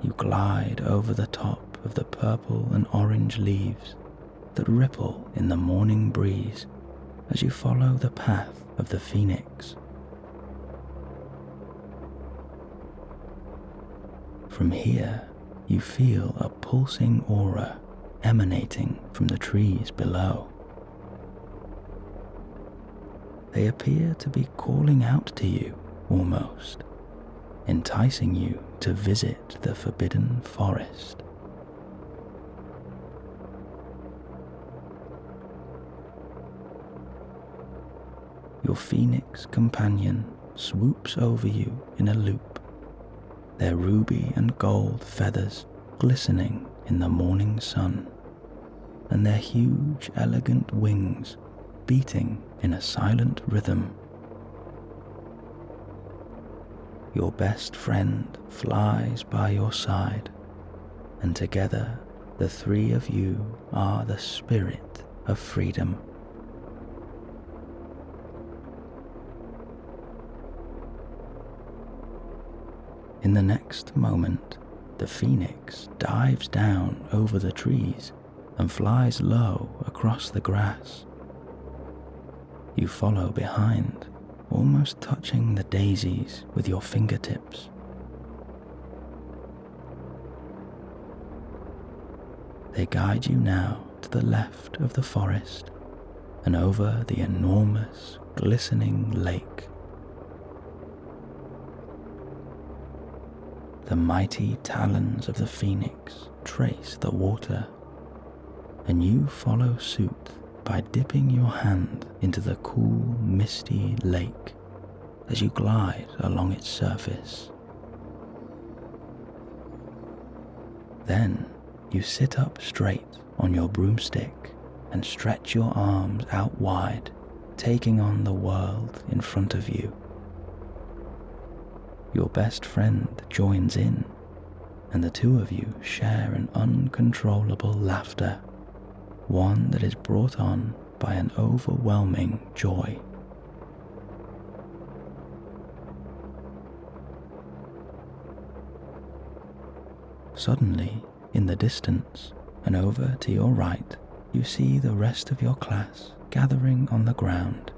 You glide over the top of the purple and orange leaves that ripple in the morning breeze as you follow the path of the phoenix. From here, you feel a pulsing aura emanating from the trees below. They appear to be calling out to you almost, enticing you to visit the forbidden forest. Your phoenix companion swoops over you in a loop, their ruby and gold feathers glistening in the morning sun, and their huge, elegant wings beating in a silent rhythm. Your best friend flies by your side, and together the three of you are the spirit of freedom. In the next moment, the phoenix dives down over the trees and flies low across the grass. You follow behind, almost touching the daisies with your fingertips. They guide you now to the left of the forest and over the enormous, glistening lake. The mighty talons of the phoenix trace the water, and you follow suit by dipping your hand into the cool, misty lake as you glide along its surface. Then you sit up straight on your broomstick and stretch your arms out wide, taking on the world in front of you. Your best friend joins in, and the two of you share an uncontrollable laughter, one that is brought on by an overwhelming joy. Suddenly, in the distance, and over to your right, you see the rest of your class gathering on the ground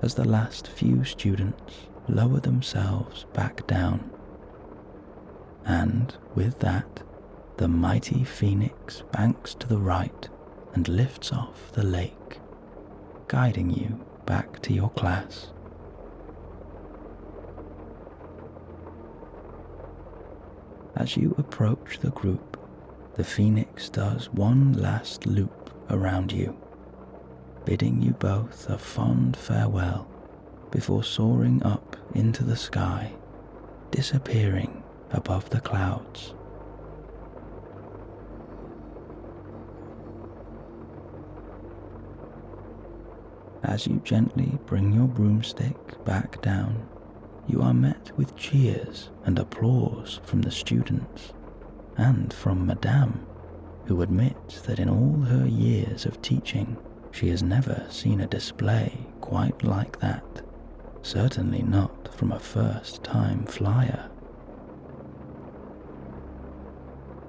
as the last few students lower themselves back down. And with that, the mighty phoenix banks to the right and lifts off the lake, guiding you back to your class. As you approach the group, the phoenix does one last loop around you, bidding you both a fond farewell before soaring up into the sky, disappearing above the clouds. As you gently bring your broomstick back down, you are met with cheers and applause from the students and from Madame, who admits that in all her years of teaching, she has never seen a display quite like that, certainly not from a first-time flyer.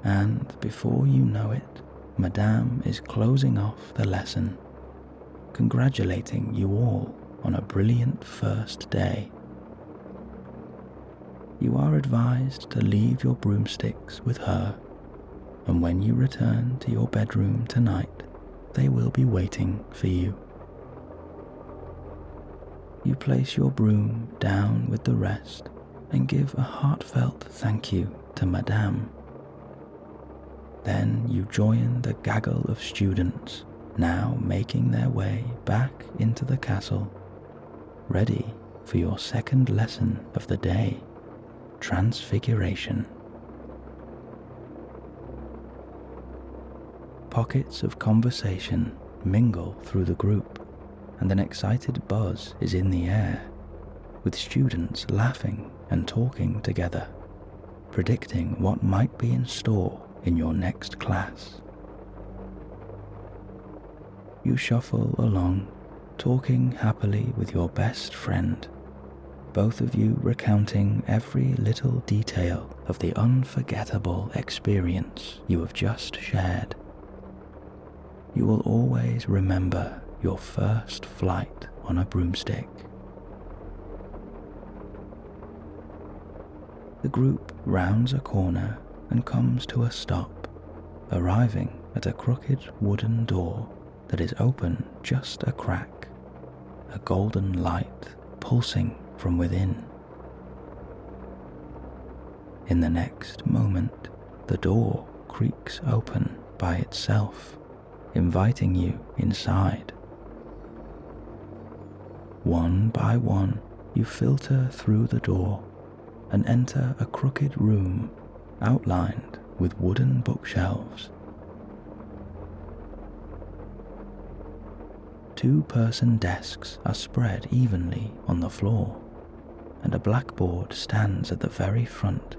And before you know it, Madame is closing off the lesson, congratulating you all on a brilliant first day. You are advised to leave your broomsticks with her, and when you return to your bedroom tonight, they will be waiting for you. You place your broom down with the rest and give a heartfelt thank you to Madame. Then you join the gaggle of students now making their way back into the castle, ready for your second lesson of the day, Transfiguration. Pockets of conversation mingle through the group, and an excited buzz is in the air, with students laughing and talking together, predicting what might be in store in your next class. You shuffle along, talking happily with your best friend, both of you recounting every little detail of the unforgettable experience you have just shared. You will always remember your first flight on a broomstick. The group rounds a corner and comes to a stop, arriving at a crooked wooden door that is open just a crack, a golden light pulsing from within. In the next moment, the door creaks open by itself, inviting you inside. One by one, you filter through the door and enter a crooked room outlined with wooden bookshelves. Two-person desks are spread evenly on the floor, and a blackboard stands at the very front.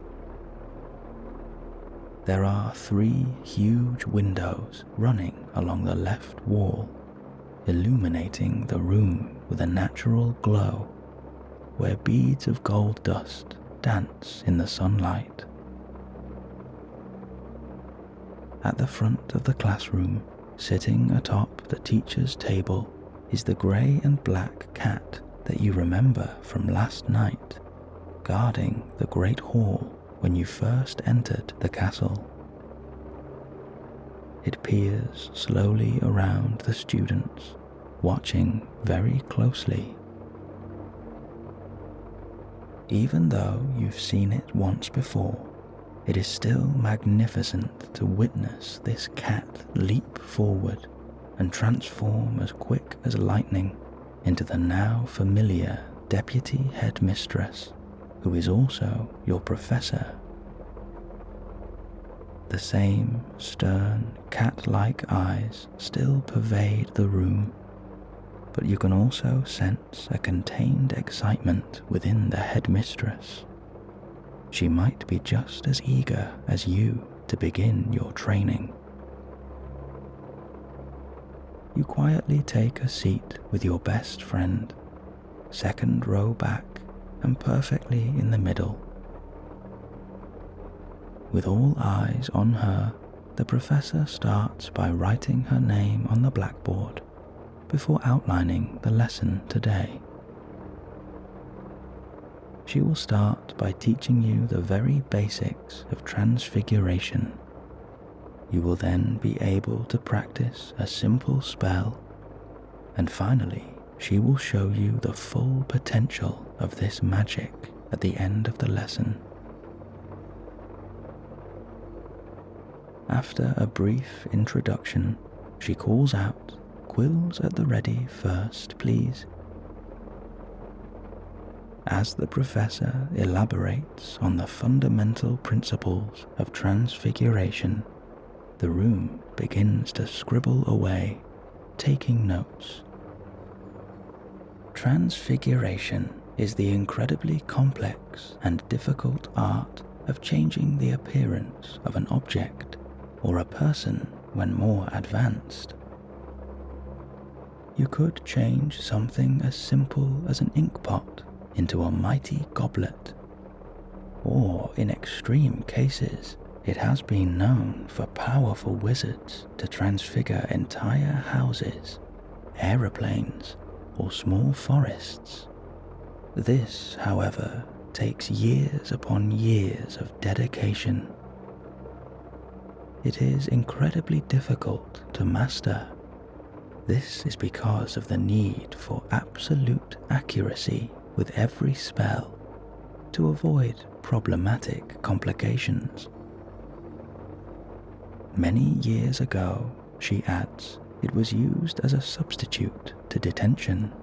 There are 3 huge windows running along the left wall, illuminating the room with a natural glow, where beads of gold dust dance in the sunlight. At the front of the classroom, sitting atop the teacher's table, is the grey and black cat that you remember from last night, guarding the great hall when you first entered the castle. It peers slowly around the students, watching very closely. Even though you've seen it once before, it is still magnificent to witness this cat leap forward and transform as quick as lightning into the now familiar deputy headmistress, who is also your professor. The same stern, cat-like eyes still pervade the room, but you can also sense a contained excitement within the headmistress. She might be just as eager as you to begin your training. You quietly take a seat with your best friend, second row back and perfectly in the middle. With all eyes on her, the professor starts by writing her name on the blackboard before outlining the lesson today. She will start by teaching you the very basics of transfiguration. You will then be able to practice a simple spell, and finally she will show you the full potential of this magic at the end of the lesson. After a brief introduction, she calls out, "Quills at the ready first, please." As the professor elaborates on the fundamental principles of transfiguration, the room begins to scribble away, taking notes. Transfiguration is the incredibly complex and difficult art of changing the appearance of an object or a person when more advanced. You could change something as simple as an ink pot into a mighty goblet, or in extreme cases, it has been known for powerful wizards to transfigure entire houses, aeroplanes, or small forests. This, however, takes years upon years of dedication. It is incredibly difficult to master. This is because of the need for absolute accuracy with every spell to avoid problematic complications. Many years ago, she adds, it was used as a substitute to detention,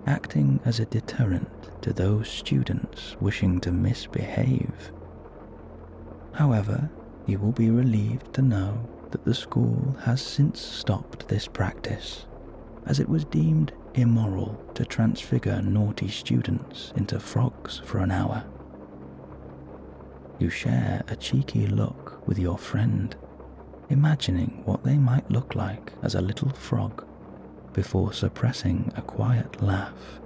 acting as a deterrent to those students wishing to misbehave. However, you will be relieved to know that the school has since stopped this practice, as it was deemed immoral to transfigure naughty students into frogs for an hour. You share a cheeky look with your friend, imagining what they might look like as a little frog, before suppressing a quiet laugh.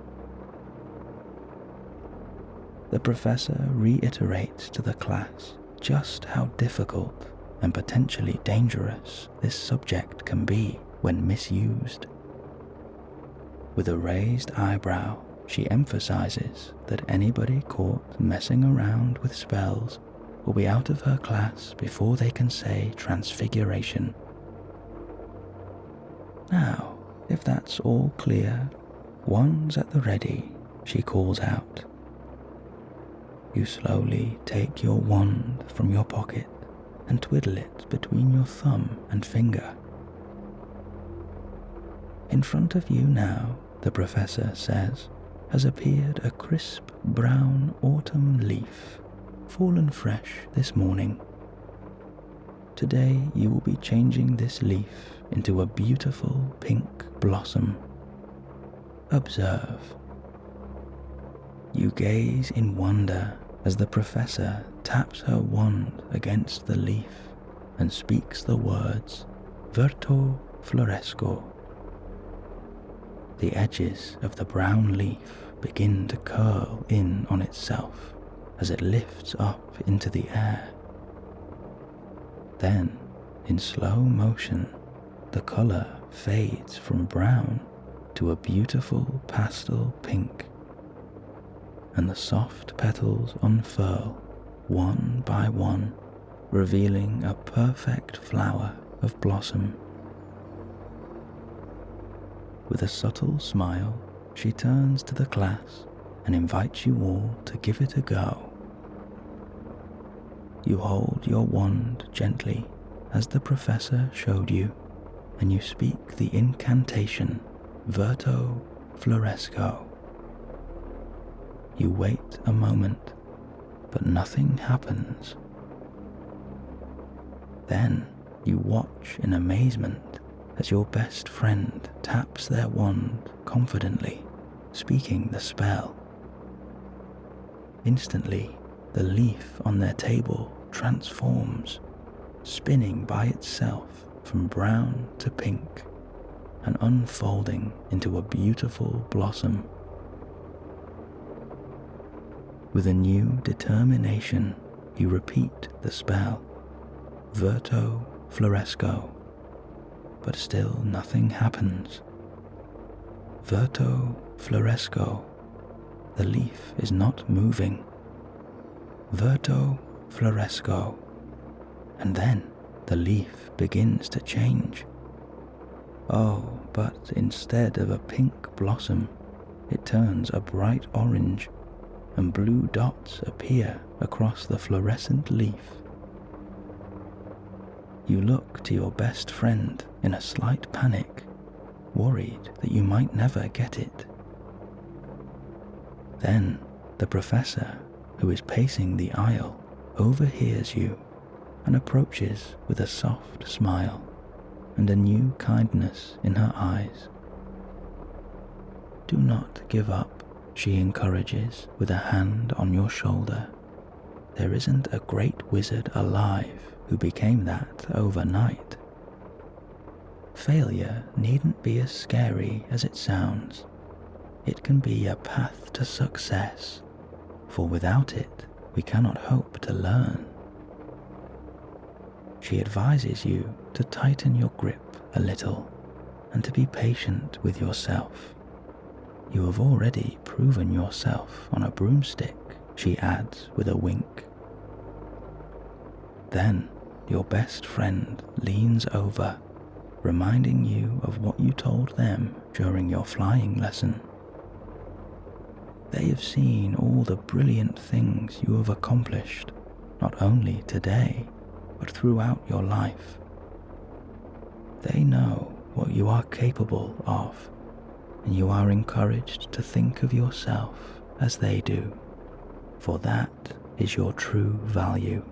The professor reiterates to the class just how difficult and potentially dangerous this subject can be when misused. With a raised eyebrow, she emphasizes that anybody caught messing around with spells will be out of her class before they can say transfiguration. Now, if that's all clear, wands at the ready, she calls out. You slowly take your wand from your pocket and twiddle it between your thumb and finger. In front of you now, the professor says, has appeared a crisp brown autumn leaf, fallen fresh this morning. Today you will be changing this leaf into a beautiful pink blossom. Observe. You gaze in wonder as the professor taps her wand against the leaf and speaks the words, Verto floresco. The edges of the brown leaf begin to curl in on itself as it lifts up into the air. Then, in slow motion, the color fades from brown to a beautiful pastel pink, and the soft petals unfurl one by one, revealing a perfect flower of blossom. With a subtle smile, she turns to the class and invites you all to give it a go. You hold your wand gently as the professor showed you, and you speak the incantation, Verto floresco. You wait a moment, but nothing happens. Then you watch in amazement as your best friend taps their wand confidently, speaking the spell. Instantly, the leaf on their table transforms, spinning by itself from brown to pink and unfolding into a beautiful blossom. With a new determination, you repeat the spell, Verto floresco, but still nothing happens. Verto floresco, the leaf is not moving. Verto floresco, and then the leaf begins to change. Oh, but instead of a pink blossom, it turns a bright orange, and blue dots appear across the fluorescent leaf. You look to your best friend in a slight panic, worried that you might never get it. Then the professor, who is pacing the aisle, overhears you and approaches with a soft smile and a new kindness in her eyes. Do not give up. she encourages with a hand on your shoulder. There isn't a great wizard alive who became that overnight. Failure needn't be as scary as it sounds. It can be a path to success, for without it, we cannot hope to learn. She advises you to tighten your grip a little and to be patient with yourself. You have already proven yourself on a broomstick, she adds with a wink. Then your best friend leans over, reminding you of what you told them during your flying lesson. They have seen all the brilliant things you have accomplished, not only today, but throughout your life. They know what you are capable of, and you are encouraged to think of yourself as they do, for that is your true value.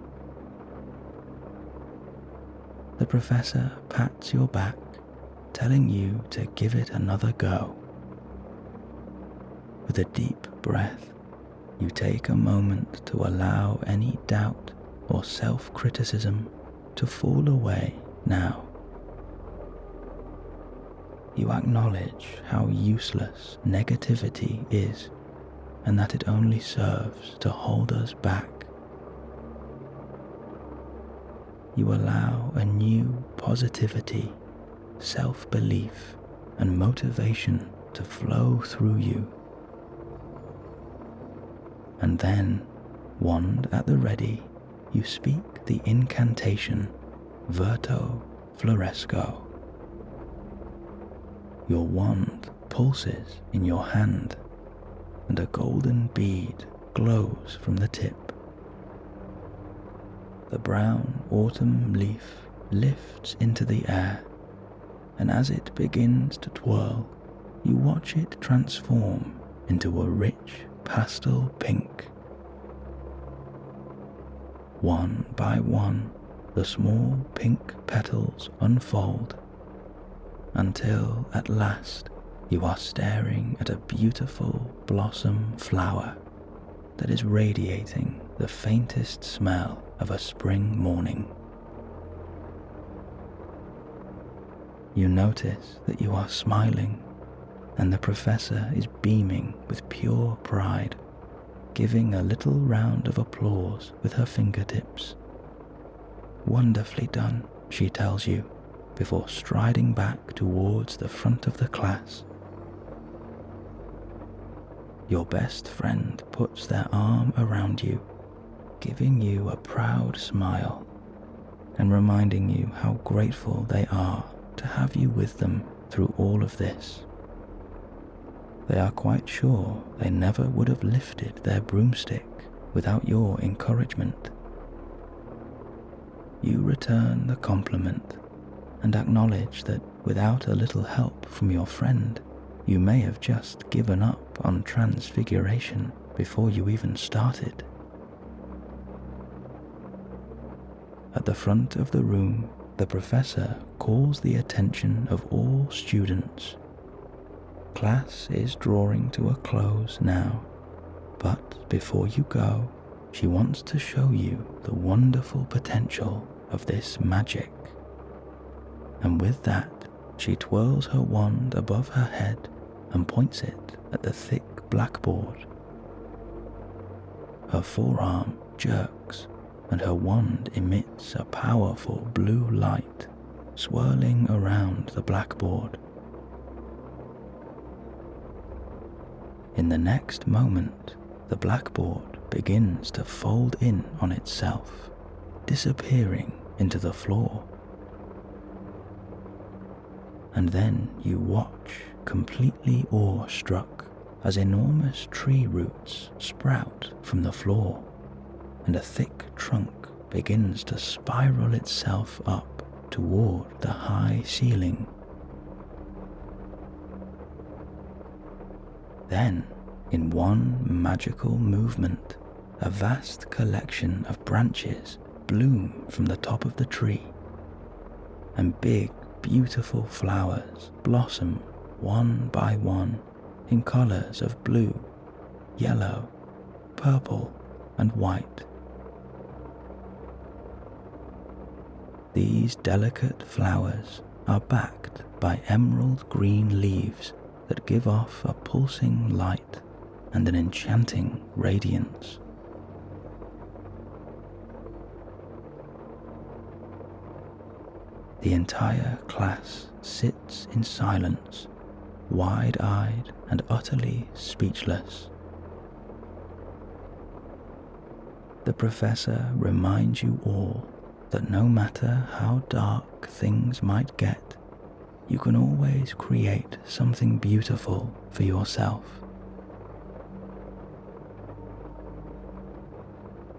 The professor pats your back, telling you to give it another go. With a deep breath, you take a moment to allow any doubt or self-criticism to fall away now. You acknowledge how useless negativity is and that it only serves to hold us back. You allow a new positivity, self-belief, and motivation to flow through you. And then, wand at the ready, you speak the incantation, Verto Floresco. Your wand pulses in your hand, and a golden bead glows from the tip. The brown autumn leaf lifts into the air, and as it begins to twirl, you watch it transform into a rich pastel pink. One by one, the small pink petals unfold, until at last you are staring at a beautiful blossom flower that is radiating the faintest smell of a spring morning. You notice that you are smiling, and the professor is beaming with pure pride, giving a little round of applause with her fingertips. Wonderfully done, she tells you, before striding back towards the front of the class. Your best friend puts their arm around you, giving you a proud smile and reminding you how grateful they are to have you with them through all of this. They are quite sure they never would have lifted their broomstick without your encouragement. You return the compliment and acknowledge that without a little help from your friend, you may have just given up on transfiguration before you even started. At the front of the room, the professor calls the attention of all students. Class is drawing to a close now, but before you go, she wants to show you the wonderful potential of this magic. And with that, she twirls her wand above her head and points it at the thick blackboard. Her forearm jerks, and her wand emits a powerful blue light, swirling around the blackboard. In the next moment, the blackboard begins to fold in on itself, disappearing into the floor. And then you watch, completely awestruck, as enormous tree roots sprout from the floor, and a thick trunk begins to spiral itself up toward the high ceiling. Then, in one magical movement, a vast collection of branches bloom from the top of the tree, and big, beautiful flowers blossom one by one in colors of blue, yellow, purple, and white. These delicate flowers are backed by emerald green leaves that give off a pulsing light and an enchanting radiance. The entire class sits in silence, wide-eyed and utterly speechless. The professor reminds you all that no matter how dark things might get, you can always create something beautiful for yourself.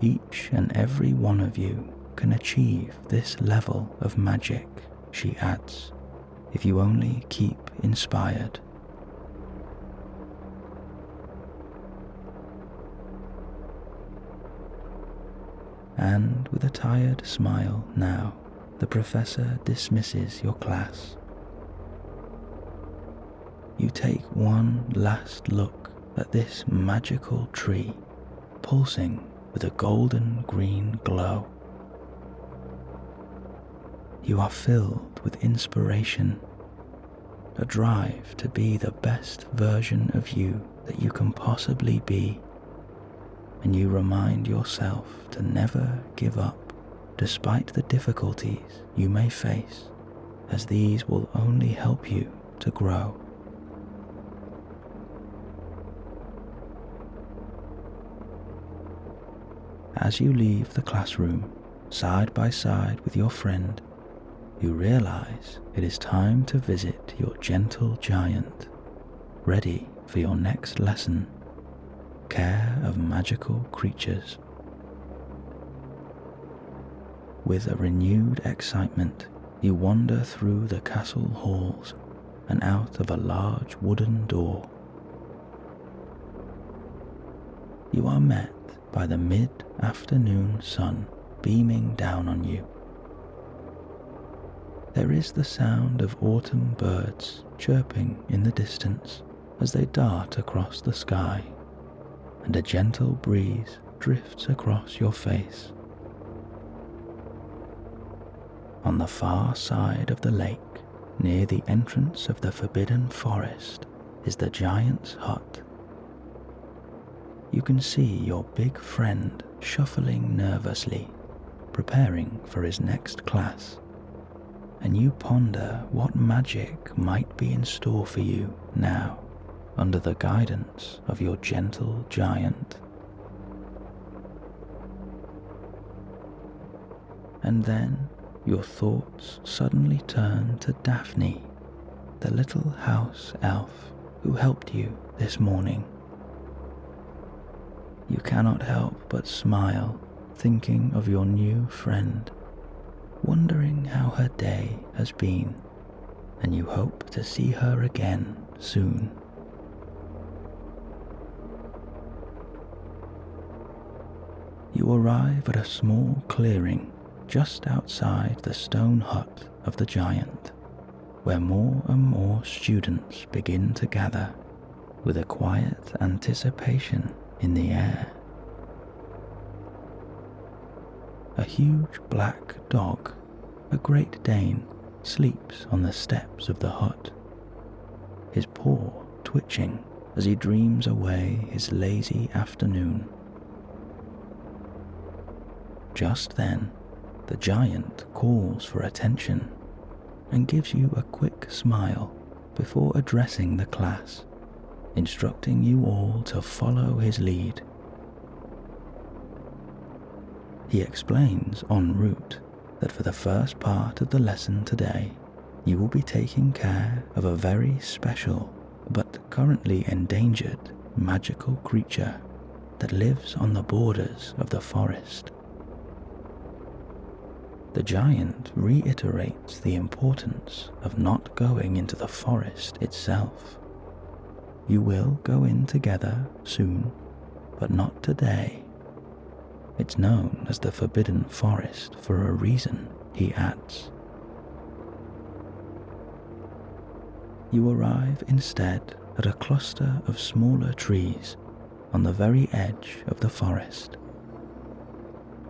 Each and every one of you can achieve this level of magic, she adds, if you only keep inspired. And with a tired smile now, the professor dismisses your class. You take one last look at this magical tree, pulsing with a golden green glow. You are filled with inspiration, a drive to be the best version of you that you can possibly be, and you remind yourself to never give up despite the difficulties you may face, as these will only help you to grow. As you leave the classroom, side by side with your friend, you realize it is time to visit your gentle giant, ready for your next lesson, Care of Magical Creatures. With a renewed excitement, you wander through the castle halls and out of a large wooden door. You are met by the mid-afternoon sun beaming down on you. There is the sound of autumn birds chirping in the distance as they dart across the sky, and a gentle breeze drifts across your face. On the far side of the lake, near the entrance of the Forbidden Forest, is the giant's hut. You can see your big friend shuffling nervously, preparing for his next class, and you ponder what magic might be in store for you now under the guidance of your gentle giant. And then your thoughts suddenly turn to Daphne, the little house elf who helped you this morning. You cannot help but smile, thinking of your new friend, wondering how her day has been, and you hope to see her again soon. You arrive at a small clearing just outside the stone hut of the giant, where more and more students begin to gather, with a quiet anticipation in the air. A huge black dog, a Great Dane, sleeps on the steps of the hut, his paw twitching as he dreams away his lazy afternoon. Just then, the giant calls for attention and gives you a quick smile before addressing the class, instructing you all to follow his lead. He explains en route that for the first part of the lesson today, you will be taking care of a very special but currently endangered magical creature that lives on the borders of the forest. The giant reiterates the importance of not going into the forest itself. You will go in together soon, but not today. It's known as the Forbidden Forest for a reason, he adds. You arrive instead at a cluster of smaller trees on the very edge of the forest.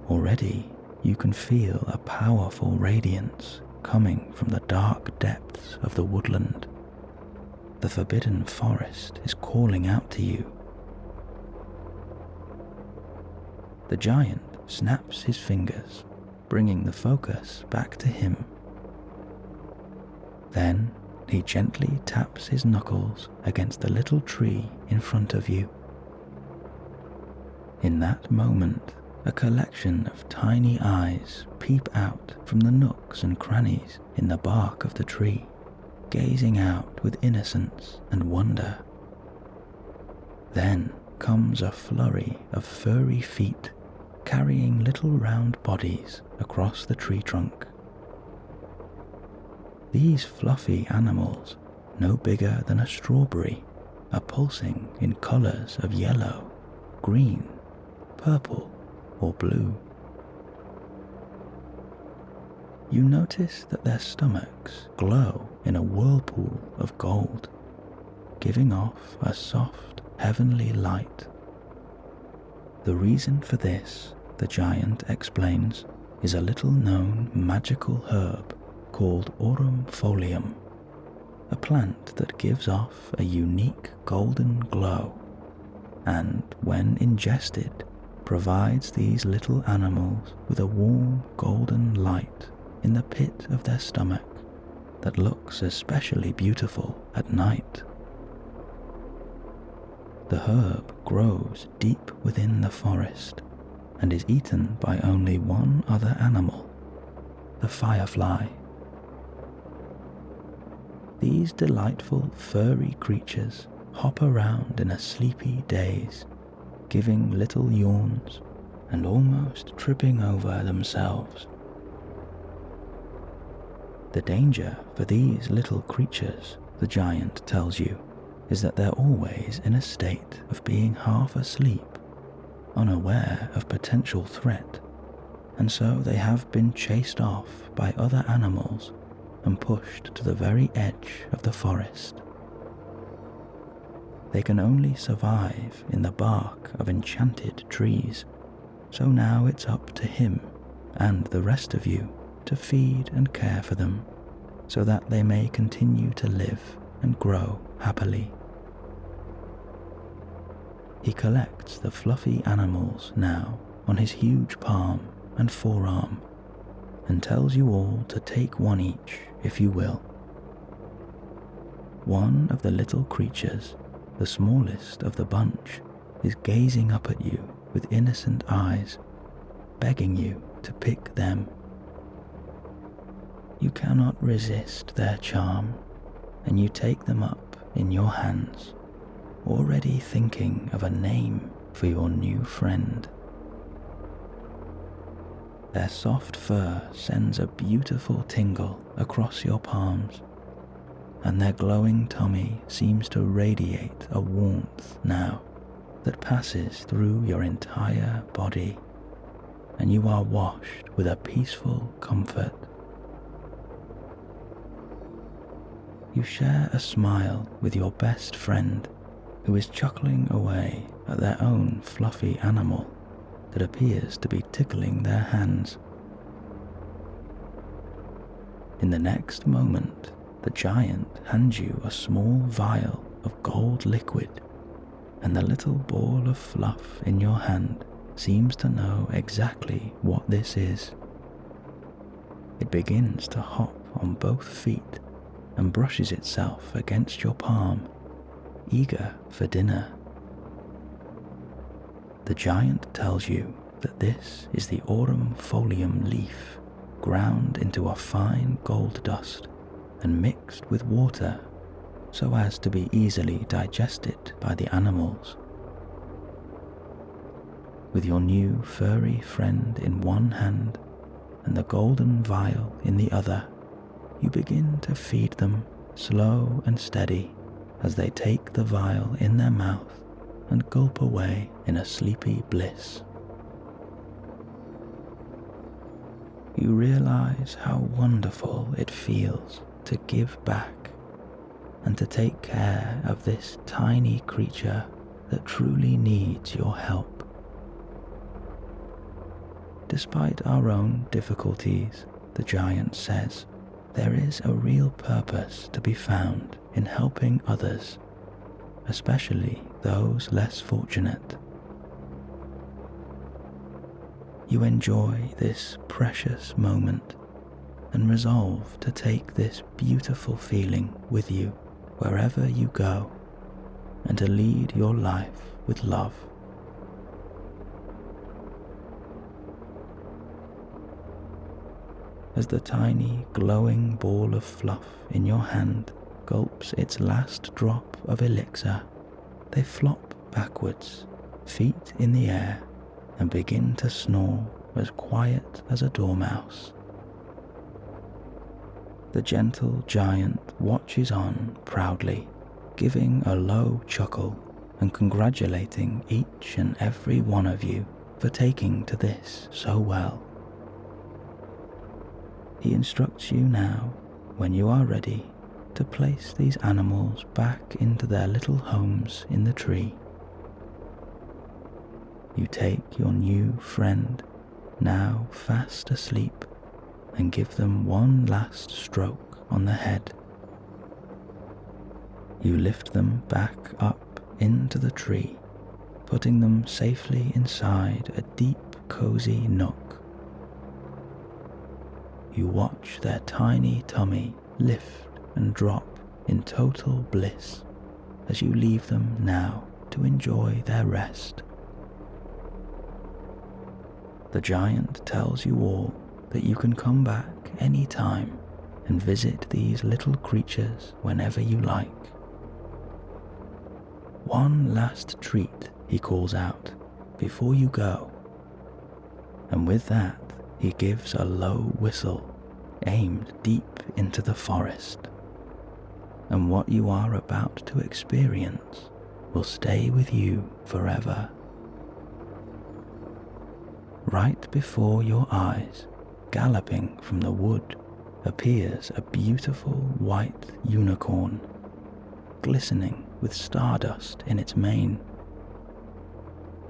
Already you can feel a powerful radiance coming from the dark depths of the woodland. The forbidden forest is calling out to you. The giant snaps his fingers, bringing the focus back to him. Then he gently taps his knuckles against the little tree in front of you. In that moment, a collection of tiny eyes peep out from the nooks and crannies in the bark of the tree, gazing out with innocence and wonder. Then comes a flurry of furry feet carrying little round bodies across the tree trunk. These fluffy animals, no bigger than a strawberry, are pulsing in colours of yellow, green, purple, or blue. You notice that their stomachs glow in a whirlpool of gold, giving off a soft, heavenly light. The reason for this, the giant explains, is a little-known magical herb called aurum folium, a plant that gives off a unique golden glow, and when ingested, provides these little animals with a warm golden light in the pit of their stomach that looks especially beautiful at night. The herb grows deep within the forest and is eaten by only one other animal, the firefly. These delightful furry creatures hop around in a sleepy daze, giving little yawns and almost tripping over themselves. The danger for these little creatures, the giant tells you, is that they're always in a state of being half asleep, unaware of potential threat, and so they have been chased off by other animals and pushed to the very edge of the forest. They can only survive in the bark of enchanted trees, so now it's up to him and the rest of you to feed and care for them, so that they may continue to live and grow happily. He collects the fluffy animals now on his huge palm and forearm, and tells you all to take one each, if you will. One of the little creatures, the smallest of the bunch, is gazing up at you with innocent eyes, begging you to pick them. You cannot resist their charm, and you take them up in your hands, already thinking of a name for your new friend. Their soft fur sends a beautiful tingle across your palms, and their glowing tummy seems to radiate a warmth now that passes through your entire body, and you are washed with a peaceful comfort. You share a smile with your best friend, who is chuckling away at their own fluffy animal that appears to be tickling their hands. In the next moment, the giant hands you a small vial of gold liquid, and the little ball of fluff in your hand seems to know exactly what this is. It begins to hop on both feet and brushes itself against your palm, eager for dinner. The giant tells you that this is the aurum folium leaf, ground into a fine gold dust and mixed with water so as to be easily digested by the animals. With your new furry friend in one hand and the golden vial in the other, you begin to feed them slow and steady as they take the vial in their mouth and gulp away in a sleepy bliss. You realize how wonderful it feels to give back and to take care of this tiny creature that truly needs your help. Despite our own difficulties, the giant says, there is a real purpose to be found in helping others, especially those less fortunate. You enjoy this precious moment and resolve to take this beautiful feeling with you wherever you go and to lead your life with love. As the tiny glowing ball of fluff in your hand gulps its last drop of elixir, they flop backwards, feet in the air, and begin to snore as quiet as a dormouse. The gentle giant watches on proudly, giving a low chuckle and congratulating each and every one of you for taking to this so well. He instructs you now, when you are ready, to place these animals back into their little homes in the tree. You take your new friend, now fast asleep, and give them one last stroke on the head. You lift them back up into the tree, putting them safely inside a deep, cozy nook. You watch their tiny tummy lift and drop in total bliss as you leave them now to enjoy their rest. The giant tells you all that you can come back any time and visit these little creatures whenever you like. One last treat, he calls out, before you go. And with that, he gives a low whistle aimed deep into the forest. And what you are about to experience will stay with you forever. Right before your eyes, galloping from the wood, appears a beautiful white unicorn, glistening with stardust in its mane.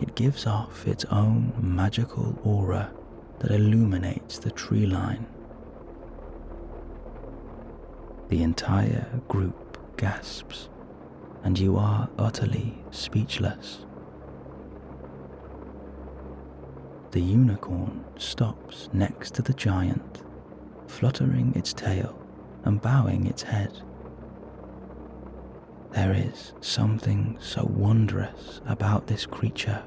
It gives off its own magical aura that illuminates the tree line. The entire group gasps, and you are utterly speechless. The unicorn stops next to the giant, fluttering its tail and bowing its head. There is something so wondrous about this creature.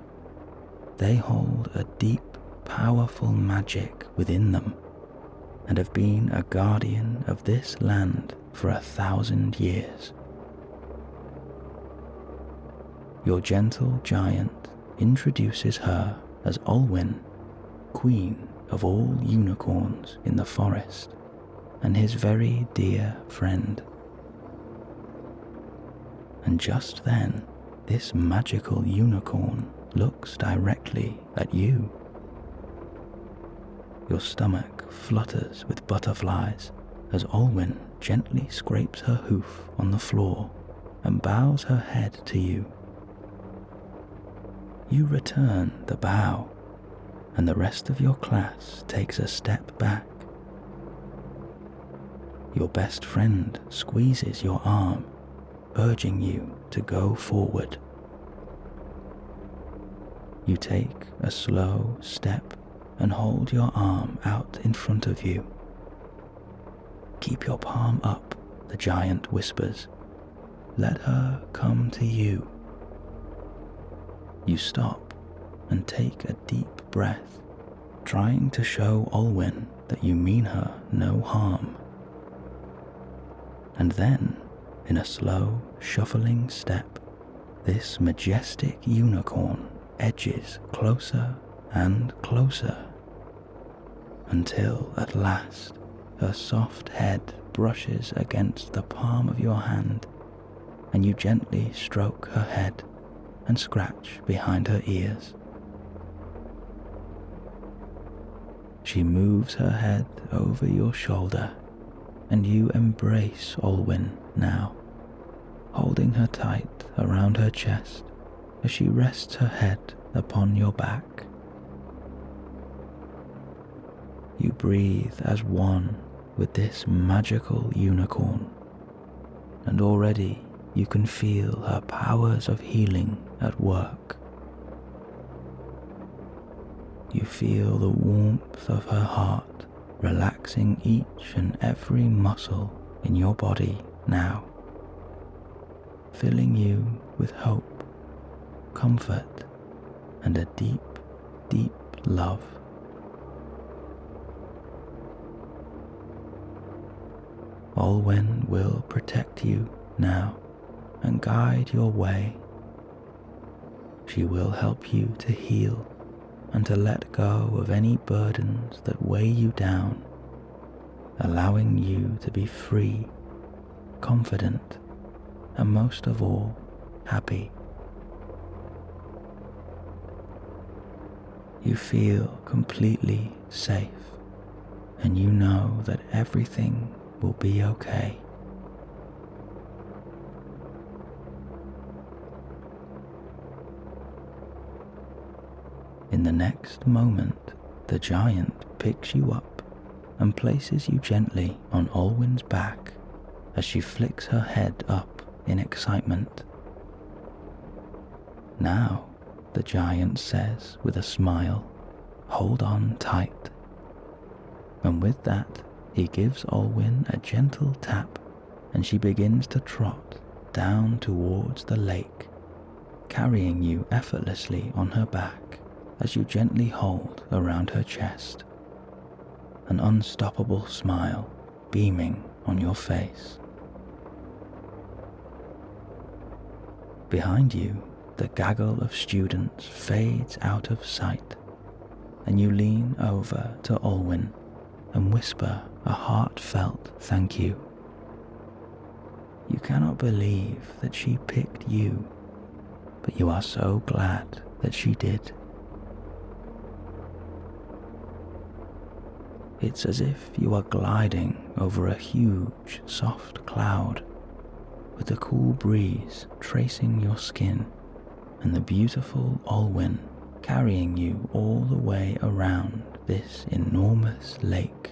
They hold a deep, powerful magic within them and have been a guardian of this land for 1,000 years. Your gentle giant introduces her as Olwyn, queen of all unicorns in the forest, and his very dear friend. And just then, this magical unicorn looks directly at you. Your stomach flutters with butterflies as Olwyn gently scrapes her hoof on the floor and bows her head to you. You return the bow, and the rest of your class takes a step back. Your best friend squeezes your arm, urging you to go forward. You take a slow step and hold your arm out in front of you. Keep your palm up, the giant whispers. Let her come to you. You stop and take a deep breath, trying to show Olwyn that you mean her no harm. And then, in a slow, shuffling step, this majestic unicorn edges closer and closer, until at last her soft head brushes against the palm of your hand, and you gently stroke her head and scratch behind her ears. She moves her head over your shoulder, and you embrace Olwyn now, holding her tight around her chest as she rests her head upon your back. You breathe as one with this magical unicorn, and already you can feel her powers of healing at work. You feel the warmth of her heart relaxing each and every muscle in your body now, filling you with hope, comfort, and a deep, deep love. Olwen will protect you now and guide your way. She will help you to heal and to let go of any burdens that weigh you down, allowing you to be free, confident, and most of all, happy. You feel completely safe, and you know that everything will be okay. In the next moment, the giant picks you up and places you gently on Olwen's back as she flicks her head up in excitement. "Now," the giant says with a smile, "hold on tight." And with that, he gives Olwen a gentle tap, and she begins to trot down towards the lake, carrying you effortlessly on her back as you gently hold around her chest, an unstoppable smile beaming on your face. Behind you, the gaggle of students fades out of sight, and you lean over to Olwen and whisper a heartfelt thank you. You cannot believe that she picked you, but you are so glad that she did. It's as if you are gliding over a huge, soft cloud, with the cool breeze tracing your skin and the beautiful Olwen carrying you all the way around this enormous lake.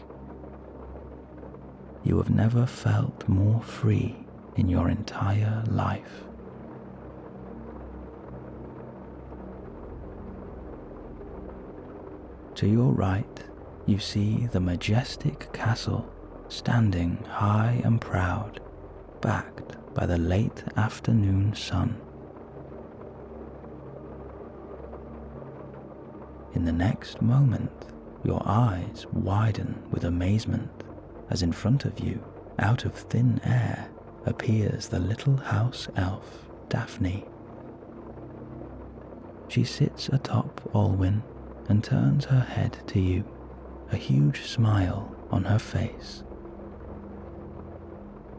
You have never felt more free in your entire life. To your right, you see the majestic castle standing high and proud, backed by the late afternoon sun. In the next moment, your eyes widen with amazement as in front of you, out of thin air, appears the little house elf, Daphne. She sits atop Olwen and turns her head to you, a huge smile on her face.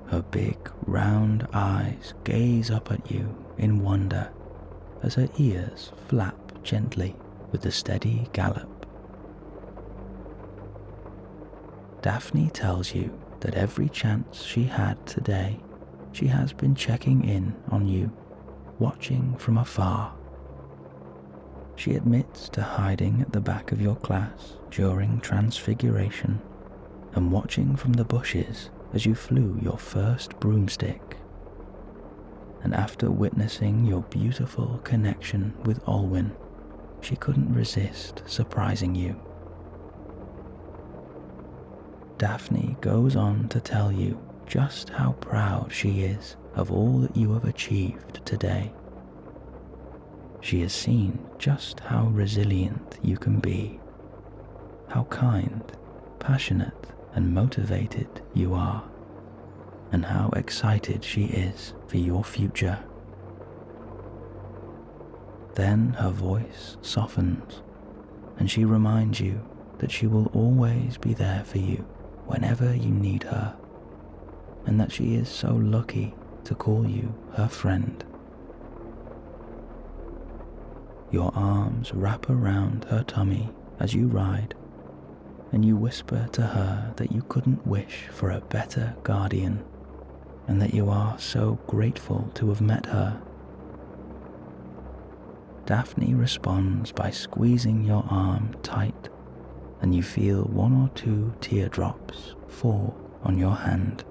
Her big, round eyes gaze up at you in wonder as her ears flap gently with the steady gallop. Daphne tells you that every chance she had today, she has been checking in on you, watching from afar. She admits to hiding at the back of your class during Transfiguration and watching from the bushes as you flew your first broomstick. And after witnessing your beautiful connection with Olwen, she couldn't resist surprising you. Daphne goes on to tell you just how proud she is of all that you have achieved today. She has seen just how resilient you can be, how kind, passionate, and motivated you are, and how excited she is for your future. Then her voice softens, and she reminds you that she will always be there for you whenever you need her, and that she is so lucky to call you her friend. Your arms wrap around her tummy as you ride, and you whisper to her that you couldn't wish for a better guardian, and that you are so grateful to have met her. Daphne responds by squeezing your arm tight, and you feel one or two teardrops fall on your hand.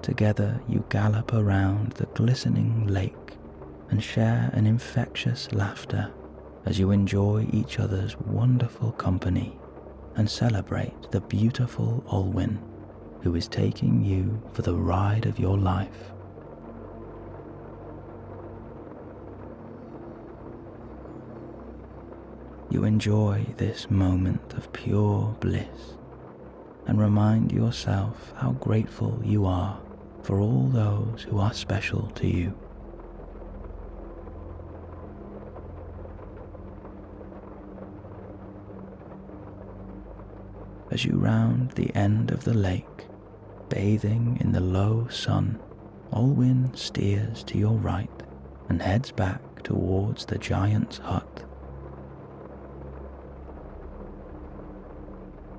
Together you gallop around the glistening lake and share an infectious laughter as you enjoy each other's wonderful company and celebrate the beautiful Olwyn, who is taking you for the ride of your life. You enjoy this moment of pure bliss and remind yourself how grateful you are for all those who are special to you. As you round the end of the lake, bathing in the low sun, Olwyn steers to your right and heads back towards the giant's hut.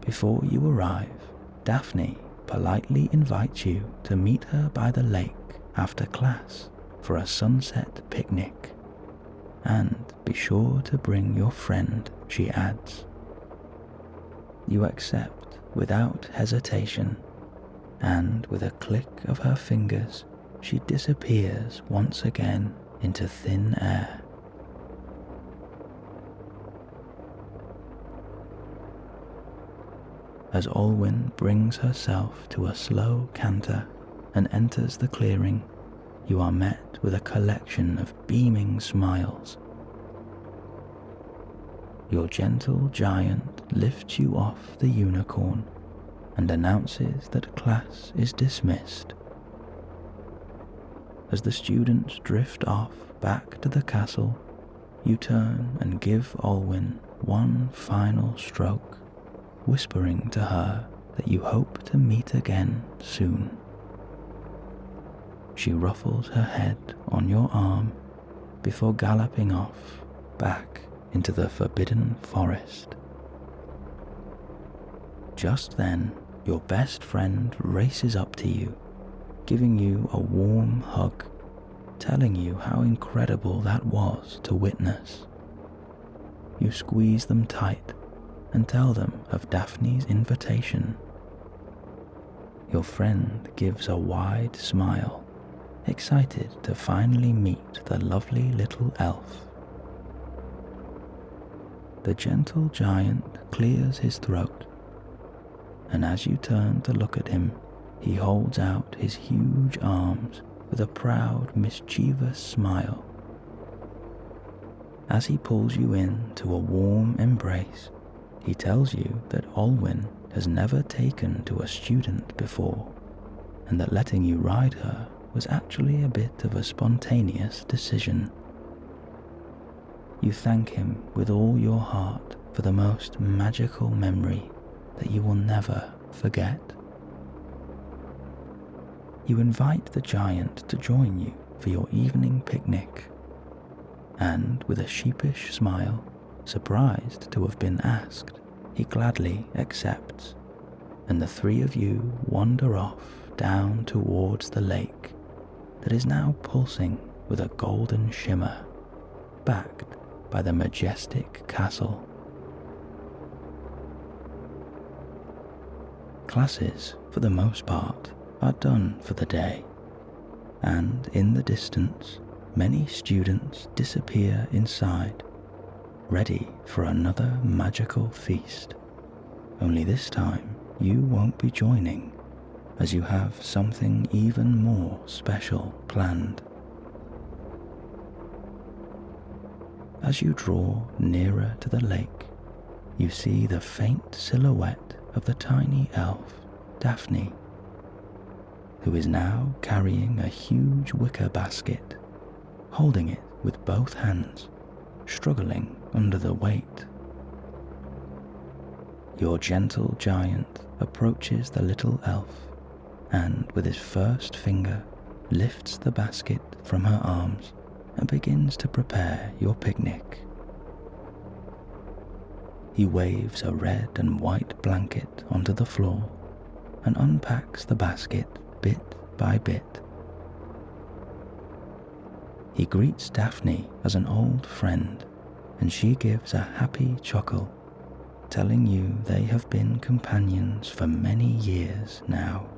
Before you arrive, Daphne politely invites you to meet her by the lake after class for a sunset picnic. And be sure to bring your friend, she adds. You accept without hesitation, and with a click of her fingers, she disappears once again into thin air. As Olwyn brings herself to a slow canter and enters the clearing, you are met with a collection of beaming smiles. Your gentle giant lifts you off the unicorn and announces that class is dismissed. As the students drift off back to the castle, you turn and give Olwyn one final stroke, whispering to her that you hope to meet again soon. She ruffles her head on your arm before galloping off back into the forbidden forest. Just then, your best friend races up to you, giving you a warm hug, telling you how incredible that was to witness. You squeeze them tight and tell them of Daphne's invitation. Your friend gives a wide smile, excited to finally meet the lovely little elf. The gentle giant clears his throat, and as you turn to look at him, he holds out his huge arms with a proud, mischievous smile. As he pulls you in to a warm embrace, he tells you that Olwyn has never taken to a student before, and that letting you ride her was actually a bit of a spontaneous decision. You thank him with all your heart for the most magical memory that you will never forget. You invite the giant to join you for your evening picnic, and with a sheepish smile, surprised to have been asked, he gladly accepts, and the three of you wander off down towards the lake that is now pulsing with a golden shimmer, backed by the majestic castle. Classes, for the most part, are done for the day, and in the distance, many students disappear inside, ready for another magical feast. Only this time, you won't be joining, as you have something even more special planned. As you draw nearer to the lake, you see the faint silhouette of the tiny elf, Daphne, who is now carrying a huge wicker basket, holding it with both hands, struggling under the weight. Your gentle giant approaches the little elf and with his first finger lifts the basket from her arms and begins to prepare your picnic. He waves a red and white blanket onto the floor and unpacks the basket bit by bit. He greets Daphne as an old friend, and she gives a happy chuckle, telling you they have been companions for many years now.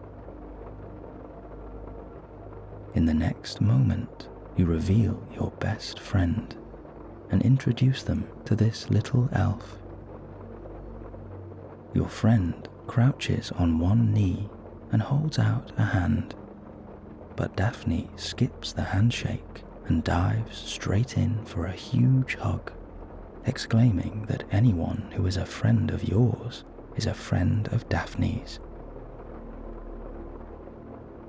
In the next moment, you reveal your best friend and introduce them to this little elf. Your friend crouches on one knee and holds out a hand, but Daphne skips the handshake and dives straight in for a huge hug, exclaiming that anyone who is a friend of yours is a friend of Daphne's.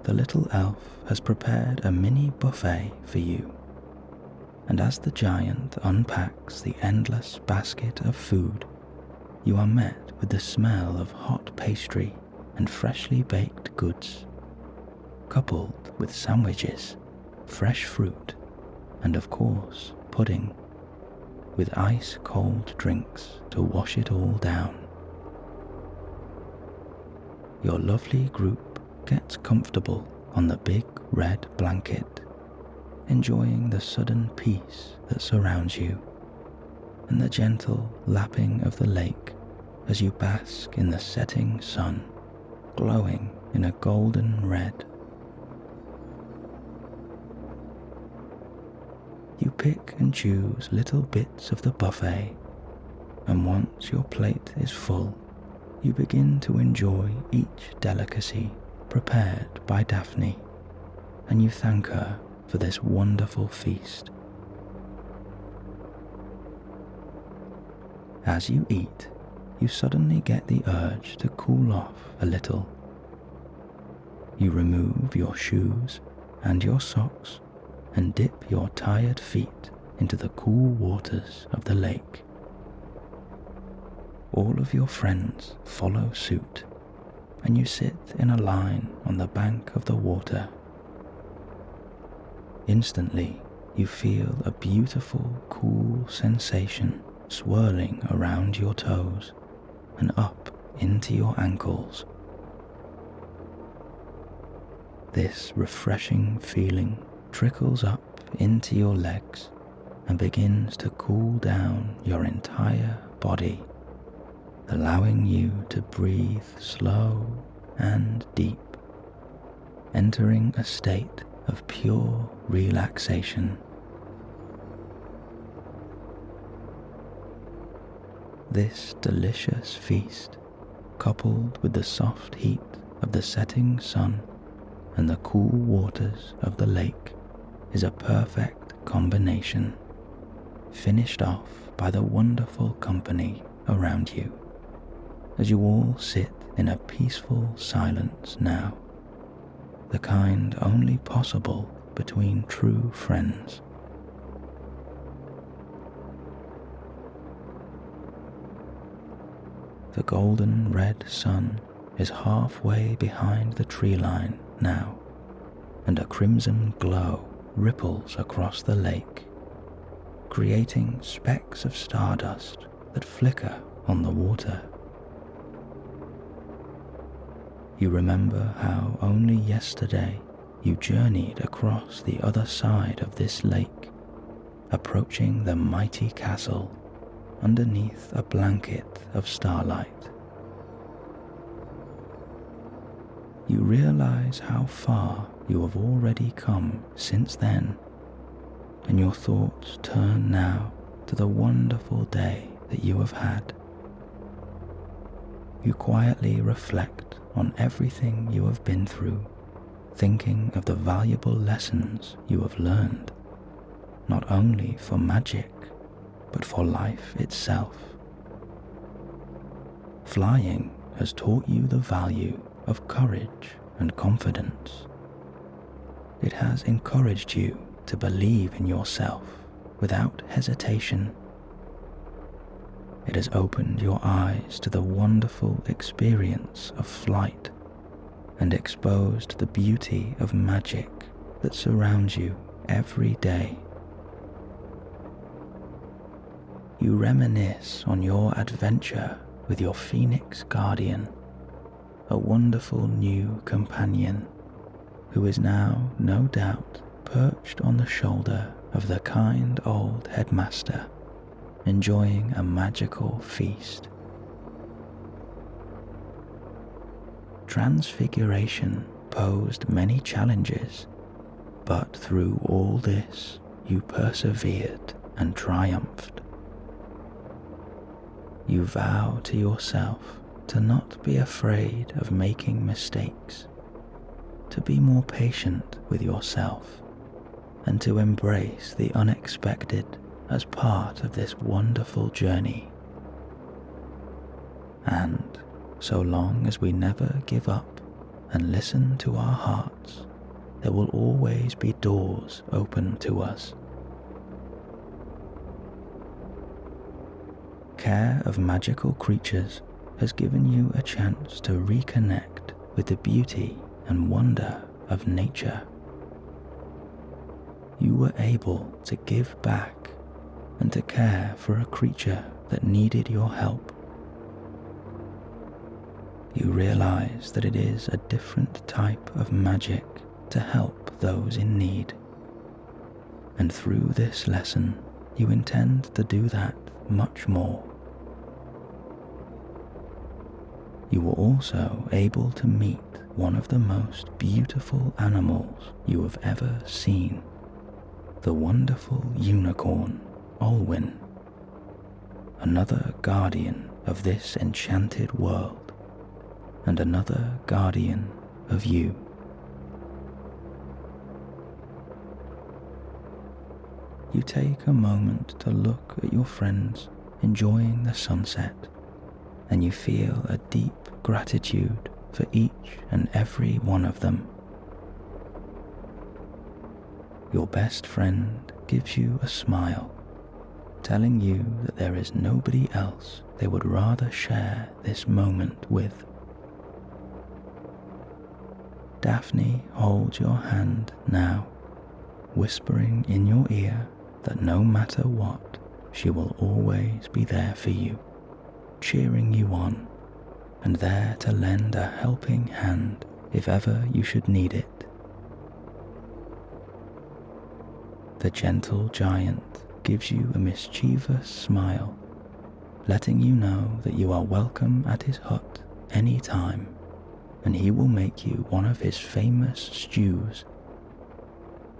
The little elf has prepared a mini buffet for you, and as the giant unpacks the endless basket of food, you are met with the smell of hot pastry and freshly baked goods, coupled with sandwiches, fresh fruit, and of course pudding, with ice-cold drinks to wash it all down. Your lovely group gets comfortable on the big red blanket, enjoying the sudden peace that surrounds you and the gentle lapping of the lake as you bask in the setting sun, glowing in a golden red. You pick and choose little bits of the buffet, and once your plate is full, you begin to enjoy each delicacy prepared by Daphne, and you thank her for this wonderful feast. As you eat, you suddenly get the urge to cool off a little. You remove your shoes and your socks and dip your tired feet into the cool waters of the lake. All of your friends follow suit, and you sit in a line on the bank of the water. Instantly, you feel a beautiful, cool sensation swirling around your toes and up into your ankles. This refreshing feeling trickles up into your legs and begins to cool down your entire body, allowing you to breathe slow and deep, entering a state of pure relaxation. This delicious feast, coupled with the soft heat of the setting sun and the cool waters of the lake, is a perfect combination, finished off by the wonderful company around you, as you all sit in a peaceful silence now, the kind only possible between true friends. The golden red sun is halfway behind the tree line now, and a crimson glow ripples across the lake, creating specks of stardust that flicker on the water. You remember how only yesterday you journeyed across the other side of this lake, approaching the mighty castle underneath a blanket of starlight. You realize how far you have already come since then, and your thoughts turn now to the wonderful day that you have had. You quietly reflect on everything you have been through, thinking of the valuable lessons you have learned, not only for magic, but for life itself. Flying has taught you the value of courage and confidence. It has encouraged you to believe in yourself without hesitation. It has opened your eyes to the wonderful experience of flight and exposed the beauty of magic that surrounds you every day. You reminisce on your adventure with your Phoenix Guardian, a wonderful new companion who is now, no doubt, perched on the shoulder of the kind old headmaster enjoying a magical feast. Transfiguration posed many challenges, but through all this you persevered and triumphed. You vow to yourself to not be afraid of making mistakes, to be more patient with yourself, and to embrace the unexpected as part of this wonderful journey. And so long as we never give up and listen to our hearts, there will always be doors open to us. Care of magical creatures has given you a chance to reconnect with the beauty and wonder of nature. You were able to give back and to care for a creature that needed your help. You realize that it is a different type of magic to help those in need. And through this lesson, you intend to do that much more. You were also able to meet one of the most beautiful animals you have ever seen, the wonderful unicorn, Olwyn, another guardian of this enchanted world, and another guardian of you. You take a moment to look at your friends enjoying the sunset, and you feel a deep gratitude for each and every one of them. Your best friend gives you a smile, telling you that there is nobody else they would rather share this moment with. Daphne holds your hand now, whispering in your ear that no matter what, she will always be there for you, cheering you on, and there to lend a helping hand if ever you should need it. The gentle giant gives you a mischievous smile, letting you know that you are welcome at his hut any time, and he will make you one of his famous stews.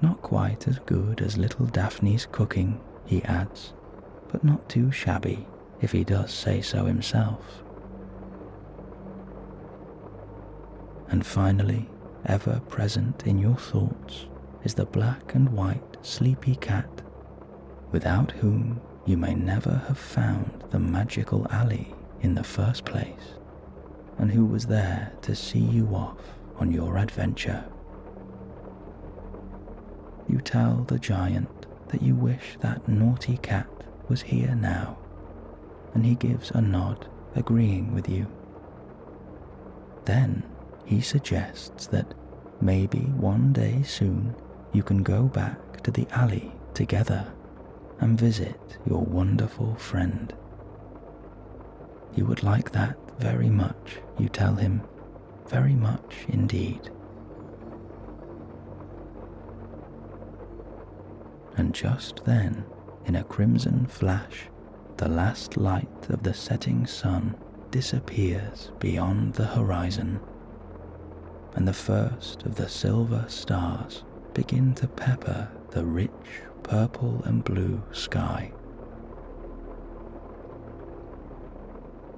Not quite as good as little Daphne's cooking, he adds, but not too shabby if he does say so himself. And finally, ever present in your thoughts is the black and white sleepy cat, without whom you may never have found the magical alley in the first place, and who was there to see you off on your adventure. You tell the giant that you wish that naughty cat was here now, and he gives a nod, agreeing with you. Then he suggests that maybe one day soon you can go back to the alley together and visit your wonderful friend. You would like that very much, you tell him, very much indeed. And just then, in a crimson flash, the last light of the setting sun disappears beyond the horizon, and the first of the silver stars begin to pepper the rich purple and blue sky.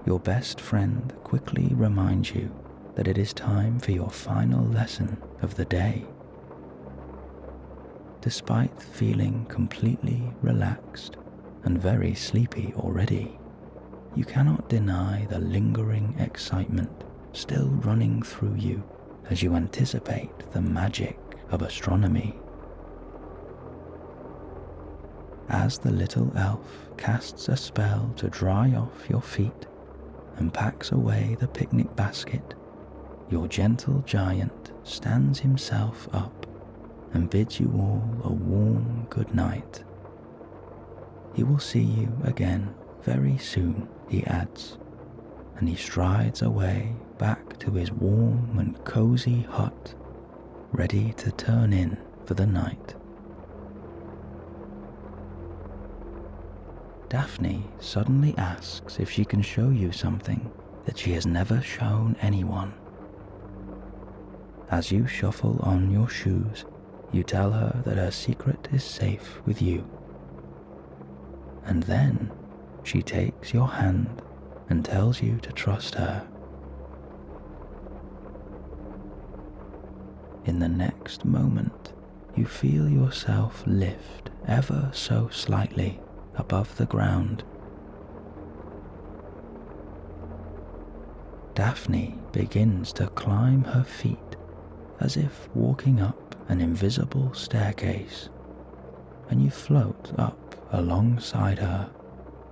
Your best friend quickly reminds you that it is time for your final lesson of the day. Despite feeling completely relaxed and very sleepy already, you cannot deny the lingering excitement still running through you as you anticipate the magic of astronomy. As the little elf casts a spell to dry off your feet and packs away the picnic basket, your gentle giant stands himself up and bids you all a warm good night. He will see you again very soon, he adds, and he strides away back to his warm and cozy hut, ready to turn in for the night. Daphne suddenly asks if she can show you something that she has never shown anyone. As you shuffle on your shoes, you tell her that her secret is safe with you. And then she takes your hand and tells you to trust her. In the next moment, you feel yourself lift ever so slightly above the ground. Daphne begins to climb her feet as if walking up an invisible staircase, and you float up alongside her,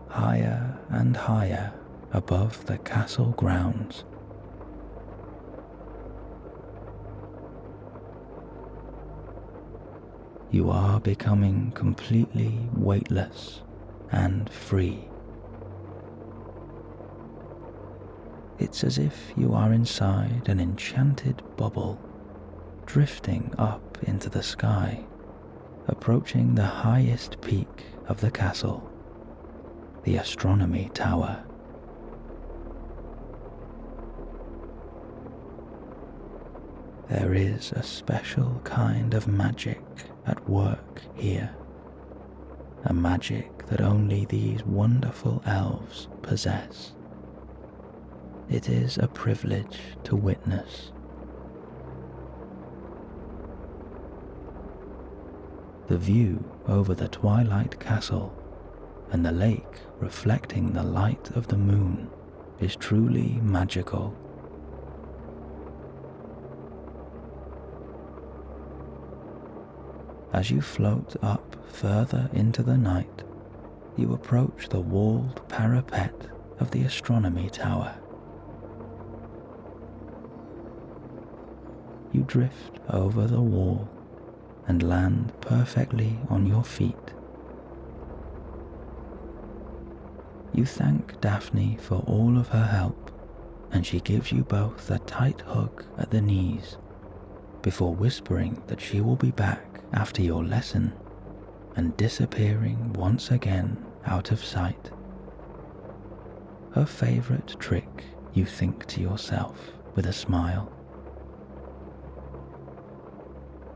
higher and higher above the castle grounds. You are becoming completely weightless and free. It's as if you are inside an enchanted bubble, drifting up into the sky, approaching the highest peak of the castle, the astronomy tower. There is a special kind of magic at work here, a magic that only these wonderful elves possess. It is a privilege to witness. The view over the Twilight Castle and the lake reflecting the light of the moon is truly magical. As you float up further into the night, you approach the walled parapet of the astronomy tower. You drift over the wall and land perfectly on your feet. You thank Daphne for all of her help, and she gives you both a tight hug at the knees before whispering that she will be back after your lesson and disappearing once again out of sight. Her favorite trick, you think to yourself with a smile.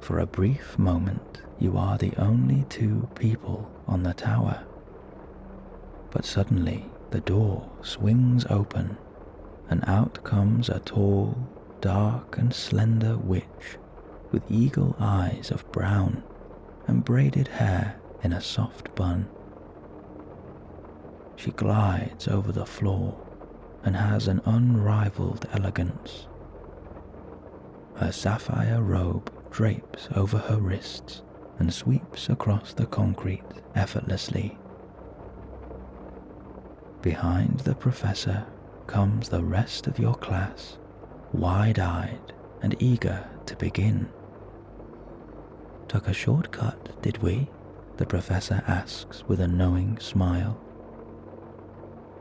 For a brief moment, you are the only two people on the tower. But suddenly, the door swings open, and out comes a tall, dark and slender witch with eagle eyes of brown and braided hair in a soft bun. She glides over the floor and has an unrivaled elegance. Her sapphire robe drapes over her wrists and sweeps across the concrete effortlessly. Behind the professor comes the rest of your class, wide-eyed and eager to begin. "Took a shortcut, did we?" the professor asks with a knowing smile.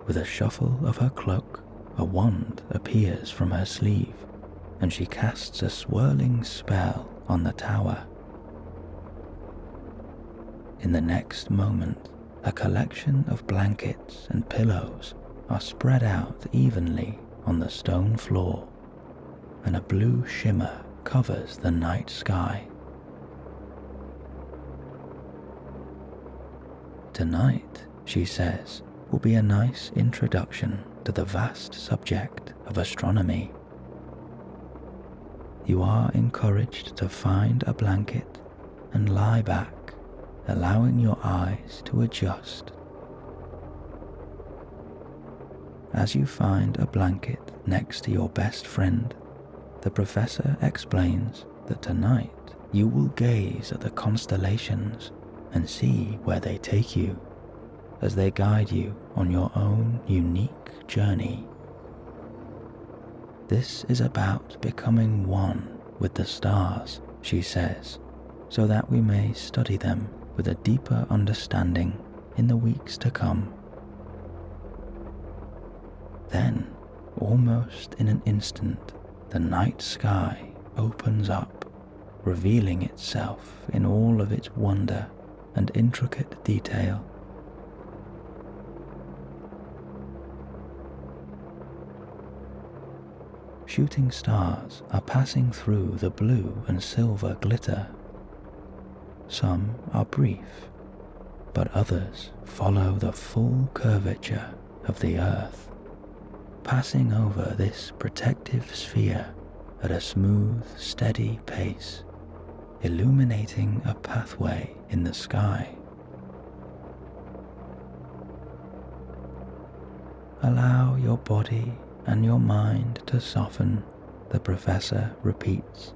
With a shuffle of her cloak, a wand appears from her sleeve, and she casts a swirling spell on the tower. In the next moment, a collection of blankets and pillows are spread out evenly on the stone floor, and a blue shimmer covers the night sky. "Tonight," she says, "will be a nice introduction to the vast subject of astronomy." You are encouraged to find a blanket and lie back, allowing your eyes to adjust. As you find a blanket next to your best friend, the professor explains that tonight you will gaze at the constellations and see where they take you, as they guide you on your own unique journey. "This is about becoming one with the stars," she says, "so that we may study them with a deeper understanding in the weeks to come." Then, almost in an instant, the night sky opens up, revealing itself in all of its wonder and intricate detail. shooting stars are passing through the blue and silver glitter. Some are brief, but others follow the full curvature of the earth, passing over this protective sphere at a smooth, steady pace, illuminating a pathway in the sky. Allow your body and your mind to soften, the professor repeats,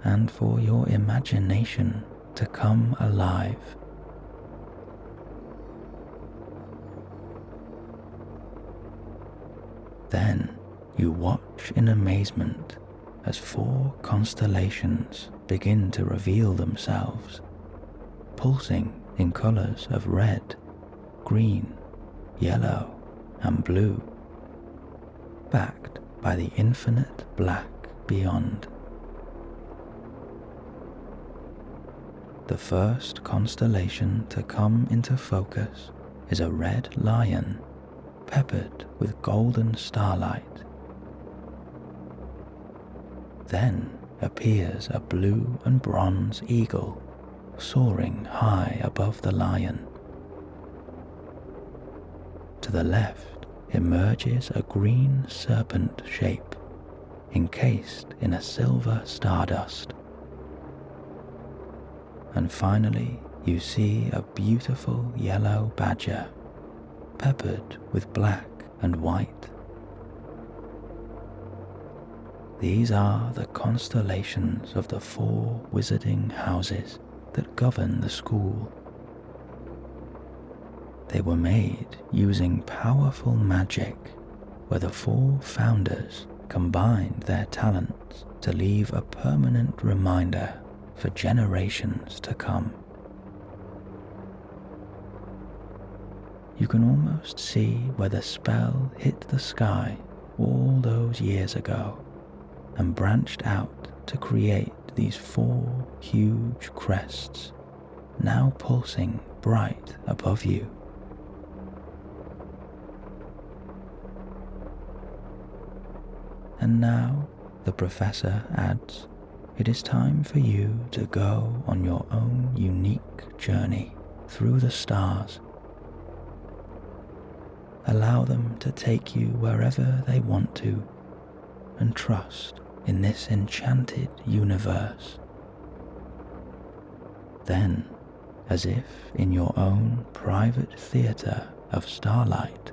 and for your imagination to come alive. Then you watch in amazement as 4 constellations begin to reveal themselves, pulsing in colors of red, green, yellow, and blue, backed by the infinite black beyond. The first constellation to come into focus is a red lion, peppered with golden starlight. Then appears a blue and bronze eagle, soaring high above the lion. To the left emerges a green serpent shape, encased in a silver stardust. And finally you see a beautiful yellow badger, peppered with black and white. These are the constellations of the 4 wizarding houses that govern the school. They were made using powerful magic, where the 4 founders combined their talents to leave a permanent reminder for generations to come. You can almost see where the spell hit the sky all those years ago and branched out to create these 4 huge crests, now pulsing bright above you. And now, the professor adds, it is time for you to go on your own unique journey through the stars. Allow them to take you wherever they want to, and trust in this enchanted universe. Then, as if in your own private theatre of starlight,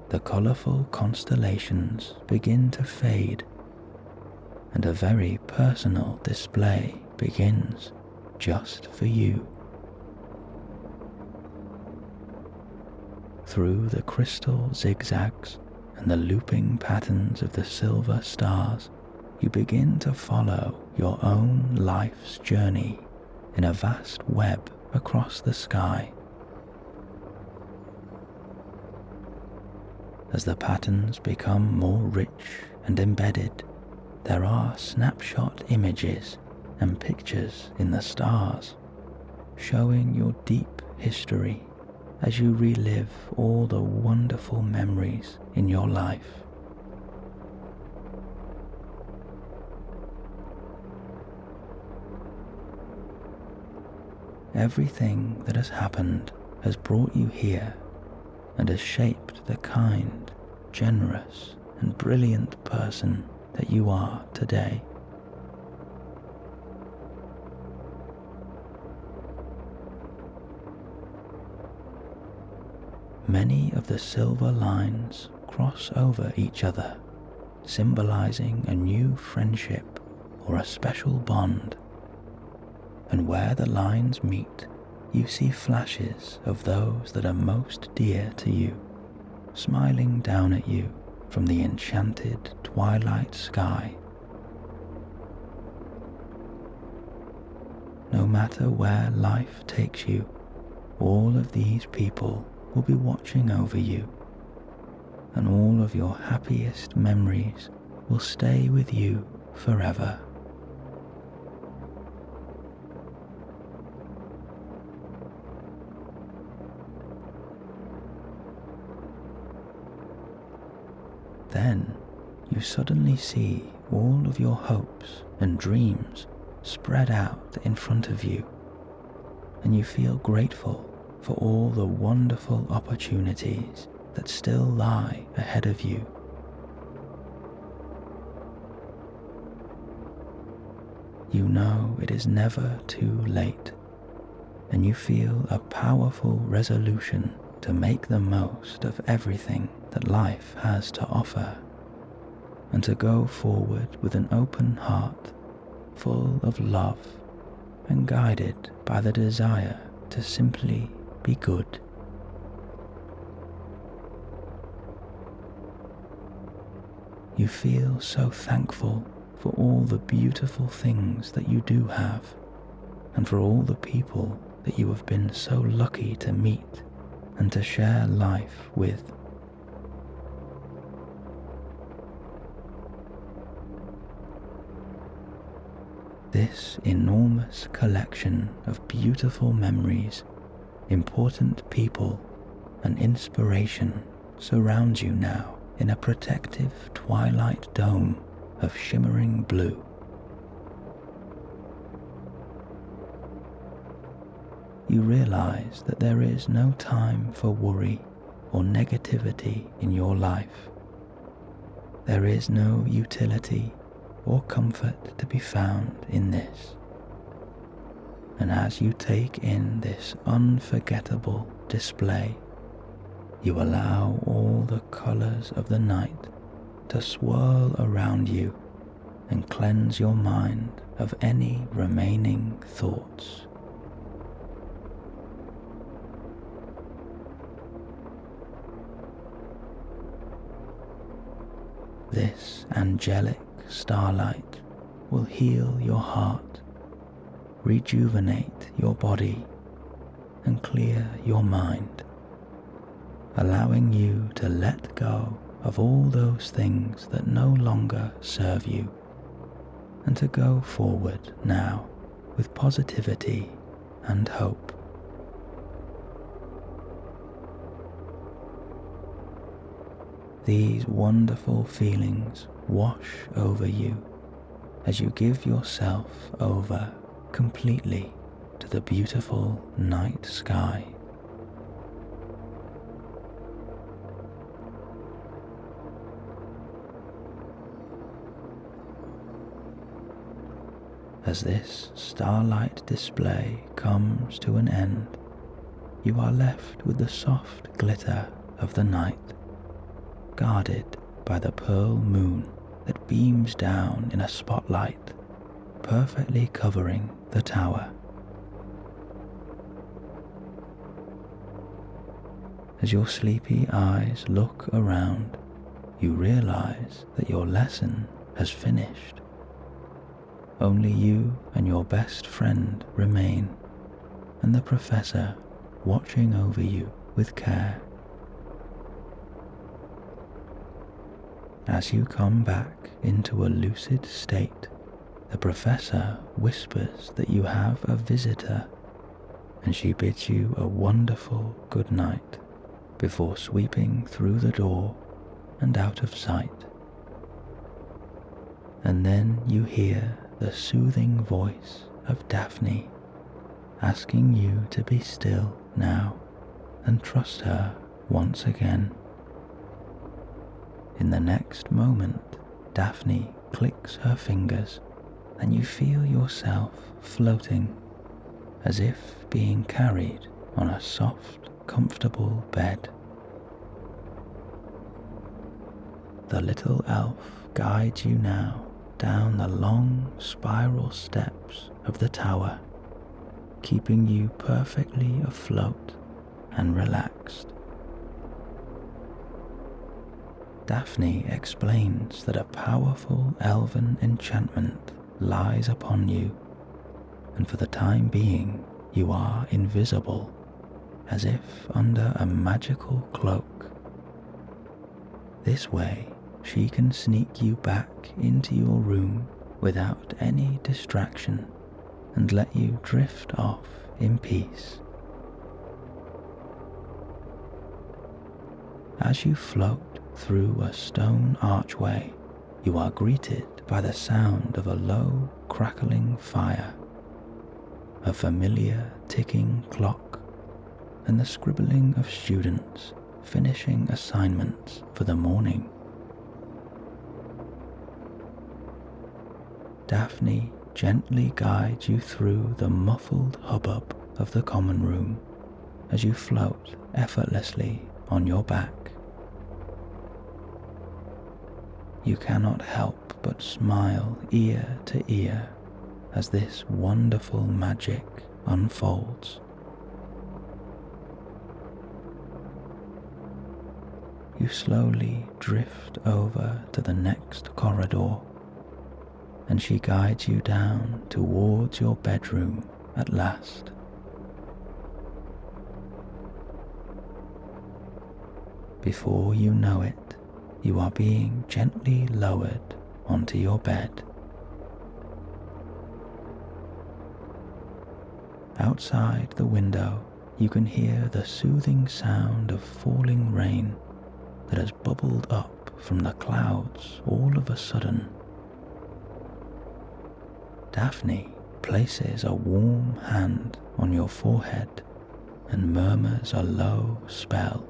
the colourful constellations begin to fade, and a very personal display begins just for you. Through the crystal zigzags and the looping patterns of the silver stars, you begin to follow your own life's journey in a vast web across the sky. As the patterns become more rich and embedded, there are snapshot images and pictures in the stars, showing your deep history as you relive all the wonderful memories in your life. Everything that has happened has brought you here and has shaped the kind, generous, and brilliant person that you are today. Many of the silver lines cross over each other, symbolizing a new friendship or a special bond. And where the lines meet, you see flashes of those that are most dear to you, smiling down at you from the enchanted twilight sky. No matter where life takes you, all of these people will be watching over you, and all of your happiest memories will stay with you forever. Then you suddenly see all of your hopes and dreams spread out in front of you, and you feel grateful for all the wonderful opportunities that still lie ahead of you. You know it is never too late, and you feel a powerful resolution to make the most of everything that life has to offer, and to go forward with an open heart, full of love and guided by the desire to simply be good. You feel so thankful for all the beautiful things that you do have, and for all the people that you have been so lucky to meet and to share life with. This enormous collection of beautiful memories, important people, and inspiration surrounds you now in a protective twilight dome of shimmering blue. You realize that there is no time for worry or negativity in your life. There is no utility or comfort to be found in this. And as you take in this unforgettable display, you allow all the colors of the night to swirl around you and cleanse your mind of any remaining thoughts. This angelic starlight will heal your heart, rejuvenate your body, and clear your mind, allowing you to let go of all those things that no longer serve you, and to go forward now with positivity and hope. These wonderful feelings wash over you as you give yourself over completely to the beautiful night sky. As this starlight display comes to an end, you are left with the soft glitter of the night, guarded by the pearl moon that beams down in a spotlight, perfectly covering the tower. As your sleepy eyes look around, you realize that your lesson has finished. Only you and your best friend remain, and the professor watching over you with care. As you come back into a lucid state, the professor whispers that you have a visitor, and she bids you a wonderful good night before sweeping through the door and out of sight. And then you hear the soothing voice of Daphne asking you to be still now and trust her once again. In the next moment, Daphne clicks her fingers and you feel yourself floating, as if being carried on a soft, comfortable bed. The little elf guides you now down the long spiral steps of the tower, keeping you perfectly afloat and relaxed. Daphne explains that a powerful elven enchantment lies upon you, and for the time being you are invisible, as if under a magical cloak. This way she can sneak you back into your room without any distraction and let you drift off in peace. As you float through a stone archway, you are greeted by the sound of a low, crackling fire, a familiar ticking clock, and the scribbling of students finishing assignments for the morning. Daphne gently guides you through the muffled hubbub of the common room as you float effortlessly on your back. You cannot help but smile ear to ear as this wonderful magic unfolds. You slowly drift over to the next corridor, and she guides you down towards your bedroom at last. Before you know it, you are being gently lowered onto your bed. Outside the window, you can hear the soothing sound of falling rain that has bubbled up from the clouds all of a sudden. Daphne places a warm hand on your forehead and murmurs a low spell.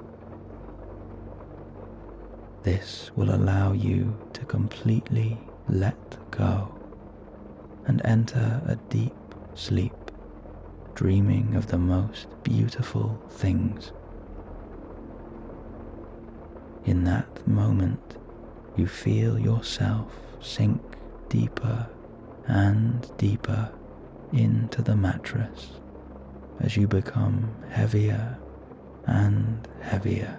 This will allow you to completely let go and enter a deep sleep, dreaming of the most beautiful things. In that moment, you feel yourself sink deeper and deeper into the mattress as you become heavier and heavier.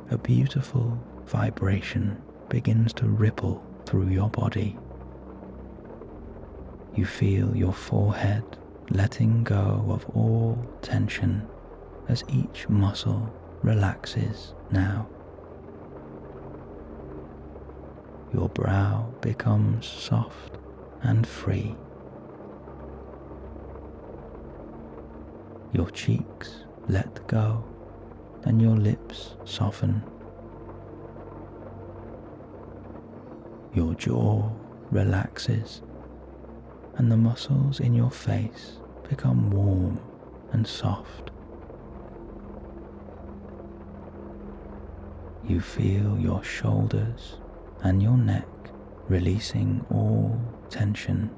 A beautiful vibration begins to ripple through your body. You feel your forehead letting go of all tension as each muscle relaxes now. Your brow becomes soft and free. Your cheeks let go and your lips soften. Your jaw relaxes and the muscles in your face become warm and soft. You feel your shoulders and your neck releasing all tension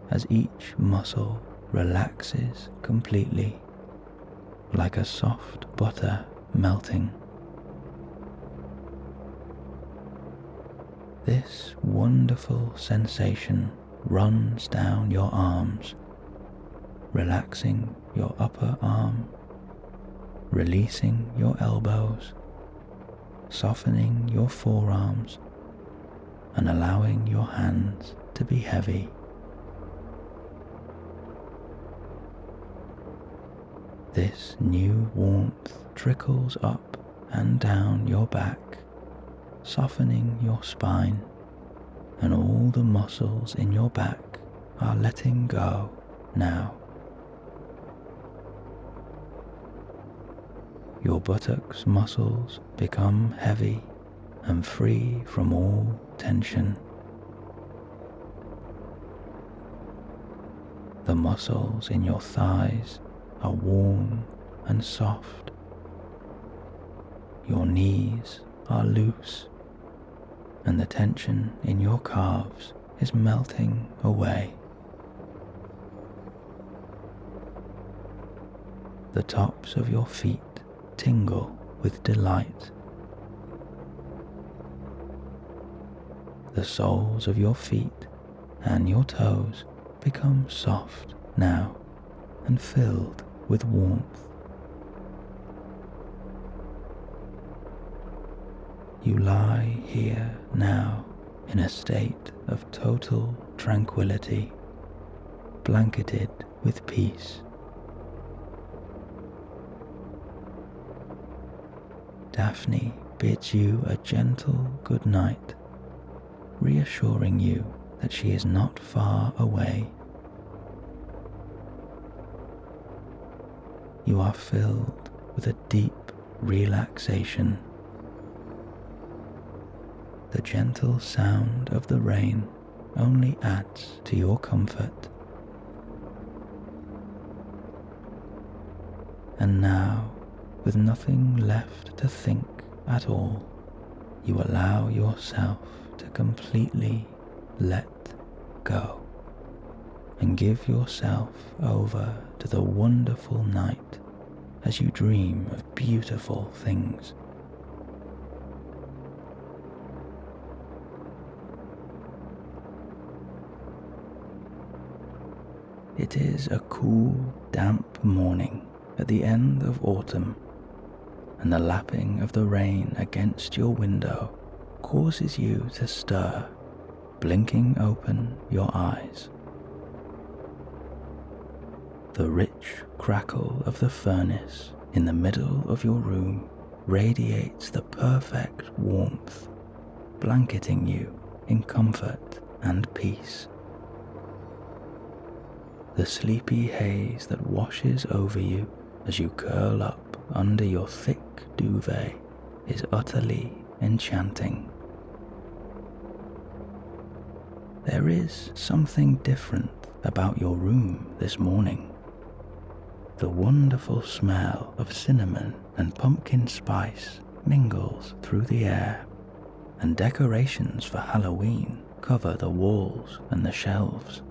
as each muscle relaxes completely, like a soft butter melting. This wonderful sensation runs down your arms, relaxing your upper arm, releasing your elbows, softening your forearms, and allowing your hands to be heavy. This new warmth trickles up and down your back, softening your spine, and all the muscles in your back are letting go now. Your buttocks muscles become heavy and free from all tension. The muscles in your thighs are warm and soft. Your knees are loose, and the tension in your calves is melting away. The tops of your feet tingle with delight. The soles of your feet and your toes become soft now and filled with warmth. You lie here now in a state of total tranquility, blanketed with peace. Daphne bids you a gentle good night, reassuring you that she is not far away. You are filled with a deep relaxation. The gentle sound of the rain only adds to your comfort. And now, with nothing left to think at all, you allow yourself to completely let go and give yourself over to the wonderful night as you dream of beautiful things. It is a cool, damp morning at the end of autumn, and the lapping of the rain against your window causes you to stir, blinking open your eyes. The rich crackle of the furnace in the middle of your room radiates the perfect warmth, blanketing you in comfort and peace. The sleepy haze that washes over you as you curl up under your thick duvet is utterly enchanting. There is something different about your room this morning. The wonderful smell of cinnamon and pumpkin spice mingles through the air, and decorations for Halloween cover the walls and the shelves.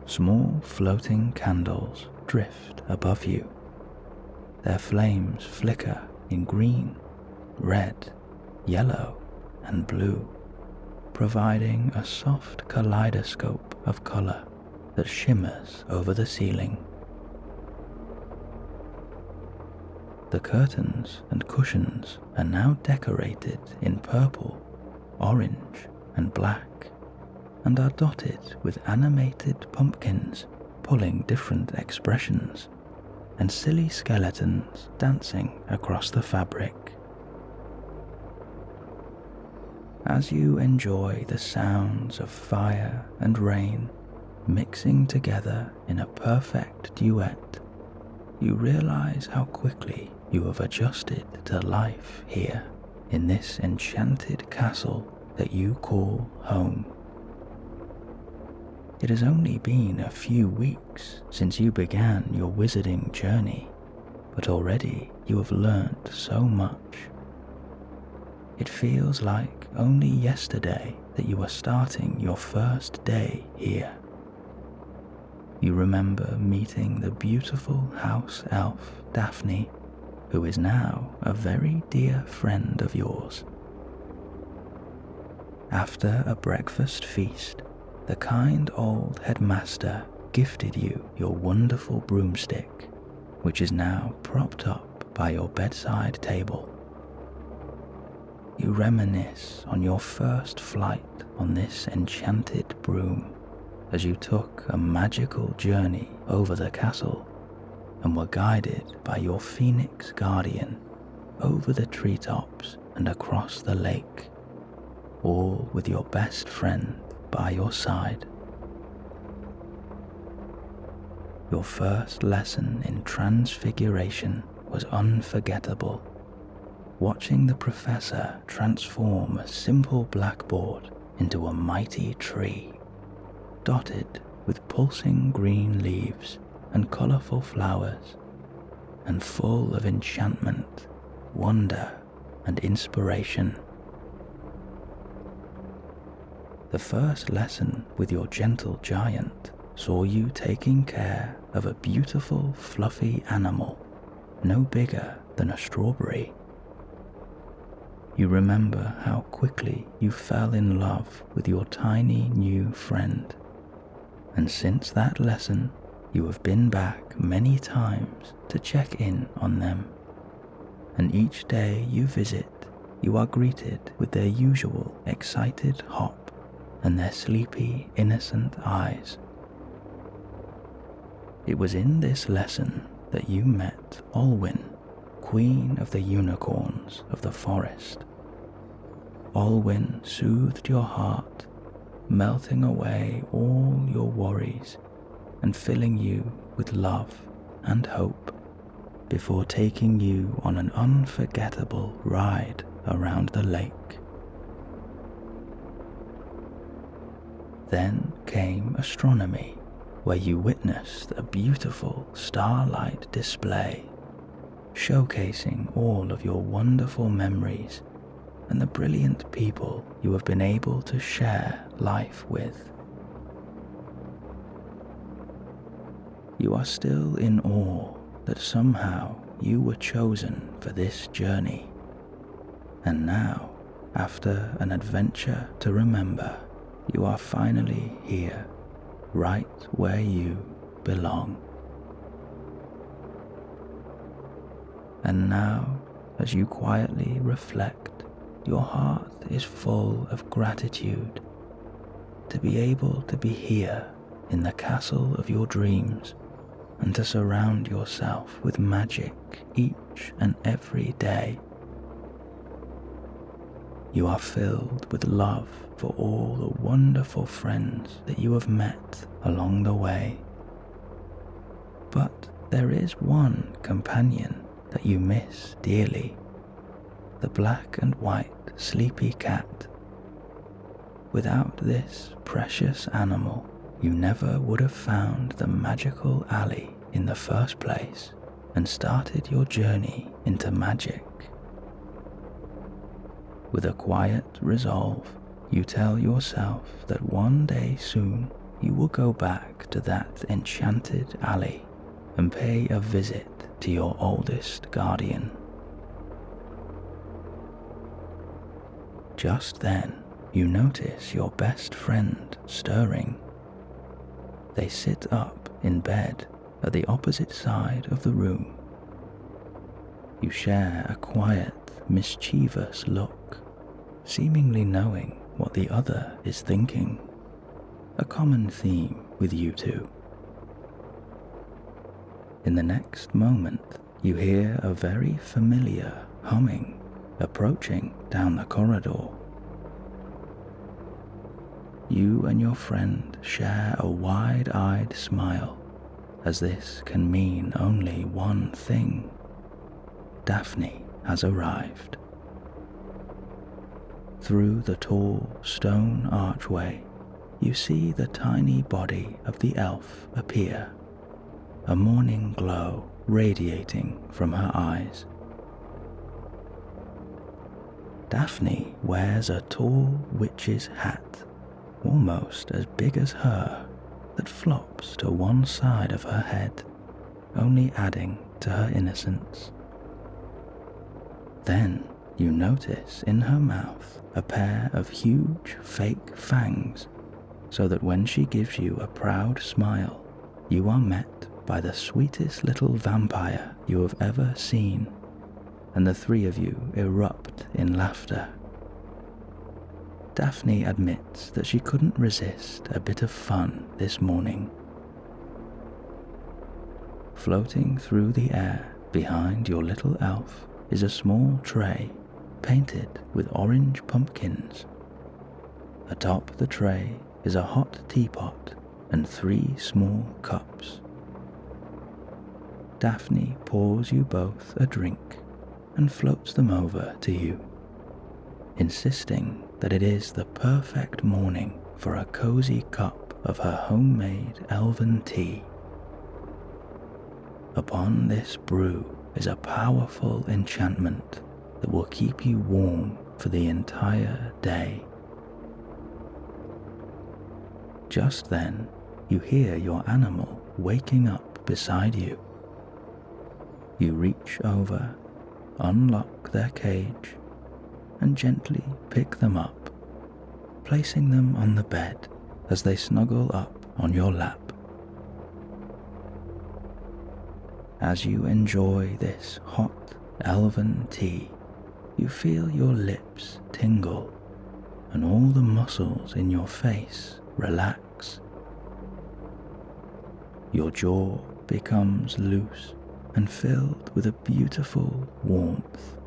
Small floating candles drift above you. Their flames flicker in green, red, yellow, and blue, providing a soft kaleidoscope of color that shimmers over the ceiling. The curtains and cushions are now decorated in purple, orange, and black, and are dotted with animated pumpkins pulling different expressions, and silly skeletons dancing across the fabric. As you enjoy the sounds of fire and rain mixing together in a perfect duet, you realize how quickly you have adjusted to life here in this enchanted castle that you call home. It has only been a few weeks since you began your wizarding journey, but already you have learned so much. It feels like only yesterday that you were starting your first day here. You remember meeting the beautiful house elf Daphne, who is now a very dear friend of yours. After a breakfast feast, the kind old headmaster gifted you your wonderful broomstick, which is now propped up by your bedside table. You reminisce on your first flight on this enchanted broom as you took a magical journey over the castle and were guided by your phoenix guardian over the treetops and across the lake, all with your best friend by your side. Your first lesson in transfiguration was unforgettable. Watching the professor transform a simple blackboard into a mighty tree, dotted with pulsing green leaves and colorful flowers, and full of enchantment, wonder, and inspiration. The first lesson with your gentle giant saw you taking care of a beautiful fluffy animal no bigger than a strawberry. You remember how quickly you fell in love with your tiny new friend, and since that lesson you have been back many times to check in on them, and each day you visit you are greeted with their usual excited hop and their sleepy, innocent eyes. It was in this lesson that you met Olwyn, queen of the unicorns of the forest. Olwyn soothed your heart, melting away all your worries and filling you with love and hope before taking you on an unforgettable ride around the lake. Then came astronomy, where you witnessed a beautiful starlight display, showcasing all of your wonderful memories and the brilliant people you have been able to share life with. You are still in awe that somehow you were chosen for this journey, and now, after an adventure to remember, you are finally here, right where you belong. And now, as you quietly reflect, your heart is full of gratitude to be able to be here in the castle of your dreams and to surround yourself with magic each and every day. You are filled with love for all the wonderful friends that you have met along the way. But there is one companion that you miss dearly, the black and white sleepy cat. Without this precious animal, you never would have found the magical alley in the first place and started your journey into magic. With a quiet resolve, you tell yourself that one day soon you will go back to that enchanted alley and pay a visit to your oldest guardian. Just then, you notice your best friend stirring. They sit up in bed at the opposite side of the room. You share a quiet, mischievous look, seemingly knowing what the other is thinking, a common theme with you two. In the next moment, you hear a very familiar humming approaching down the corridor. You and your friend share a wide-eyed smile, as this can mean only one thing. Daphne has arrived. Through the tall stone archway, you see the tiny body of the elf appear, a morning glow radiating from her eyes. Daphne wears a tall witch's hat, almost as big as her, that flops to one side of her head, only adding to her innocence. Then you notice in her mouth a pair of huge fake fangs, so that when she gives you a proud smile, you are met by the sweetest little vampire you have ever seen, and the three of you erupt in laughter. Daphne admits that she couldn't resist a bit of fun this morning. Floating through the air behind your little elf is a small tray painted with orange pumpkins. Atop the tray is a hot teapot and 3 small cups. Daphne pours you both a drink and floats them over to you, insisting that it is the perfect morning for a cozy cup of her homemade elven tea. Upon this brew is a powerful enchantment that will keep you warm for the entire day. Just then, you hear your animal waking up beside you. You reach over, unlock their cage, and gently pick them up, placing them on the bed as they snuggle up on your lap. As you enjoy this hot elven tea, you feel your lips tingle and all the muscles in your face relax. Your jaw becomes loose and filled with a beautiful warmth.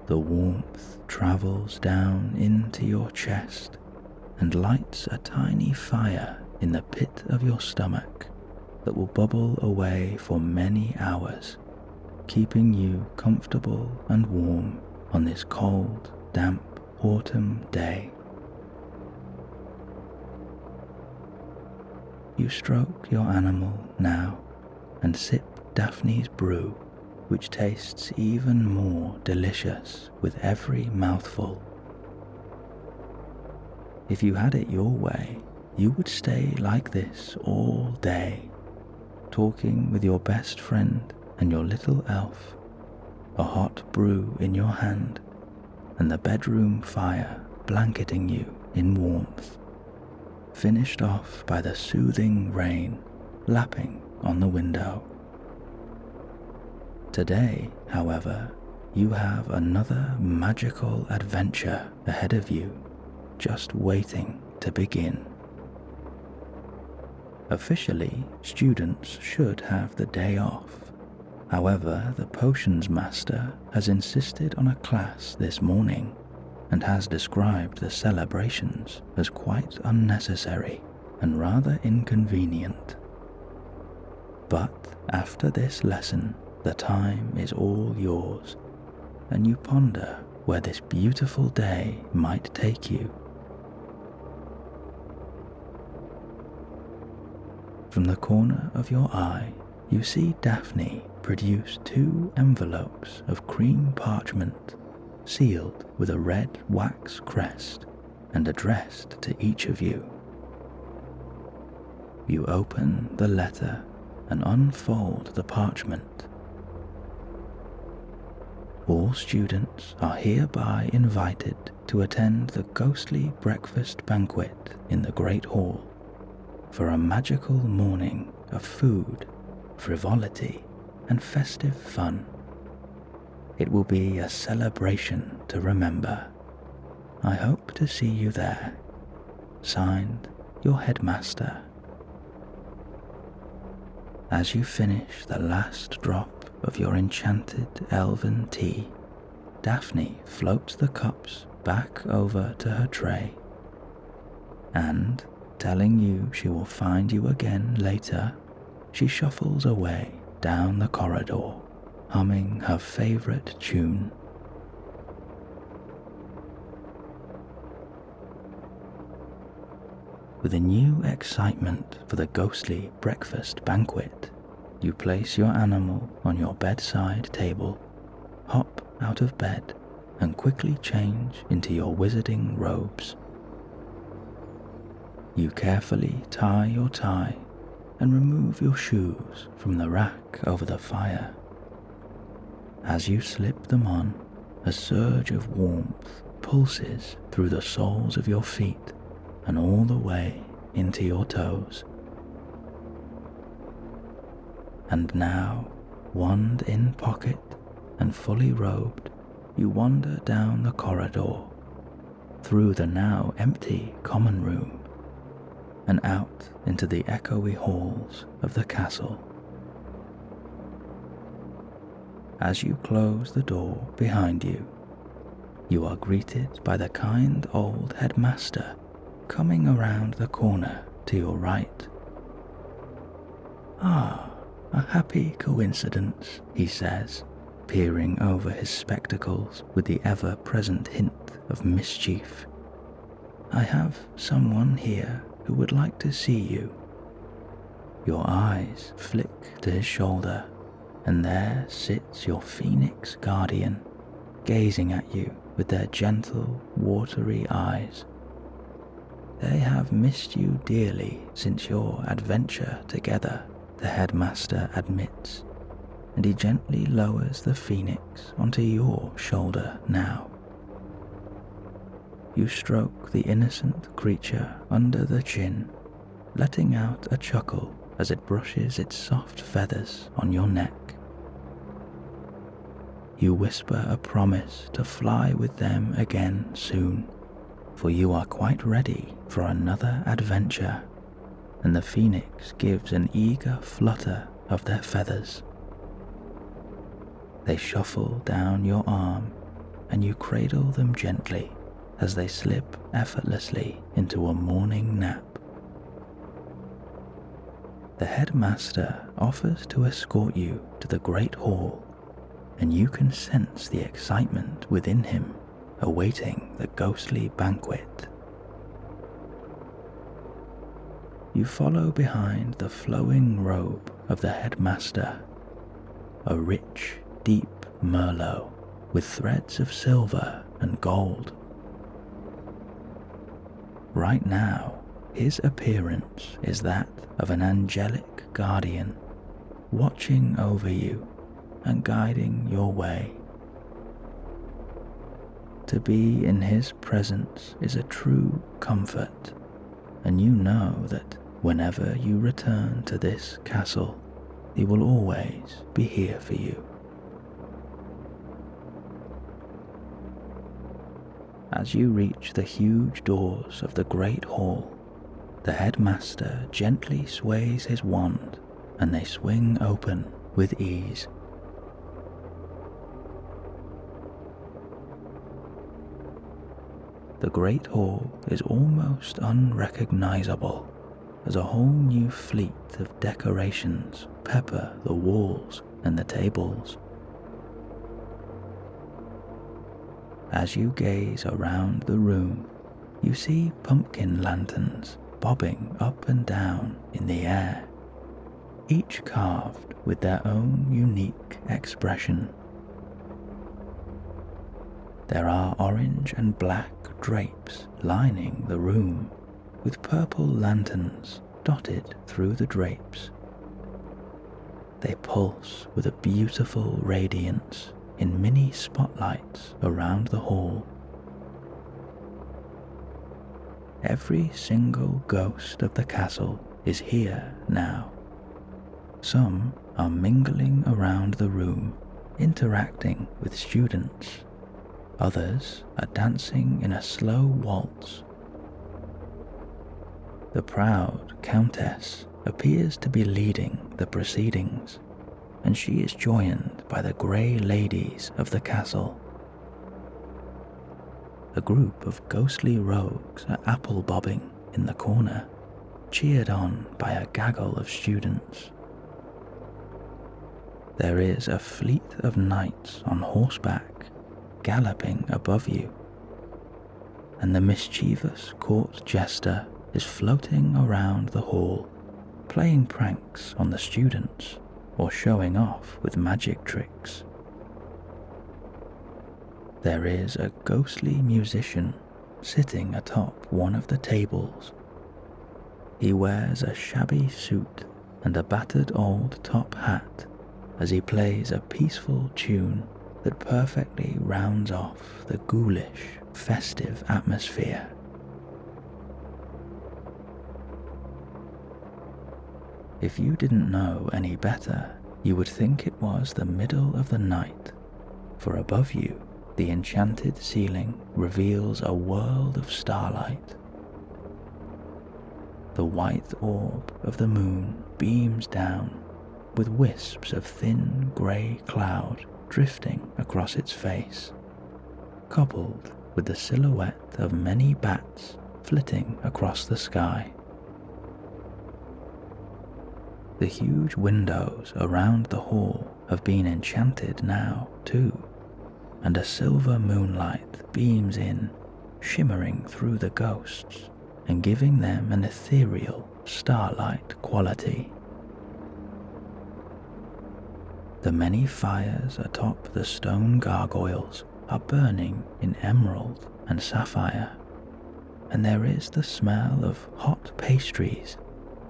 The warmth travels down into your chest and lights a tiny fire in the pit of your stomach that will bubble away for many hours, keeping you comfortable and warm on this cold, damp autumn day. You stroke your animal now and sip Daphne's brew, which tastes even more delicious with every mouthful. If you had it your way, you would stay like this all day, talking with your best friend and your little elf, a hot brew in your hand, and the bedroom fire blanketing you in warmth, finished off by the soothing rain lapping on the window. Today, however, you have another magical adventure ahead of you, just waiting to begin. Officially, students should have the day off. However, the potions master has insisted on a class this morning and has described the celebrations as quite unnecessary and rather inconvenient. But after this lesson, the time is all yours, and you ponder where this beautiful day might take you. From the corner of your eye, you see Daphne produce 2 envelopes of cream parchment, sealed with a red wax crest and addressed to each of you. You open the letter and unfold the parchment. All students are hereby invited to attend the ghostly breakfast banquet in the Great Hall for a magical morning of food, frivolity, and festive fun. It will be a celebration to remember. I hope to see you there. Signed, your headmaster. As you finish the last drop of your enchanted elven tea, Daphne floats the cups back over to her tray, and, telling you she will find you again later, she shuffles away down the corridor, humming her favorite tune. With a new excitement for the ghostly breakfast banquet, you place your animal on your bedside table, hop out of bed, and quickly change into your wizarding robes. You carefully tie your tie and remove your shoes from the rack over the fire. As you slip them on, a surge of warmth pulses through the soles of your feet and all the way into your toes. And now, wand in pocket and fully robed, you wander down the corridor, through the now empty common room, and out into the echoey halls of the castle. As you close the door behind you, you are greeted by the kind old headmaster coming around the corner to your right. "Ah, a happy coincidence," he says, peering over his spectacles with the ever-present hint of mischief. "I have someone here who would like to see you." Your eyes flick to his shoulder, and there sits your phoenix guardian, gazing at you with their gentle, watery eyes. They have missed you dearly since your adventure together, the headmaster admits, and he gently lowers the phoenix onto your shoulder now. You stroke the innocent creature under the chin, letting out a chuckle as it brushes its soft feathers on your neck. You whisper a promise to fly with them again soon, for you are quite ready for another adventure, and the phoenix gives an eager flutter of their feathers. They shuffle down your arm, and you cradle them gently as they slip effortlessly into a morning nap. The headmaster offers to escort you to the Great Hall and you can sense the excitement within him, awaiting the ghostly banquet. You follow behind the flowing robe of the headmaster, a rich, deep merlot with threads of silver and gold. Right now, his appearance is that of an angelic guardian, watching over you and guiding your way. To be in his presence is a true comfort, and you know that whenever you return to this castle, he will always be here for you. As you reach the huge doors of the great hall, the headmaster gently sways his wand and they swing open with ease. The great hall is almost unrecognizable as a whole new fleet of decorations pepper the walls and the tables. As you gaze around the room, you see pumpkin lanterns bobbing up and down in the air, each carved with their own unique expression. There are orange and black drapes lining the room, with purple lanterns dotted through the drapes. They pulse with a beautiful radiance in mini spotlights around the hall. Every single ghost of the castle is here now. Some are mingling around the room, interacting with students. Others are dancing in a slow waltz. The proud countess appears to be leading the proceedings, and she is joined by the grey ladies of the castle. A group of ghostly rogues are apple bobbing in the corner, cheered on by a gaggle of students. There is a fleet of knights on horseback galloping above you, and the mischievous court jester is floating around the hall, playing pranks on the students or showing off with magic tricks. There is a ghostly musician sitting atop one of the tables. He wears a shabby suit and a battered old top hat as he plays a peaceful tune that perfectly rounds off the ghoulish, festive atmosphere. If you didn't know any better, you would think it was the middle of the night, for above you, the enchanted ceiling reveals a world of starlight. The white orb of the moon beams down, with wisps of thin grey cloud drifting across its face, coupled with the silhouette of many bats flitting across the sky. The huge windows around the hall have been enchanted now, too, and a silver moonlight beams in, shimmering through the ghosts and giving them an ethereal, starlight quality. The many fires atop the stone gargoyles are burning in emerald and sapphire, and there is the smell of hot pastries,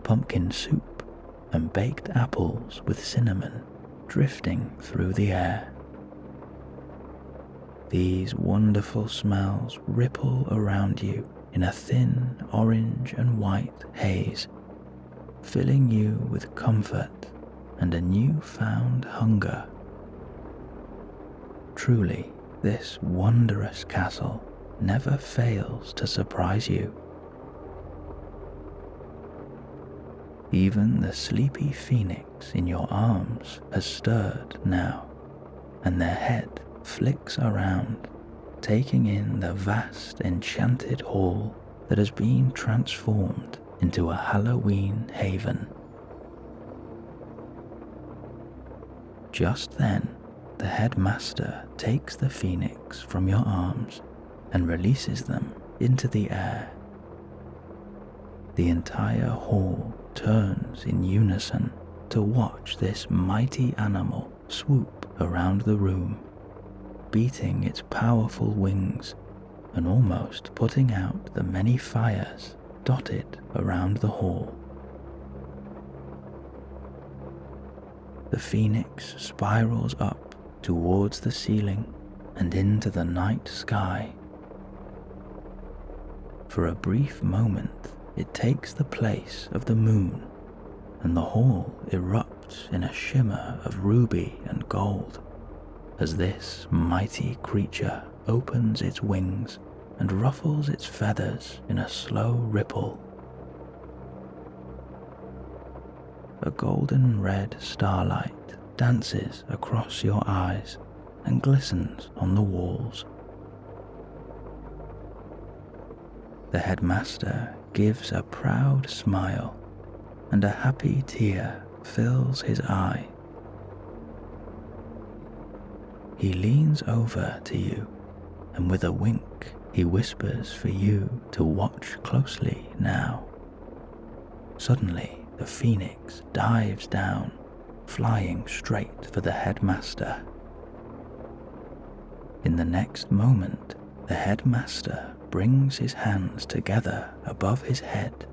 pumpkin soup, and baked apples with cinnamon drifting through the air. These wonderful smells ripple around you in a thin orange and white haze, filling you with comfort and a new-found hunger. Truly, this wondrous castle never fails to surprise you. Even the sleepy phoenix in your arms has stirred now, and their head flicks around, taking in the vast enchanted hall that has been transformed into a Halloween haven. Just then, the headmaster takes the phoenix from your arms and releases them into the air. The entire hall turns in unison to watch this mighty animal swoop around the room, beating its powerful wings and almost putting out the many fires dotted around the hall. The phoenix spirals up towards the ceiling and into the night sky. For a brief moment, it takes the place of the moon, and the hall erupts in a shimmer of ruby and gold as this mighty creature opens its wings and ruffles its feathers in a slow ripple. A golden red starlight dances across your eyes and glistens on the walls. The headmaster gives a proud smile, and a happy tear fills his eye. He leans over to you, and with a wink he whispers for you to watch closely now. Suddenly, the phoenix dives down, flying straight for the headmaster. In the next moment, the headmaster brings his hands together above his head.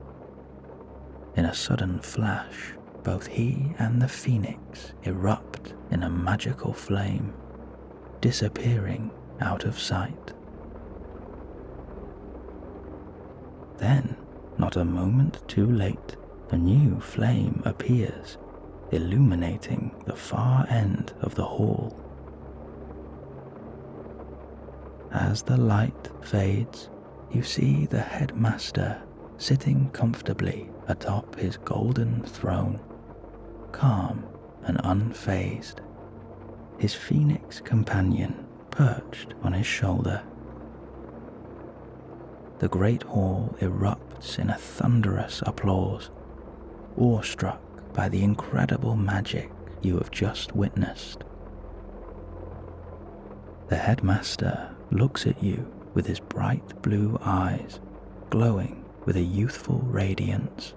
In a sudden flash, both he and the phoenix erupt in a magical flame, disappearing out of sight. Then, not a moment too late, a new flame appears, illuminating the far end of the hall. As the light fades, you see the headmaster sitting comfortably atop his golden throne, calm and unfazed, his phoenix companion perched on his shoulder. The great hall erupts in a thunderous applause, awestruck by the incredible magic you have just witnessed. The headmaster looks at you with his bright blue eyes glowing with a youthful radiance.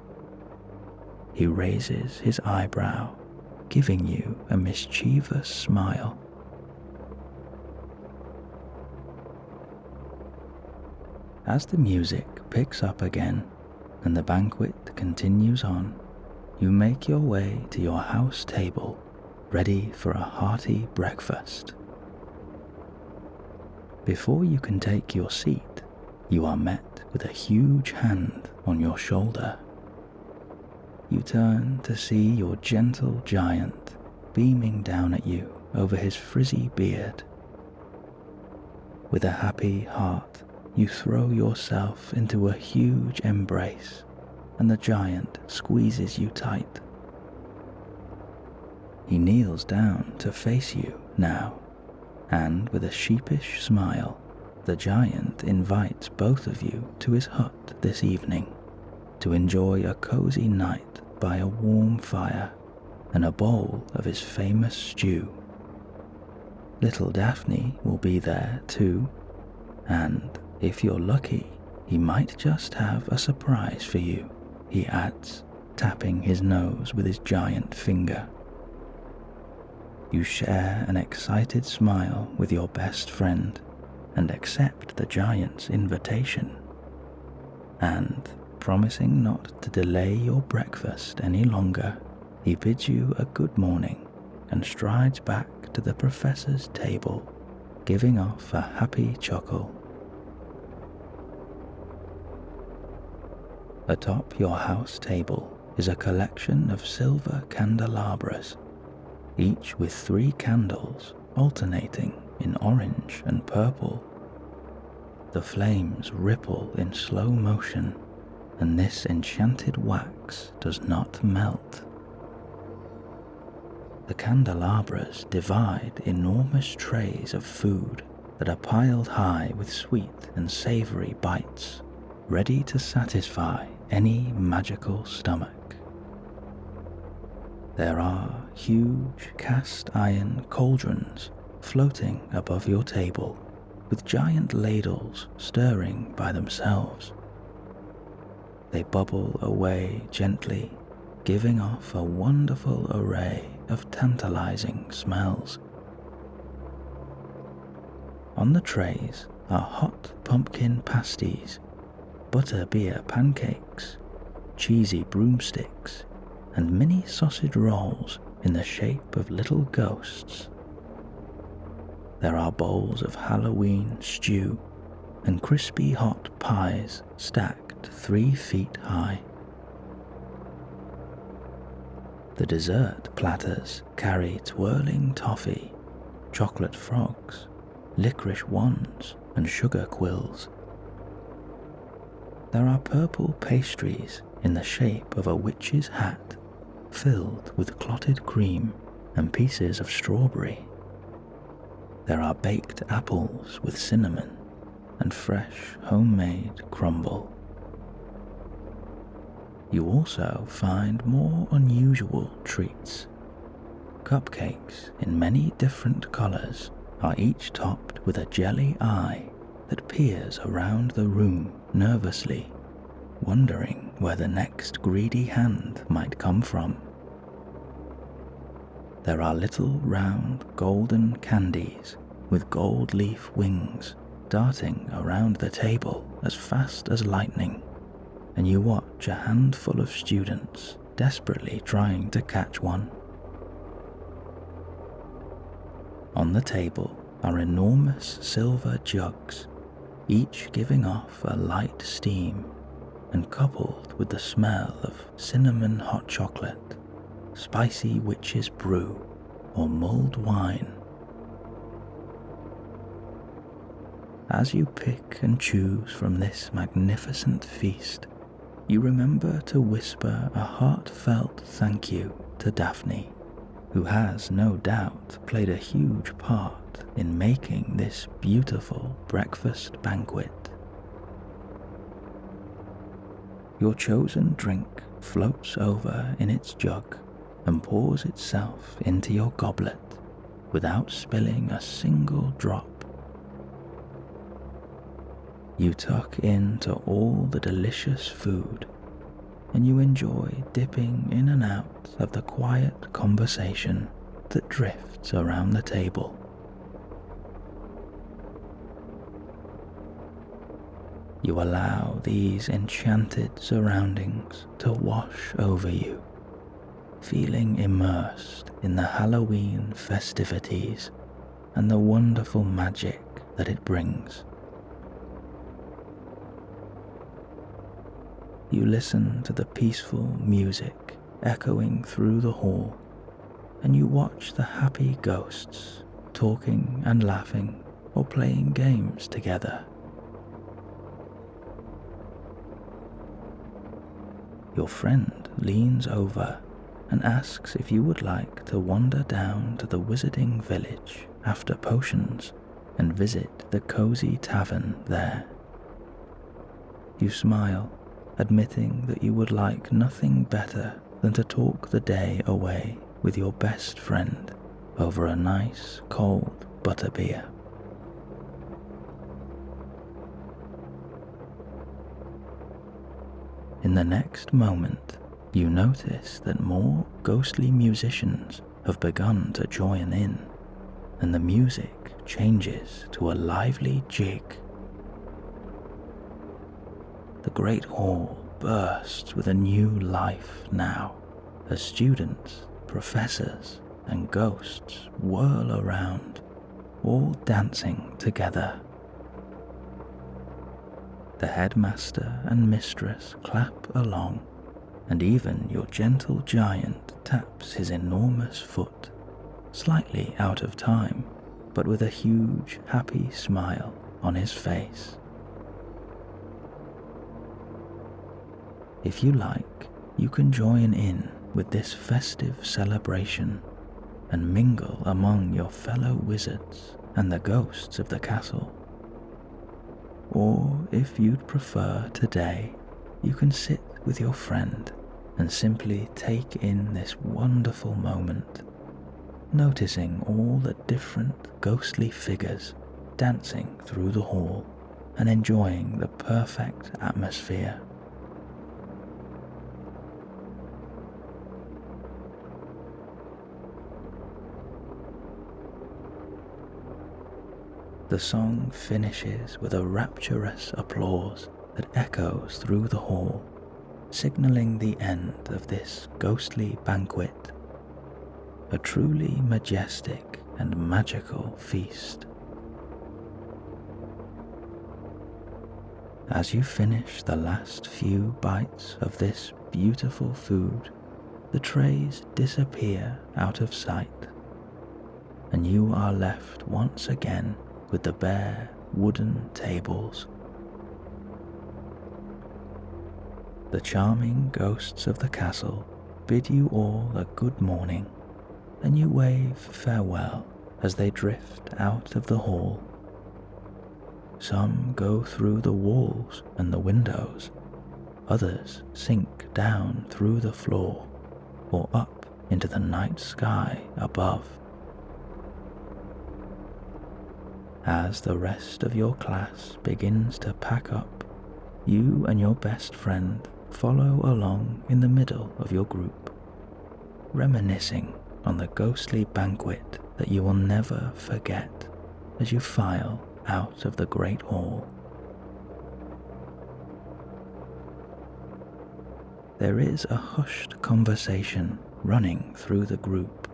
He raises his eyebrow, giving you a mischievous smile. As the music picks up again and the banquet continues on, you make your way to your house table, ready for a hearty breakfast. Before you can take your seat, you are met with a huge hand on your shoulder. You turn to see your gentle giant beaming down at you over his frizzy beard. With a happy heart, you throw yourself into a huge embrace, and the giant squeezes you tight. He kneels down to face you now, and with a sheepish smile, the giant invites both of you to his hut this evening to enjoy a cozy night by a warm fire and a bowl of his famous stew. Little Daphne will be there too, and if you're lucky, he might just have a surprise for you, he adds, tapping his nose with his giant finger. You share an excited smile with your best friend and accept the giant's invitation. And, promising not to delay your breakfast any longer, he bids you a good morning and strides back to the professor's table, giving off a happy chuckle. Atop your house table is a collection of silver candelabras, each with 3 candles alternating in orange and purple. The flames ripple in slow motion, and this enchanted wax does not melt. The candelabras divide enormous trays of food that are piled high with sweet and savory bites, ready to satisfy any magical stomach. There are huge cast iron cauldrons floating above your table, with giant ladles stirring by themselves. They bubble away gently, giving off a wonderful array of tantalizing smells. On the trays are hot pumpkin pasties, butterbeer pancakes, cheesy broomsticks, and mini sausage rolls in the shape of little ghosts. There are bowls of Halloween stew and crispy hot pies stacked 3 feet high. The dessert platters carry twirling toffee, chocolate frogs, licorice wands, and sugar quills. There are purple pastries in the shape of a witch's hat, filled with clotted cream and pieces of strawberry. There are baked apples with cinnamon and fresh homemade crumble. You also find more unusual treats. Cupcakes in many different colors are each topped with a jelly eye that peers around the room nervously, wondering where the next greedy hand might come from. There are little round golden candies with gold leaf wings darting around the table as fast as lightning, and you watch a handful of students desperately trying to catch one. On the table are enormous silver jugs, each giving off a light steam, and coupled with the smell of cinnamon hot chocolate, spicy witch's brew, or mulled wine. As you pick and choose from this magnificent feast, you remember to whisper a heartfelt thank you to Daphne, who has no doubt played a huge part in making this beautiful breakfast banquet. Your chosen drink floats over in its jug and pours itself into your goblet without spilling a single drop. You tuck into all the delicious food, and you enjoy dipping in and out of the quiet conversation that drifts around the table. You allow these enchanted surroundings to wash over you, feeling immersed in the Halloween festivities and the wonderful magic that it brings. You listen to the peaceful music echoing through the hall, and you watch the happy ghosts talking and laughing or playing games together. Your friend leans over and asks if you would like to wander down to the wizarding village after potions and visit the cozy tavern there. You smile, admitting that you would like nothing better than to talk the day away with your best friend over a nice cold butterbeer. In the next moment, you notice that more ghostly musicians have begun to join in, and the music changes to a lively jig. The great hall bursts with a new life now, as students, professors, and ghosts whirl around, all dancing together. The headmaster and mistress clap along, and even your gentle giant taps his enormous foot, slightly out of time, but with a huge, happy smile on his face. If you like, you can join in with this festive celebration and mingle among your fellow wizards and the ghosts of the castle. Or if you'd prefer today, you can sit with your friend and simply take in this wonderful moment, noticing all the different ghostly figures dancing through the hall and enjoying the perfect atmosphere. The song finishes with a rapturous applause that echoes through the hall, signaling the end of this ghostly banquet, a truly majestic and magical feast. As you finish the last few bites of this beautiful food, the trays disappear out of sight, and you are left once again with the bare wooden tables. The charming ghosts of the castle bid you all a good morning, and you wave farewell as they drift out of the hall. Some go through the walls and the windows, others sink down through the floor or up into the night sky above. As the rest of your class begins to pack up, you and your best friend follow along in the middle of your group, reminiscing on the ghostly banquet that you will never forget as you file out of the Great Hall. There is a hushed conversation running through the group,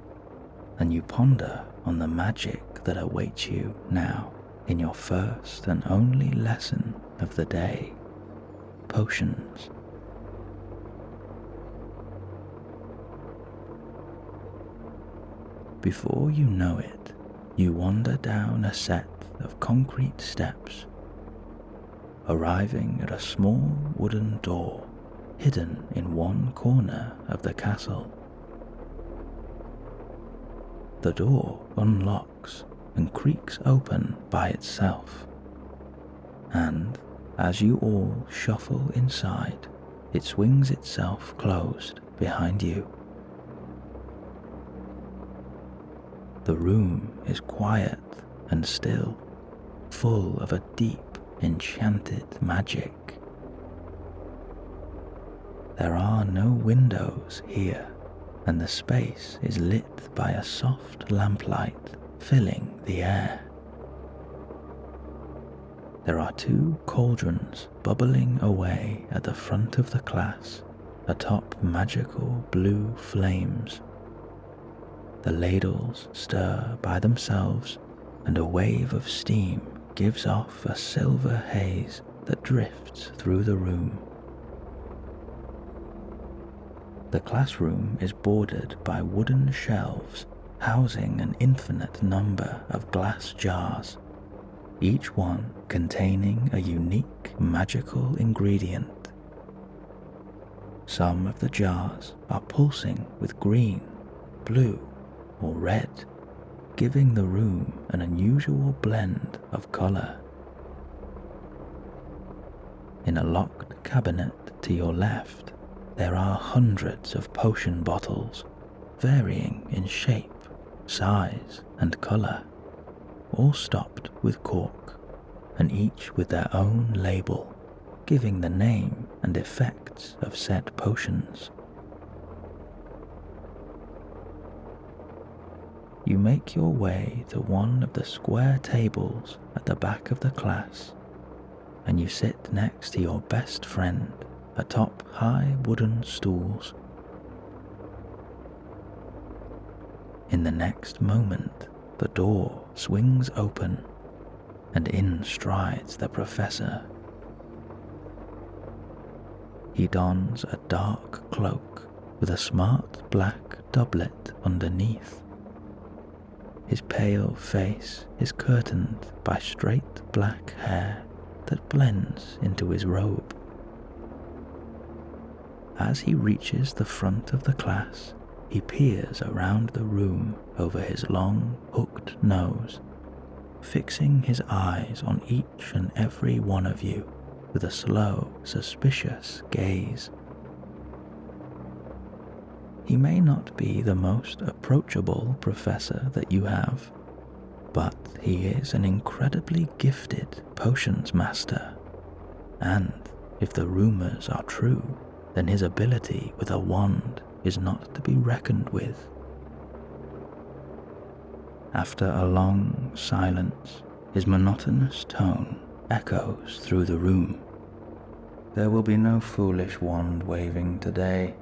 and you ponder on the magic that awaits you now in your first and only lesson of the day, potions. Before you know it, you wander down a set of concrete steps, arriving at a small wooden door hidden in one corner of the castle. The door unlocks and creaks open by itself, and as you all shuffle inside, it swings itself closed behind you. The room is quiet and still, full of a deep, enchanted magic. There are no windows here, and the space is lit by a soft lamplight filling the air. There are 2 cauldrons bubbling away at the front of the class atop magical blue flames. The ladles stir by themselves, and a wave of steam gives off a silver haze that drifts through the room. The classroom is bordered by wooden shelves housing an infinite number of glass jars, each one containing a unique magical ingredient. Some of the jars are pulsing with green, blue, or red, giving the room an unusual blend of color. In a locked cabinet to your left, there are hundreds of potion bottles, varying in shape, size, and color, all stopped with cork, and each with their own label, giving the name and effects of said potions. You make your way to one of the square tables at the back of the class, and you sit next to your best friend atop high wooden stools. In the next moment, the door swings open, and in strides the professor. He dons a dark cloak with a smart black doublet underneath. His pale face is curtained by straight black hair that blends into his robe. As he reaches the front of the class, he peers around the room over his long, hooked nose, fixing his eyes on each and every one of you with a slow, suspicious gaze. He may not be the most approachable professor that you have, but he is an incredibly gifted potions master, and if the rumors are true, then his ability with a wand is not to be reckoned with. After a long silence, his monotonous tone echoes through the room. There will be no foolish wand waving today.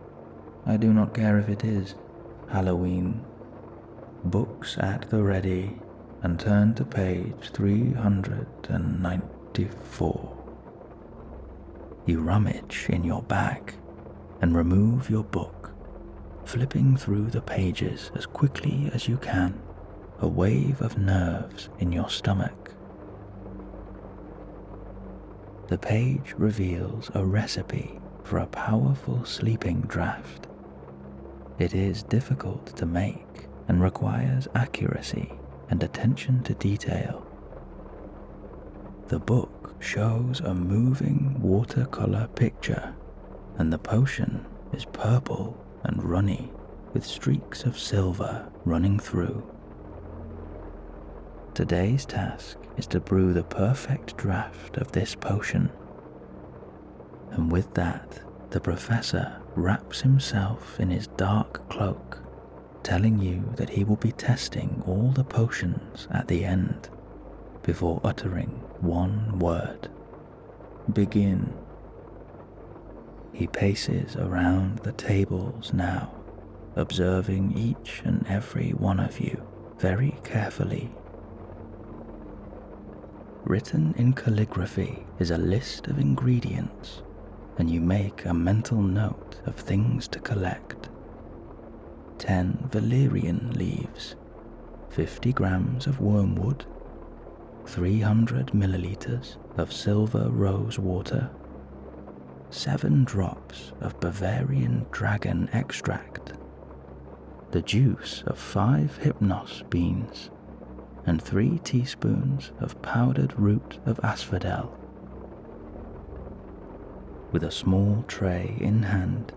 I do not care if it is Halloween. Books at the ready, and turn to page 394. You rummage in your bag and remove your book, flipping through the pages as quickly as you can, a wave of nerves in your stomach. The page reveals a recipe for a powerful sleeping draught. It is difficult to make and requires accuracy and attention to detail. The book shows a moving watercolor picture, and the potion is purple and runny with streaks of silver running through. Today's task is to brew the perfect draught of this potion. And with that, the professor wraps himself in his dark cloak, telling you that he will be testing all the potions at the end, before uttering one word: begin. He paces around the tables now, observing each and every one of you very carefully. Written in calligraphy is a list of ingredients, and you make a mental note of things to collect. 10 valerian leaves, 50 grams of wormwood, 300 milliliters of silver rose water, 7 drops of Bavarian dragon extract, the juice of 5 hypnos beans, and 3 teaspoons of powdered root of asphodel. With a small tray in hand,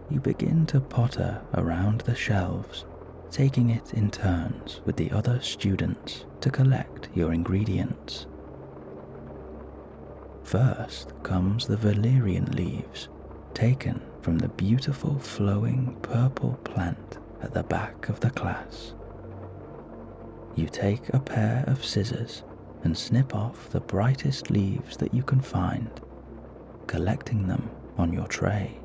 you begin to potter around the shelves, taking it in turns with the other students to collect your ingredients. First comes the valerian leaves, taken from the beautiful flowing purple plant at the back of the class. You take a pair of scissors and snip off the brightest leaves that you can find, collecting them on your tray.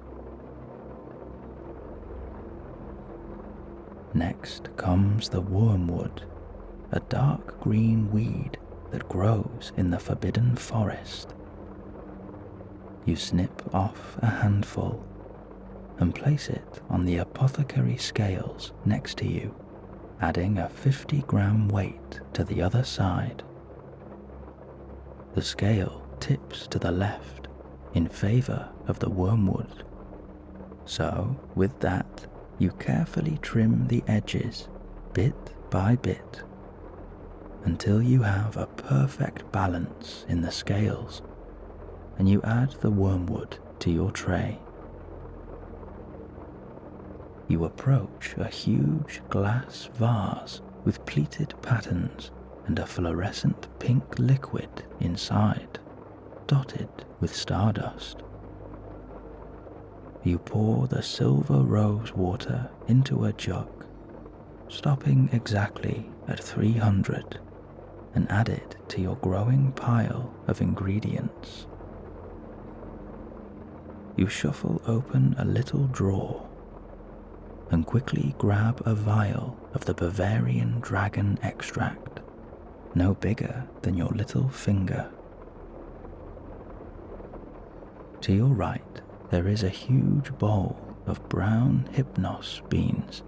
Next comes the wormwood, a dark green weed that grows in the forbidden forest. You snip off a handful and place it on the apothecary scales next to you, adding a 50-gram weight to the other side. The scale tips to the left in favor of the wormwood. So, with that, you carefully trim the edges bit by bit until you have a perfect balance in the scales, and you add the wormwood to your tray. You approach a huge glass vase with pleated patterns and a fluorescent pink liquid inside, dotted with stardust. You pour the silver rose water into a jug, stopping exactly at 300, and add it to your growing pile of ingredients. You shuffle open a little drawer and quickly grab a vial of the Bavarian dragon extract, no bigger than your little finger. To your right, there is a huge bowl of brown hypnos beans.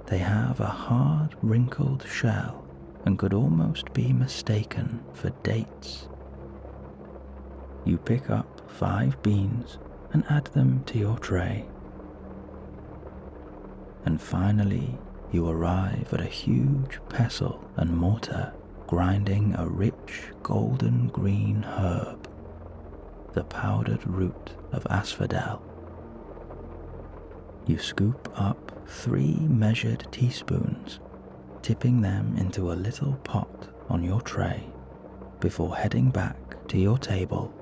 They have a hard, wrinkled shell and could almost be mistaken for dates. You pick up 5 beans and add them to your tray. And finally, you arrive at a huge pestle and mortar grinding a rich golden green herb, the powdered root of asphodel. You scoop up 3 measured teaspoons, tipping them into a little pot on your tray before heading back to your table,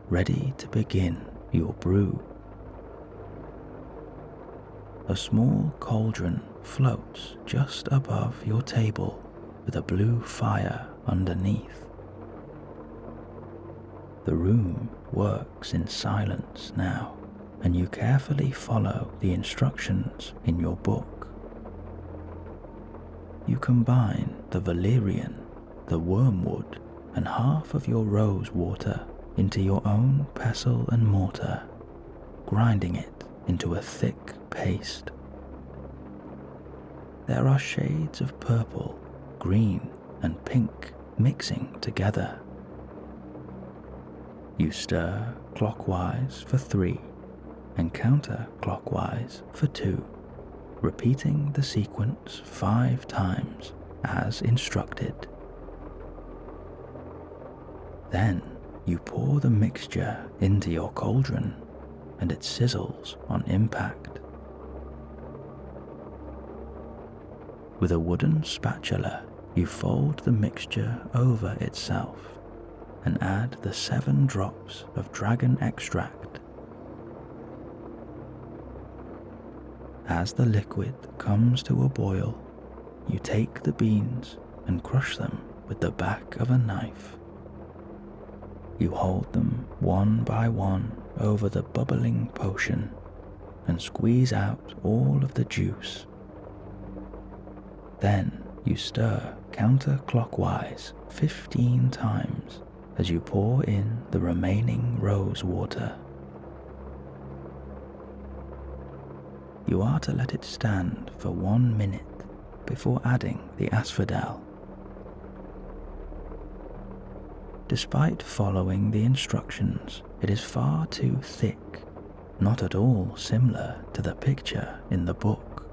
ready to begin your brew. A small cauldron floats just above your table with a blue fire underneath. The room works in silence now, and you carefully follow the instructions in your book. You combine the valerian, the wormwood, and half of your rose water into your own pestle and mortar, grinding it into a thick paste. There are shades of purple, green, and pink mixing together. You stir clockwise for 3 and counterclockwise for 2, repeating the sequence 5 times as instructed. Then you pour the mixture into your cauldron and it sizzles on impact. With a wooden spatula, you fold the mixture over itself and add the 7 drops of dragon extract. As the liquid comes to a boil, you take the beans and crush them with the back of a knife. You hold them one by one over the bubbling potion and squeeze out all of the juice. Then you stir counterclockwise 15 times as you pour in the remaining rose water. You are to let it stand for 1 minute before adding the asphodel. Despite following the instructions, it is far too thick, not at all similar to the picture in the book.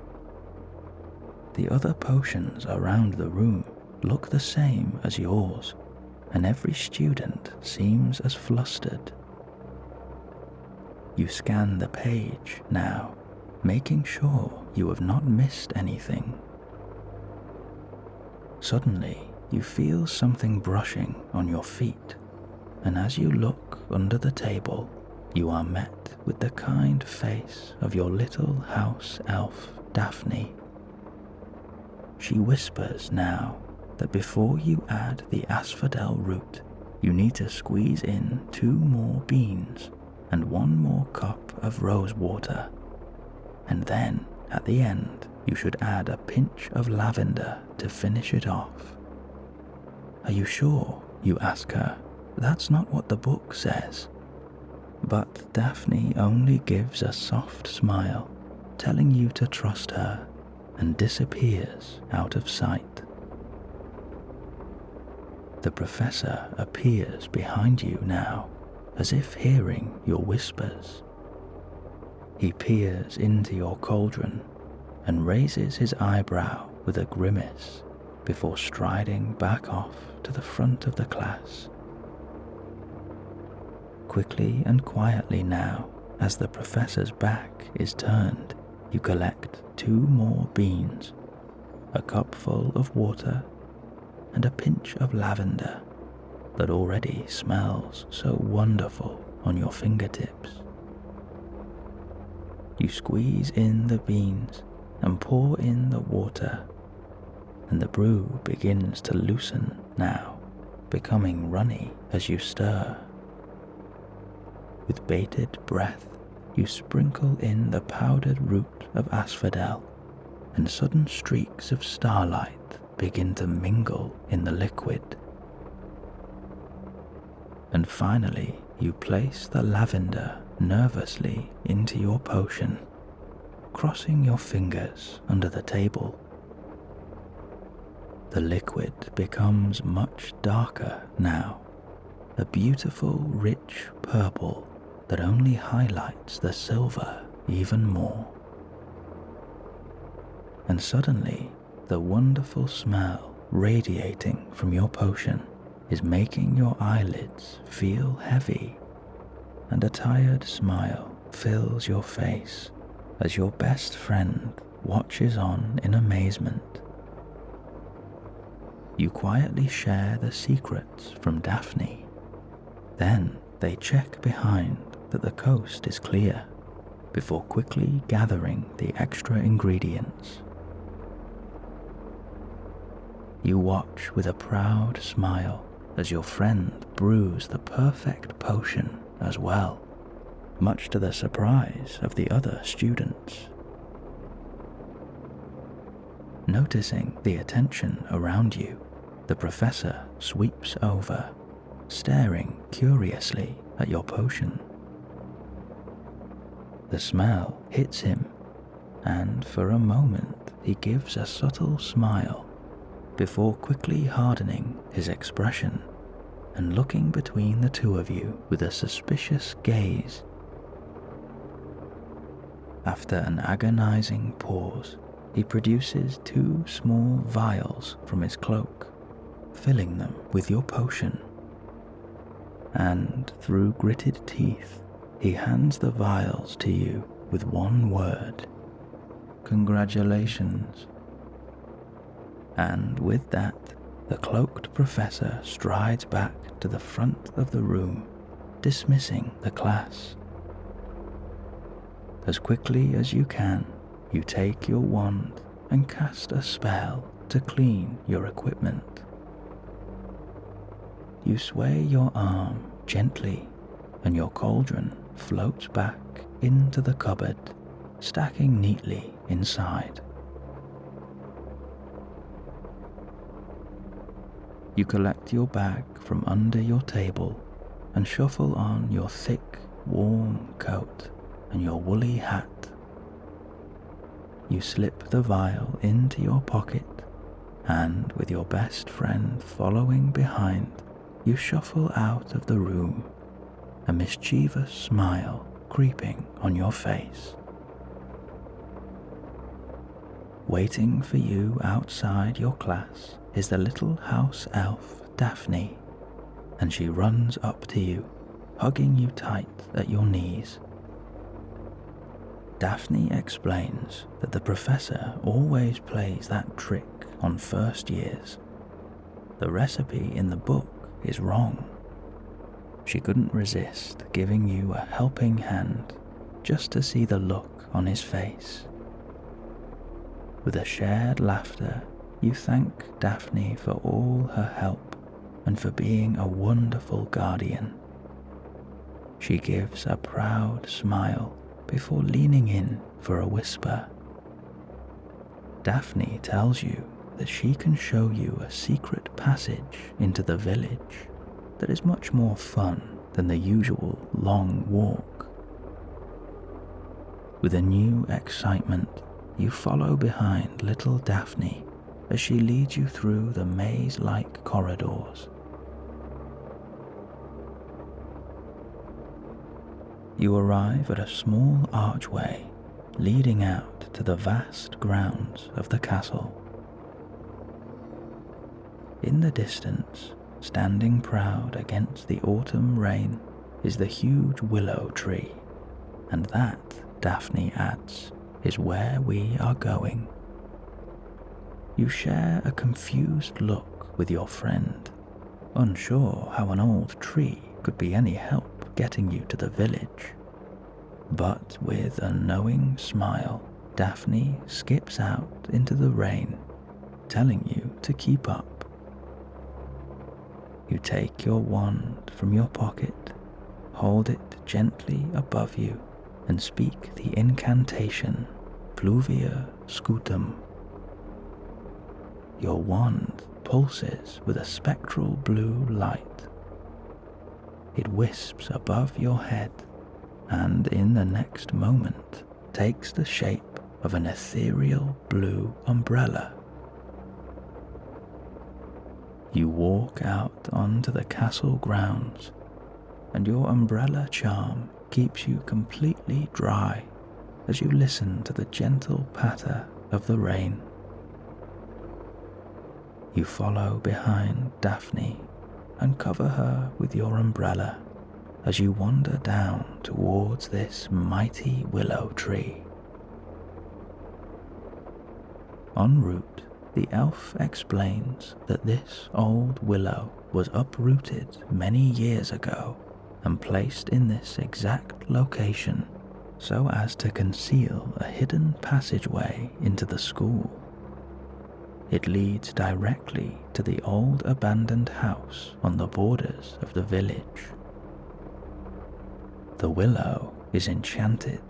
The other potions around the room look the same as yours, and every student seems as flustered. You scan the page now, making sure you have not missed anything. Suddenly, you feel something brushing on your feet, and as you look under the table, you are met with the kind face of your little house elf, Daphne. She whispers now that before you add the asphodel root, you need to squeeze in 2 more beans and 1 more cup of rose water, and then at the end you should add a pinch of lavender to finish it off. Are you sure? You ask her. That's not what the book says. But Daphne only gives a soft smile, telling you to trust her, and disappears out of sight. The professor appears behind you now, as if hearing your whispers. He peers into your cauldron and raises his eyebrow with a grimace before striding back off to the front of the class. Quickly and quietly now, as the professor's back is turned, you collect 2 more beans, a cupful of water, and a pinch of lavender that already smells so wonderful on your fingertips. You squeeze in the beans and pour in the water, and the brew begins to loosen now, becoming runny as you stir. With bated breath, you sprinkle in the powdered root of asphodel, and sudden streaks of starlight begin to mingle in the liquid. And finally, you place the lavender nervously into your potion, crossing your fingers under the table. The liquid becomes much darker now, a beautiful rich purple that only highlights the silver even more. And suddenly, the wonderful smell radiating from your potion is making your eyelids feel heavy, and a tired smile fills your face as your best friend watches on in amazement. You quietly share the secrets from Daphne. Then they check behind that the coast is clear before quickly gathering the extra ingredients. You watch with a proud smile as your friend brews the perfect potion as well, much to the surprise of the other students. Noticing the attention around you, the professor sweeps over, staring curiously at your potion. The smell hits him, and for a moment he gives a subtle smile before quickly hardening his expression and looking between the two of you with a suspicious gaze. After an agonizing pause, he produces 2 small vials from his cloak, filling them with your potion. And through gritted teeth, he hands the vials to you with one word: "Congratulations." And with that, the cloaked professor strides back to the front of the room, dismissing the class. As quickly as you can, you take your wand and cast a spell to clean your equipment. You sway your arm gently, and your cauldron floats back into the cupboard, stacking neatly inside. You collect your bag from under your table and shuffle on your thick, warm coat and your woolly hat. You slip the vial into your pocket, and with your best friend following behind, you shuffle out of the room, a mischievous smile creeping on your face. Waiting for you outside your class is the little house elf Daphne, and she runs up to you, hugging you tight at your knees. Daphne explains that the professor always plays that trick on first years. The recipe in the book is wrong. She couldn't resist giving you a helping hand just to see the look on his face. With a shared laughter, you thank Daphne for all her help and for being a wonderful guardian. She gives a proud smile before leaning in for a whisper. Daphne tells you that she can show you a secret passage into the village that is much more fun than the usual long walk. With a new excitement, you follow behind little Daphne as she leads you through the maze-like corridors. You arrive at a small archway leading out to the vast grounds of the castle. In the distance, standing proud against the autumn rain, is the huge willow tree, and that, Daphne adds, is where we are going. You share a confused look with your friend, unsure how an old tree could be any help getting you to the village. But with a knowing smile, Daphne skips out into the rain, telling you to keep up. You take your wand from your pocket, hold it gently above you, and speak the incantation, Pluvia Scutum. Your wand pulses with a spectral blue light. It wisps above your head, and in the next moment takes the shape of an ethereal blue umbrella. You walk out onto the castle grounds, and your umbrella charm keeps you completely dry as you listen to the gentle patter of the rain. You follow behind Daphne and cover her with your umbrella as you wander down towards this mighty willow tree. En route, the elf explains that this old willow was uprooted many years ago and placed in this exact location so as to conceal a hidden passageway into the school. It leads directly to the old abandoned house on the borders of the village. The willow is enchanted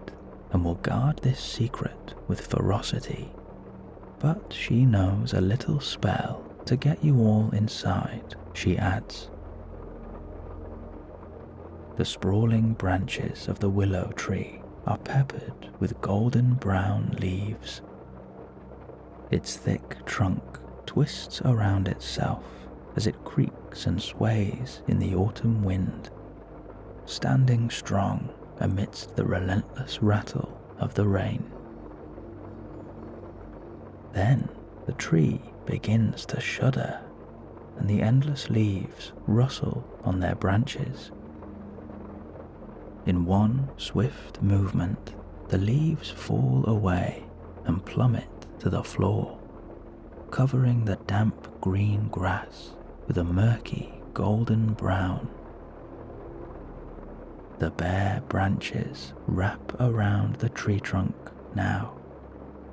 and will guard this secret with ferocity, but she knows a little spell to get you all inside, she adds. The sprawling branches of the willow tree are peppered with golden brown leaves. Its thick trunk twists around itself as it creaks and sways in the autumn wind, standing strong amidst the relentless rattle of the rain. Then the tree begins to shudder, and the endless leaves rustle on their branches. In one swift movement, the leaves fall away and plummet to the floor, covering the damp green grass with a murky golden brown. The bare branches wrap around the tree trunk now,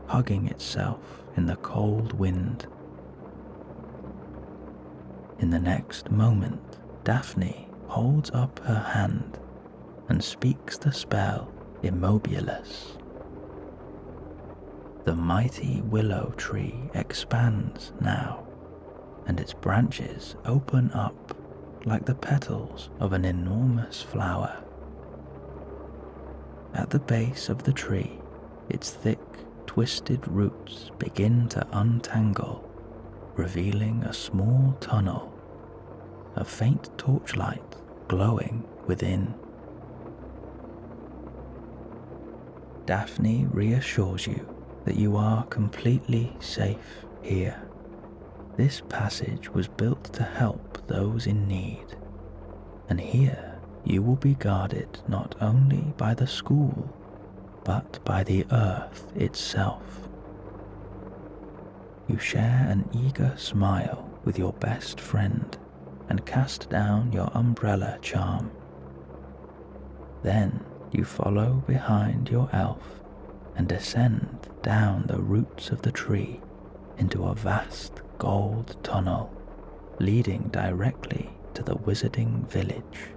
hugging itself in the cold wind. In the next moment, Daphne holds up her hand and speaks the spell Immobilis. The mighty willow tree expands now, and its branches open up like the petals of an enormous flower. At the base of the tree, its thick, twisted roots begin to untangle, revealing a small tunnel, a faint torchlight glowing within. Daphne reassures you that you are completely safe here. This passage was built to help those in need, and here you will be guarded not only by the school, but by the earth itself. You share an eager smile with your best friend and cast down your umbrella charm. Then you follow behind your elf and descend down the roots of the tree into a vast gold tunnel leading directly to the wizarding village.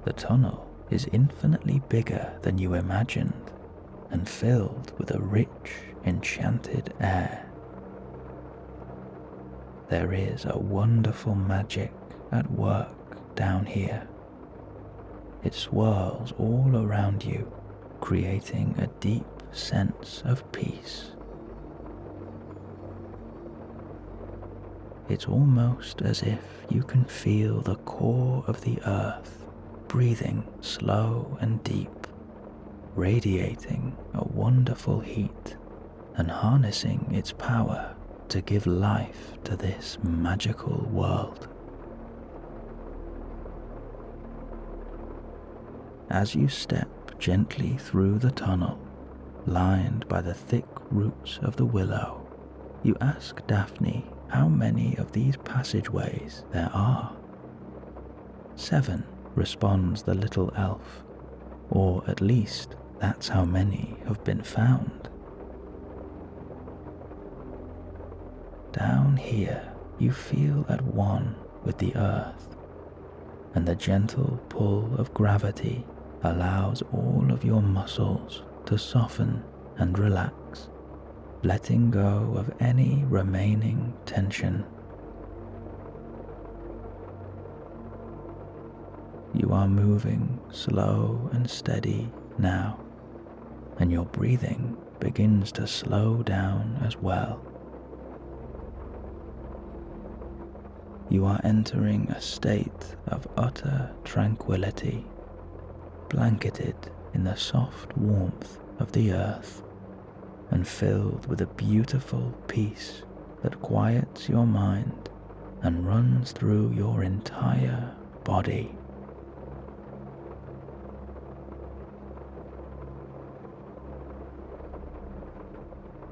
The tunnel is infinitely bigger than you imagined and filled with a rich, enchanted air. There is a wonderful magic at work down here. It swirls all around you, creating a deep sense of peace. It's almost as if you can feel the core of the earth breathing slow and deep, radiating a wonderful heat and harnessing its power to give life to this magical world. As you step gently through the tunnel, lined by the thick roots of the willow, you ask Daphne how many of these passageways there are. 7, responds the little elf, or at least that's how many have been found. Down here you feel at one with the earth, and the gentle pull of gravity allows all of your muscles to soften and relax, letting go of any remaining tension. You are moving slow and steady now, and your breathing begins to slow down as well. You are entering a state of utter tranquility, blanketed in the soft warmth of the earth and filled with a beautiful peace that quiets your mind and runs through your entire body.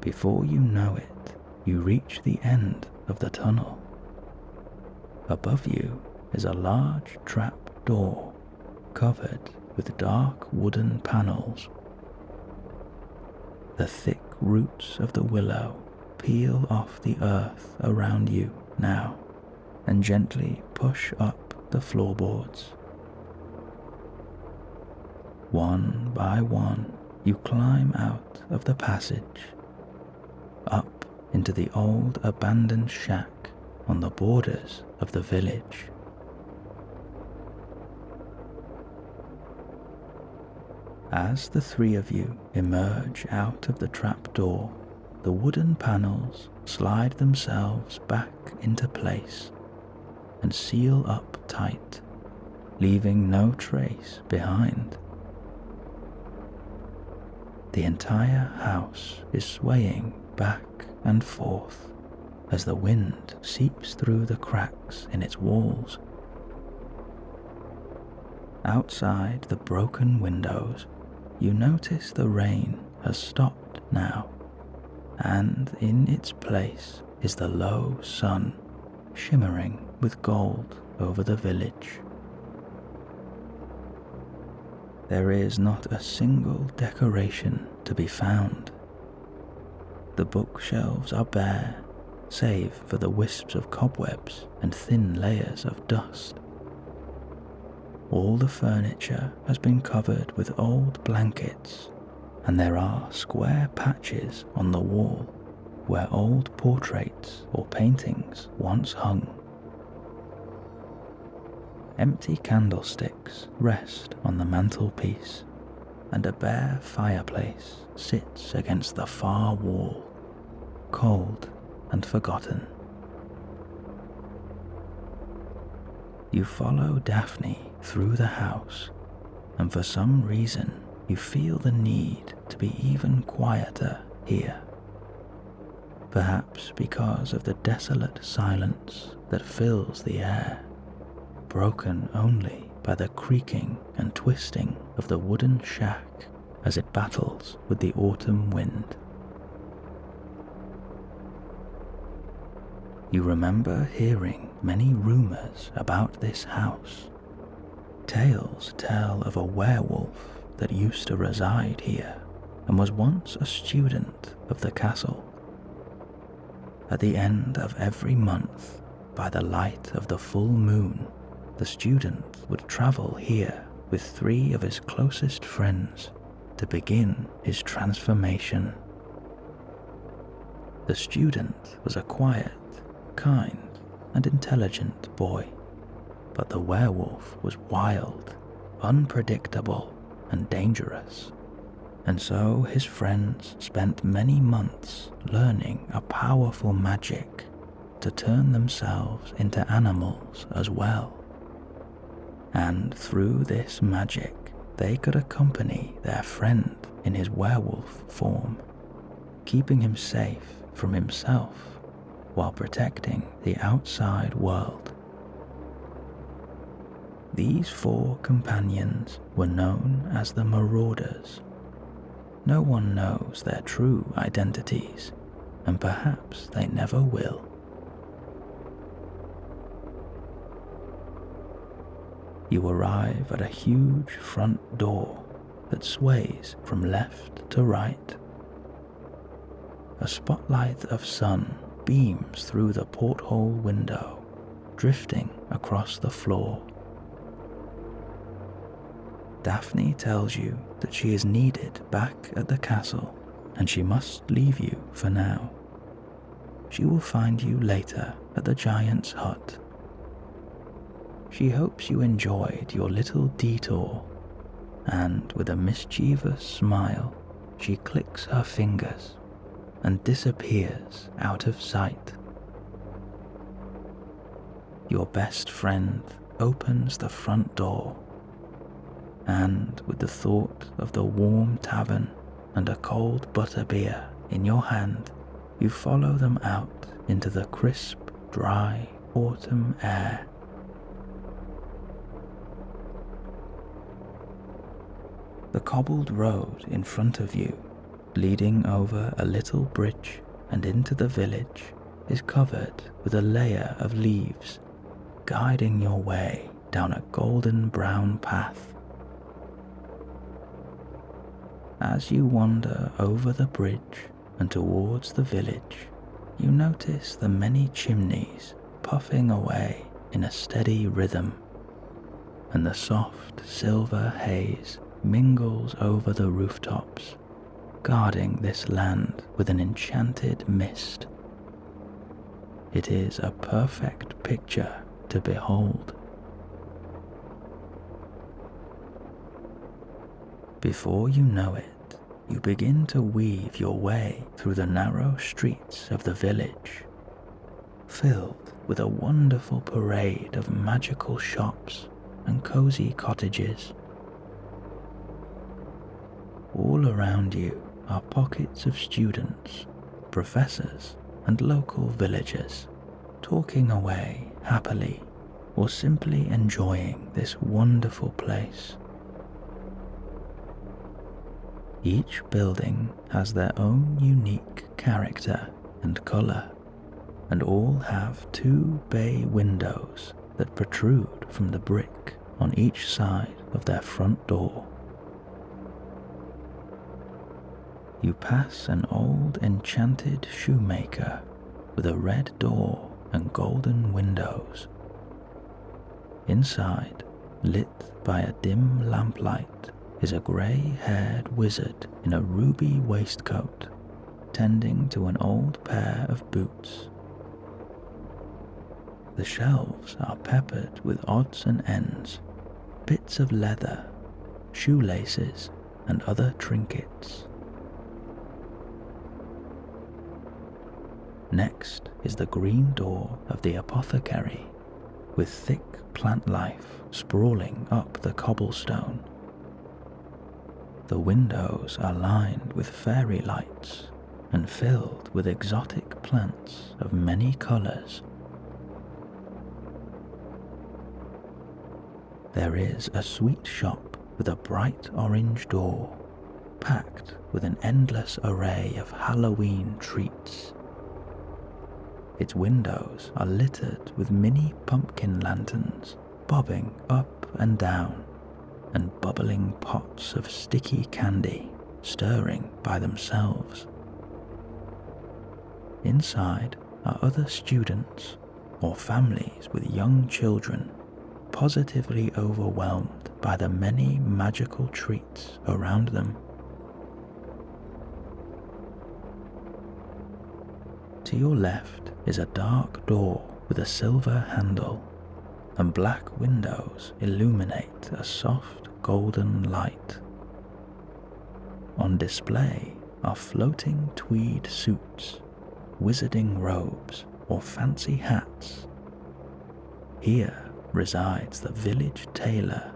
Before you know it, you reach the end of the tunnel. Above you is a large trap door covered with dark wooden panels. The thick roots of the willow peel off the earth around you now and gently push up the floorboards. One by one, you climb out of the passage, up into the old abandoned shack on the borders of the village. As the three of you emerge out of the trapdoor, the wooden panels slide themselves back into place and seal up tight, leaving no trace behind. The entire house is swaying back and forth as the wind seeps through the cracks in its walls. Outside the broken windows, you notice the rain has stopped now, and in its place is the low sun shimmering with gold over the village. There is not a single decoration to be found. The bookshelves are bare, save for the wisps of cobwebs and thin layers of dust. All the furniture has been covered with old blankets, and there are square patches on the wall where old portraits or paintings once hung. Empty candlesticks rest on the mantelpiece, and a bare fireplace sits against the far wall, cold and forgotten. You follow Daphne through the house, and for some reason you feel the need to be even quieter here. Perhaps because of the desolate silence that fills the air, broken only by the creaking and twisting of the wooden shack as it battles with the autumn wind. You remember hearing many rumors about this house. Tales tell of a werewolf that used to reside here and was once a student of the castle. At the end of every month, by the light of the full moon, the student would travel here with 3 of his closest friends to begin his transformation. The student was a quiet, kind, and intelligent boy, but the werewolf was wild, unpredictable, and dangerous, and so his friends spent many months learning a powerful magic to turn themselves into animals as well. And through this magic, they could accompany their friend in his werewolf form, keeping him safe from himself while protecting the outside world. These 4 companions were known as the Marauders. No one knows their true identities, and perhaps they never will. You arrive at a huge front door that sways from left to right. A spotlight of sun beams through the porthole window, drifting across the floor. Daphne tells you that she is needed back at the castle and she must leave you for now. She will find you later at the giant's hut. She hopes you enjoyed your little detour, and with a mischievous smile, she clicks her fingers and disappears out of sight. Your best friend opens the front door, and with the thought of the warm tavern and a cold butterbeer in your hand, you follow them out into the crisp, dry autumn air. The cobbled road in front of you leading over a little bridge and into the village, is covered with a layer of leaves, guiding your way down a golden brown path. As you wander over the bridge and towards the village, you notice the many chimneys puffing away in a steady rhythm, and the soft silver haze mingles over the rooftops, guarding this land with an enchanted mist. It is a perfect picture to behold. Before you know it, you begin to weave your way through the narrow streets of the village, filled with a wonderful parade of magical shops and cozy cottages. All around you are pockets of students, professors, and local villagers, talking away happily or simply enjoying this wonderful place. Each building has their own unique character and colour, and all have 2 bay windows that protrude from the brick on each side of their front door. You pass an old enchanted shoemaker with a red door and golden windows. Inside, lit by a dim lamplight, is a grey-haired wizard in a ruby waistcoat, tending to an old pair of boots. The shelves are peppered with odds and ends, bits of leather, shoelaces, and other trinkets. Next is the green door of the apothecary, with thick plant life sprawling up the cobblestone. The windows are lined with fairy lights and filled with exotic plants of many colours. There is a sweet shop with a bright orange door, packed with an endless array of Halloween treats. Its windows are littered with mini pumpkin lanterns bobbing up and down, and bubbling pots of sticky candy stirring by themselves. Inside are other students or families with young children, positively overwhelmed by the many magical treats around them. To your left is a dark door with a silver handle, and black windows illuminate a soft golden light. On display are floating tweed suits, wizarding robes, or fancy hats. Here resides the village tailor.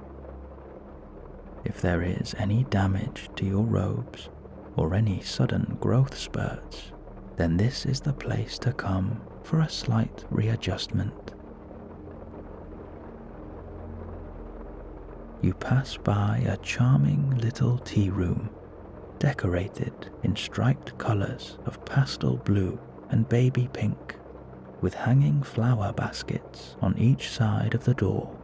If there is any damage to your robes or any sudden growth spurts, then this is the place to come for a slight readjustment. You pass by a charming little tea room, decorated in striped colours of pastel blue and baby pink, with hanging flower baskets on each side of the door.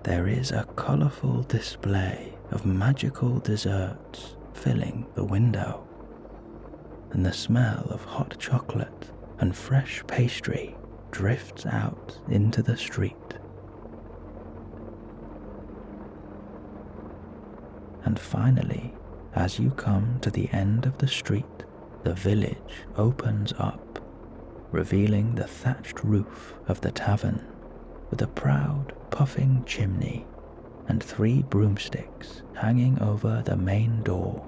There is a colourful display of magical desserts filling the window, and the smell of hot chocolate and fresh pastry drifts out into the street. And finally, as you come to the end of the street, the village opens up, revealing the thatched roof of the tavern, with a proud, puffing chimney and 3 broomsticks hanging over the main door.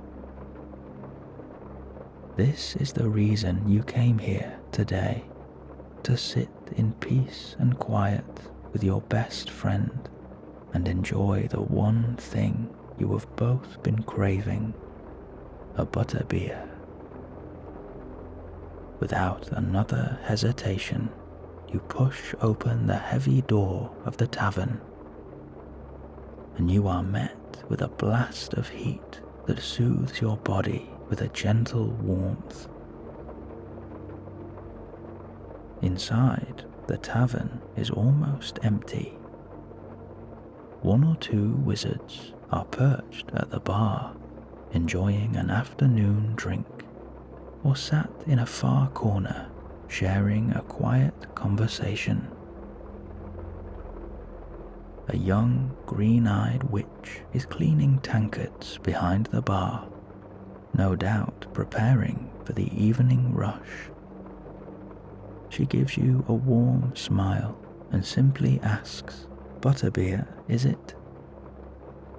This is the reason you came here today, to sit in peace and quiet with your best friend and enjoy the one thing you have both been craving, a butterbeer. Without another hesitation, you push open the heavy door of the tavern, and you are met with a blast of heat that soothes your body with a gentle warmth. Inside, the tavern is almost empty. One or two wizards are perched at the bar, enjoying an afternoon drink, or sat in a far corner, sharing a quiet conversation. A young, green-eyed witch is cleaning tankards behind the bar, no doubt preparing for the evening rush. She gives you a warm smile and simply asks, "Butterbeer, is it?"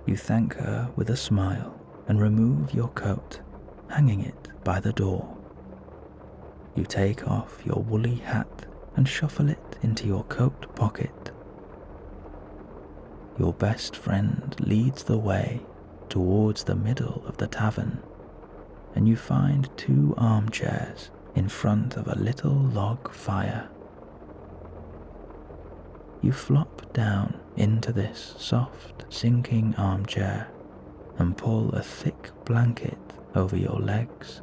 You thank her with a smile and remove your coat, hanging it by the door. You take off your woolly hat and shuffle it into your coat pocket. Your best friend leads the way towards the middle of the tavern, and you find 2 armchairs in front of a little log fire. You flop down into this soft, sinking armchair and pull a thick blanket over your legs.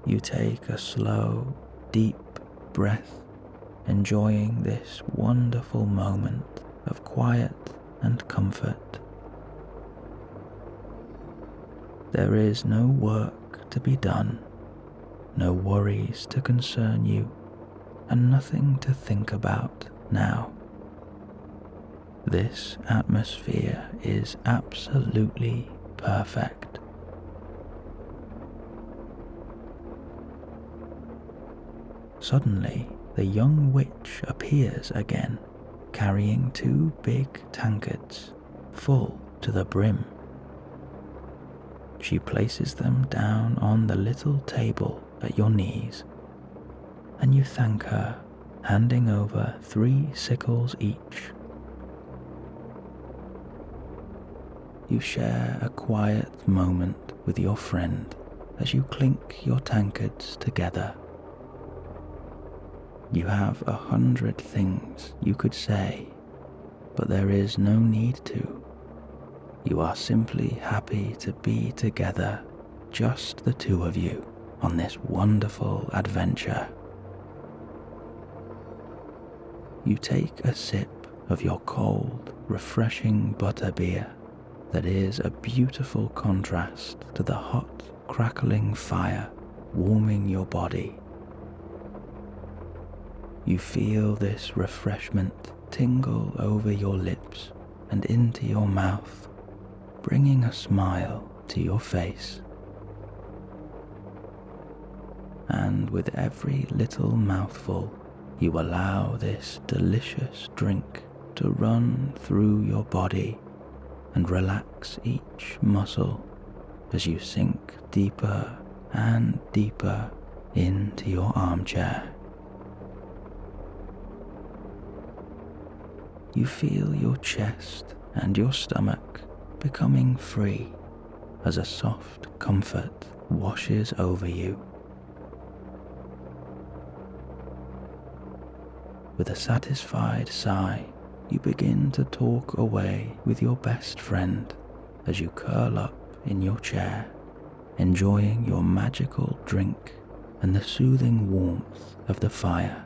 You take a slow, deep breath, enjoying this wonderful moment of quiet and comfort. There is no work to be done, no worries to concern you, and nothing to think about now. This atmosphere is absolutely perfect. Suddenly, the young witch appears again, carrying 2 big tankards, full to the brim. She places them down on the little table at your knees, and you thank her, handing over 3 sickles each. You share a quiet moment with your friend as you clink your tankards together. You have 100 things you could say, but there is no need to. You are simply happy to be together, just the 2 of you, on this wonderful adventure. You take a sip of your cold, refreshing butterbeer that is a beautiful contrast to the hot, crackling fire warming your body. You feel this refreshment tingle over your lips and into your mouth, bringing a smile to your face. And with every little mouthful, you allow this delicious drink to run through your body and relax each muscle as you sink deeper and deeper into your armchair. You feel your chest and your stomach becoming free as a soft comfort washes over you. With a satisfied sigh, you begin to talk away with your best friend as you curl up in your chair, enjoying your magical drink and the soothing warmth of the fire.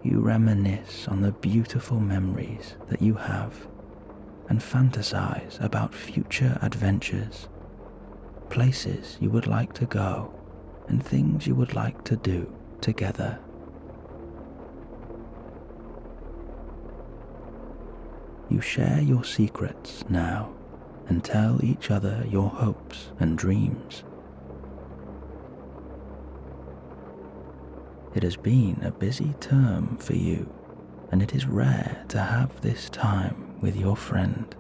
You reminisce on the beautiful memories that you have and fantasize about future adventures, places you would like to go, and things you would like to do together. You share your secrets now and tell each other your hopes and dreams. It has been a busy term for you, and it is rare to have this time with your friend.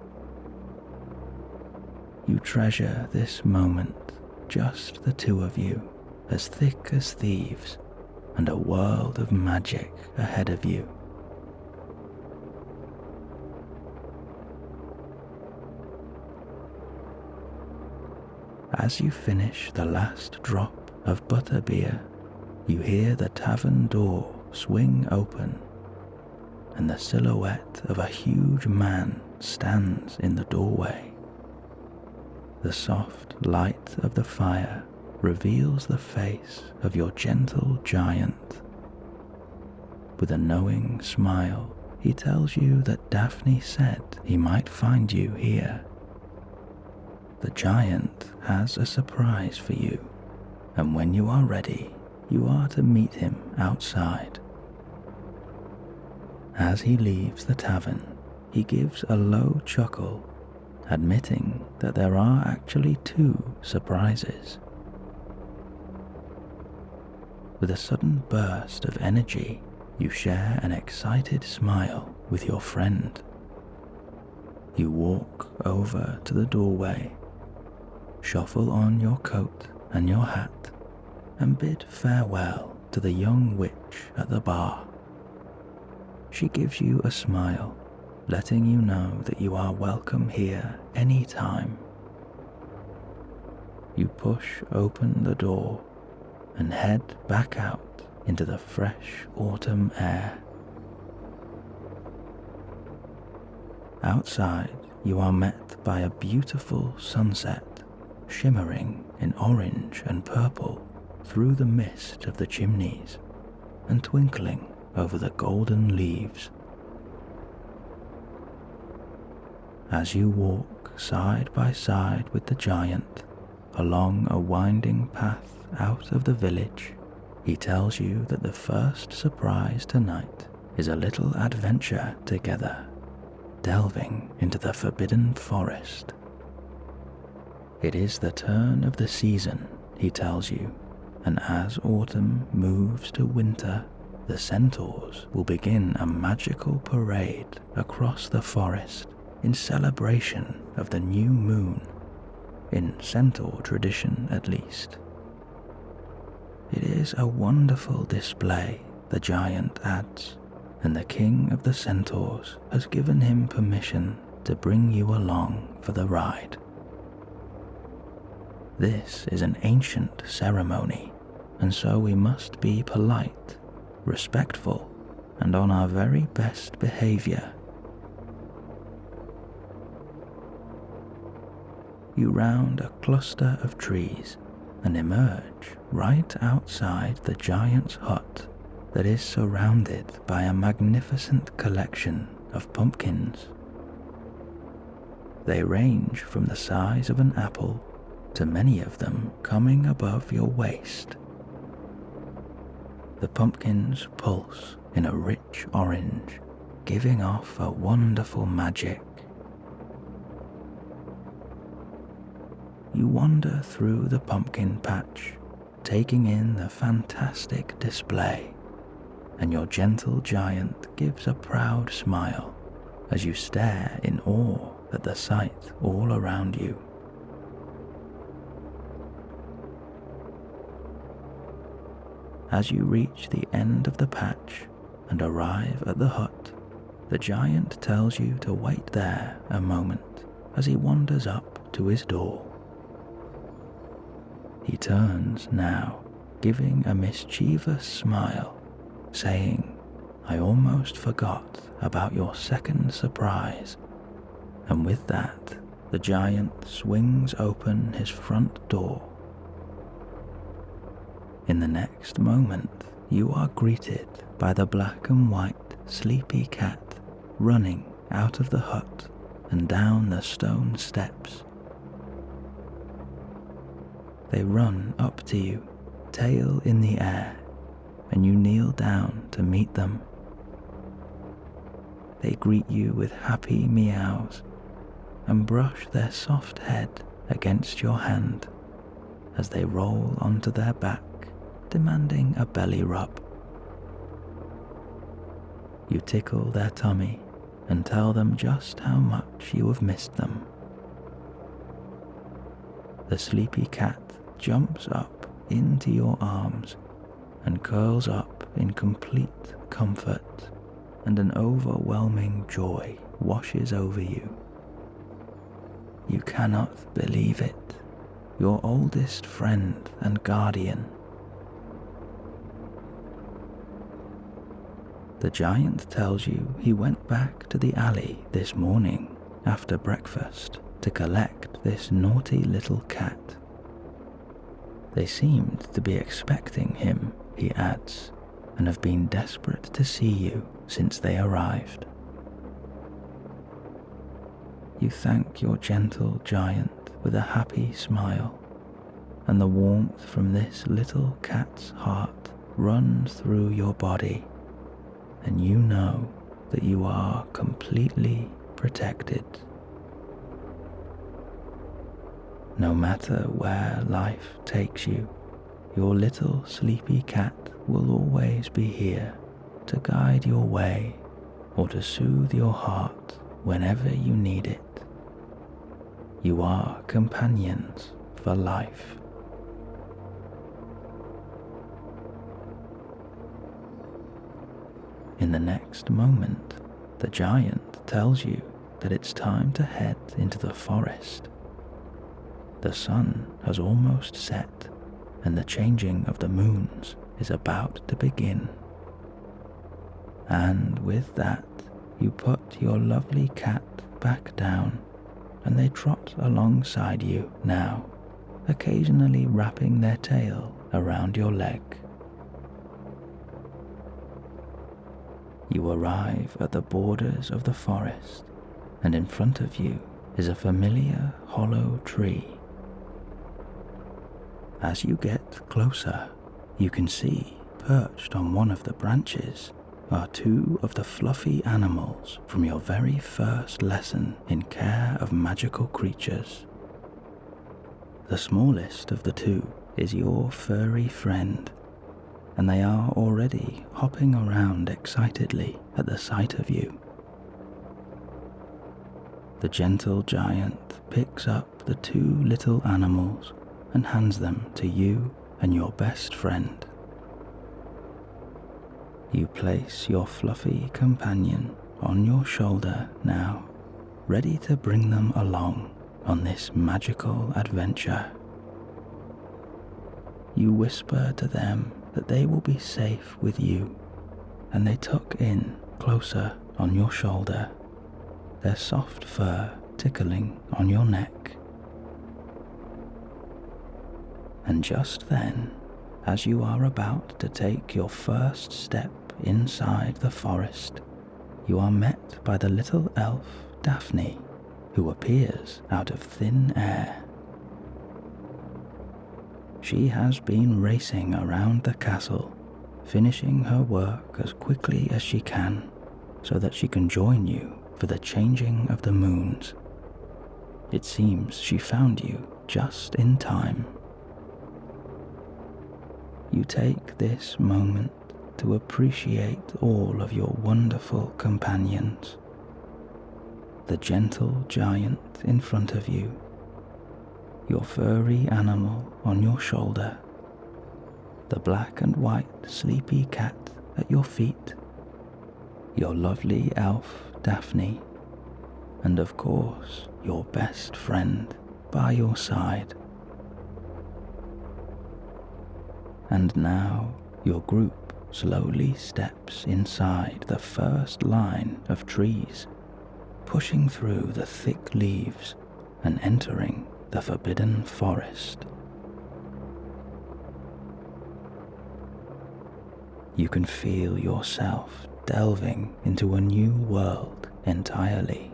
You treasure this moment, just the 2 of you, as thick as thieves, and a world of magic ahead of you. As you finish the last drop of butterbeer, you hear the tavern door swing open, and the silhouette of a huge man stands in the doorway. The soft light of the fire reveals the face of your gentle giant. With a knowing smile, he tells you that Daphne said he might find you here. The giant has a surprise for you, and when you are ready, you are to meet him outside. As he leaves the tavern, he gives a low chuckle, admitting that there are actually 2 surprises. With a sudden burst of energy, you share an excited smile with your friend. You walk over to the doorway, shuffle on your coat and your hat, and bid farewell to the young witch at the bar. She gives you a smile, letting you know that you are welcome here any time. You push open the door and head back out into the fresh autumn air. Outside, you are met by a beautiful sunset, shimmering in orange and purple through the mist of the chimneys and twinkling over the golden leaves. As you walk side by side with the giant along a winding path out of the village, he tells you that the first surprise tonight is a little adventure together, delving into the forbidden forest. It is the turn of the season, he tells you, and as autumn moves to winter, the centaurs will begin a magical parade across the forest in celebration of the new moon, in centaur tradition at least. It is a wonderful display, the giant adds, and the king of the centaurs has given him permission to bring you along for the ride. This is an ancient ceremony, and so we must be polite, respectful, and on our very best behavior. You round a cluster of trees and emerge right outside the giant's hut that is surrounded by a magnificent collection of pumpkins. They range from the size of an apple to many of them coming above your waist. The pumpkins pulse in a rich orange, giving off a wonderful magic. You wander through the pumpkin patch, taking in the fantastic display, and your gentle giant gives a proud smile as you stare in awe at the sight all around you. As you reach the end of the patch and arrive at the hut, the giant tells you to wait there a moment as he wanders up to his door. He turns now, giving a mischievous smile, saying, "I almost forgot about your second surprise," and with that, the giant swings open his front door. In the next moment, you are greeted by the black and white sleepy cat running out of the hut and down the stone steps. They run up to you, tail in the air, and you kneel down to meet them. They greet you with happy meows and brush their soft head against your hand as they roll onto their back, demanding a belly rub. You tickle their tummy and tell them just how much you have missed them. The sleepy cat jumps up into your arms and curls up in complete comfort, and an overwhelming joy washes over you. You cannot believe it. Your oldest friend and guardian. The giant tells you he went back to the alley this morning after breakfast to collect this naughty little cat. They seemed to be expecting him, he adds, and have been desperate to see you since they arrived. You thank your gentle giant with a happy smile, and the warmth from this little cat's heart runs through your body, and you know that you are completely protected. No matter where life takes you, your little sleepy cat will always be here to guide your way or to soothe your heart whenever you need it. You are companions for life. In the next moment, the giant tells you that it's time to head into the forest. The sun has almost set, and the changing of the moons is about to begin. And with that, you put your lovely cat back down, and they trot alongside you now, occasionally wrapping their tail around your leg. You arrive at the borders of the forest, and in front of you is a familiar hollow tree. As you get closer, you can see, perched on one of the branches, are two of the fluffy animals from your very first lesson in care of magical creatures. The smallest of the two is your furry friend, and they are already hopping around excitedly at the sight of you. The gentle giant picks up the two little animals and hands them to you and your best friend. You place your fluffy companion on your shoulder now, ready to bring them along on this magical adventure. You whisper to them that they will be safe with you, and they tuck in closer on your shoulder, their soft fur tickling on your neck. And just then, as you are about to take your first step inside the forest, you are met by the little elf Daphne, who appears out of thin air. She has been racing around the castle, finishing her work as quickly as she can, so that she can join you for the changing of the moons. It seems she found you just in time. You take this moment to appreciate all of your wonderful companions. The gentle giant in front of you, your furry animal on your shoulder, the black and white sleepy cat at your feet, your lovely elf Daphne, and of course your best friend by your side. And now your group slowly steps inside the first line of trees, pushing through the thick leaves and entering the forbidden forest. You can feel yourself delving into a new world entirely.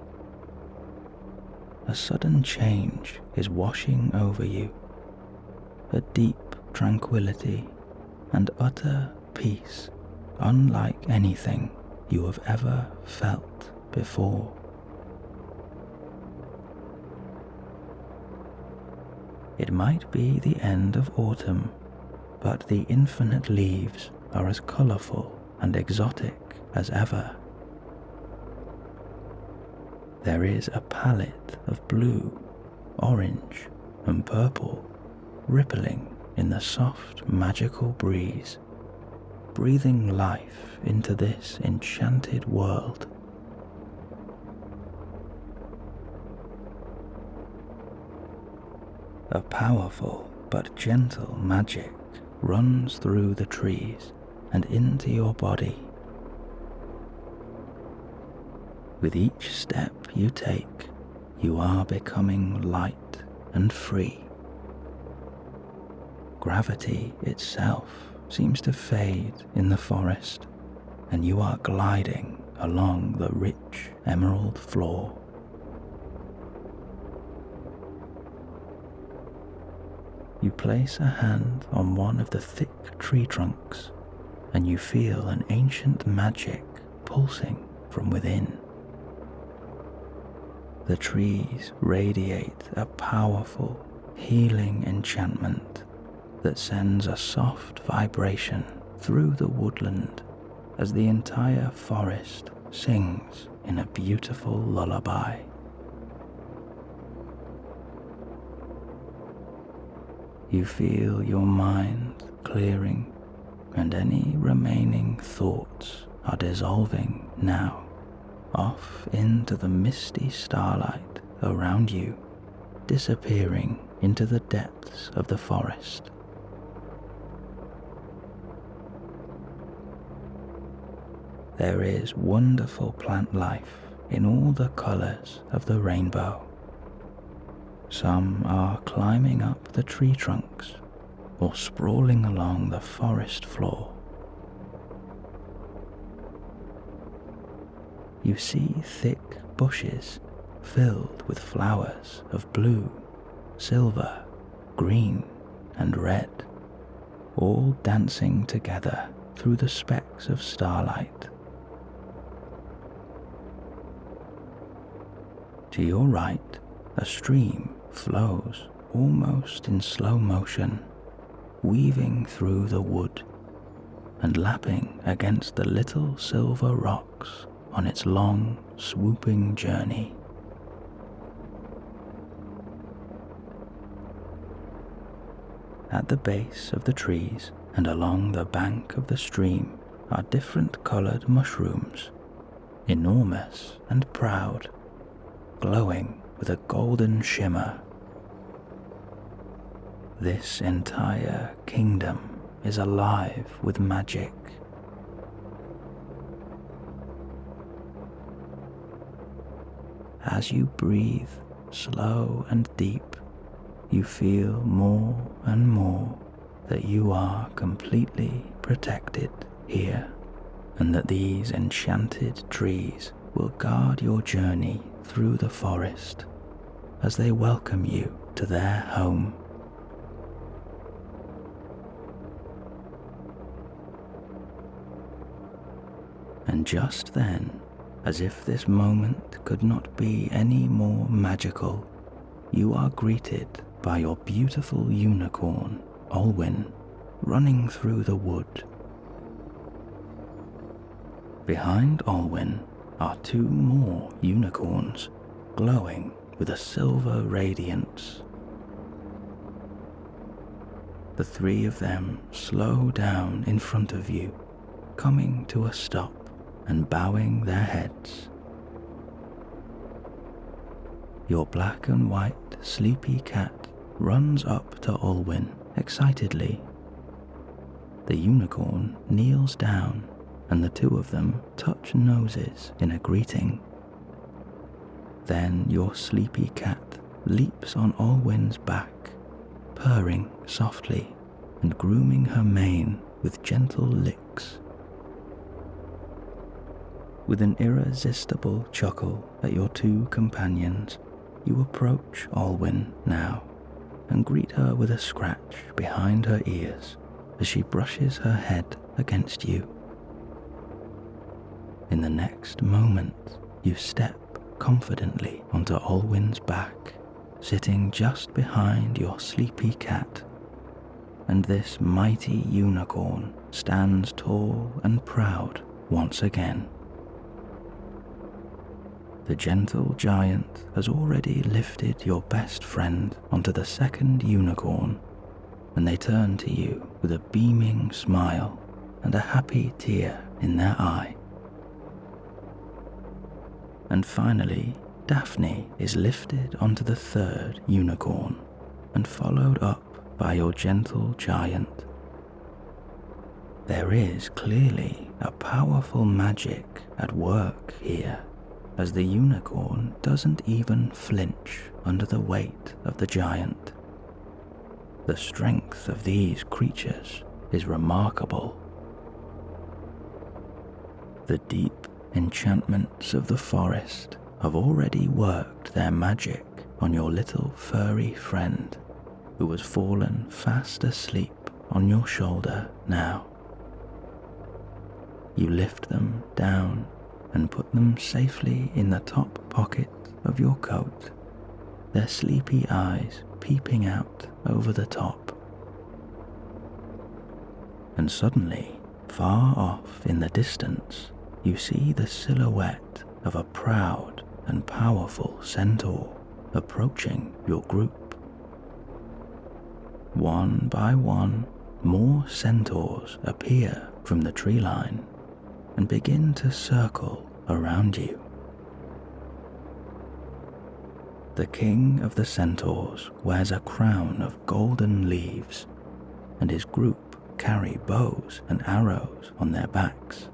A sudden change is washing over you, a deep tranquility and utter peace unlike anything you have ever felt before. It might be the end of autumn, but the infinite leaves are as colourful and exotic as ever. There is a palette of blue, orange, and purple rippling in the soft magical breeze, breathing life into this enchanted world. A powerful but gentle magic runs through the trees and into your body. With each step you take, you are becoming light and free. Gravity itself seems to fade in the forest, and you are gliding along the rich emerald floor. You place a hand on one of the thick tree trunks, and you feel an ancient magic pulsing from within. The trees radiate a powerful, healing enchantment that sends a soft vibration through the woodland as the entire forest sings in a beautiful lullaby. You feel your mind clearing, and any remaining thoughts are dissolving now off into the misty starlight around you, disappearing into the depths of the forest. There is wonderful plant life in all the colors of the rainbow. Some are climbing up the tree trunks or sprawling along the forest floor. You see thick bushes filled with flowers of blue, silver, green, and red, all dancing together through the specks of starlight. To your right, a stream flows almost in slow motion, weaving through the wood and lapping against the little silver rocks on its long, swooping journey. At the base of the trees and along the bank of the stream are different colored mushrooms, enormous and proud, glowing with a golden shimmer. This entire kingdom is alive with magic. As you breathe slow and deep, you feel more and more that you are completely protected here, and that these enchanted trees will guard your journey through the forest as they welcome you to their home. And just then, as if this moment could not be any more magical, you are greeted by your beautiful unicorn, Olwyn, running through the wood. Behind Olwyn are two more unicorns, glowing with a silver radiance. The three of them slow down in front of you, coming to a stop and bowing their heads. Your black and white sleepy cat runs up to Olwyn excitedly. The unicorn kneels down, and the two of them touch noses in a greeting. Then your sleepy cat leaps on Olwyn's back, purring softly and grooming her mane with gentle licks. With an irresistible chuckle at your two companions, you approach Olwyn now and greet her with a scratch behind her ears as she brushes her head against you. In the next moment, you step confidently onto Olwyn's back, sitting just behind your sleepy cat, and this mighty unicorn stands tall and proud once again. The gentle giant has already lifted your best friend onto the second unicorn, and they turn to you with a beaming smile and a happy tear in their eye. And finally, Daphne is lifted onto the third unicorn and followed up by your gentle giant. There is clearly a powerful magic at work here, as the unicorn doesn't even flinch under the weight of the giant. The strength of these creatures is remarkable. The deep enchantments of the forest have already worked their magic on your little furry friend, who has fallen fast asleep on your shoulder now. You lift them down and put them safely in the top pocket of your coat, their sleepy eyes peeping out over the top. And suddenly, far off in the distance, you see the silhouette of a proud and powerful centaur approaching your group. One by one, more centaurs appear from the tree line and begin to circle around you. The king of the centaurs wears a crown of golden leaves, and his group carry bows and arrows on their backs.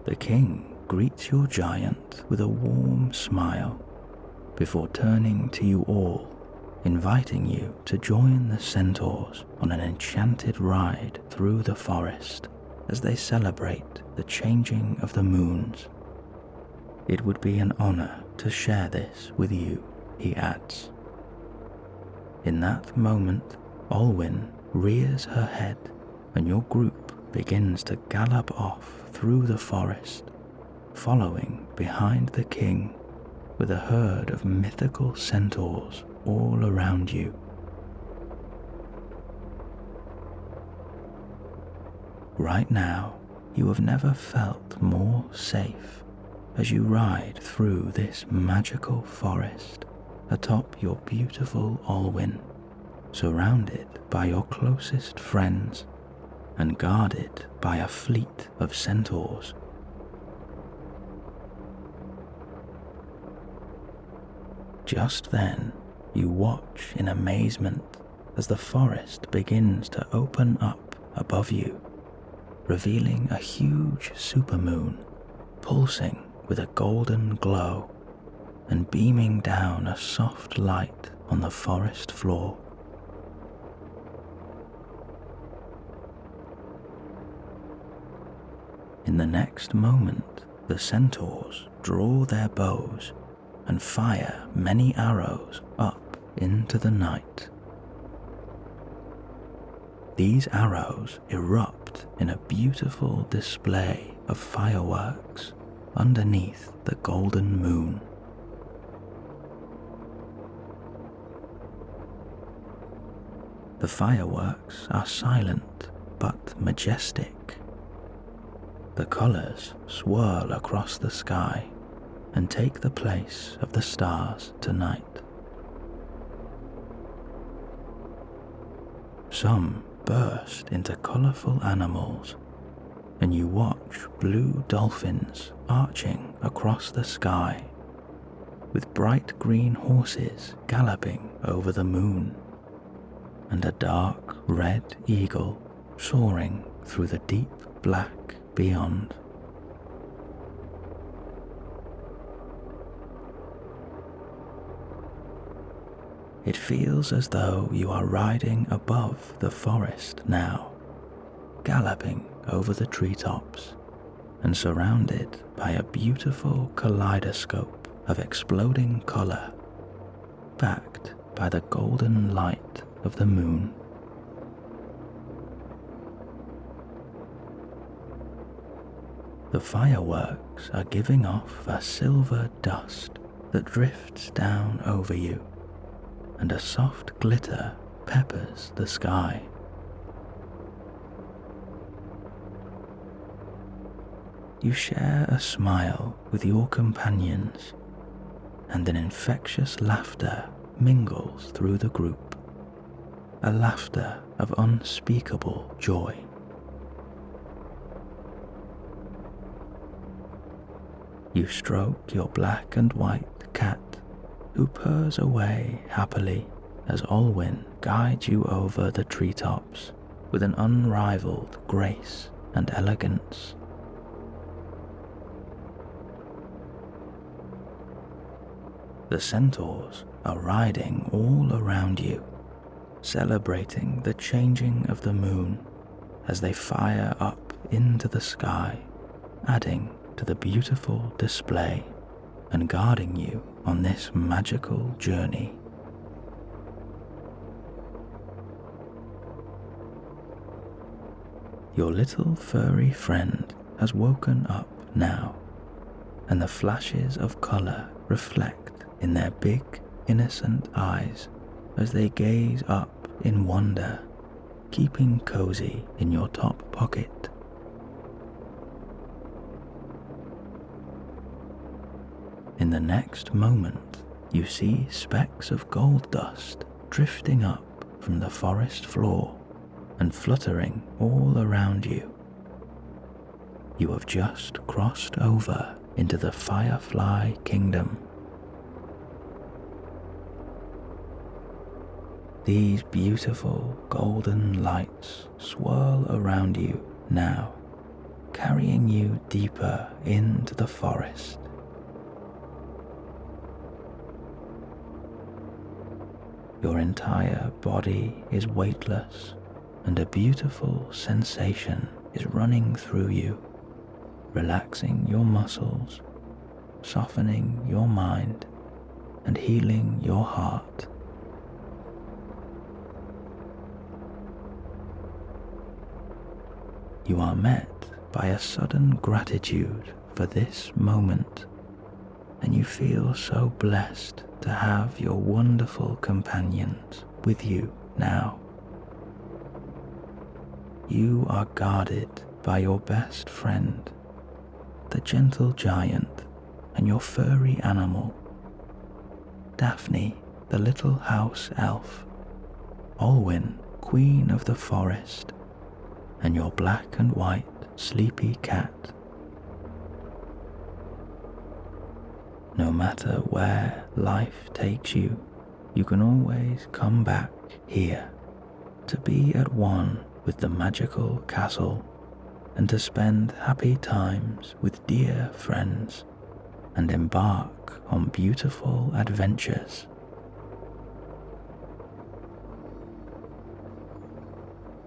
The king greets your giant with a warm smile before turning to you all, inviting you to join the centaurs on an enchanted ride through the forest as they celebrate the changing of the moons. It would be an honor to share this with you, he adds. In that moment, Olwyn rears her head and your group begins to gallop off through the forest, following behind the king with a herd of mythical centaurs all around you. Right now, you have never felt more safe as you ride through this magical forest atop your beautiful Olwyn, surrounded by your closest friends and guarded by a fleet of centaurs. Just then, you watch in amazement as the forest begins to open up above you, revealing a huge supermoon pulsing with a golden glow and beaming down a soft light on the forest floor. In the next moment, the centaurs draw their bows and fire many arrows up into the night. These arrows erupt in a beautiful display of fireworks underneath the golden moon. The fireworks are silent but majestic. The colors swirl across the sky and take the place of the stars tonight. Some burst into colorful animals, and you watch blue dolphins arching across the sky, with bright green horses galloping over the moon, and a dark red eagle soaring through the deep black beyond. It feels as though you are riding above the forest now, galloping over the treetops and surrounded by a beautiful kaleidoscope of exploding color, backed by the golden light of the moon. The fireworks are giving off a silver dust that drifts down over you, and a soft glitter peppers the sky. You share a smile with your companions, and an infectious laughter mingles through the group, a laughter of unspeakable joy. You stroke your black and white cat, who purrs away happily as Olwyn guides you over the treetops with an unrivaled grace and elegance. The centaurs are riding all around you, celebrating the changing of the moon as they fire up into the sky, adding to the beautiful display and guarding you on this magical journey. Your little furry friend has woken up now, and the flashes of colour reflect in their big, innocent eyes as they gaze up in wonder, keeping cozy in your top pocket. In the next moment, you see specks of gold dust drifting up from the forest floor and fluttering all around you. You have just crossed over into the Firefly Kingdom. These beautiful golden lights swirl around you now, carrying you deeper into the forest. Your entire body is weightless, and a beautiful sensation is running through you, relaxing your muscles, softening your mind, and healing your heart. You are met by a sudden gratitude for this moment, and you feel so blessed to have your wonderful companions with you now. You are guarded by your best friend, the gentle giant, and your furry animal, Daphne, the little house elf, Olwyn, queen of the forest, and your black and white sleepy cat. No matter where life takes you, you can always come back here to be at one with the magical castle and to spend happy times with dear friends and embark on beautiful adventures.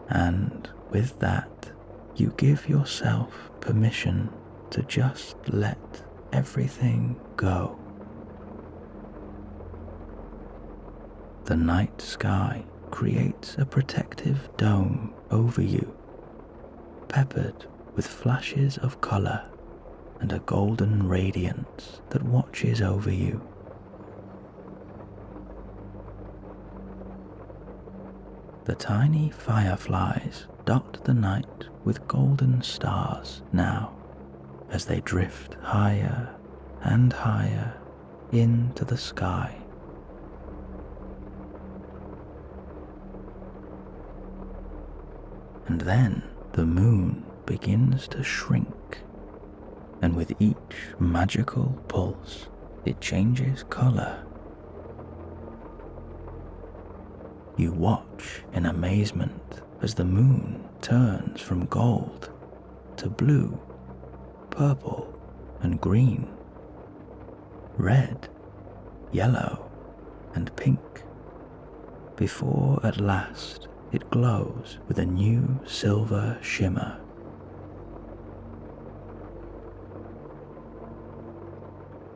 And with that, you give yourself permission to just let everything go. The night sky creates a protective dome over you, peppered with flashes of colour and a golden radiance that watches over you. The tiny fireflies dot the night with golden stars now, as they drift higher and higher into the sky. And then the moon begins to shrink, and with each magical pulse, it changes colour. You watch in amazement as the moon turns from gold to blue, purple and green, red, yellow and pink, before at last it glows with a new silver shimmer.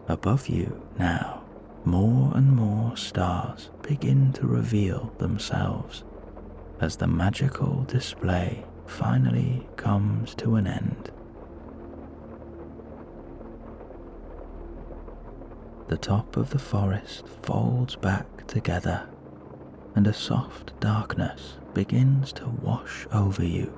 Above you now, more and more stars begin to reveal themselves as the magical display finally comes to an end. The top of the forest folds back together, and a soft darkness begins to wash over you.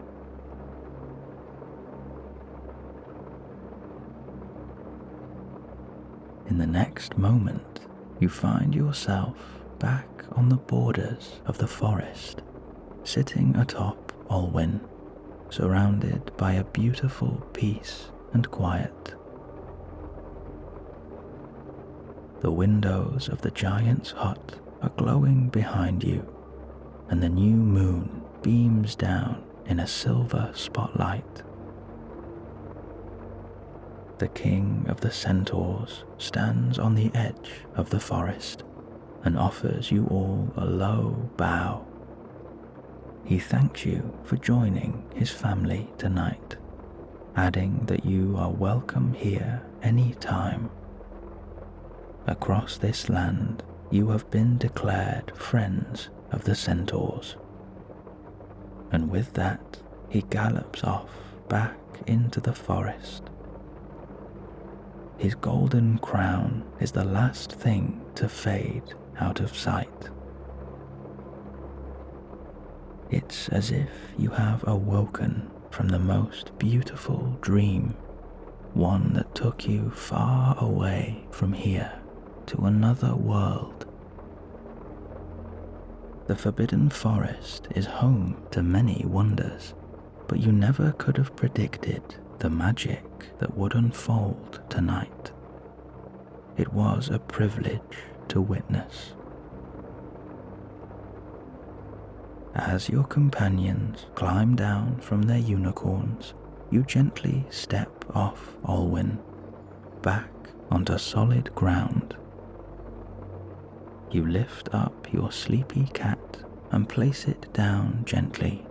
In the next moment, you find yourself back on the borders of the forest, sitting atop Olwyn, surrounded by a beautiful peace and quiet. The windows of the giant's hut are glowing behind you, and the new moon beams down in a silver spotlight. the king of the centaurs stands on the edge of the forest and offers you all a low bow. He thanks you for joining his family tonight, adding that you are welcome here any time. Across this land, you have been declared friends of the centaurs. And with that, he gallops off back into the forest. His golden crown is the last thing to fade out of sight. It's as if you have awoken from the most beautiful dream, one that took you far away from here to another world. The Forbidden Forest is home to many wonders, but you never could have predicted the magic that would unfold tonight. It was a privilege to witness. As your companions climb down from their unicorns, you gently step off Olwyn, back onto solid ground. You lift up your sleepy cat and place it down gently.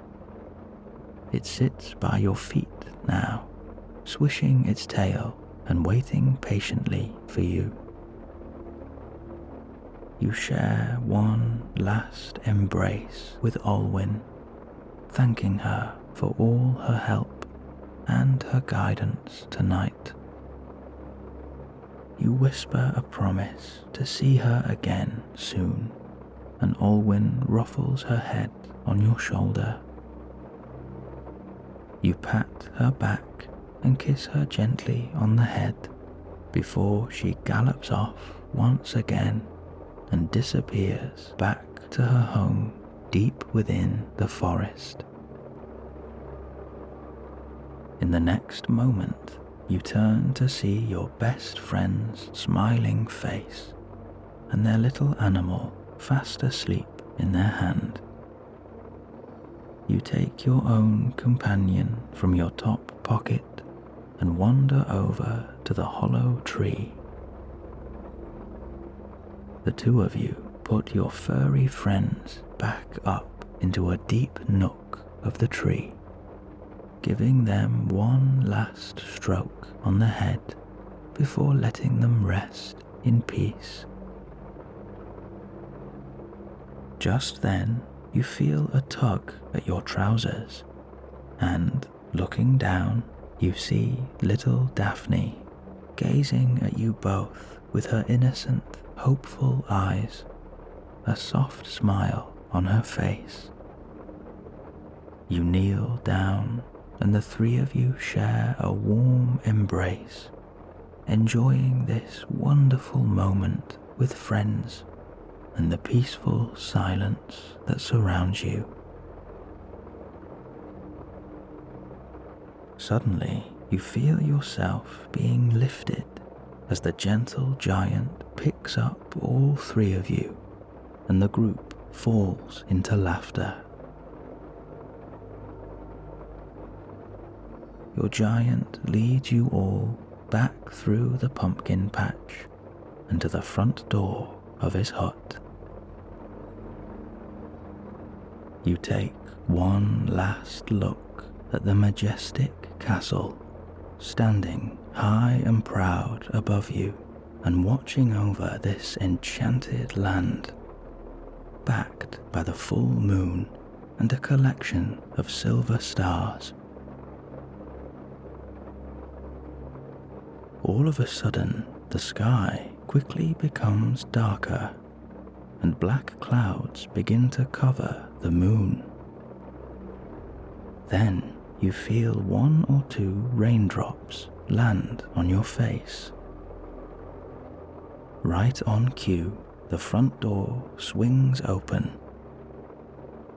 It sits by your feet now, swishing its tail and waiting patiently for you. You share one last embrace with Olwyn, thanking her for all her help and her guidance tonight. You whisper a promise to see her again soon, and Olwyn ruffles her head on your shoulder. You pat her back and kiss her gently on the head before she gallops off once again and disappears back to her home deep within the forest. In the next moment, you turn to see your best friend's smiling face and their little animal fast asleep in their hand. You take your own companion from your top pocket and wander over to the hollow tree. The two of you put your furry friends back up into a deep nook of the tree, giving them one last stroke on the head before letting them rest in peace. Just then, you feel a tug at your trousers, and, looking down, you see little Daphne gazing at you both with her innocent, hopeful eyes, a soft smile on her face. You kneel down, and the three of you share a warm embrace, enjoying this wonderful moment with friends and the peaceful silence that surrounds you. Suddenly, you feel yourself being lifted as the gentle giant picks up all three of you, and the group falls into laughter. Your giant leads you all back through the pumpkin patch and to the front door of his hut. You take one last look at the majestic castle, standing high and proud above you and watching over this enchanted land, backed by the full moon and a collection of silver stars. All of a sudden, the sky quickly becomes darker, and black clouds begin to cover the moon. Then you feel one or two raindrops land on your face. Right on cue, the front door swings open,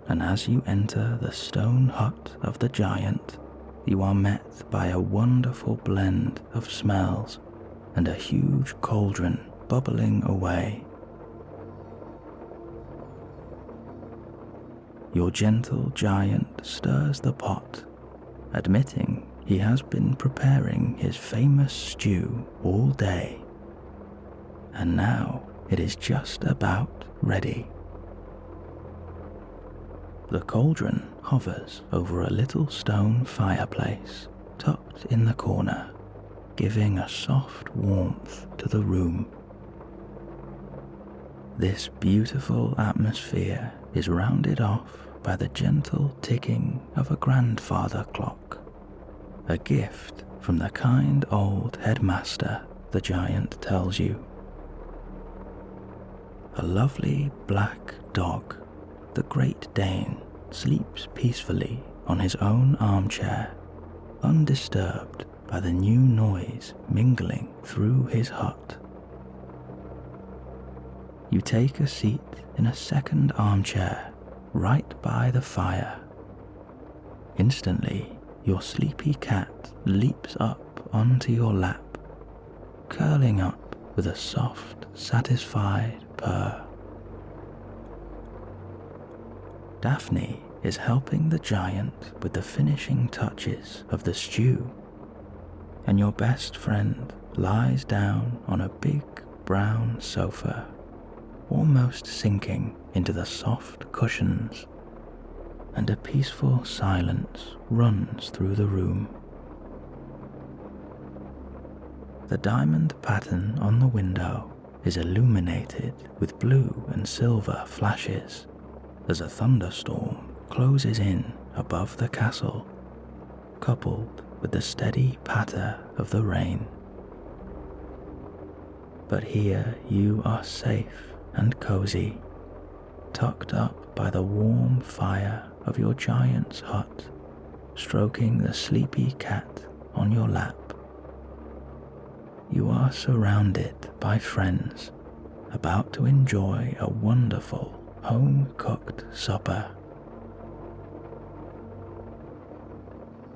and as you enter the stone hut of the giant, you are met by a wonderful blend of smells and a huge cauldron bubbling away. Your gentle giant stirs the pot, admitting he has been preparing his famous stew all day, and now it is just about ready. The cauldron hovers over a little stone fireplace tucked in the corner, giving a soft warmth to the room. This beautiful atmosphere is rounded off by the gentle ticking of a grandfather clock, a gift from the kind old headmaster, the giant tells you. A lovely black dog, the Great Dane, sleeps peacefully on his own armchair, undisturbed by the new noise mingling through his hut. You take a seat in a second armchair right by the fire. Instantly, your sleepy cat leaps up onto your lap, curling up with a soft, satisfied purr. Daphne is helping the giant with the finishing touches of the stew, and your best friend lies down on a big brown sofa, almost sinking into the soft cushions, and a peaceful silence runs through the room. The diamond pattern on the window is illuminated with blue and silver flashes as a thunderstorm closes in above the castle, coupled with the steady patter of the rain. But here you are safe and cozy, tucked up by the warm fire of your giant's hut, stroking the sleepy cat on your lap. You are surrounded by friends, about to enjoy a wonderful home-cooked supper.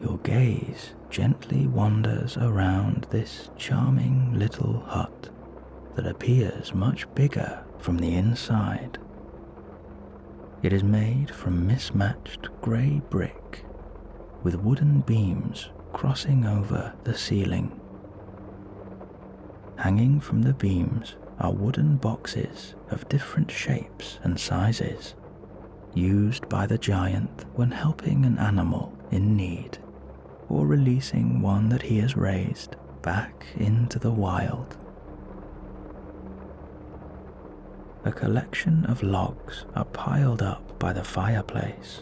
Your gaze gently wanders around this charming little hut that appears much bigger from the inside. It is made from mismatched grey brick, with wooden beams crossing over the ceiling. Hanging from the beams are wooden boxes of different shapes and sizes, used by the giant when helping an animal in need, or releasing one that he has raised back into the wild. A collection of logs are piled up by the fireplace,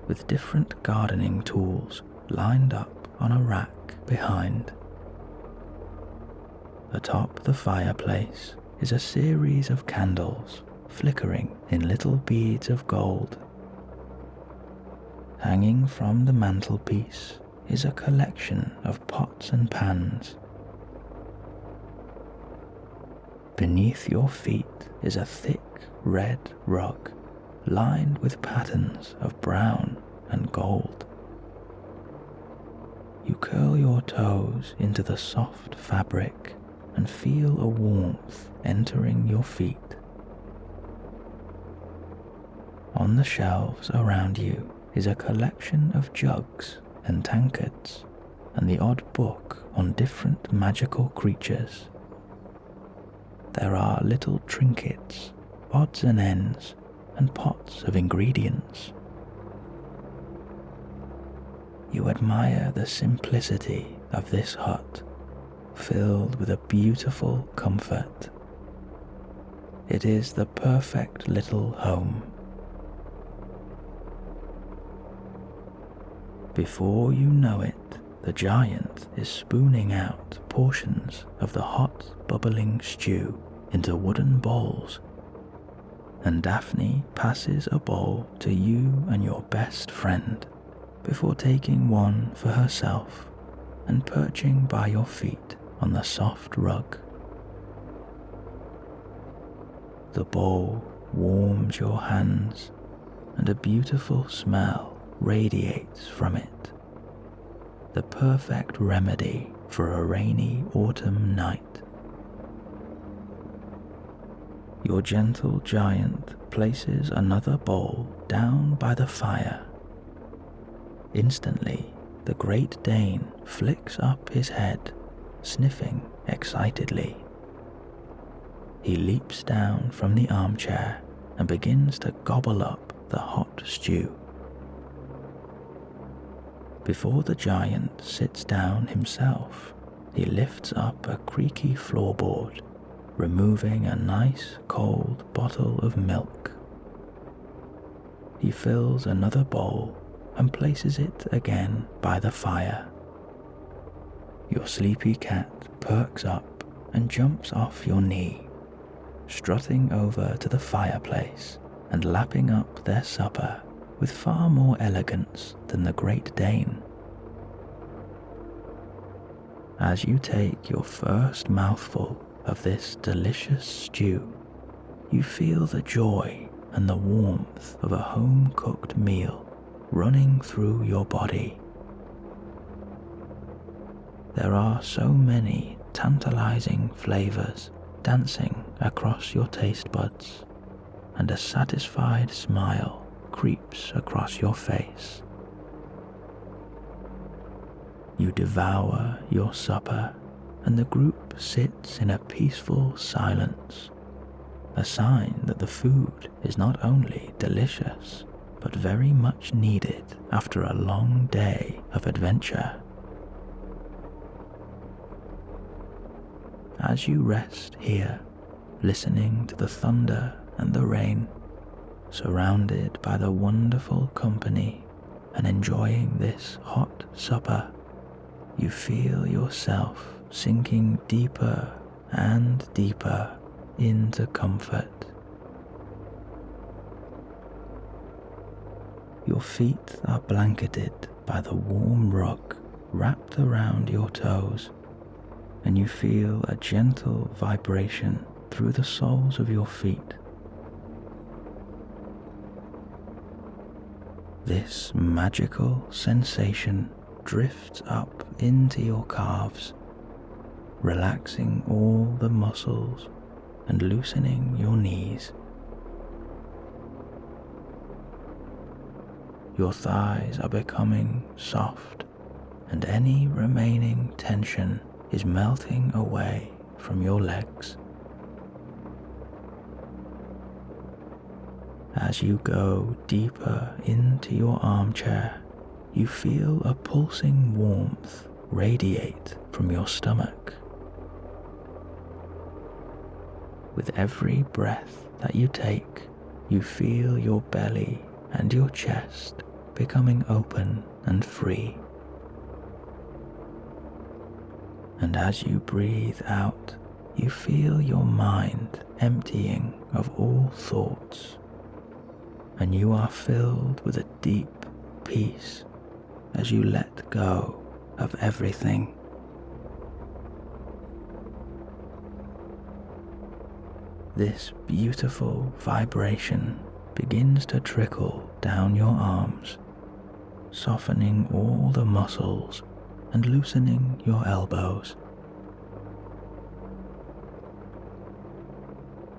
with different gardening tools lined up on a rack behind. Atop the fireplace is a series of candles flickering in little beads of gold. Hanging from the mantelpiece is a collection of pots and pans. Beneath your feet is a thick red rug lined with patterns of brown and gold. You curl your toes into the soft fabric and feel a warmth entering your feet. On the shelves around you is a collection of jugs and tankards, and the odd book on different magical creatures. There are little trinkets, odds and ends, and pots of ingredients. You admire the simplicity of this hut, filled with a beautiful comfort. It is the perfect little home. Before you know it, the giant is spooning out portions of the hot, bubbling stew into wooden bowls, and Daphne passes a bowl to you and your best friend before taking one for herself and perching by your feet on the soft rug. The bowl warms your hands, and a beautiful smell radiates from it, the perfect remedy for a rainy autumn night. Your gentle giant places another bowl down by the fire. Instantly, the Great Dane flicks up his head, sniffing excitedly. He leaps down from the armchair and begins to gobble up the hot stew. Before the giant sits down himself, he lifts up a creaky floorboard, removing a nice cold bottle of milk. He fills another bowl and places it again by the fire. Your sleepy cat perks up and jumps off your knee, strutting over to the fireplace and lapping up their supper with far more elegance than the Great Dane. As you take your first mouthful of this delicious stew, you feel the joy and the warmth of a home-cooked meal running through your body. There are so many tantalizing flavors dancing across your taste buds, and a satisfied smile creeps across your face. You devour your supper, and the group sits in a peaceful silence, a sign that the food is not only delicious, but very much needed after a long day of adventure. As you rest here, listening to the thunder and the rain, surrounded by the wonderful company and enjoying this hot supper, you feel yourself sinking deeper and deeper into comfort. Your feet are blanketed by the warm rug wrapped around your toes, and you feel a gentle vibration through the soles of your feet. This magical sensation drifts up into your calves, relaxing all the muscles and loosening your knees. Your thighs are becoming soft, and any remaining tension is melting away from your legs. As you go deeper into your armchair, you feel a pulsing warmth radiate from your stomach. With every breath that you take, you feel your belly and your chest becoming open and free. And as you breathe out, you feel your mind emptying of all thoughts, and you are filled with a deep peace as you let go of everything. This beautiful vibration begins to trickle down your arms, softening all the muscles and loosening your elbows.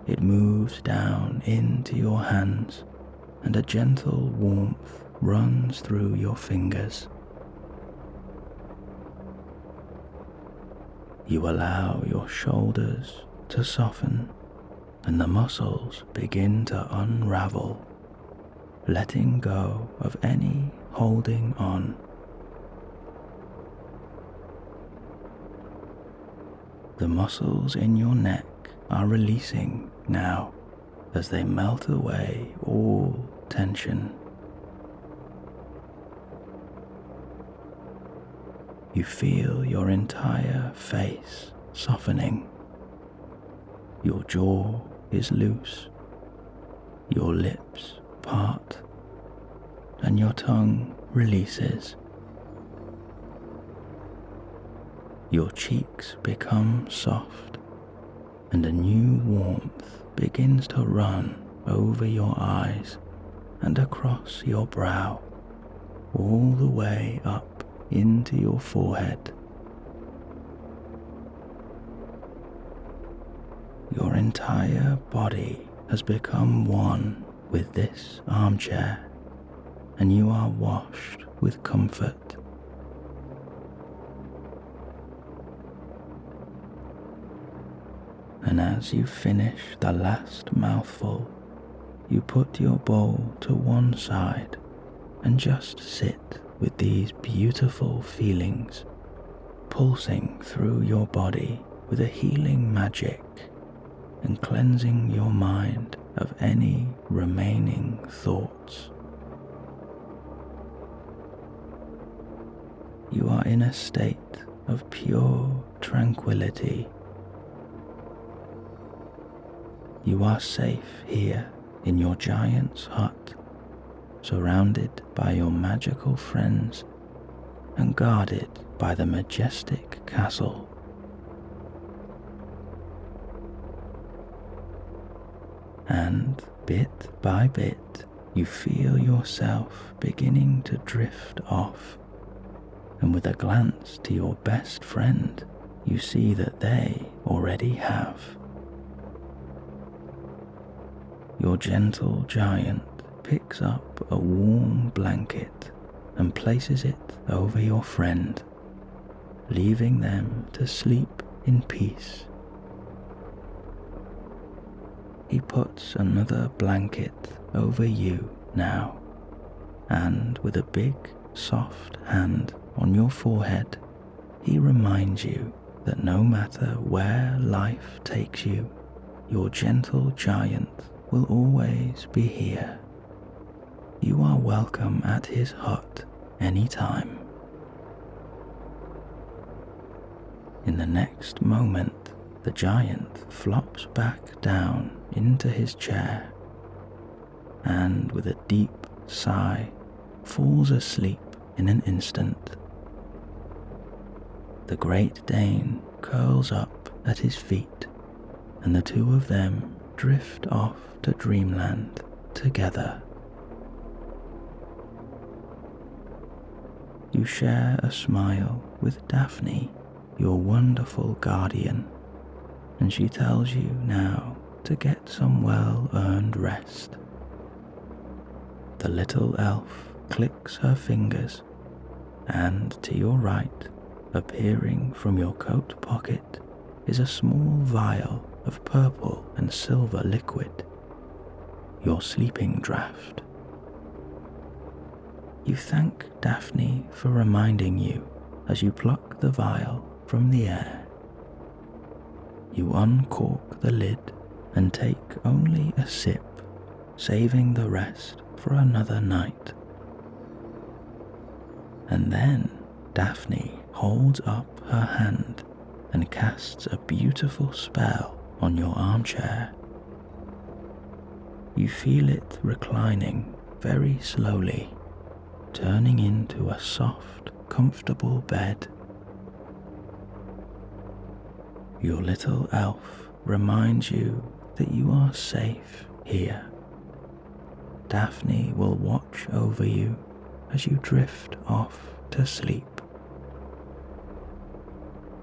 It moves down into your hands, and a gentle warmth runs through your fingers. You allow your shoulders to soften, and the muscles begin to unravel, letting go of any holding on. The muscles in your neck are releasing now as they melt away all tension. You feel your entire face softening. Your jaw is loose, your lips part, and your tongue releases. Your cheeks become soft, and a new warmth begins to run over your eyes and across your brow, all the way up into your forehead. Your entire body has become one with this armchair, and you are washed with comfort. And as you finish the last mouthful, you put your bowl to one side and just sit with these beautiful feelings pulsing through your body with a healing magic and cleansing your mind of any remaining thoughts. You are in a state of pure tranquility. You are safe here in your giant's hut, surrounded by your magical friends and guarded by the majestic castle. And bit by bit, you feel yourself beginning to drift off, and with a glance to your best friend, you see that they already have. Your gentle giant picks up a warm blanket and places it over your friend, leaving them to sleep in peace. He puts another blanket over you now, and with a big, soft hand on your forehead, he reminds you that no matter where life takes you, your gentle giant will always be here. You are welcome at his hut anytime. In the next moment, the giant flops back down into his chair and with a deep sigh falls asleep in an instant. The Great Dane curls up at his feet, and the two of them drift off to dreamland together. You share a smile with Daphne, your wonderful guardian, and she tells you now to get some well-earned rest. The little elf clicks her fingers, and to your right, appearing from your coat pocket, is a small vial of purple and silver liquid, your sleeping draught. You thank Daphne for reminding you as you pluck the vial from the air. You uncork the lid and take only a sip, saving the rest for another night. And then Daphne holds up her hand and casts a beautiful spell on your armchair. You feel it reclining very slowly, turning into a soft, comfortable bed. Your little elf reminds you that you are safe here. Daphne will watch over you as you drift off to sleep.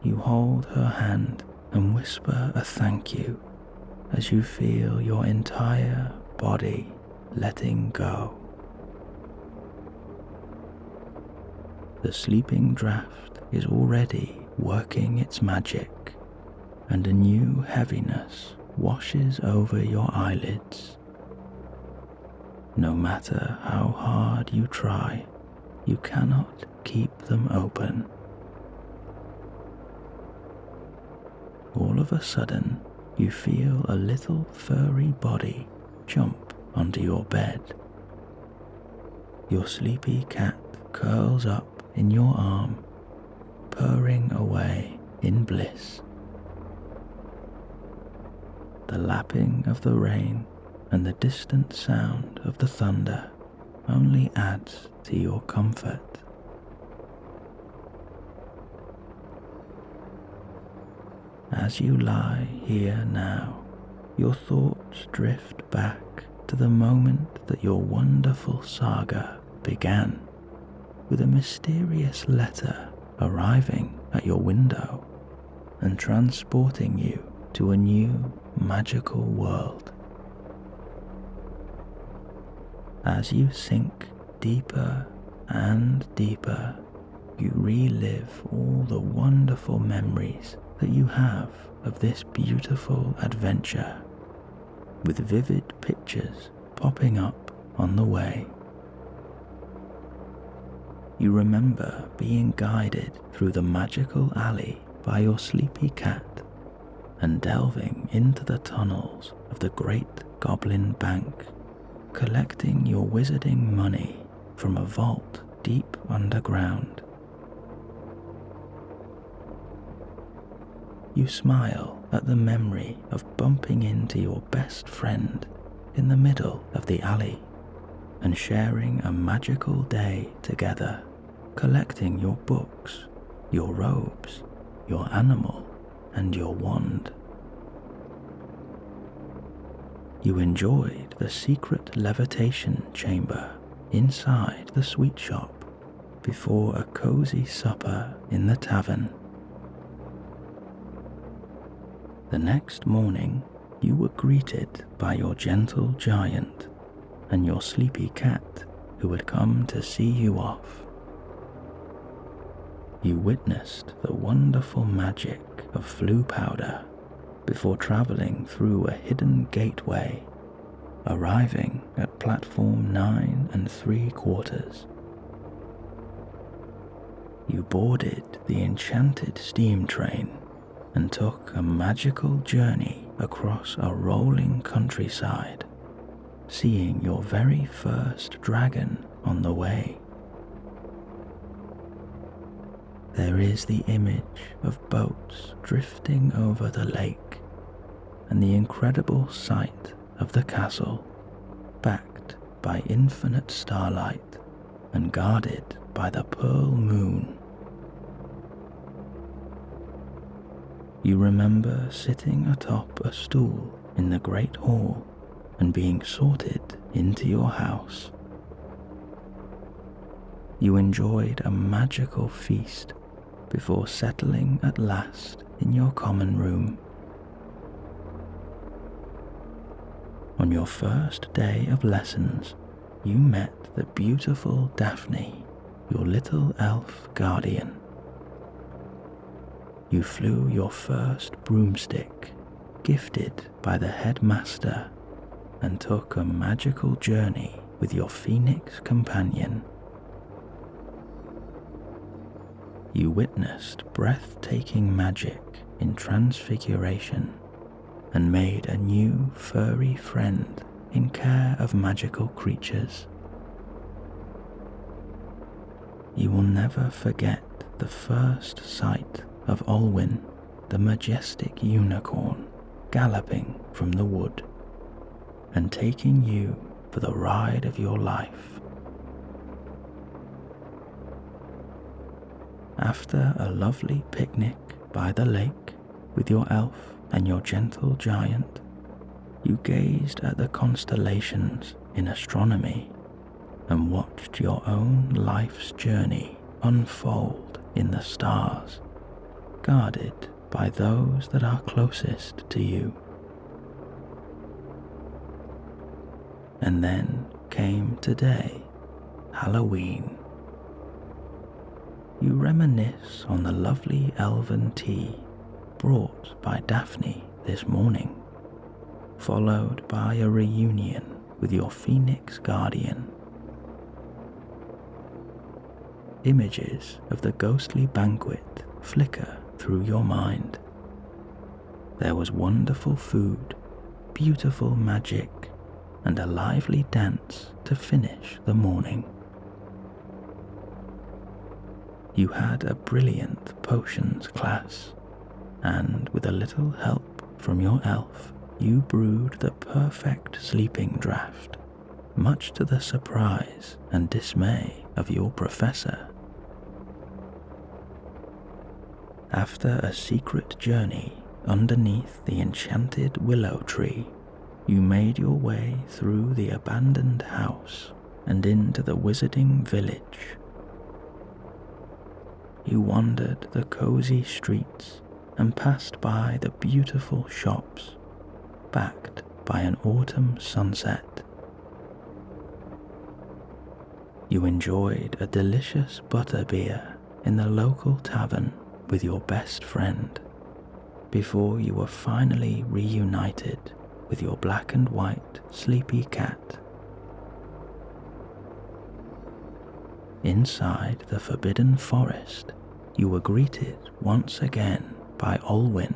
You hold her hand and whisper a thank you as you feel your entire body letting go. The sleeping draught is already working its magic, and a new heaviness washes over your eyelids. No matter how hard you try, you cannot keep them open. All of a sudden, you feel a little furry body jump onto your bed. Your sleepy cat curls up in your arm, purring away in bliss. The lapping of the rain and the distant sound of the thunder only adds to your comfort. As you lie here now, your thoughts drift back to the moment that your wonderful saga began, with a mysterious letter arriving at your window and transporting you to a new magical world. As you sink deeper and deeper, you relive all the wonderful memories that you have of this beautiful adventure, with vivid pictures popping up on the way. You remember being guided through the magical alley by your sleepy cat and delving into the tunnels of the Great Goblin Bank, collecting your wizarding money from a vault deep underground. You smile at the memory of bumping into your best friend in the middle of the alley and sharing a magical day together, collecting your books, your robes, your animal, and your wand. You enjoyed the secret levitation chamber inside the sweet shop before a cozy supper in the tavern. The next morning, you were greeted by your gentle giant and your sleepy cat who had come to see you off. You witnessed the wonderful magic of Floo powder before traveling through a hidden gateway, arriving at platform 9 3/4. You boarded the enchanted steam train and took a magical journey across a rolling countryside, seeing your very first dragon on the way. There is the image of boats drifting over the lake and the incredible sight of the castle, backed by infinite starlight and guarded by the pearl moon. You remember sitting atop a stool in the great hall and being sorted into your house. You enjoyed a magical feast before settling at last in your common room. On your first day of lessons, you met the beautiful Daphne, your little elf guardian. You flew your first broomstick, gifted by the headmaster, and took a magical journey with your phoenix companion. You witnessed breathtaking magic in transfiguration and made a new furry friend in care of magical creatures. You will never forget the first sight of Olwyn, the majestic unicorn, galloping from the wood and taking you for the ride of your life. After a lovely picnic by the lake with your elf and your gentle giant, you gazed at the constellations in astronomy and watched your own life's journey unfold in the stars, guarded by those that are closest to you. And then came today, Halloween. You reminisce on the lovely elven tea brought by Daphne this morning, followed by a reunion with your phoenix guardian. Images of the ghostly banquet flicker through your mind. There was wonderful food, beautiful magic, and a lively dance to finish the morning. You had a brilliant potions class, and with a little help from your elf, you brewed the perfect sleeping draught, much to the surprise and dismay of your professor. After a secret journey underneath the enchanted willow tree, you made your way through the abandoned house and into the wizarding village. You wandered the cozy streets and passed by the beautiful shops, backed by an autumn sunset. You enjoyed a delicious butterbeer in the local tavern with your best friend before you were finally reunited with your black and white sleepy cat. Inside the forbidden forest, you were greeted once again by Olwyn,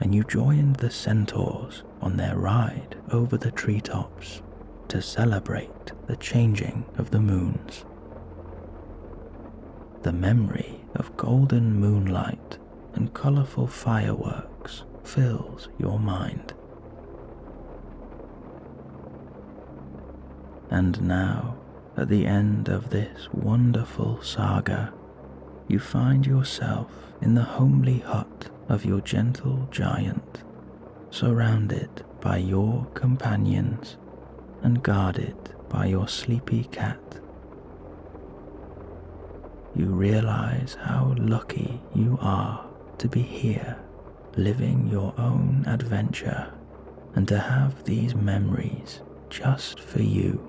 and you joined the centaurs on their ride over the treetops to celebrate the changing of the moons. The memory of golden moonlight and colourful fireworks fills your mind. And now, at the end of this wonderful saga, you find yourself in the homely hut of your gentle giant, surrounded by your companions and guarded by your sleepy cat. You realize how lucky you are to be here, living your own adventure, and to have these memories just for you.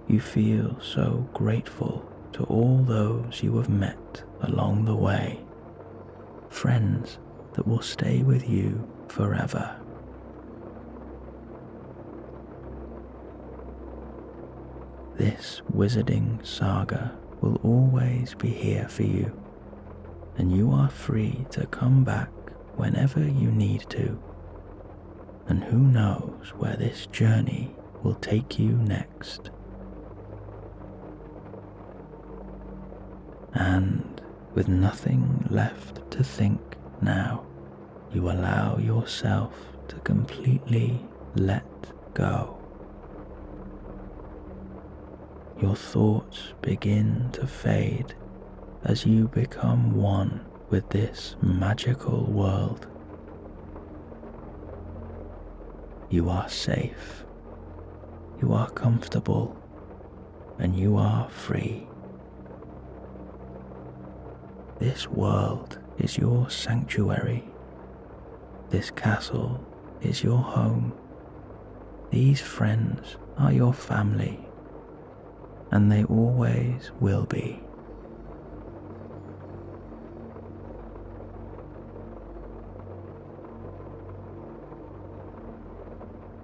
You feel so grateful to all those you have met along the way, friends that will stay with you forever. This wizarding saga will always be here for you, and you are free to come back whenever you need to. And who knows where this journey will take you next. And with nothing left to think now, you allow yourself to completely let go. Your thoughts begin to fade as you become one with this magical world. You are safe, you are comfortable, and you are free. This world is your sanctuary. This castle is your home. These friends are your family, and they always will be.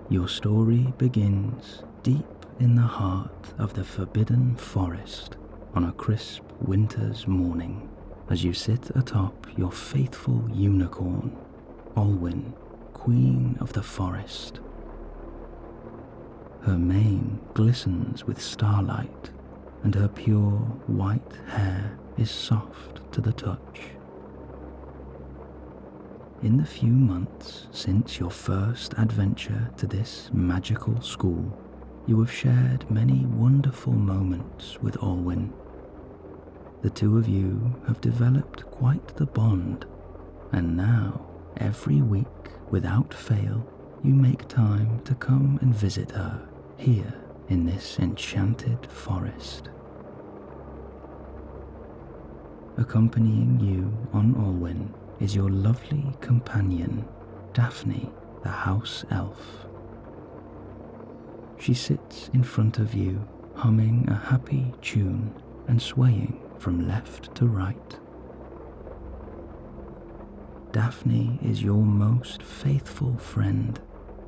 Your story begins deep in the heart of the forbidden forest on a crisp winter's morning as you sit atop your faithful unicorn, Olwyn, Queen of the Forest. Her mane glistens with starlight, and her pure white hair is soft to the touch. In the few months since your first adventure to this magical school, you have shared many wonderful moments with Olwyn. The two of you have developed quite the bond, and now, every week, without fail, you make time to come and visit her here in this enchanted forest. Accompanying you on Olwyn is your lovely companion, Daphne, the house elf. She sits in front of you, humming a happy tune and swaying from left to right. Daphne is your most faithful friend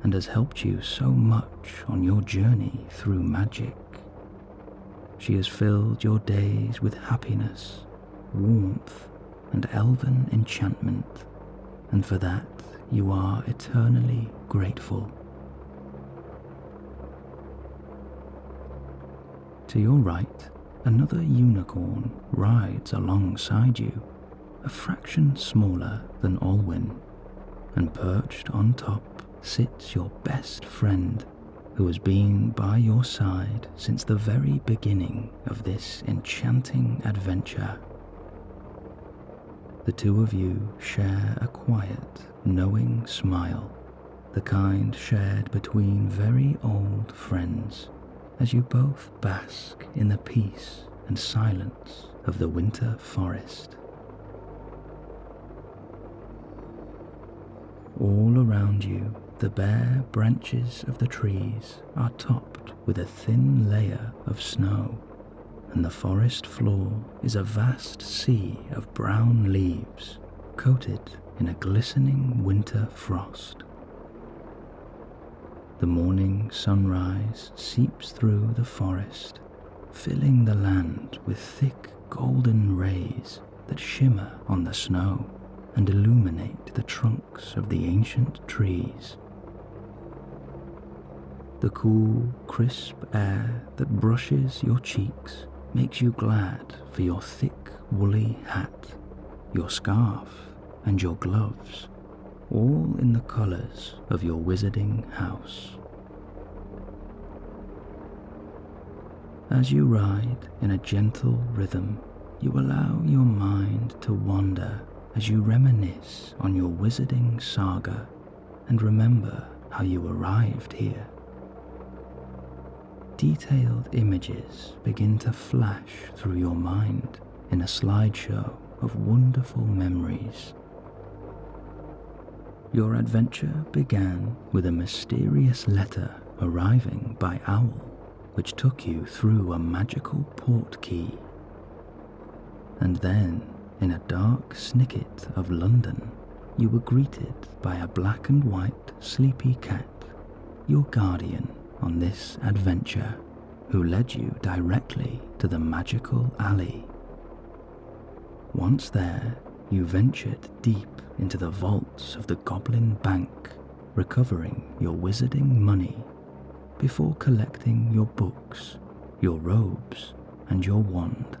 and has helped you so much on your journey through magic. She has filled your days with happiness, warmth, and elven enchantment, and for that you are eternally grateful. To your right, another unicorn rides alongside you, a fraction smaller than Olwyn, and perched on top sits your best friend, who has been by your side since the very beginning of this enchanting adventure. The two of you share a quiet, knowing smile, the kind shared between very old friends, as you both bask in the peace and silence of the winter forest. All around you, the bare branches of the trees are topped with a thin layer of snow, and the forest floor is a vast sea of brown leaves coated in a glistening winter frost. The morning sunrise seeps through the forest, filling the land with thick golden rays that shimmer on the snow and illuminate the trunks of the ancient trees. The cool, crisp air that brushes your cheeks makes you glad for your thick, woolly hat, your scarf, and your gloves, all in the colours of your wizarding house. As you ride in a gentle rhythm, you allow your mind to wander as you reminisce on your wizarding saga and remember how you arrived here. Detailed images begin to flash through your mind in a slideshow of wonderful memories. Your adventure began with a mysterious letter arriving by owl, which took you through a magical portkey. And then, in a dark snicket of London, you were greeted by a black and white sleepy cat, your guardian on this adventure, who led you directly to the magical alley. Once there, you ventured deep into the vaults of the Goblin Bank, recovering your wizarding money before collecting your books, your robes, and your wand.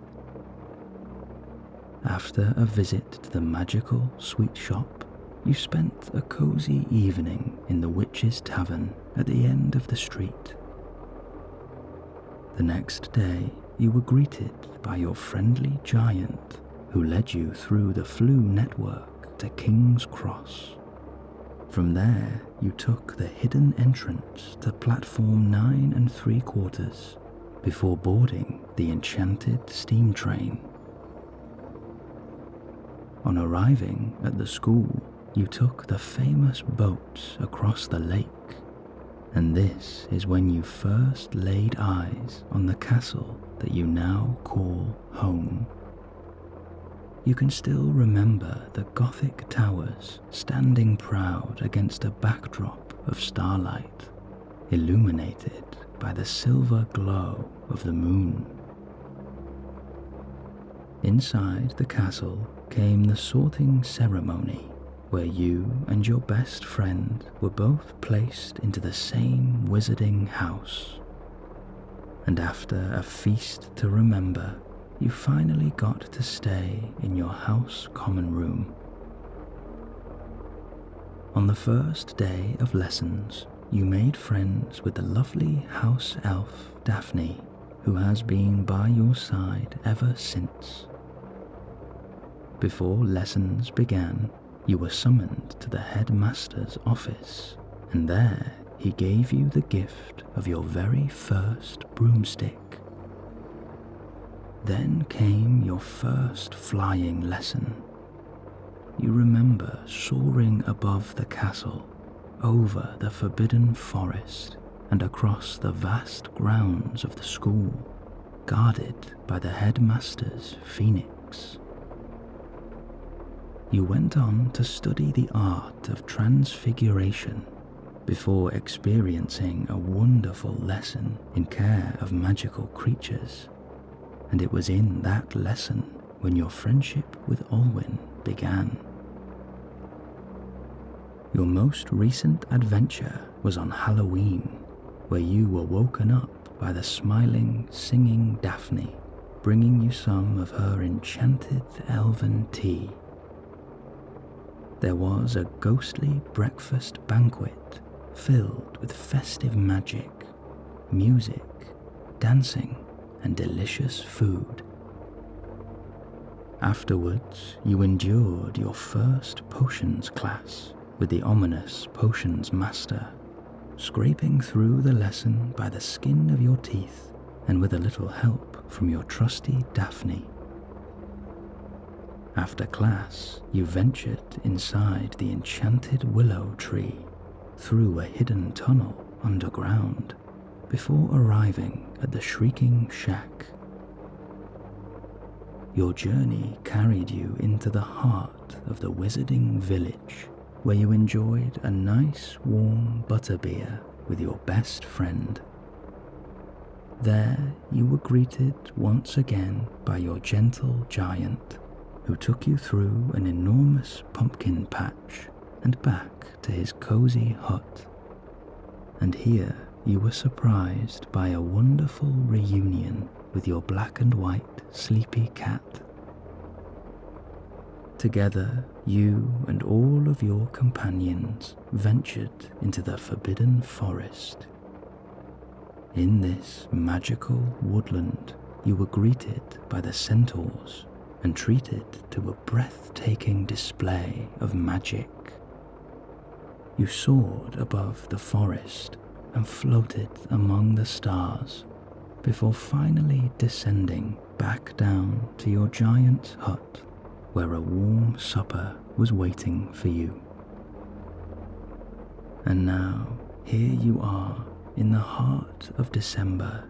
After a visit to the magical sweet shop, you spent a cozy evening in the Witch's Tavern at the end of the street. The next day, you were greeted by your friendly giant, who led you through the Flu network to King's Cross. From there, you took the hidden entrance to platform 9 3/4 before boarding the enchanted steam train. On arriving at the school, you took the famous boats across the lake, and this is when you first laid eyes on the castle that you now call home. You can still remember the Gothic towers standing proud against a backdrop of starlight, illuminated by the silver glow of the moon. Inside the castle came the sorting ceremony, where you and your best friend were both placed into the same wizarding house. And after a feast to remember, you finally got to stay in your house common room. On the first day of lessons, you made friends with the lovely house elf Daphne, who has been by your side ever since. Before lessons began, you were summoned to the headmaster's office, and there he gave you the gift of your very first broomstick. Then came your first flying lesson. You remember soaring above the castle, over the forbidden forest, and across the vast grounds of the school, guarded by the headmaster's phoenix. You went on to study the art of transfiguration before experiencing a wonderful lesson in care of magical creatures, and it was in that lesson when your friendship with Olwyn began. Your most recent adventure was on Halloween, where you were woken up by the smiling, singing Daphne, bringing you some of her enchanted elven tea. There was a ghostly breakfast banquet filled with festive magic, music, dancing, and delicious food. Afterwards, you endured your first potions class with the ominous potions master, scraping through the lesson by the skin of your teeth and with a little help from your trusty Daphne. After class, you ventured inside the enchanted willow tree, through a hidden tunnel underground, before arriving at the Shrieking Shack. Your journey carried you into the heart of the wizarding village, where you enjoyed a nice warm butterbeer with your best friend. There you were greeted once again by your gentle giant, who took you through an enormous pumpkin patch and back to his cozy hut. And here you were surprised by a wonderful reunion with your black and white sleepy cat. Together, you and all of your companions ventured into the forbidden forest. In this magical woodland, you were greeted by the centaurs and treated to a breathtaking display of magic. You soared above the forest and floated among the stars before finally descending back down to your giant's hut, where a warm supper was waiting for you. And now, here you are in the heart of December,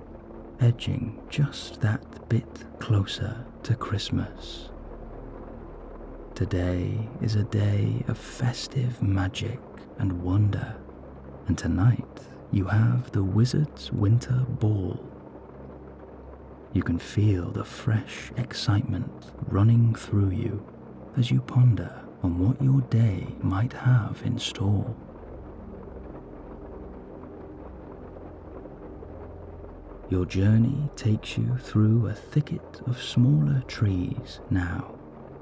edging just that bit closer to Christmas. Today is a day of festive magic and wonder, and tonight you have the Wizard's Winter Ball. You can feel the fresh excitement running through you as you ponder on what your day might have in store. Your journey takes you through a thicket of smaller trees now,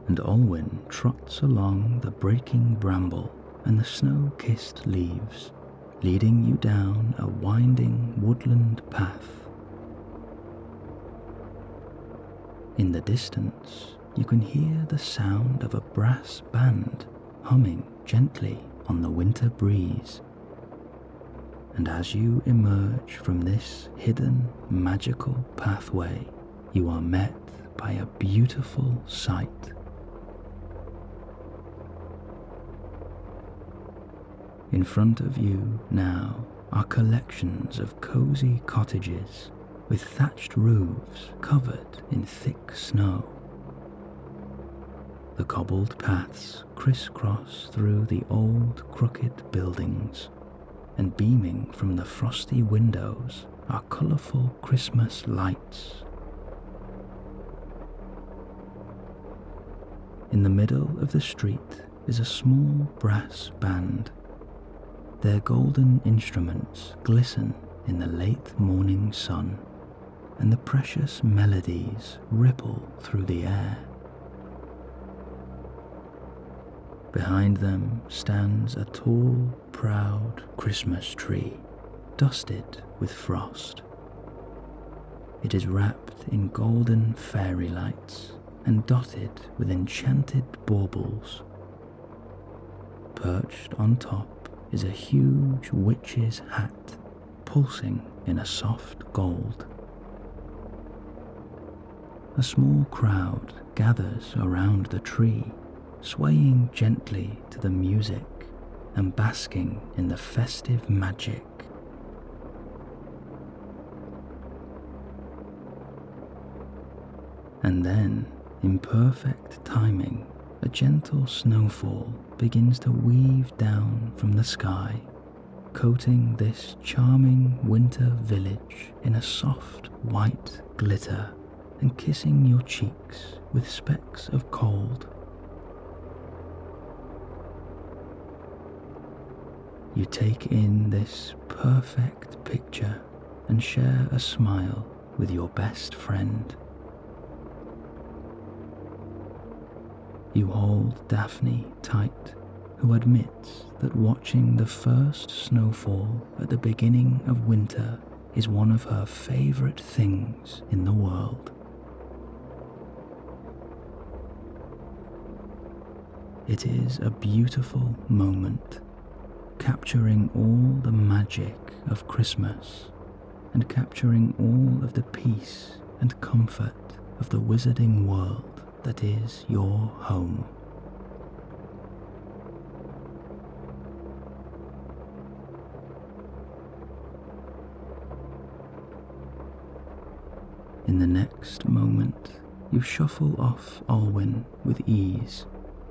and Olwyn trots along the breaking bramble and the snow-kissed leaves, leading you down a winding woodland path. In the distance, you can hear the sound of a brass band humming gently on the winter breeze. And as you emerge from this hidden magical pathway, you are met by a beautiful sight. In front of you now are collections of cozy cottages with thatched roofs covered in thick snow. The cobbled paths crisscross through the old crooked buildings, and beaming from the frosty windows are colourful Christmas lights. In the middle of the street is a small brass band. Their golden instruments glisten in the late morning sun, and the precious melodies ripple through the air. Behind them stands a tall, proud Christmas tree, dusted with frost. It is wrapped in golden fairy lights and dotted with enchanted baubles. Perched on top is a huge witch's hat, pulsing in a soft gold. A small crowd gathers around the tree, swaying gently to the music and basking in the festive magic. And then, in perfect timing, a gentle snowfall begins to weave down from the sky, coating this charming winter village in a soft white glitter and kissing your cheeks with specks of cold. You take in this perfect picture and share a smile with your best friend. You hold Daphne tight, who admits that watching the first snowfall at the beginning of winter is one of her favourite things in the world. It is a beautiful moment, capturing all the magic of Christmas and capturing all of the peace and comfort of the wizarding world that is your home. In the next moment, You shuffle off Olwyn with ease,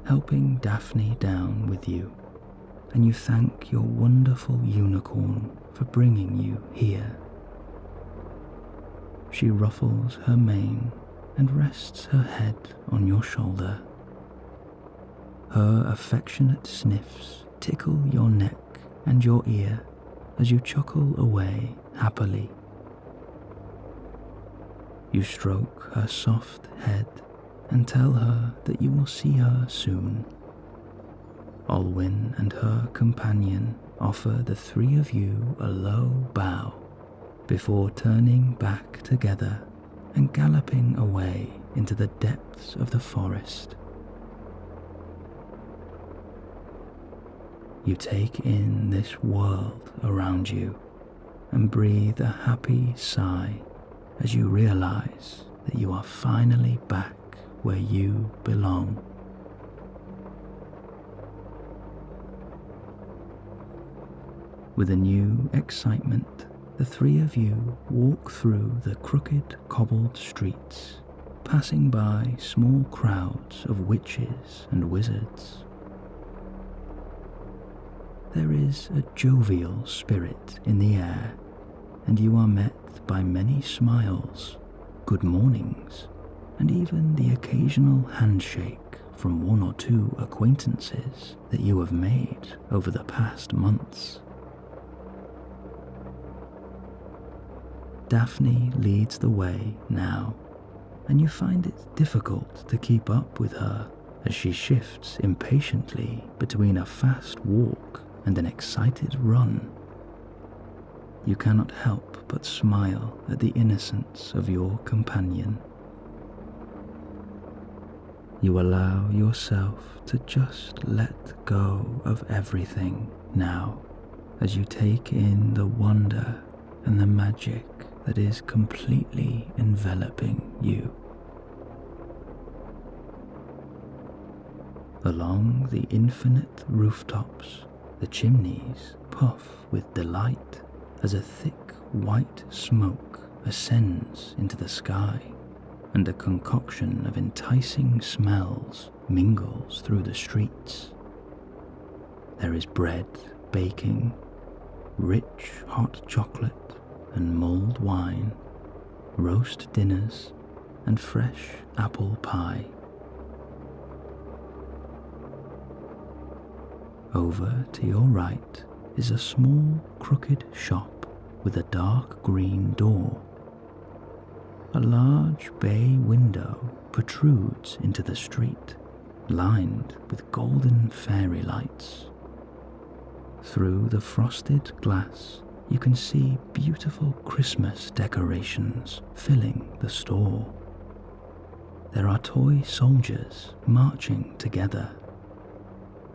helping Daphne down with you, and you thank your wonderful unicorn for bringing you here. She ruffles her mane and rests her head on your shoulder. Her affectionate sniffs tickle your neck and your ear as you chuckle away happily. You stroke her soft head and tell her that you will see her soon. Olwyn and her companion offer the three of you a low bow before turning back together and galloping away into the depths of the forest. You take in this world around you and breathe a happy sigh as you realize that you are finally back where you belong. With a new excitement, the three of you walk through the crooked cobbled streets, passing by small crowds of witches and wizards. There is a jovial spirit in the air, and you are met by many smiles, good mornings, and even the occasional handshake from one or two acquaintances that you have made over the past months. Daphne leads the way now, and you find it difficult to keep up with her as she shifts impatiently between a fast walk and an excited run. You cannot help but smile at the innocence of your companion. You allow yourself to just let go of everything now as you take in the wonder and the magic that is completely enveloping you. Along the infinite rooftops, the chimneys puff with delight as a thick white smoke ascends into the sky, and a concoction of enticing smells mingles through the streets. There is bread baking, rich hot chocolate and mulled wine, roast dinners, and fresh apple pie. Over to your right is a small crooked shop with a dark green door. A large bay window protrudes into the street, lined with golden fairy lights. Through the frosted glass, you can see beautiful Christmas decorations filling the store. There are toy soldiers marching together,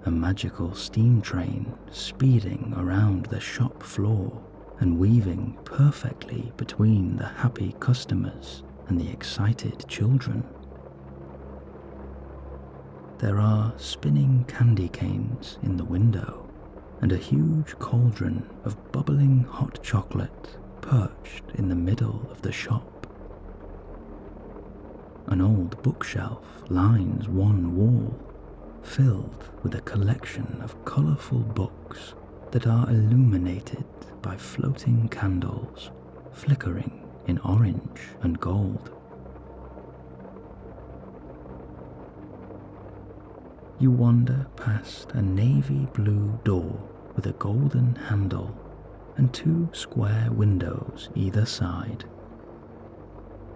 a magical steam train speeding around the shop floor and weaving perfectly between the happy customers and the excited children. There are spinning candy canes in the window, and a huge cauldron of bubbling hot chocolate perched in the middle of the shop. An old bookshelf lines one wall, filled with a collection of colourful books that are illuminated by floating candles flickering in orange and gold. You wander past a navy blue door with a golden handle and two square windows either side.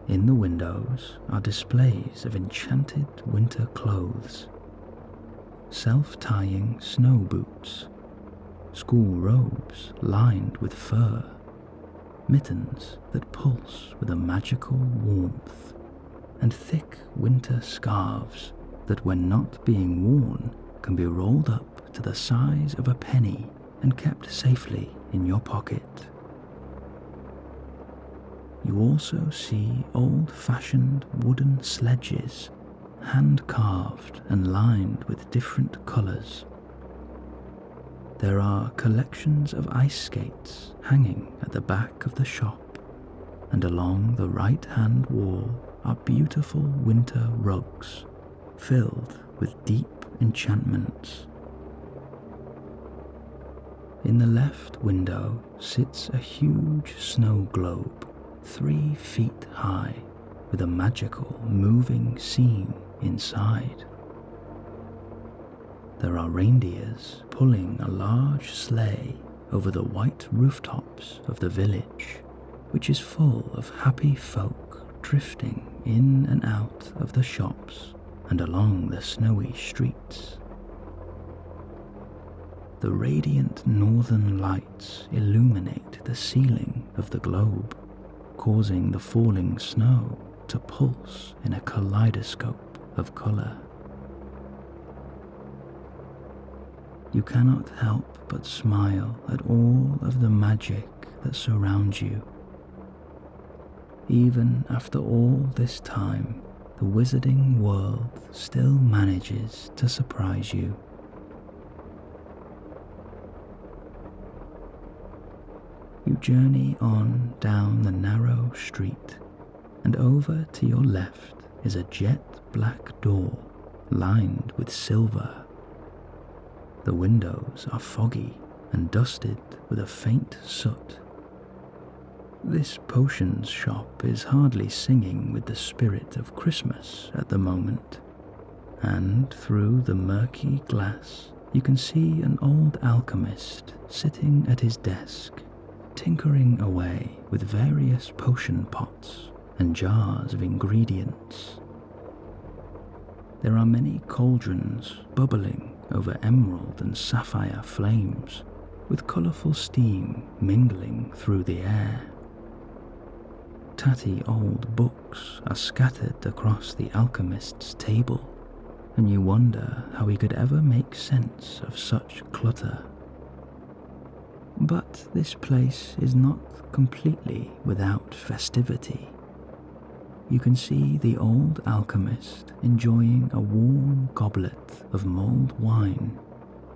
In the windows are displays of enchanted winter clothes, self-tying snow boots, school robes lined with fur, mittens that pulse with a magical warmth, and thick winter scarves that when not being worn can be rolled up to the size of a penny and kept safely in your pocket. You also see old-fashioned wooden sledges, hand-carved and lined with different colours. There are collections of ice skates hanging at the back of the shop, and along the right-hand wall are beautiful winter rugs filled with deep enchantments. In the left window sits a huge snow globe, 3 feet high, with a magical moving scene inside. There are reindeers pulling a large sleigh over the white rooftops of the village, which is full of happy folk drifting in and out of the shops and along the snowy streets. The radiant northern lights illuminate the ceiling of the globe, causing the falling snow to pulse in a kaleidoscope of colour. You cannot help but smile at all of the magic that surrounds you. Even after all this time, the wizarding world still manages to surprise you. You journey on down the narrow street, and over to your left is a jet black door lined with silver. The windows are foggy and dusted with a faint soot. This potions shop is hardly singing with the spirit of Christmas at the moment, and through the murky glass you can see an old alchemist sitting at his desk, tinkering away with various potion pots and jars of ingredients. There are many cauldrons bubbling over emerald and sapphire flames, with colourful steam mingling through the air. Tatty old books are scattered across the alchemist's table, and you wonder how he could ever make sense of such clutter. But this place is not completely without festivity. You can see the old alchemist enjoying a warm goblet of mulled wine,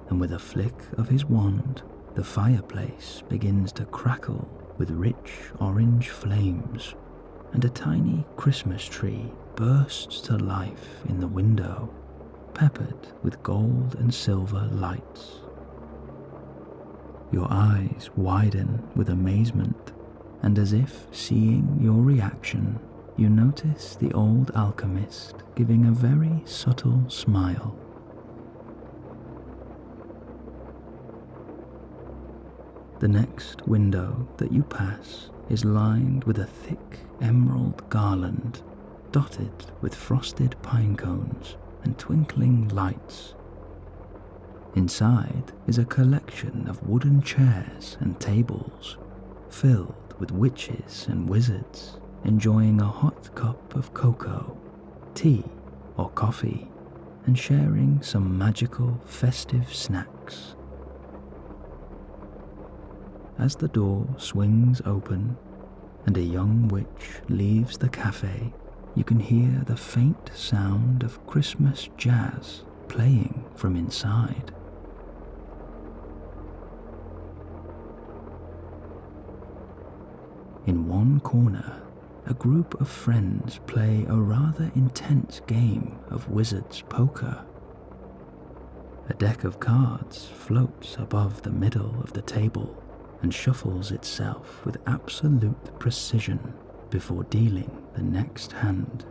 and with a flick of his wand, the fireplace begins to crackle with rich orange flames, and a tiny Christmas tree bursts to life in the window, peppered with gold and silver lights. Your eyes widen with amazement, and as if seeing your reaction, you notice the old alchemist giving a very subtle smile. The next window that you pass is lined with a thick emerald garland, dotted with frosted pine cones and twinkling lights. Inside is a collection of wooden chairs and tables, filled with witches and wizards enjoying a hot cup of cocoa, tea, or coffee, and sharing some magical festive snacks. As the door swings open and a young witch leaves the cafe, you can hear the faint sound of Christmas jazz playing from inside. In one corner, a group of friends play a rather intense game of wizard's poker. A deck of cards floats above the middle of the table and shuffles itself with absolute precision before dealing the next hand.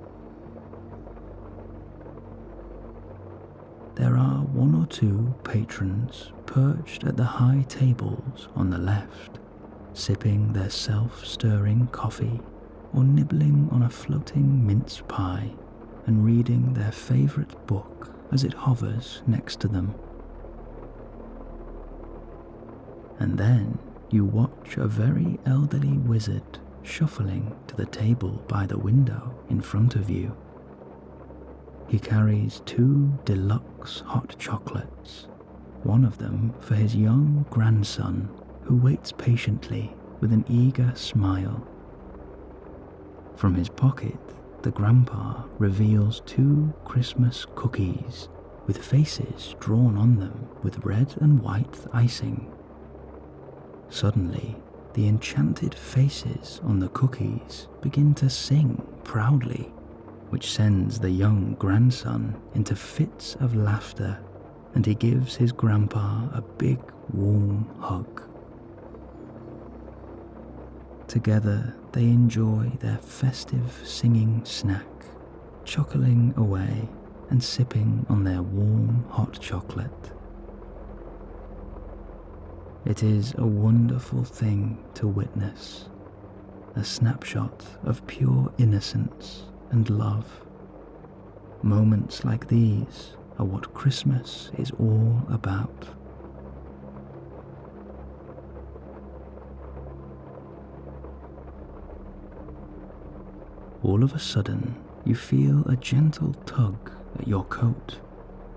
There are 1 or 2 patrons perched at the high tables on the left, sipping their self-stirring coffee or nibbling on a floating mince pie and reading their favourite book as it hovers next to them. And then you watch a very elderly wizard shuffling to the table by the window in front of you. He carries 2 deluxe hot chocolates, one of them for his young grandson, who waits patiently with an eager smile. From his pocket, the grandpa reveals 2 Christmas cookies with faces drawn on them with red and white icing. Suddenly, the enchanted faces on the cookies begin to sing proudly which sends the young grandson into fits of laughter, and he gives his grandpa a big, warm hug. Together they enjoy their festive singing snack, chuckling away and sipping on their warm hot chocolate. It is a wonderful thing to witness, a snapshot of pure innocence and love. Moments like these are what Christmas is all about. All of a sudden, you feel a gentle tug at your coat,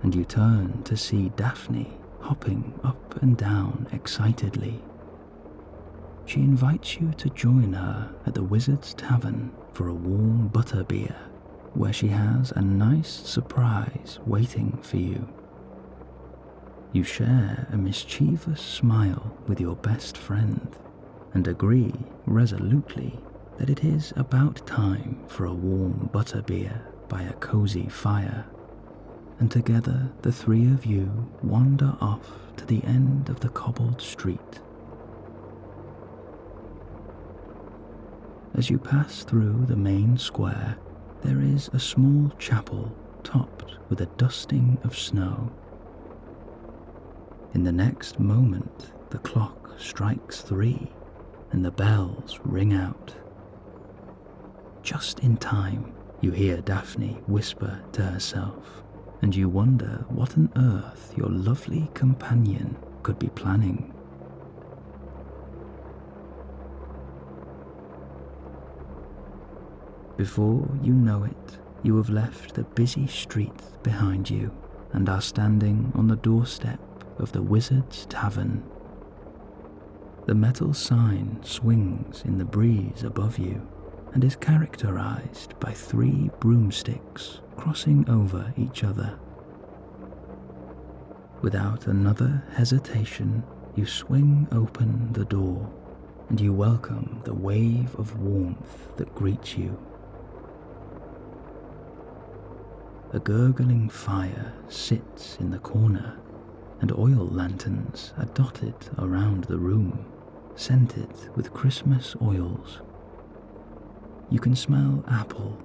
and you turn to see Daphne hopping up and down excitedly. She invites you to join her at the Wizard's Tavern for a warm butterbeer, where she has a nice surprise waiting for you. You share a mischievous smile with your best friend and agree resolutely that it is about time for a warm butterbeer by a cozy fire, and together the three of you wander off to the end of the cobbled street. As you pass through the main square, there is a small chapel topped with a dusting of snow. In the next moment, the clock strikes 3 and the bells ring out. Just in time, you hear Daphne whisper to herself, and you wonder what on earth your lovely companion could be planning. Before you know it, you have left the busy street behind you and are standing on the doorstep of the Wizard's Tavern. The metal sign swings in the breeze above you and is characterized by 3 broomsticks crossing over each other. Without another hesitation, you swing open the door and you welcome the wave of warmth that greets you. A gurgling fire sits in the corner, and oil lanterns are dotted around the room, scented with Christmas oils. You can smell apple,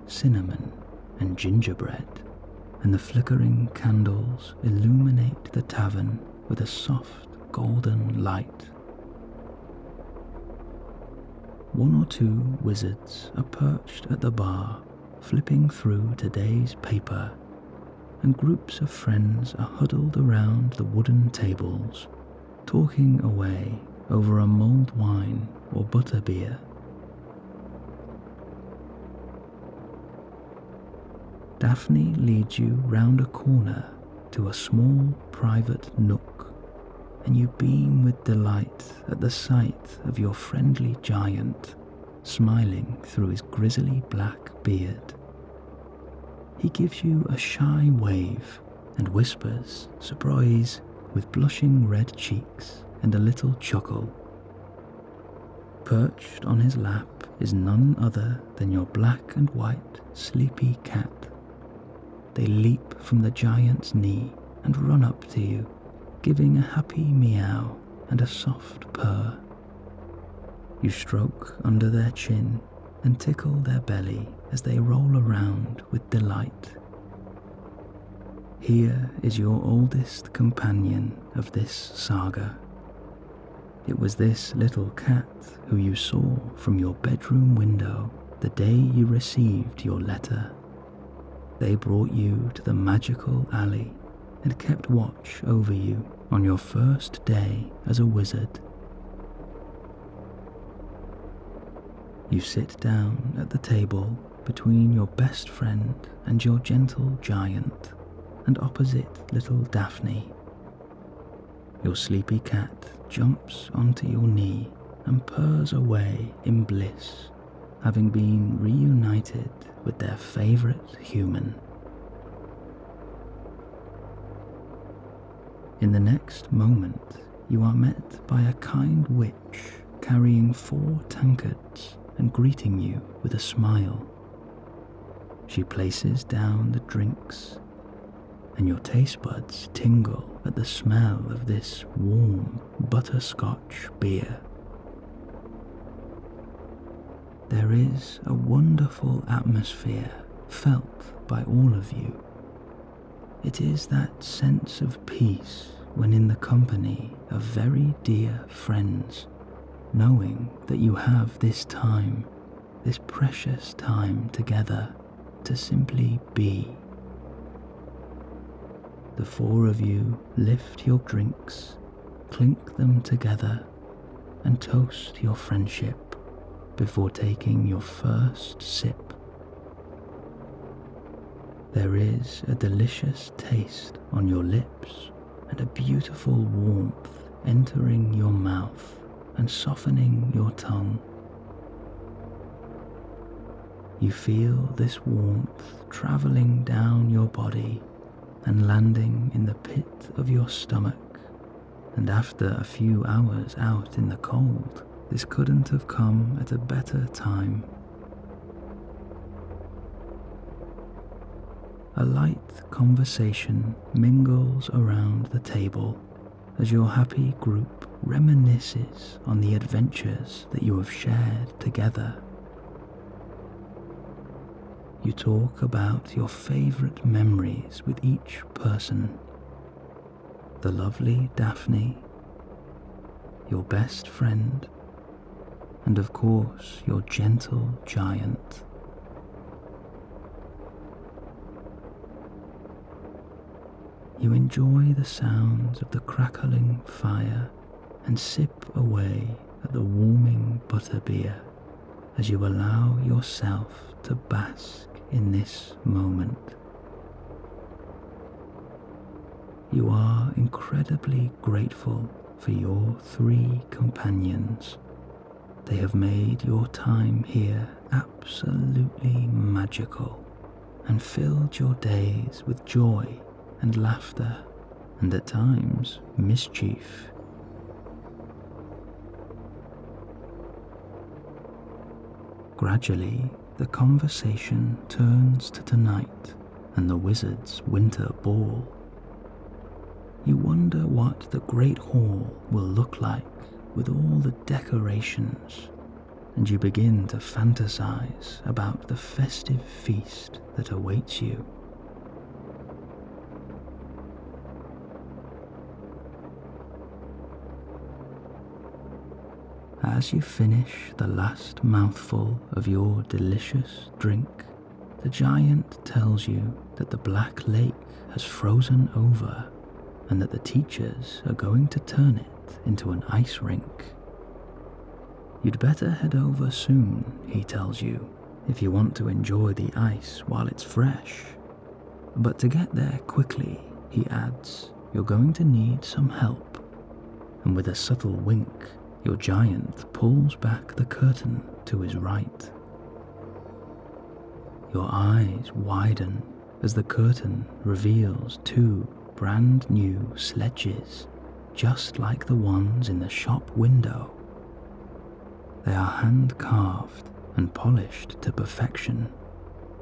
cinnamon, and gingerbread, and the flickering candles illuminate the tavern with a soft golden light. 1 or 2 wizards are perched at the bar, flipping through today's paper, and groups of friends are huddled around the wooden tables, talking away over a mulled wine or butterbeer. Daphne leads you round a corner to a small private nook, and you beam with delight at the sight of your friendly giant smiling through his grizzly black beard. He gives you a shy wave and whispers, "Surprise," with blushing red cheeks and a little chuckle. Perched on his lap is none other than your black and white sleepy cat. They leap from the giant's knee and run up to you, giving a happy meow and a soft purr. You stroke under their chin and tickle their belly as they roll around with delight. Here is your oldest companion of this saga. It was this little cat who you saw from your bedroom window the day you received your letter. They brought you to the magical alley and kept watch over you on your first day as a wizard. You sit down at the table between your best friend and your gentle giant, and opposite little Daphne. Your sleepy cat jumps onto your knee and purrs away in bliss, having been reunited with their favorite human. In the next moment, you are met by a kind witch carrying 4 tankards and greeting you with a smile. She places down the drinks, and your taste buds tingle at the smell of this warm butterscotch beer. There is a wonderful atmosphere felt by all of you. It is that sense of peace when in the company of very dear friends, knowing that you have this time, this precious time together to simply be. The four of you lift your drinks, clink them together, and toast your friendship before taking your first sip. There is a delicious taste on your lips and a beautiful warmth entering your mouth and softening your tongue. You feel this warmth traveling down your body and landing in the pit of your stomach, and after a few hours out in the cold, this couldn't have come at a better time. A light conversation mingles around the table as your happy group reminisces on the adventures that you have shared together. You talk about your favorite memories with each person. The lovely Daphne, your best friend, and of course your gentle giant. You enjoy the sounds of the crackling fire and sip away at the warming butterbeer as you allow yourself to bask in this moment. You are incredibly grateful for your three companions. They have made your time here absolutely magical and filled your days with joy and laughter, and at times mischief. Gradually, the conversation turns to tonight and the wizard's winter ball. You wonder what the great hall will look like with all the decorations, and you begin to fantasize about the festive feast that awaits you. As you finish the last mouthful of your delicious drink, the giant tells you that the Black Lake has frozen over and that the teachers are going to turn it into an ice rink. You'd better head over soon, he tells you, if you want to enjoy the ice while it's fresh. But to get there quickly, he adds, you're going to need some help. And with a subtle wink, your giant pulls back the curtain to his right. Your eyes widen as the curtain reveals two brand new sledges, just like the ones in the shop window. They are hand-carved and polished to perfection,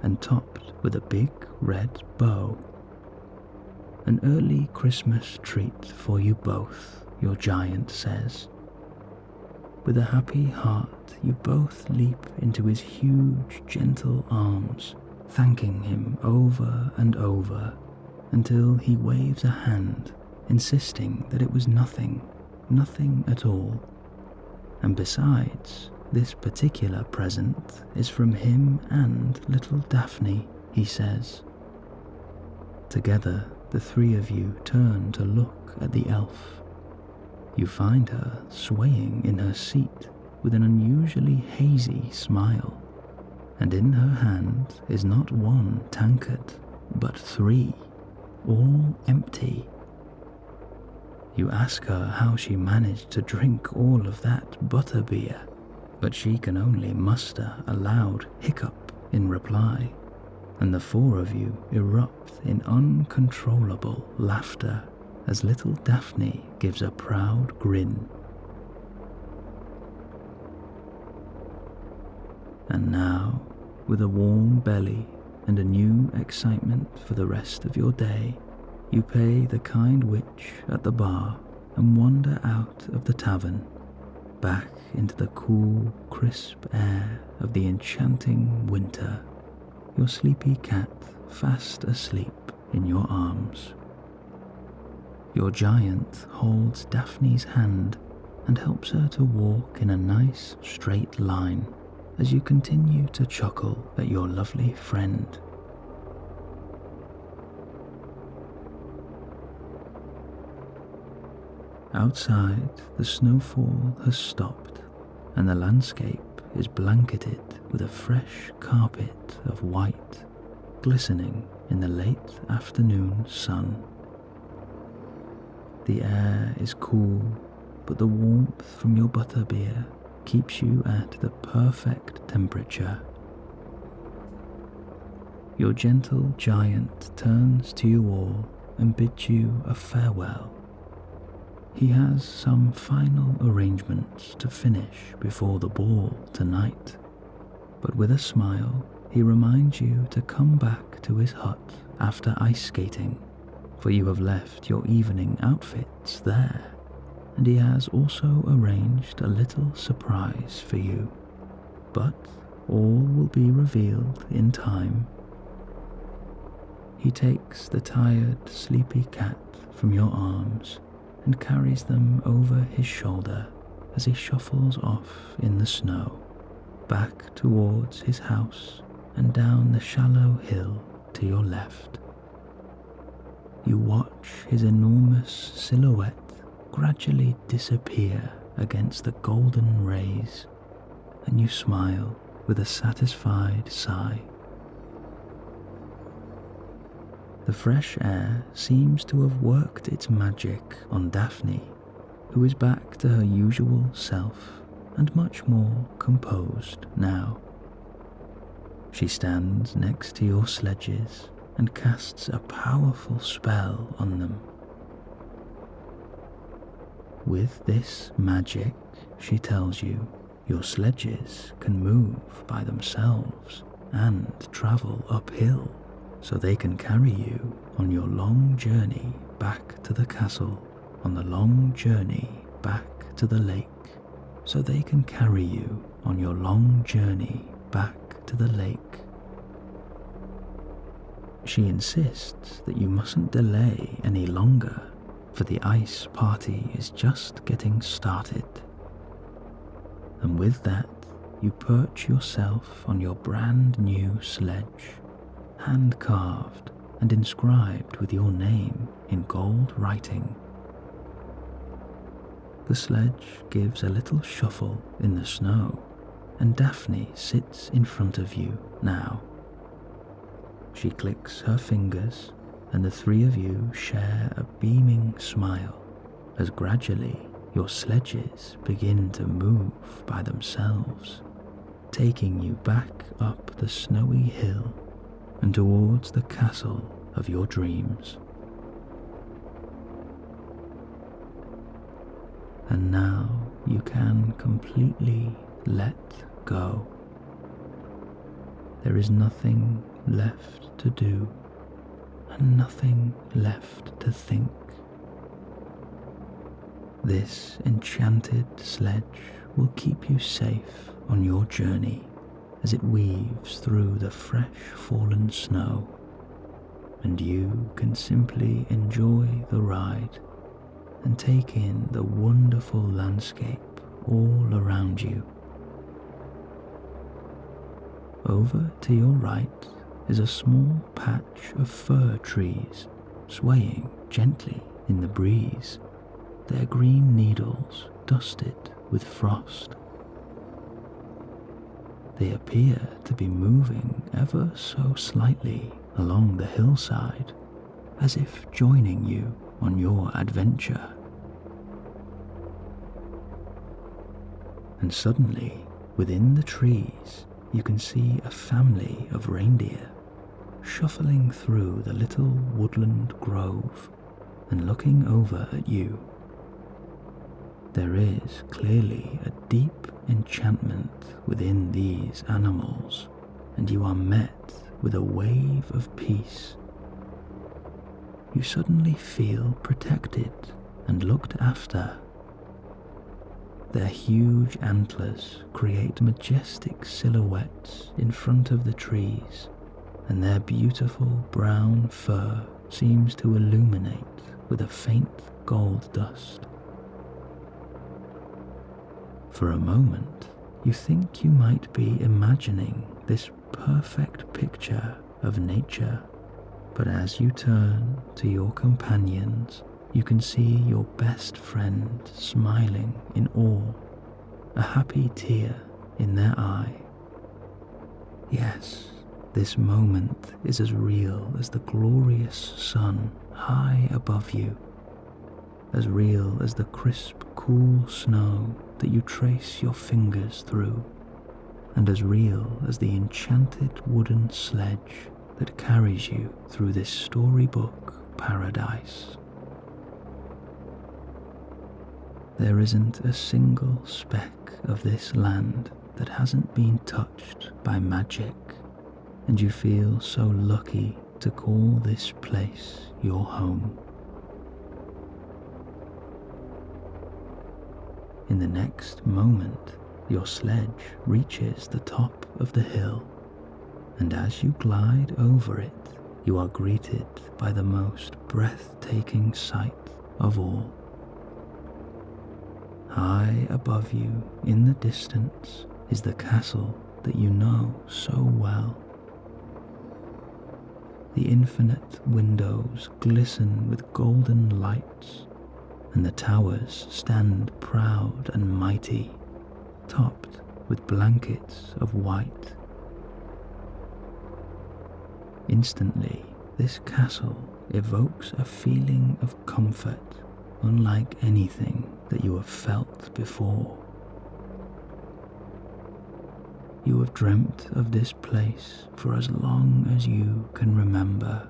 and topped with a big red bow. An early Christmas treat for you both, your giant says. With a happy heart, you both leap into his huge, gentle arms, thanking him over and over, until he waves a hand, insisting that it was nothing at all. And besides, this particular present is from him and little Daphne, he says. Together, the three of you turn to look at the elf. You find her swaying in her seat with an unusually hazy smile, and in her hand is not one tankard, but three, all empty. You ask her how she managed to drink all of that butterbeer, but she can only muster a loud hiccup in reply, and the four of you erupt in uncontrollable laughter as little Daphne gives a proud grin. And now, with a warm belly and a new excitement for the rest of your day, you pay the kind witch at the bar and wander out of the tavern, back into the cool, crisp air of the enchanting winter, your sleepy cat fast asleep in your arms. Your giant holds Daphne's hand and helps her to walk in a nice straight line as you continue to chuckle at your lovely friend. Outside, the snowfall has stopped and the landscape is blanketed with a fresh carpet of white, glistening in the late afternoon sun. The air is cool, but the warmth from your butterbeer keeps you at the perfect temperature. Your gentle giant turns to you all and bids you a farewell. He has some final arrangements to finish before the ball tonight, but with a smile he reminds you to come back to his hut after ice skating, for you have left your evening outfits there, and he has also arranged a little surprise for you, but all will be revealed in time. He takes the tired, sleepy cat from your arms and carries them over his shoulder as he shuffles off in the snow, back towards his house and down the shallow hill to your left. You watch his enormous silhouette gradually disappear against the golden rays, and you smile with a satisfied sigh. The fresh air seems to have worked its magic on Daphne, who is back to her usual self and much more composed now. She stands next to your sledges and casts a powerful spell on them. With this magic, she tells you, your sledges can move by themselves and travel uphill, so they can carry you on your long journey back to the castle, on the long journey back to the lake, so they can carry you on your long journey back to the lake. She insists that you mustn't delay any longer, for the ice party is just getting started. And with that, you perch yourself on your brand new sledge, hand-carved and inscribed with your name in gold writing. The sledge gives a little shuffle in the snow, and Daphne sits in front of you now. She clicks her fingers, and the three of you share a beaming smile as gradually your sledges begin to move by themselves, taking you back up the snowy hill and towards the castle of your dreams. And now you can completely let go. There is nothing left to do and nothing left to think. This enchanted sledge will keep you safe on your journey as it weaves through the fresh fallen snow, and you can simply enjoy the ride and take in the wonderful landscape all around you. Over to your right is a small patch of fir trees swaying gently in the breeze, their green needles dusted with frost. They appear to be moving ever so slightly along the hillside, as if joining you on your adventure. And suddenly, within the trees, you can see a family of reindeer shuffling through the little woodland grove and looking over at you. There is clearly a deep enchantment within these animals, and you are met with a wave of peace. You suddenly feel protected and looked after. Their huge antlers create majestic silhouettes in front of the trees, and their beautiful brown fur seems to illuminate with a faint gold dust. For a moment, you think you might be imagining this perfect picture of nature, but as you turn to your companions, you can see your best friend smiling in awe, a happy tear in their eye. Yes, this moment is as real as the glorious sun high above you, as real as the crisp, cool snow that you trace your fingers through, and as real as the enchanted wooden sledge that carries you through this storybook paradise. There isn't a single speck of this land that hasn't been touched by magic, and you feel so lucky to call this place your home. In the next moment, your sledge reaches the top of the hill, and as you glide over it, you are greeted by the most breathtaking sight of all. High above you in the distance is the castle that you know so well. The infinite windows glisten with golden lights, and the towers stand proud and mighty, topped with blankets of white. Instantly, this castle evokes a feeling of comfort unlike anything that you have felt before. You have dreamt of this place for as long as you can remember,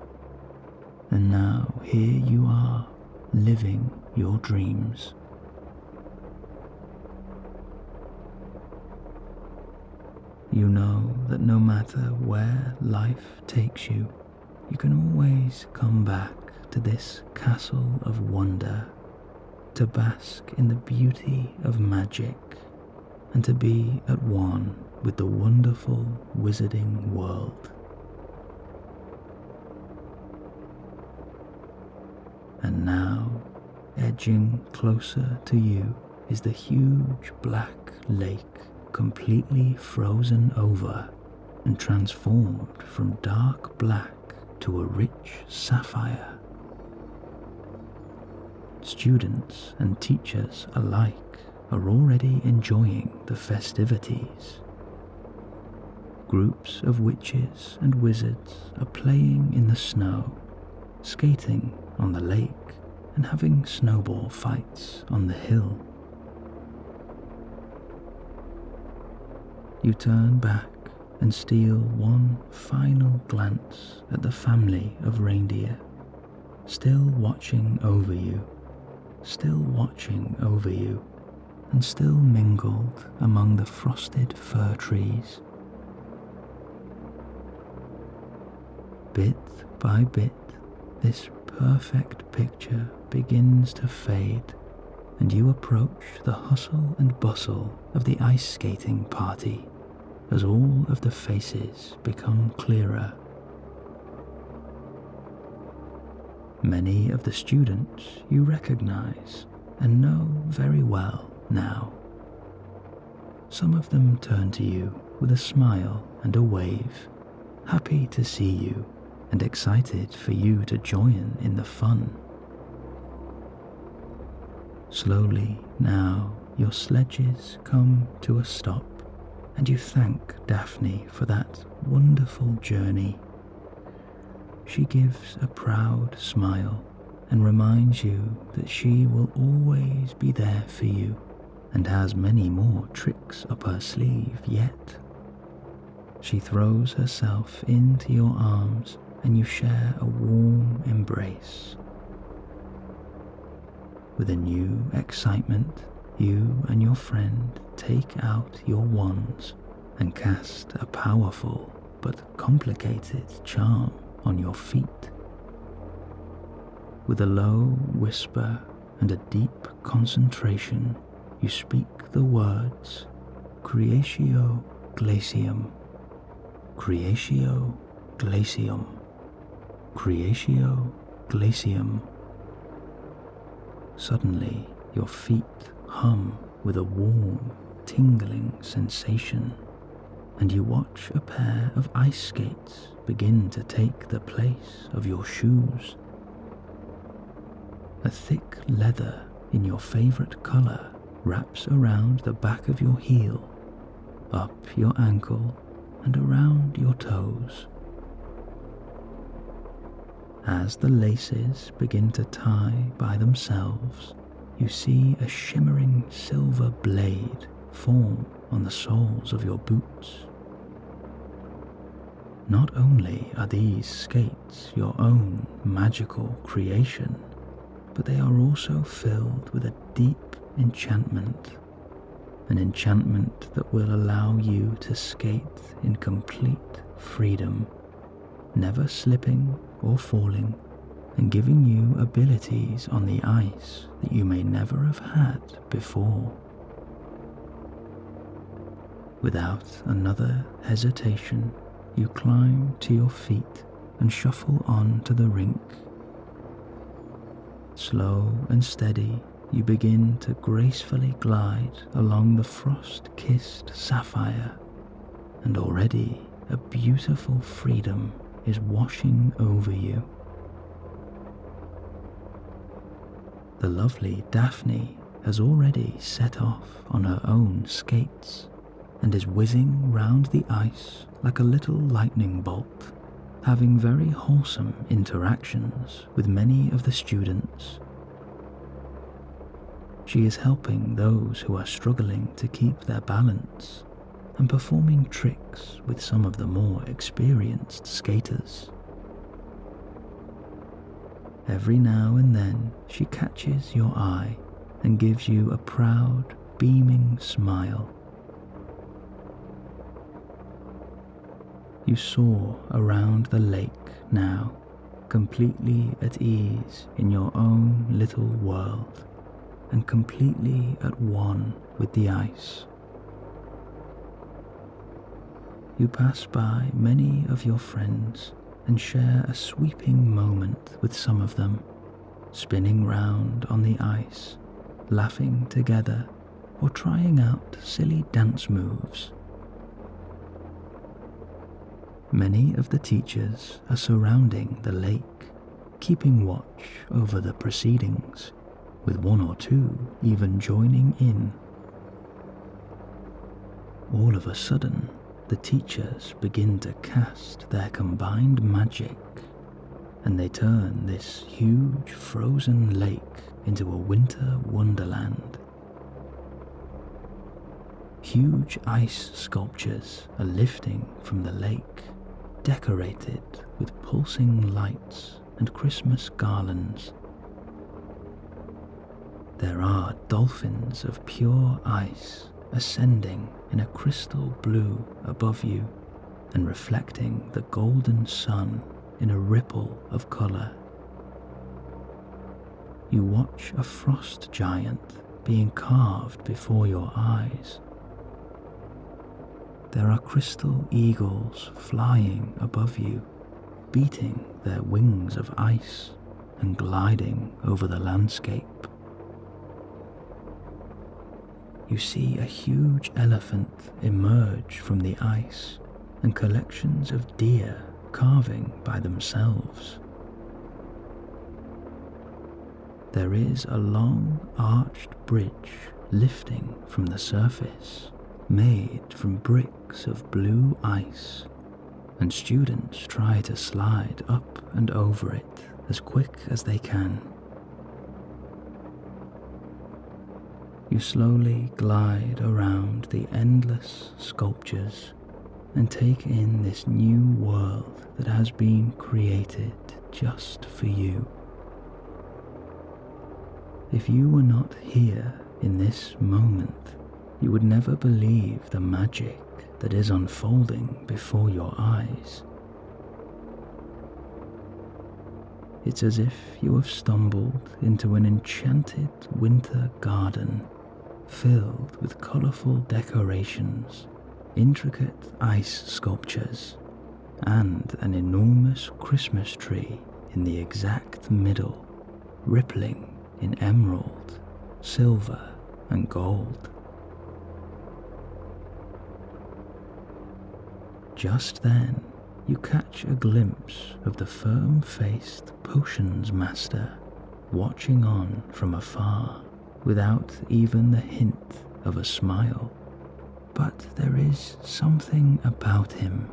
and now here you are, living your dreams. You know that no matter where life takes you, you can always come back to this castle of wonder, to bask in the beauty of magic, and to be at one with the wonderful wizarding world. And now, edging closer to you is the huge black lake, completely frozen over and transformed from dark black to a rich sapphire. Students and teachers alike are already enjoying the festivities. Groups of witches and wizards are playing in the snow, skating on the lake, and having snowball fights on the hill. You turn back and steal one final glance at the family of reindeer, still watching over you, and still mingled among the frosted fir trees. Bit by bit, this perfect picture begins to fade, and you approach the hustle and bustle of the ice skating party as all of the faces become clearer. Many of the students you recognize and know very well now. Some of them turn to you with a smile and a wave, happy to see you and excited for you to join in the fun. Slowly now your sledges come to a stop, and you thank Daphne for that wonderful journey. She gives a proud smile and reminds you that she will always be there for you and has many more tricks up her sleeve yet. She throws herself into your arms and you share a warm embrace. With a new excitement, you and your friend take out your wands and cast a powerful but complicated charm on your feet. With a low whisper and a deep concentration, you speak the words Creatio Glacium, Creatio Glacium, Creatio Glacium. Suddenly, your feet hum with a warm, tingling sensation, and you watch a pair of ice skates begin to take the place of your shoes. A thick leather in your favorite color wraps around the back of your heel, up your ankle, and around your toes. As the laces begin to tie by themselves, you see a shimmering silver blade form on the soles of your boots. Not only are these skates your own magical creation, but they are also filled with a deep enchantment, an enchantment that will allow you to skate in complete freedom, never slipping or falling, and giving you abilities on the ice that you may never have had before. Without another hesitation, you climb to your feet and shuffle on to the rink. Slow and steady, you begin to gracefully glide along the frost-kissed sapphire, and already a beautiful freedom is washing over you. The lovely Daphne has already set off on her own skates and is whizzing round the ice like a little lightning bolt, having very wholesome interactions with many of the students. She is helping those who are struggling to keep their balance and performing tricks with some of the more experienced skaters. Every now and then she catches your eye and gives you a proud, beaming smile. You soar around the lake now, completely at ease in your own little world, and completely at one with the ice. You pass by many of your friends and share a sweeping moment with some of them, spinning round on the ice, laughing together, or trying out silly dance moves. Many of the teachers are surrounding the lake, keeping watch over the proceedings, with one or two even joining in. All of a sudden, the teachers begin to cast their combined magic, and they turn this huge frozen lake into a winter wonderland. Huge ice sculptures are lifting from the lake, decorated with pulsing lights and Christmas garlands. There are dolphins of pure ice ascending in a crystal blue above you and reflecting the golden sun in a ripple of colour. You watch a frost giant being carved before your eyes. There are crystal eagles flying above you, beating their wings of ice and gliding over the landscape. You see a huge elephant emerge from the ice and collections of deer carving by themselves. There is a long arched bridge lifting from the surface, made from bricks of blue ice, and students try to slide up and over it as quick as they can. You slowly glide around the endless sculptures and take in this new world that has been created just for you. If you were not here in this moment, you would never believe the magic that is unfolding before your eyes. It's as if you have stumbled into an enchanted winter garden filled with colourful decorations, intricate ice sculptures, and an enormous Christmas tree in the exact middle, rippling in emerald, silver, and gold. Just then, you catch a glimpse of the firm-faced potions master watching on from afar without even the hint of a smile. But there is something about him,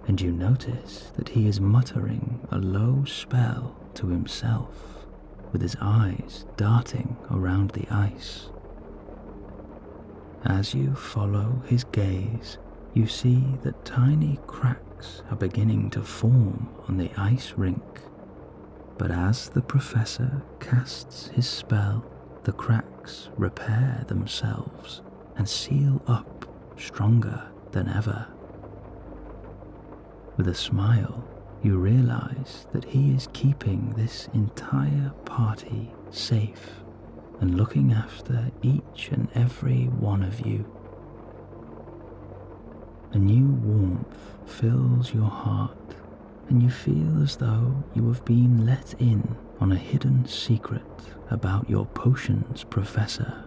and you notice that he is muttering a low spell to himself, with his eyes darting around the ice. As you follow his gaze, you see that tiny cracks are beginning to form on the ice rink. But as the professor casts his spell, the cracks repair themselves and seal up stronger than ever. With a smile, you realize that he is keeping this entire party safe and looking after each and every one of you. A new warmth fills your heart, and you feel as though you have been let in on a hidden secret about your potions professor.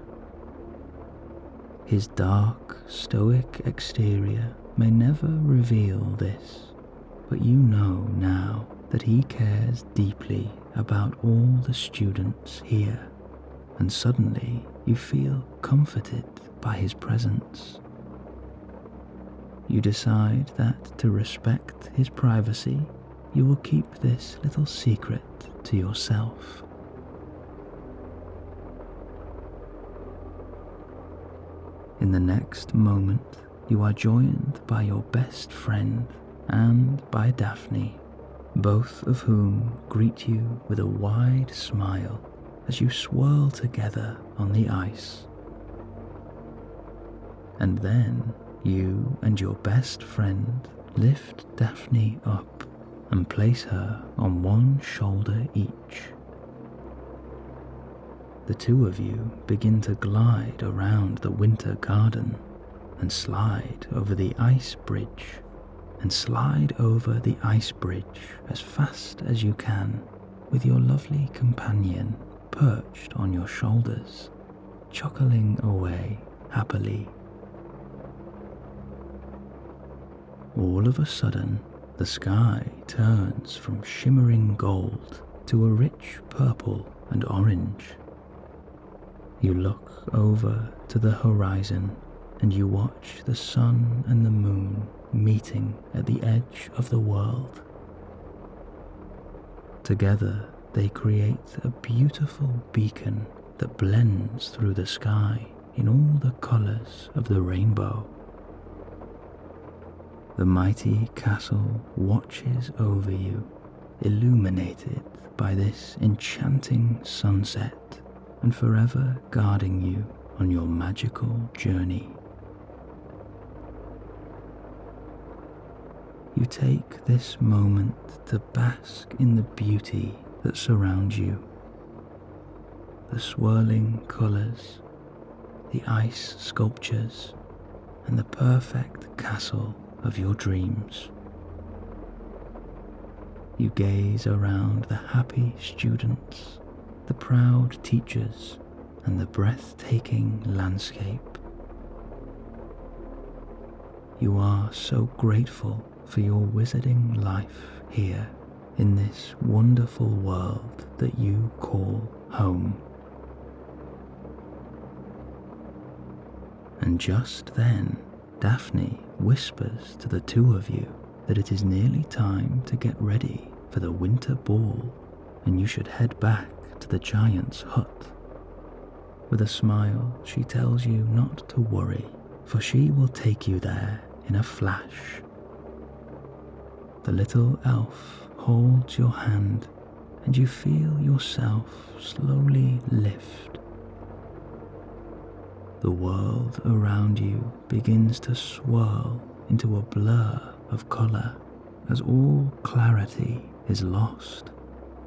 His dark, stoic exterior may never reveal this, but you know now that he cares deeply about all the students here, and suddenly you feel comforted by his presence. You decide that to respect his privacy, you will keep this little secret to yourself. In the next moment, you are joined by your best friend and by Daphne, both of whom greet you with a wide smile as you swirl together on the ice. And then you and your best friend lift Daphne up and place her on one shoulder each. The two of you begin to glide around the winter garden and slide over the ice bridge and slide over the ice bridge as fast as you can, with your lovely companion perched on your shoulders, chuckling away happily. All of a sudden, the sky turns from shimmering gold to a rich purple and orange. You look over to the horizon and you watch the sun and the moon meeting at the edge of the world. Together, they create a beautiful beacon that blends through the sky in all the colors of the rainbow. The mighty castle watches over you, illuminated by this enchanting sunset and forever guarding you on your magical journey. You take this moment to bask in the beauty that surrounds you. The swirling colors, the ice sculptures, and the perfect castle of your dreams. You gaze around the happy students, the proud teachers, and the breathtaking landscape. You are so grateful for your wizarding life here in this wonderful world that you call home. And just then, Daphne whispers to the two of you that it is nearly time to get ready for the winter ball, and you should head back to the giant's hut. With a smile, she tells you not to worry, for she will take you there in a flash. The little elf holds your hand, and you feel yourself slowly lift. The world around you begins to swirl into a blur of colour as all clarity is lost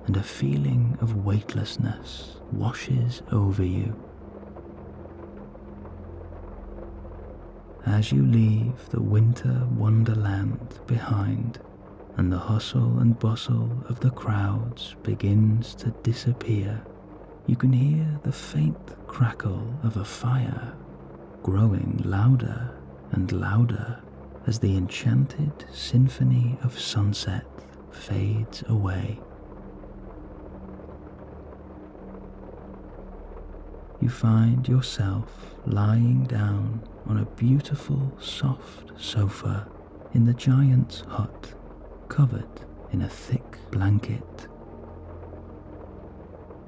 and a feeling of weightlessness washes over you. As you leave the winter wonderland behind and the hustle and bustle of the crowds begins to disappear, you can hear the faint crackle of a fire growing louder and louder as the enchanted symphony of sunset fades away. You find yourself lying down on a beautiful soft sofa in the giant's hut, covered in a thick blanket.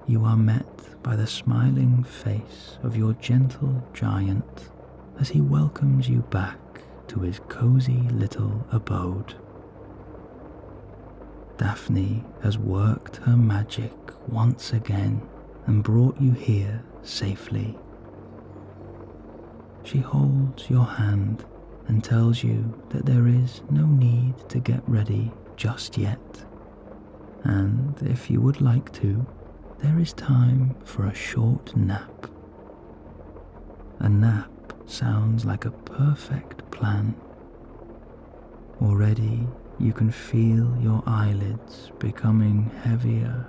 You are met by the smiling face of your gentle giant as he welcomes you back to his cozy little abode. Daphne has worked her magic once again and brought you here safely. She holds your hand and tells you that there is no need to get ready just yet, and if you would like to, there is time for a short nap. A nap sounds like a perfect plan. Already you can feel your eyelids becoming heavier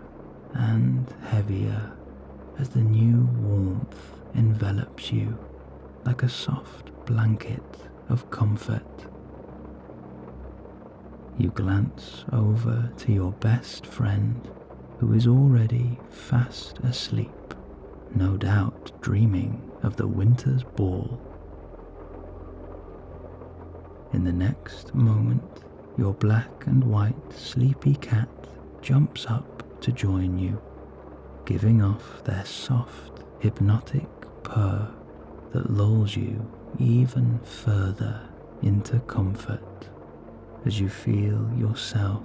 and heavier as the new warmth envelops you like a soft blanket of comfort. You glance over to your best friend, who is already fast asleep, no doubt dreaming of the winter's ball. In the next moment, your black and white sleepy cat jumps up to join you, giving off their soft, hypnotic purr that lulls you even further into comfort as you feel yourself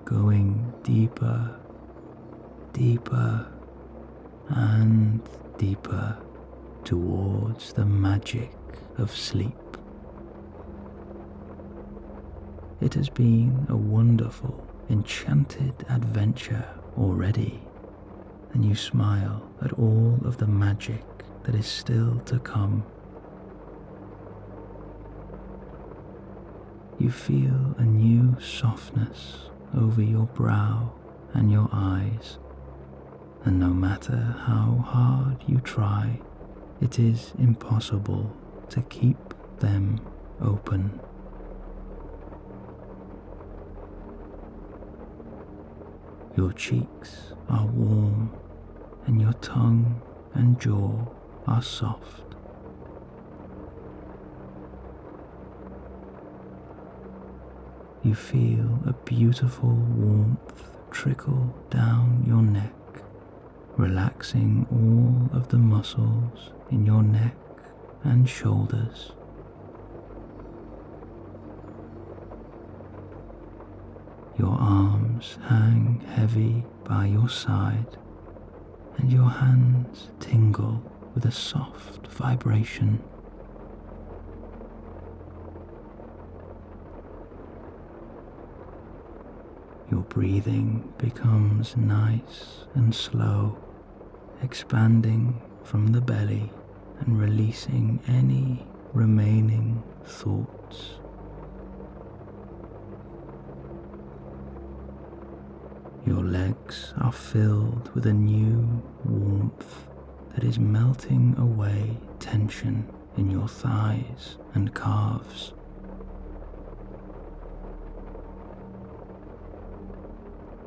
going deeper, deeper and deeper towards the magic of sleep. It has been a wonderful, enchanted adventure already, and you smile at all of the magic that is still to come. You feel a new softness over your brow and your eyes, and no matter how hard you try, it is impossible to keep them open. Your cheeks are warm, and your tongue and jaw are soft. You feel a beautiful warmth trickle down your neck, relaxing all of the muscles in your neck and shoulders. Your arms hang heavy by your side, and your hands tingle with a soft vibration. Your breathing becomes nice and slow, expanding from the belly and releasing any remaining thoughts. Your legs are filled with a new warmth that is melting away tension in your thighs and calves.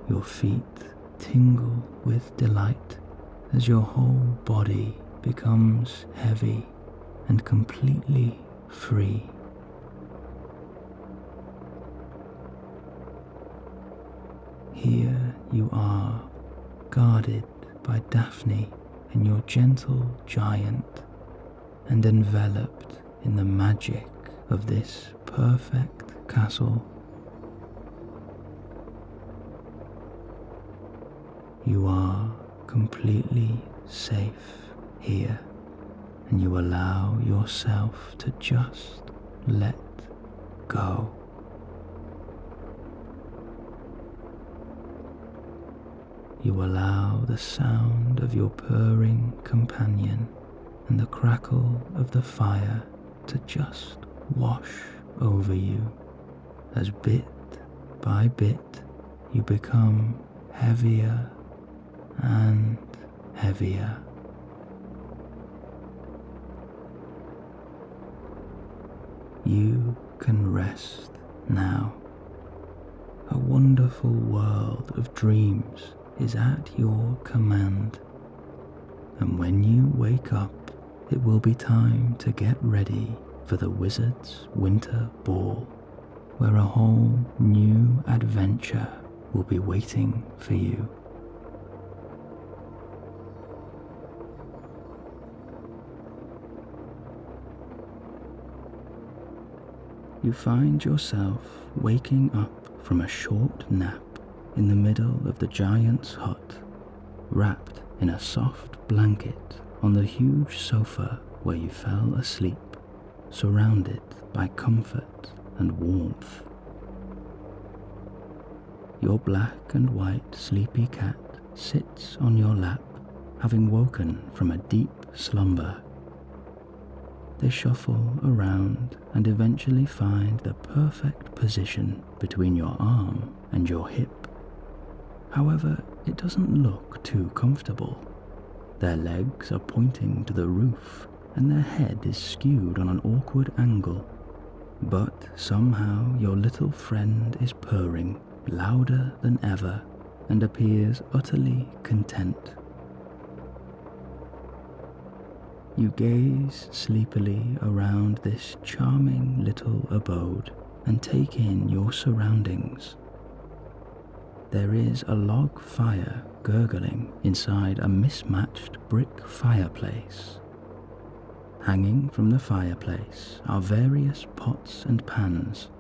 Your feet tingle with delight as your whole body becomes heavy and completely free. Here you are, guarded by Daphne and your gentle giant, and enveloped in the magic of this perfect castle. You are completely safe here, and you allow yourself to just let go. You allow the sound of your purring companion and the crackle of the fire to just wash over you as bit by bit you become heavier and heavier. You can rest now. A wonderful world of dreams is at your command, and when you wake up, it will be time to get ready for the Wizard's Winter Ball, where a whole new adventure will be waiting for you. You find yourself waking up from a short nap in the middle of the giant's hut, wrapped in a soft blanket on the huge sofa where you fell asleep, surrounded by comfort and warmth. Your black and white sleepy cat sits on your lap, having woken from a deep slumber. They shuffle around and eventually find the perfect position between your arm and your hip. However, it doesn't look too comfortable. Their legs are pointing to the roof and their head is skewed on an awkward angle. But somehow your little friend is purring louder than ever and appears utterly content. You gaze sleepily around this charming little abode and take in your surroundings. There is a log fire gurgling inside a mismatched brick fireplace. Hanging from the fireplace are various pots and pans,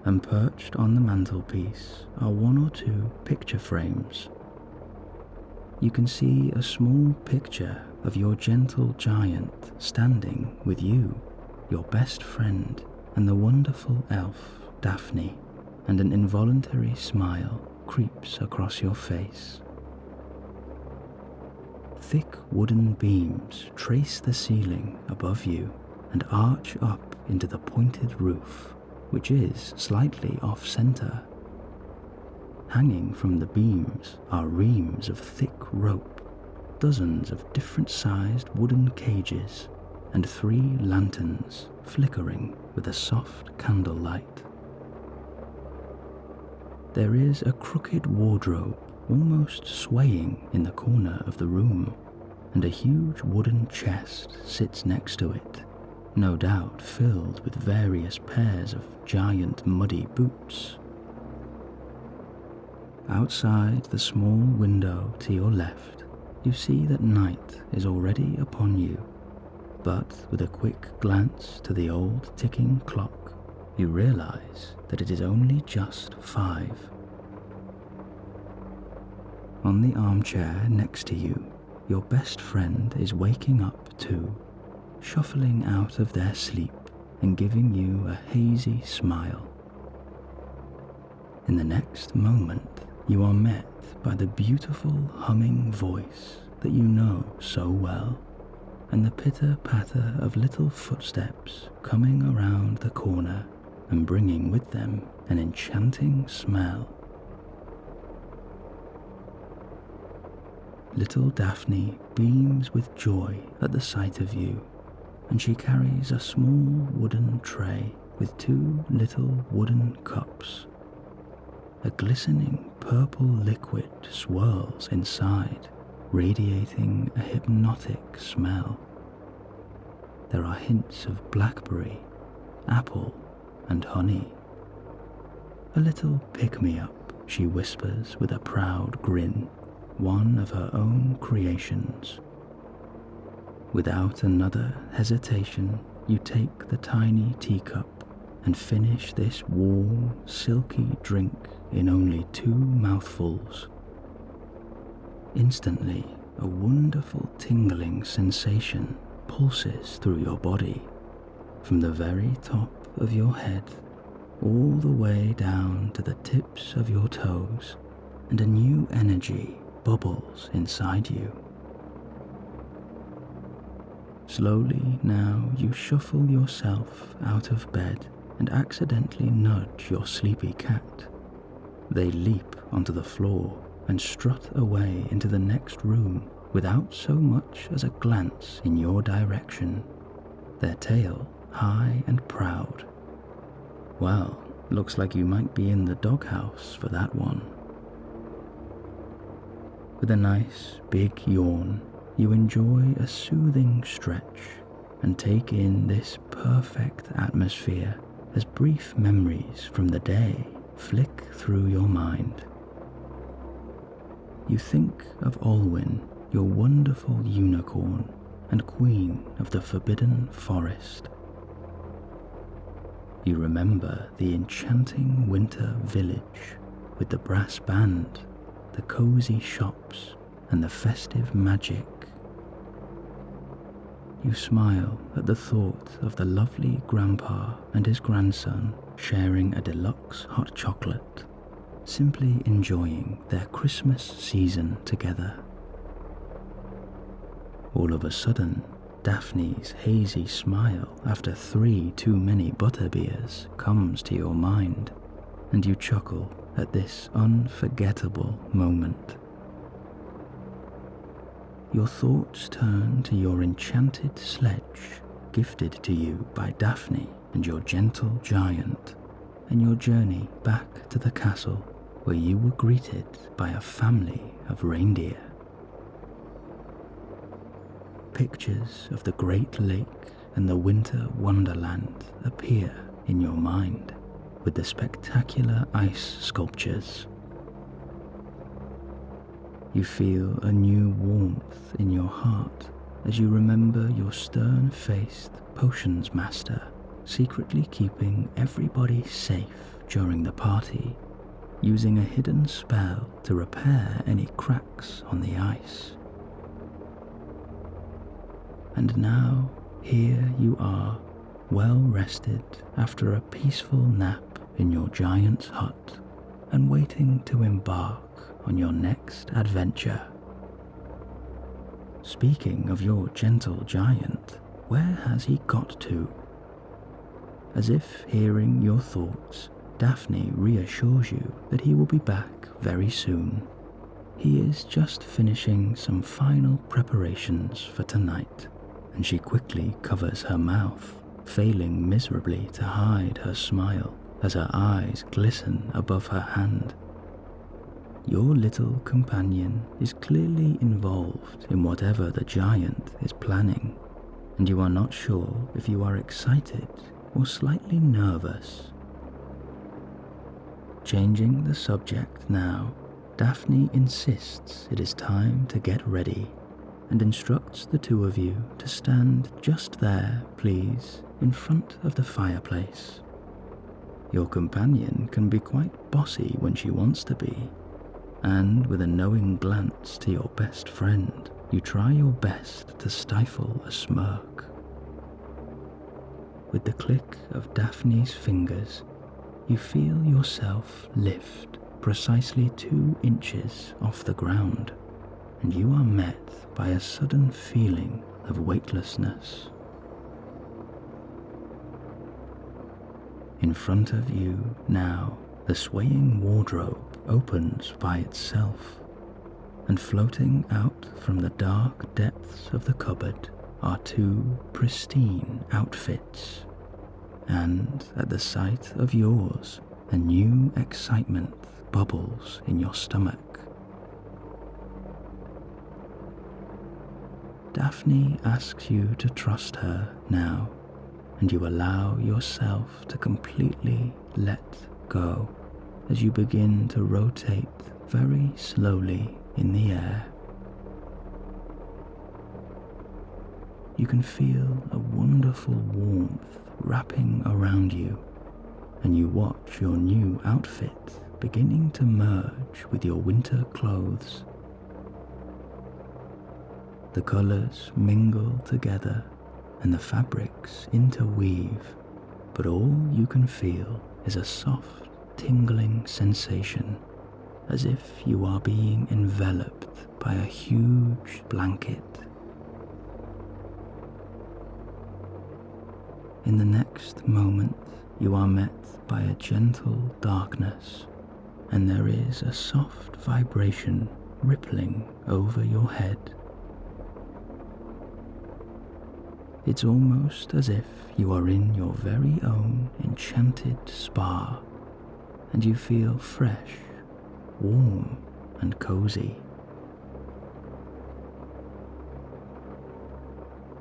and perched on the mantelpiece are one or two picture frames. You can see a small picture of your gentle giant standing with you, your best friend, and the wonderful elf, Daphne, and an involuntary smile creeps across your face. Thick wooden beams trace the ceiling above you and arch up into the pointed roof, which is slightly off-center. Hanging from the beams are reams of thick rope, dozens of different-sized wooden cages, and 3 lanterns flickering with a soft candlelight. There is a crooked wardrobe almost swaying in the corner of the room, and a huge wooden chest sits next to it, no doubt filled with various pairs of giant muddy boots. Outside the small window to your left, you see that night is already upon you, but with a quick glance to the old ticking clock, you realize that it is only just 5. On the armchair next to you, your best friend is waking up too, shuffling out of their sleep and giving you a hazy smile. In the next moment, you are met by the beautiful humming voice that you know so well, and the pitter-patter of little footsteps coming around the corner and bringing with them an enchanting smell. Little Daphne beams with joy at the sight of you, and she carries a small wooden tray with 2 little wooden cups. A glistening purple liquid swirls inside, radiating a hypnotic smell. There are hints of blackberry, apple, and honey. A little pick-me-up, she whispers with a proud grin, one of her own creations. Without another hesitation, you take the tiny teacup and finish this warm, silky drink in only 2 mouthfuls. Instantly, a wonderful tingling sensation pulses through your body, from the very top of your head all the way down to the tips of your toes, and a new energy bubbles inside you. Slowly now you shuffle yourself out of bed and accidentally nudge your sleepy cat. They leap onto the floor and strut away into the next room without so much as a glance in your direction, their tail high and proud. Well, looks like you might be in the doghouse for that one. With a nice big yawn, you enjoy a soothing stretch and take in this perfect atmosphere as brief memories from the day flick through your mind. You think of Olwyn, your wonderful unicorn and queen of the forbidden forest. You remember the enchanting winter village with the brass band, the cozy shops, and the festive magic. You smile at the thought of the lovely grandpa and his grandson sharing a deluxe hot chocolate, simply enjoying their Christmas season together. All of a sudden, Daphne's hazy smile after 3 too many butterbeers comes to your mind, and you chuckle at this unforgettable moment. Your thoughts turn to your enchanted sledge gifted to you by Daphne and your gentle giant, and your journey back to the castle where you were greeted by a family of reindeer. Pictures of the Great Lake and the winter wonderland appear in your mind with the spectacular ice sculptures. You feel a new warmth in your heart as you remember your stern-faced potions master secretly keeping everybody safe during the party, using a hidden spell to repair any cracks on the ice. And now, here you are, well rested after a peaceful nap in your giant's hut, and waiting to embark on your next adventure. Speaking of your gentle giant, where has he got to? As if hearing your thoughts, Daphne reassures you that he will be back very soon. He is just finishing some final preparations for tonight, and she quickly covers her mouth, failing miserably to hide her smile as her eyes glisten above her hand. Your little companion is clearly involved in whatever the giant is planning, and you are not sure if you are excited or slightly nervous. Changing the subject now, Daphne insists it is time to get ready, and instructs the two of you to stand just there, please, in front of the fireplace. Your companion can be quite bossy when she wants to be, and with a knowing glance to your best friend, you try your best to stifle a smirk. With the click of Daphne's fingers, you feel yourself lift precisely 2 inches off the ground, and you are met by a sudden feeling of weightlessness. In front of you now, the swaying wardrobe opens by itself, and floating out from the dark depths of the cupboard are 2 pristine outfits, and at the sight of yours, a new excitement bubbles in your stomach. Daphne asks you to trust her now, and you allow yourself to completely let go as you begin to rotate very slowly in the air. You can feel a wonderful warmth wrapping around you, and you watch your new outfit beginning to merge with your winter clothes. The colors mingle together and the fabrics interweave, but all you can feel is a soft, tingling sensation, as if you are being enveloped by a huge blanket. In the next moment, you are met by a gentle darkness, and there is a soft vibration rippling over your head. It's almost as if you are in your very own enchanted spa, and you feel fresh, warm, and cozy.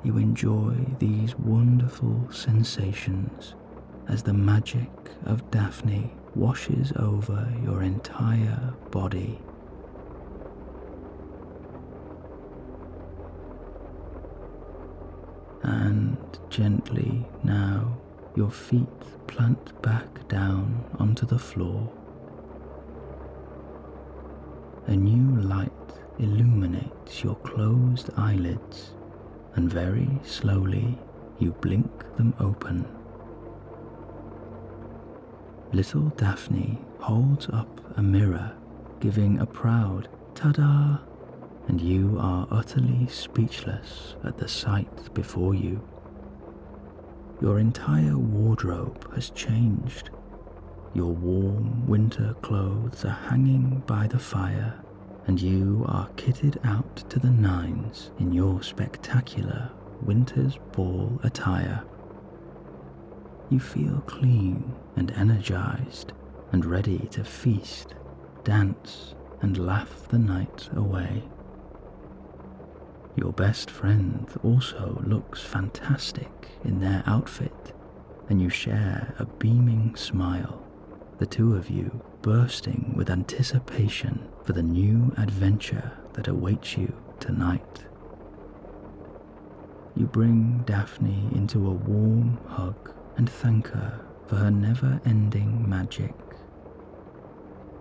You enjoy these wonderful sensations as the magic of Daphne washes over your entire body. And gently now, your feet plant back down onto the floor. A new light illuminates your closed eyelids, and very slowly you blink them open. Little Daphne holds up a mirror, giving a proud ta-da, and you are utterly speechless at the sight before you. Your entire wardrobe has changed. Your warm winter clothes are hanging by the fire, and you are kitted out to the nines in your spectacular winter's ball attire. You feel clean and energized and ready to feast, dance, and laugh the night away. Your best friend also looks fantastic in their outfit, and you share a beaming smile, the two of you bursting with anticipation for the new adventure that awaits you tonight. You bring Daphne into a warm hug and thank her for her never-ending magic.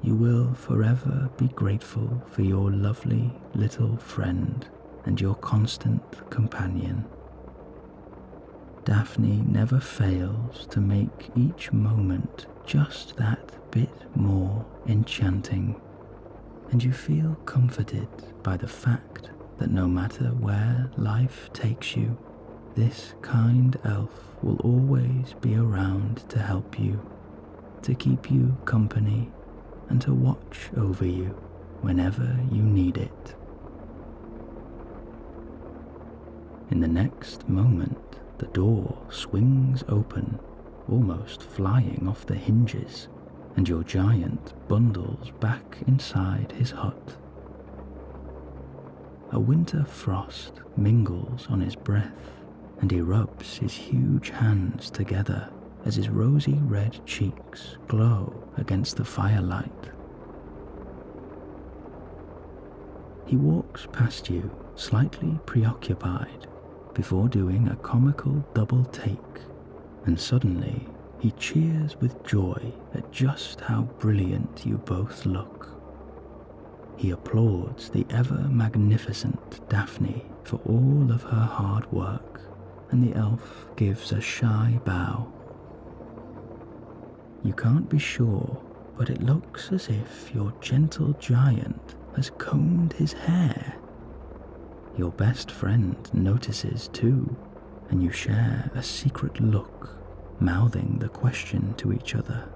You will forever be grateful for your lovely little friend and your constant companion. Daphne never fails to make each moment just that bit more enchanting, and you feel comforted by the fact that no matter where life takes you, this kind elf will always be around to help you, to keep you company, and to watch over you whenever you need it. In the next moment, the door swings open, almost flying off the hinges, and your giant bundles back inside his hut. A winter frost mingles on his breath, and he rubs his huge hands together as his rosy red cheeks glow against the firelight. He walks past you, slightly preoccupied, before doing a comical double take, and suddenly he cheers with joy at just how brilliant you both look. He applauds the ever-magnificent Daphne for all of her hard work, and the elf gives a shy bow. You can't be sure, but it looks as if your gentle giant has combed his hair. Your best friend notices too, and you share a secret look, mouthing the question to each other.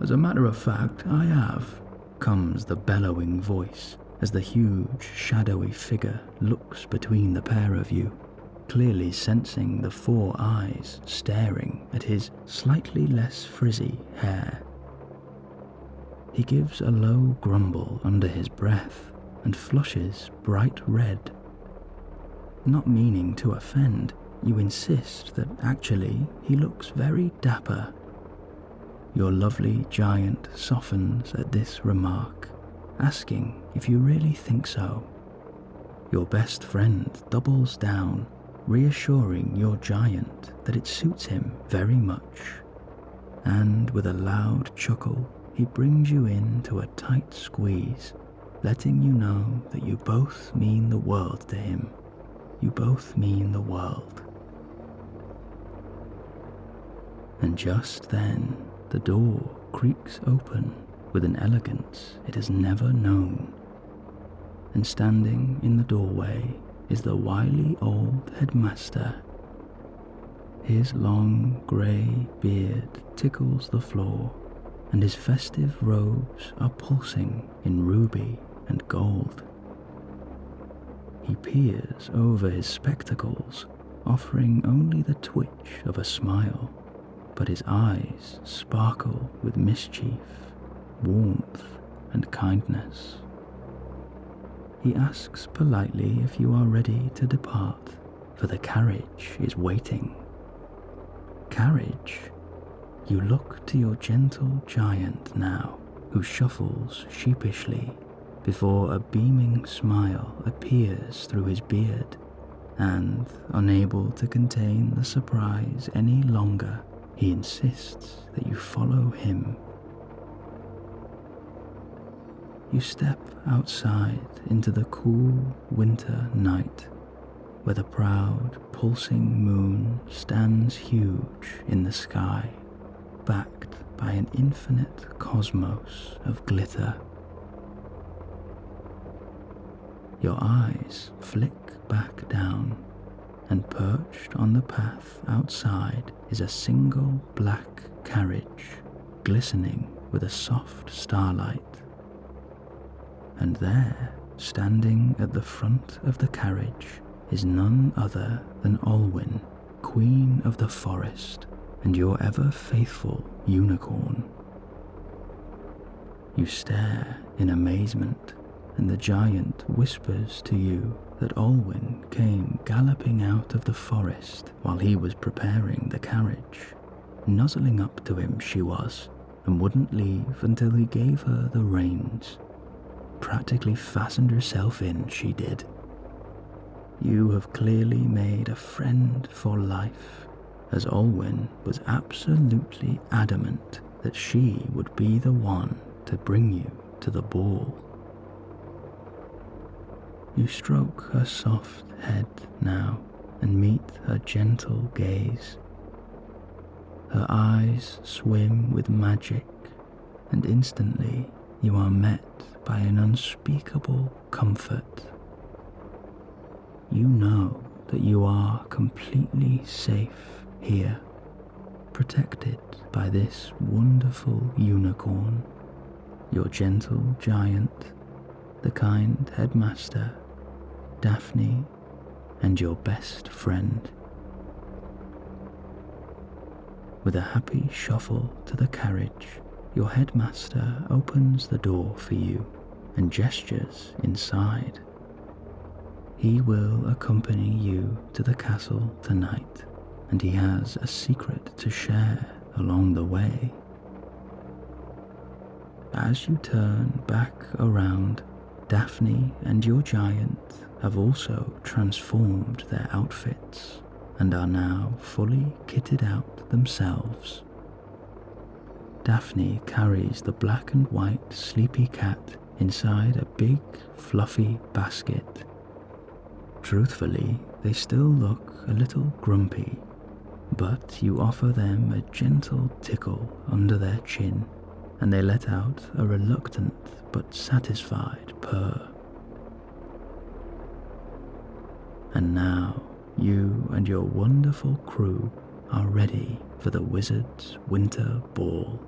"As a matter of fact, I have," comes the bellowing voice as the huge, shadowy figure looks between the pair of you, clearly sensing the four eyes staring at his slightly less frizzy hair. He gives a low grumble under his breath and flushes bright red. Not meaning to offend, you insist that actually he looks very dapper. Your lovely giant softens at this remark, asking if you really think so. Your best friend doubles down, reassuring your giant that it suits him very much. And with a loud chuckle, he brings you into a tight squeeze, letting you know that you both mean the world to him. You both mean the world. And just then, the door creaks open with an elegance it has never known, and standing in the doorway is the wily old headmaster. His long grey beard tickles the floor, and his festive robes are pulsing in ruby and gold. He peers over his spectacles, offering only the twitch of a smile, but his eyes sparkle with mischief, warmth, and kindness. He asks politely if you are ready to depart, for the carriage is waiting. Carriage? You look to your gentle giant now, who shuffles sheepishly before a beaming smile appears through his beard, and, unable to contain the surprise any longer, he insists that you follow him. You step outside into the cool winter night, where the proud, pulsing moon stands huge in the sky, backed by an infinite cosmos of glitter. Your eyes flick back down, and perched on the path outside is a single black carriage, glistening with a soft starlight. And there, standing at the front of the carriage, is none other than Olwyn, Queen of the Forest, and your ever-faithful unicorn. You stare in amazement, and the giant whispers to you that Olwyn came galloping out of the forest while he was preparing the carriage. Nuzzling up to him she was, and wouldn't leave until he gave her the reins. Practically fastened herself in, she did. You have clearly made a friend for life, as Olwyn was absolutely adamant that she would be the one to bring you to the ball. You stroke her soft head now and meet her gentle gaze. Her eyes swim with magic, and instantly you are met by an unspeakable comfort. You know that you are completely safe here, protected by this wonderful unicorn, your gentle giant, the kind headmaster, Daphne, and your best friend. With a happy shuffle to the carriage, your headmaster opens the door for you and gestures inside. He will accompany you to the castle tonight, and he has a secret to share along the way. As you turn back around, Daphne and your giant have also transformed their outfits and are now fully kitted out themselves. Daphne carries the black and white sleepy cat inside a big, fluffy basket. Truthfully, they still look a little grumpy, but you offer them a gentle tickle under their chin, and they let out a reluctant but satisfied purr. And now, you and your wonderful crew are ready for the wizard's winter ball.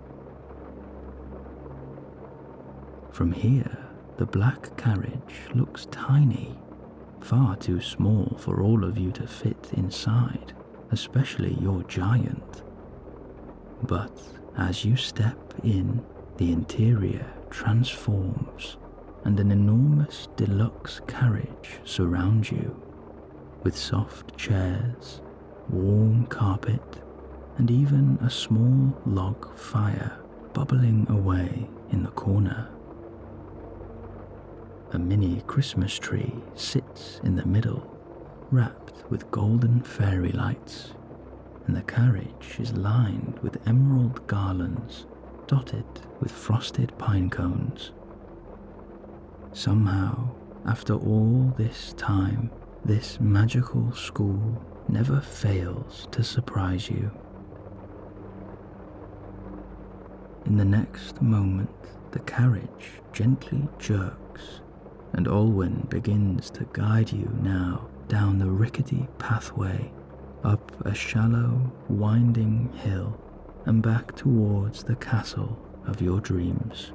From here, the black carriage looks tiny, far too small for all of you to fit inside, especially your giant. But as you step in, the interior transforms, and an enormous deluxe carriage surrounds you, with soft chairs, warm carpet, and even a small log fire bubbling away in the corner. A mini Christmas tree sits in the middle, wrapped with golden fairy lights, and the carriage is lined with emerald garlands dotted with frosted pine cones. Somehow, after all this time, this magical school never fails to surprise you. In the next moment, the carriage gently jerks, and Olwen begins to guide you now down the rickety pathway, up a shallow, winding hill, and back towards the castle of your dreams.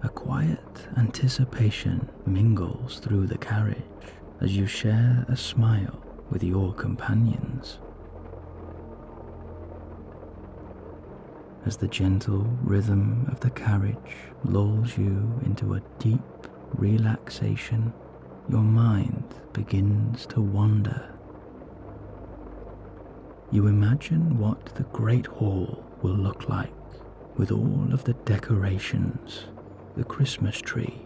A quiet anticipation mingles through the carriage as you share a smile with your companions. As the gentle rhythm of the carriage lulls you into a deep relaxation, your mind begins to wander. You imagine what the great hall will look like, with all of the decorations, the Christmas tree,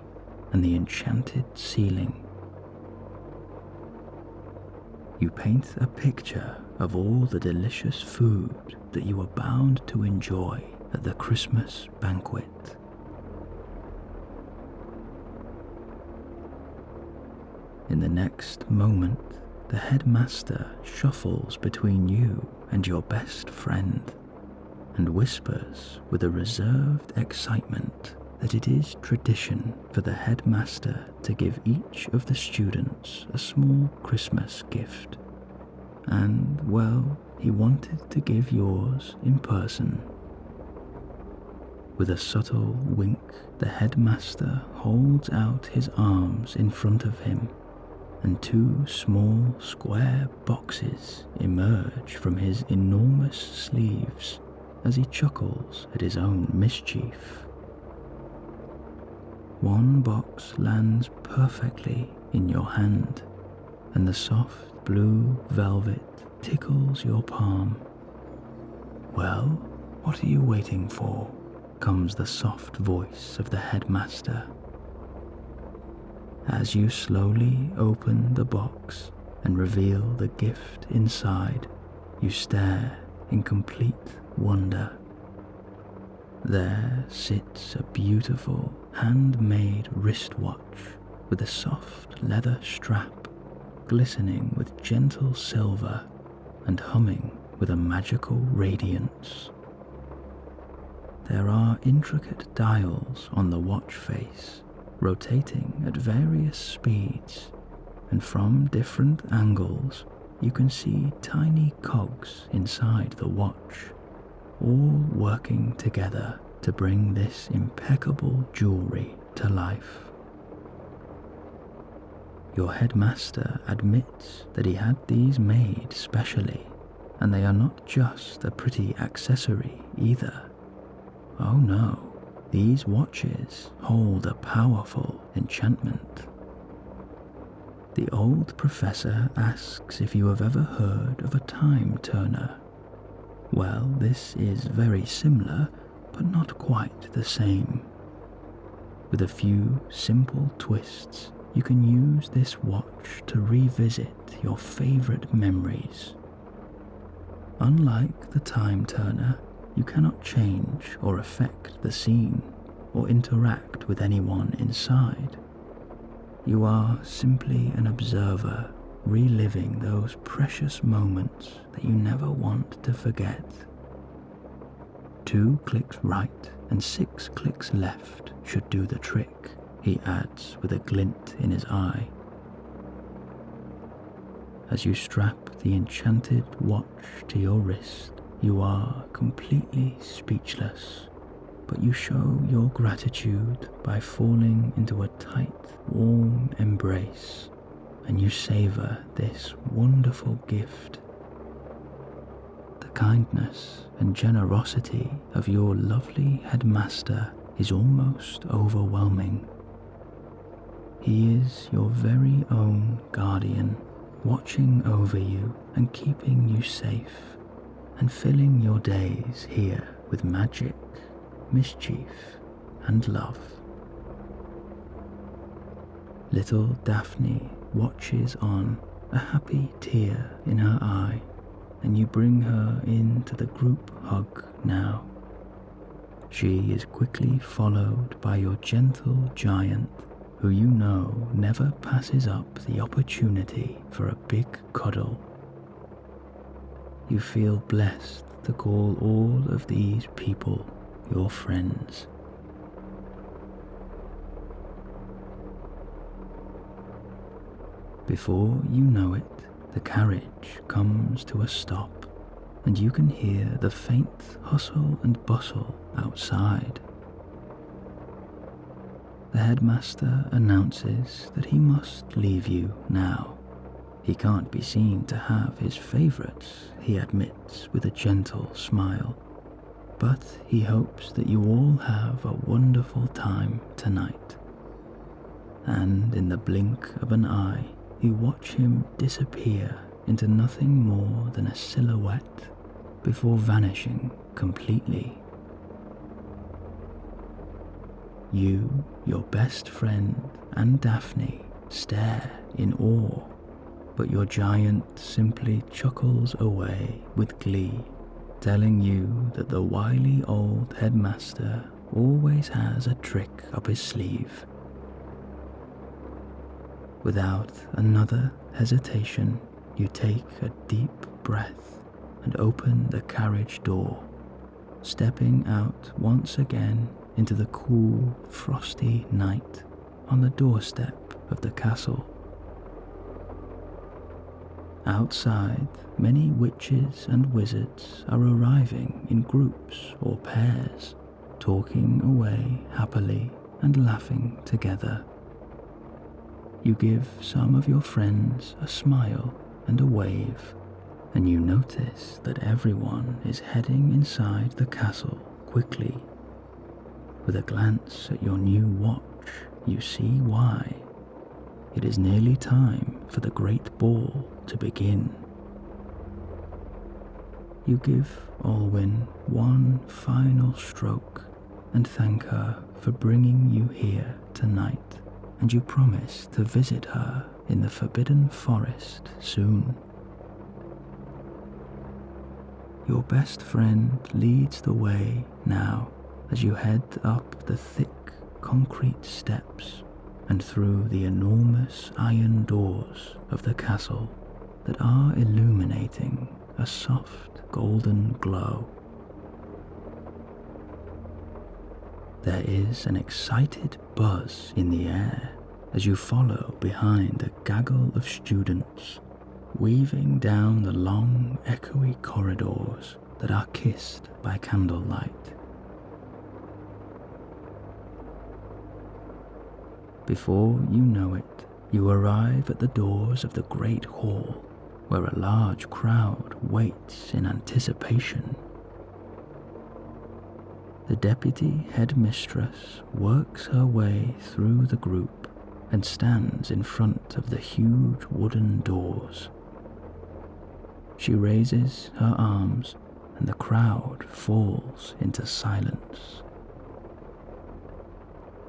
and the enchanted ceiling. You paint a picture of all the delicious food that you are bound to enjoy at the Christmas banquet. In the next moment, the headmaster shuffles between you and your best friend and whispers with a reserved excitement that it is tradition for the headmaster to give each of the students a small Christmas gift. And, well, he wanted to give yours in person. With a subtle wink, the headmaster holds out his arms in front of him, and two small square boxes emerge from his enormous sleeves as he chuckles at his own mischief. One box lands perfectly in your hand, and the soft blue velvet tickles your palm. "Well, what are you waiting for?" comes the soft voice of the headmaster. As you slowly open the box and reveal the gift inside, you stare in complete wonder. There sits a beautiful handmade wristwatch with a soft leather strap, glistening with gentle silver and humming with a magical radiance. There are intricate dials on the watch face, rotating at various speeds, and from different angles you can see tiny cogs inside the watch, all working together to bring this impeccable jewelry to life. Your headmaster admits that he had these made specially, and they are not just a pretty accessory either. Oh no, these watches hold a powerful enchantment. The old professor asks if you have ever heard of a time turner. Well, this is very similar, but not quite the same. With a few simple twists, you can use this watch to revisit your favorite memories. Unlike the time turner, you cannot change or affect the scene or interact with anyone inside. You are simply an observer, reliving those precious moments that you never want to forget. 2 clicks right and 6 clicks left should do the trick, he adds with a glint in his eye. As you strap the enchanted watch to your wrist, you are completely speechless, but you show your gratitude by falling into a tight, warm embrace, and you savor this wonderful gift. The kindness and generosity of your lovely headmaster is almost overwhelming. He is your very own guardian, watching over you and keeping you safe, and filling your days here with magic, mischief, and love. Little Daphne watches on, a happy tear in her eye, and you bring her into the group hug now. She is quickly followed by your gentle giant, who you know never passes up the opportunity for a big cuddle. you feel blessed to call all of these people your friends. Before you know it, the carriage comes to a stop, and you can hear the faint hustle and bustle outside. The headmaster announces that he must leave you now. He can't be seen to have his favourites, he admits with a gentle smile, but he hopes that you all have a wonderful time tonight. And in the blink of an eye, you watch him disappear into nothing more than a silhouette before vanishing completely. You, your best friend, and Daphne stare in awe, but your giant simply chuckles away with glee, telling you that the wily old headmaster always has a trick up his sleeve. Without another hesitation, you take a deep breath and open the carriage door, stepping out once again into the cool, frosty night on the doorstep of the castle. Outside, many witches and wizards are arriving in groups or pairs, talking away happily and laughing together. You give some of your friends a smile and a wave, and you notice that everyone is heading inside the castle quickly. With a glance at your new watch, you see why. It is nearly time for the great ball to begin. You give Olwyn one final stroke and thank her for bringing you here tonight, and you promise to visit her in the Forbidden Forest soon. Your best friend leads the way now as you head up the thick concrete steps and through the enormous iron doors of the castle that are illuminating a soft golden glow. There is an excited buzz in the air as you follow behind a gaggle of students, weaving down the long, echoey corridors that are kissed by candlelight. Before you know it, you arrive at the doors of the great hall, where a large crowd waits in anticipation. The deputy headmistress works her way through the group and stands in front of the huge wooden doors. She raises her arms and the crowd falls into silence.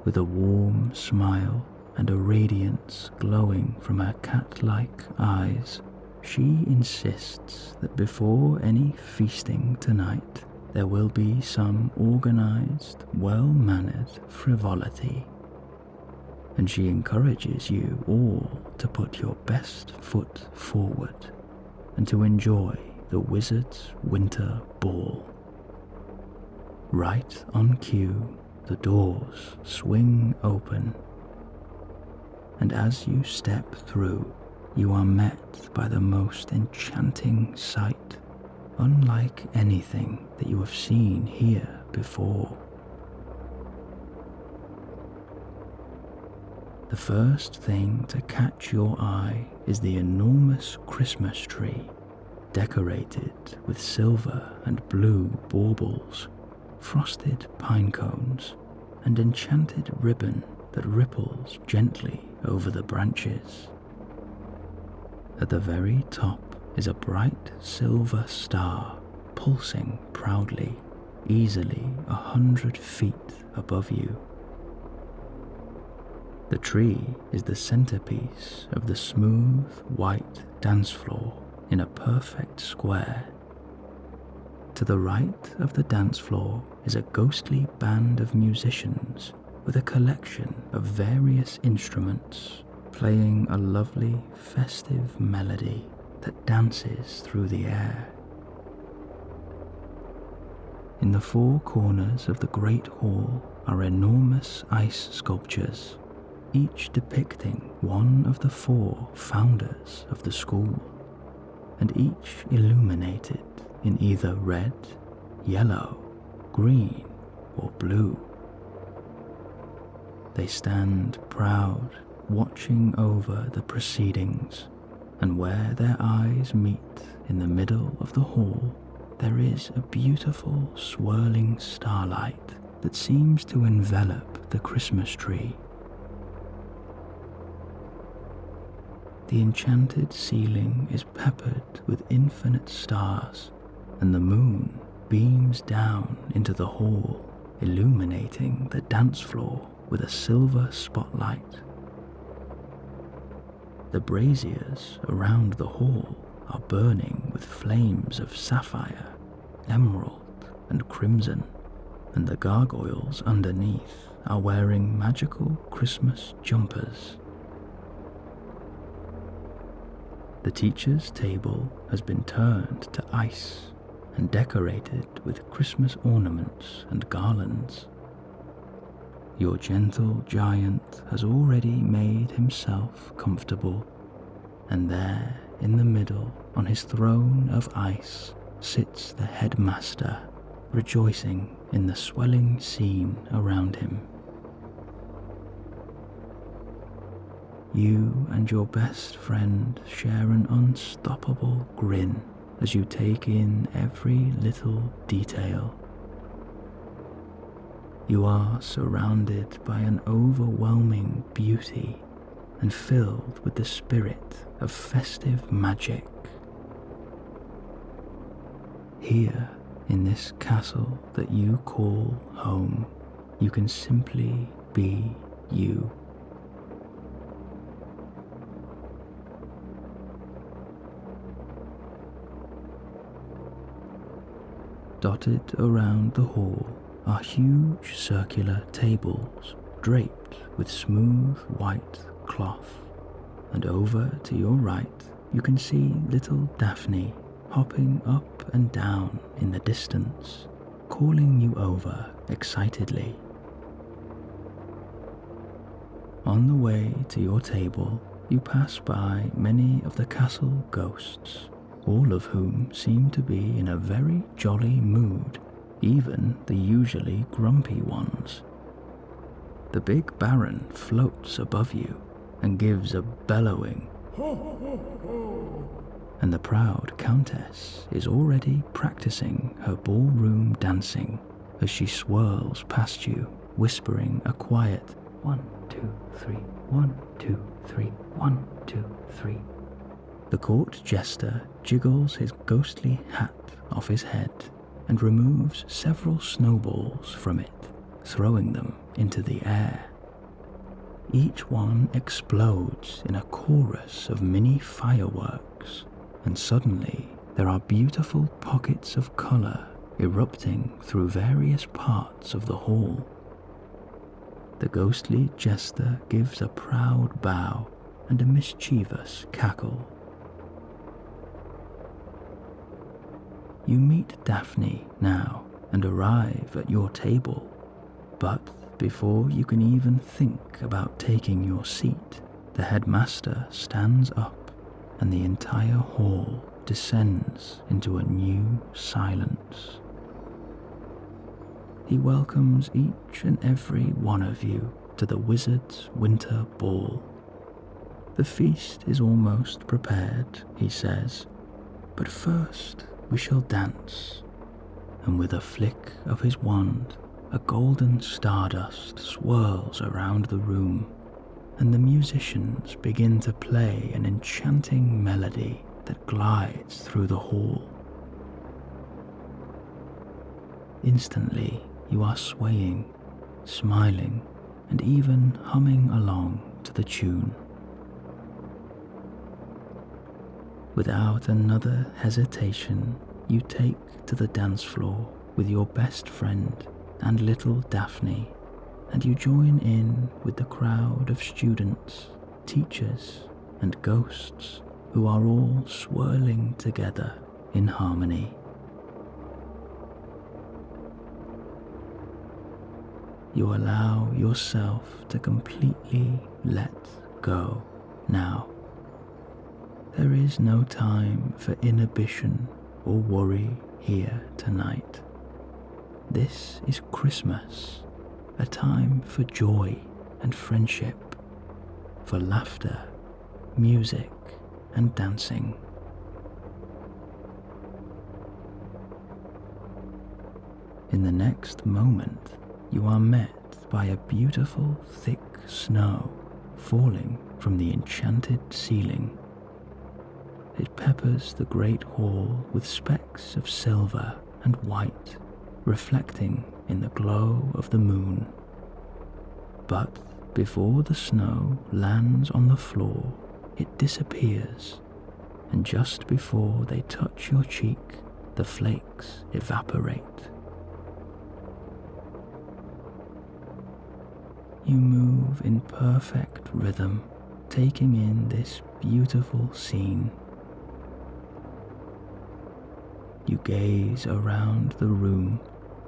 With a warm smile and a radiance glowing from her cat-like eyes, she insists that before any feasting tonight, there will be some organized, well-mannered frivolity, and she encourages you all to put your best foot forward and to enjoy the Wizard's Winter Ball. Right on cue, the doors swing open, and as you step through, you are met by the most enchanting sight, unlike anything that you have seen here before. The first thing to catch your eye is the enormous Christmas tree, decorated with silver and blue baubles, frosted pine cones, and enchanted ribbon that ripples gently over the branches. At the very top is a bright silver star, pulsing proudly, easily 100 feet above you. The tree is the centerpiece of the smooth, white dance floor in a perfect square. To the right of the dance floor is a ghostly band of musicians with a collection of various instruments playing a lovely, festive melody that dances through the air. In the four corners of the great hall are enormous ice sculptures, each depicting one of the four founders of the school, and each illuminated in either red, yellow, green, or blue. They stand proud, watching over the proceedings, and where their eyes meet in the middle of the hall, there is a beautiful swirling starlight that seems to envelop the Christmas tree. The enchanted ceiling is peppered with infinite stars, and the moon beams down into the hall, illuminating the dance floor with a silver spotlight. The braziers around the hall are burning with flames of sapphire, emerald, and crimson, and the gargoyles underneath are wearing magical Christmas jumpers. The teacher's table has been turned to ice and decorated with Christmas ornaments and garlands. Your gentle giant has already made himself comfortable, and there in the middle, on his throne of ice, sits the headmaster, rejoicing in the swelling scene around him. You and your best friend share an unstoppable grin as you take in every little detail. You are surrounded by an overwhelming beauty and filled with the spirit of festive magic. Here, in this castle that you call home, you can simply be you. Dotted around the hall are huge circular tables draped with smooth white cloth, and over to your right you can see little Daphne hopping up and down in the distance, calling you over excitedly. On the way to your table, you pass by many of the castle ghosts, all of whom seem to be in a very jolly mood, even the usually grumpy ones. The big Baron floats above you and gives a bellowing, and the proud Countess is already practicing her ballroom dancing as she swirls past you, whispering a quiet 1, 2, 3, 1, 2, 3, 1, 2, 3. The court jester jiggles his ghostly hat off his head and removes several snowballs from it, throwing them into the air. Each one explodes in a chorus of mini fireworks, and suddenly there are beautiful pockets of colour erupting through various parts of the hall. The ghostly jester gives a proud bow and a mischievous cackle. You meet Daphne now and arrive at your table, but before you can even think about taking your seat, the headmaster stands up and the entire hall descends into a new silence. He welcomes each and every one of you to the Wizard's Winter Ball. The feast is almost prepared, he says, but first we shall dance. And with a flick of his wand, a golden stardust swirls around the room, and the musicians begin to play an enchanting melody that glides through the hall. Instantly, you are swaying, smiling, and even humming along to the tune. Without another hesitation, you take to the dance floor with your best friend and little Daphne, and you join in with the crowd of students, teachers, and ghosts who are all swirling together in harmony. You allow yourself to completely let go now. There is no time for inhibition or worry here tonight. This is Christmas, a time for joy and friendship, for laughter, music, and dancing. In the next moment, you are met by a beautiful thick snow falling from the enchanted ceiling. It peppers the great hall with specks of silver and white, reflecting in the glow of the moon. But before the snow lands on the floor, it disappears, and just before they touch your cheek, the flakes evaporate. You move in perfect rhythm, taking in this beautiful scene. You gaze around the room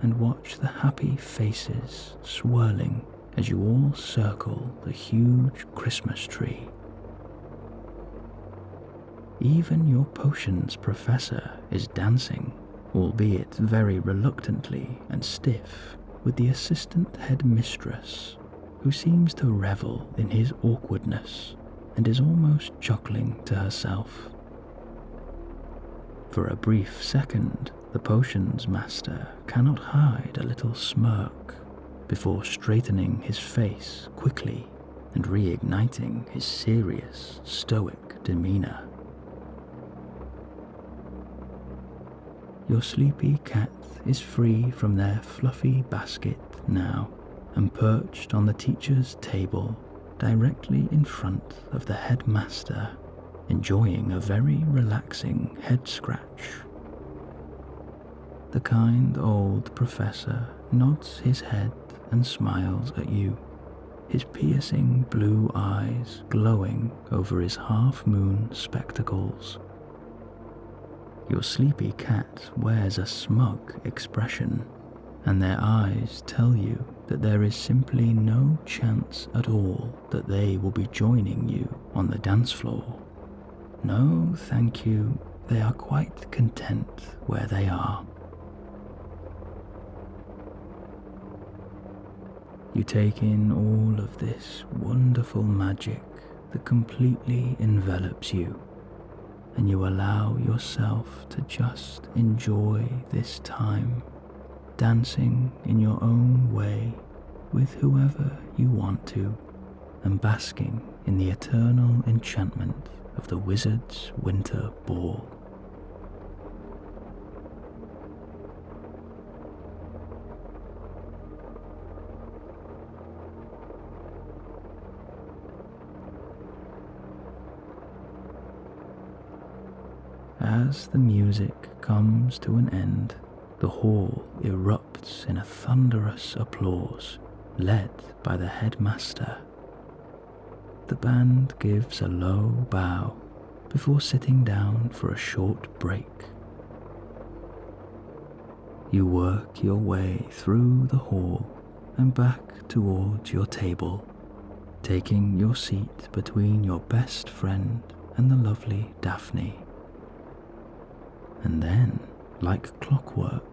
and watch the happy faces swirling as you all circle the huge Christmas tree. Even your potions professor is dancing, albeit very reluctantly and stiff, with the assistant headmistress, who seems to revel in his awkwardness and is almost chuckling to herself. For a brief second, the potions master cannot hide a little smirk before straightening his face quickly and reigniting his serious, stoic demeanor. Your sleepy cat is free from their fluffy basket now and perched on the teacher's table directly in front of the headmaster, enjoying a very relaxing head scratch. The kind old professor nods his head and smiles at you, his piercing blue eyes glowing over his half-moon spectacles. Your sleepy cat wears a smug expression, and their eyes tell you that there is simply no chance at all that they will be joining you on the dance floor. No, thank you, they are quite content where they are. You take in all of this wonderful magic that completely envelops you, and you allow yourself to just enjoy this time, dancing in your own way with whoever you want to, and basking in the eternal enchantment of the wizard's winter ball. As the music comes to an end, the hall erupts in a thunderous applause, led by the headmaster. The band gives a low bow before sitting down for a short break. You work your way through the hall and back towards your table, taking your seat between your best friend and the lovely Daphne. And then, like clockwork,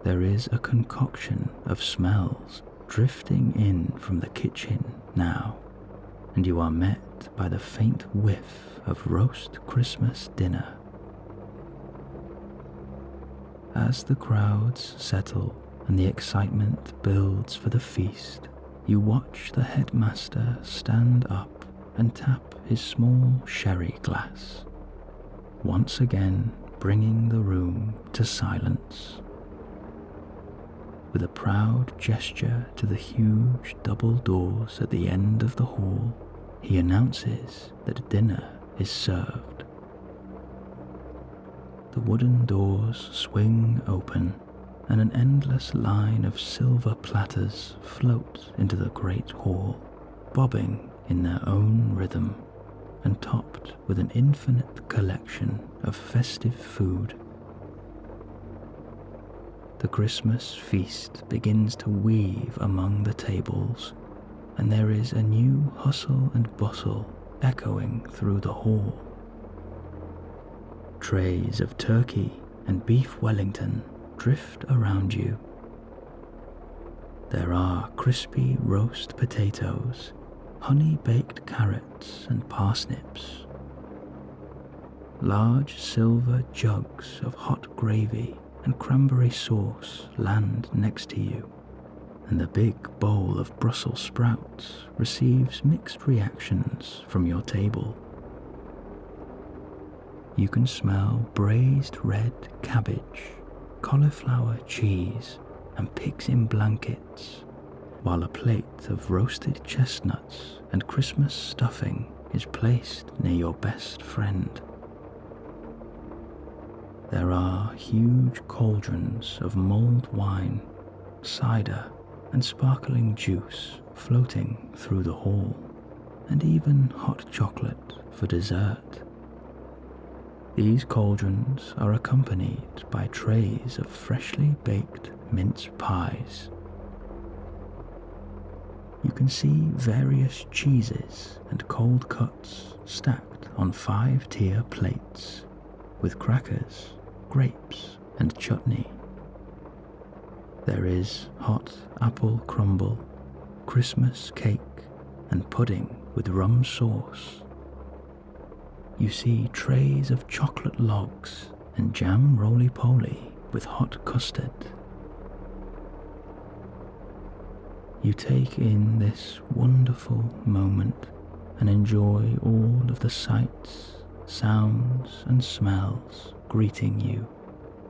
there is a concoction of smells drifting in from the kitchen now, and you are met by the faint whiff of roast Christmas dinner. As the crowds settle and the excitement builds for the feast, you watch the headmaster stand up and tap his small sherry glass, once again bringing the room to silence. With a proud gesture to the huge double doors at the end of the hall, he announces that dinner is served. The wooden doors swing open, and an endless line of silver platters float into the great hall, bobbing in their own rhythm, and topped with an infinite collection of festive food. The Christmas feast begins to weave among the tables, and there is a new hustle and bustle echoing through the hall. Trays of turkey and beef Wellington drift around you. There are crispy roast potatoes, honey-baked carrots and parsnips. Large silver jugs of hot gravy and cranberry sauce land next to you, and the big bowl of Brussels sprouts receives mixed reactions from your table. You can smell braised red cabbage, cauliflower cheese, and pigs in blankets, while a plate of roasted chestnuts and Christmas stuffing is placed near your best friend. There are huge cauldrons of mulled wine, cider, and sparkling juice floating through the hall, and even hot chocolate for dessert. These cauldrons are accompanied by trays of freshly baked mince pies. You can see various cheeses and cold cuts stacked on 5-tier plates, with crackers, grapes, and chutney. There is hot apple crumble, Christmas cake, and pudding with rum sauce. You see trays of chocolate logs and jam roly-poly with hot custard. You take in this wonderful moment and enjoy all of the sights, sounds, and smells greeting you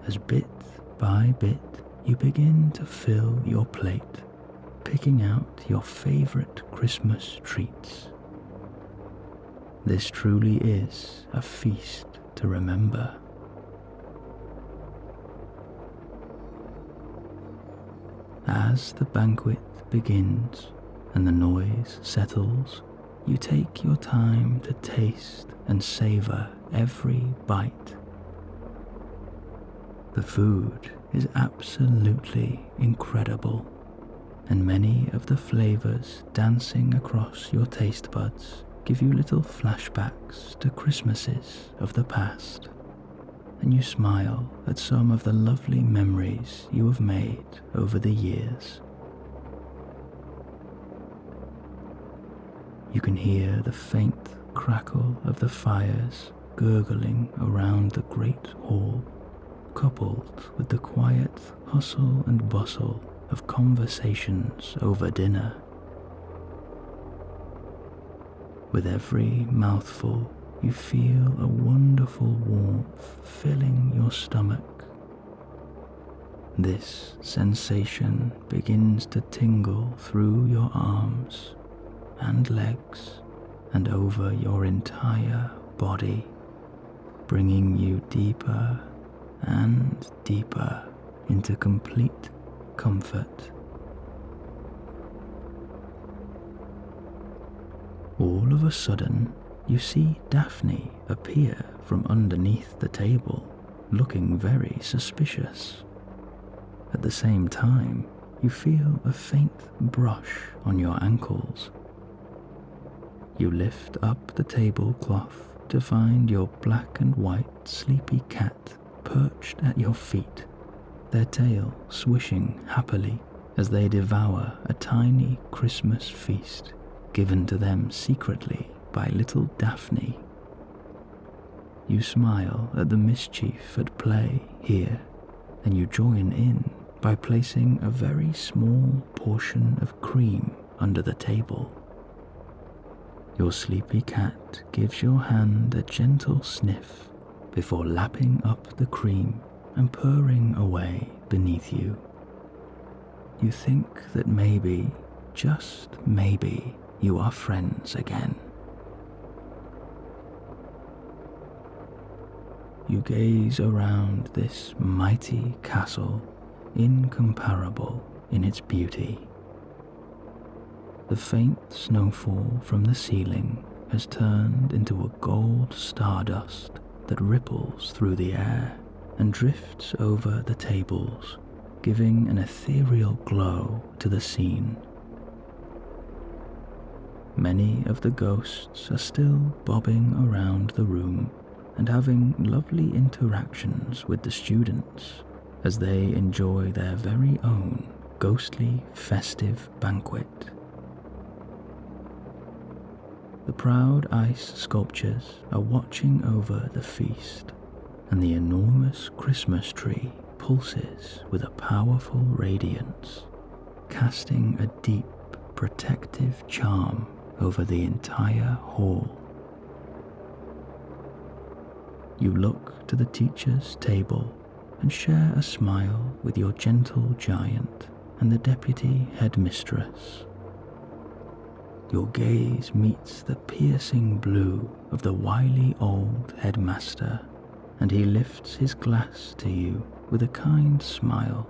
as bit by bit you begin to fill your plate, picking out your favorite Christmas treats. This truly is a feast to remember. As the banquet begins and the noise settles, you take your time to taste and savor every bite. The food is absolutely incredible, and many of the flavors dancing across your taste buds give you little flashbacks to Christmases of the past, and you smile at some of the lovely memories you have made over the years. You can hear the faint crackle of the fires gurgling around the great hall, coupled with the quiet hustle and bustle of conversations over dinner. With every mouthful, you feel a wonderful warmth filling your stomach. This sensation begins to tingle through your arms and legs and over your entire body, bringing you deeper and deeper into complete comfort. All of a sudden, you see Daphne appear from underneath the table, looking very suspicious. At the same time, you feel a faint brush on your ankles. You lift up the tablecloth to find your black and white sleepy cat perched at your feet, their tail swishing happily as they devour a tiny Christmas feast given to them secretly by little Daphne. You smile at the mischief at play here, and you join in by placing a very small portion of cream under the table. Your sleepy cat gives your hand a gentle sniff before lapping up the cream and purring away beneath you. You think that maybe, just maybe, you are friends again. You gaze around this mighty castle, incomparable in its beauty. The faint snowfall from the ceiling has turned into a gold stardust that ripples through the air and drifts over the tables, giving an ethereal glow to the scene. Many of the ghosts are still bobbing around the room and having lovely interactions with the students as they enjoy their very own ghostly festive banquet. The proud ice sculptures are watching over the feast, and the enormous Christmas tree pulses with a powerful radiance, casting a deep protective charm over the entire hall. You look to the teacher's table and share a smile with your gentle giant and the deputy headmistress. Your gaze meets the piercing blue of the wily old headmaster, and he lifts his glass to you with a kind smile.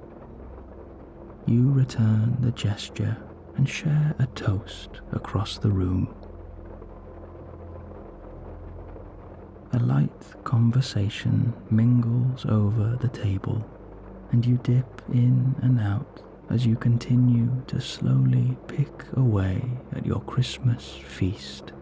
You return the gesture and share a toast across the room. A light conversation mingles over the table, and you dip in and out as you continue to slowly pick away at your Christmas feast.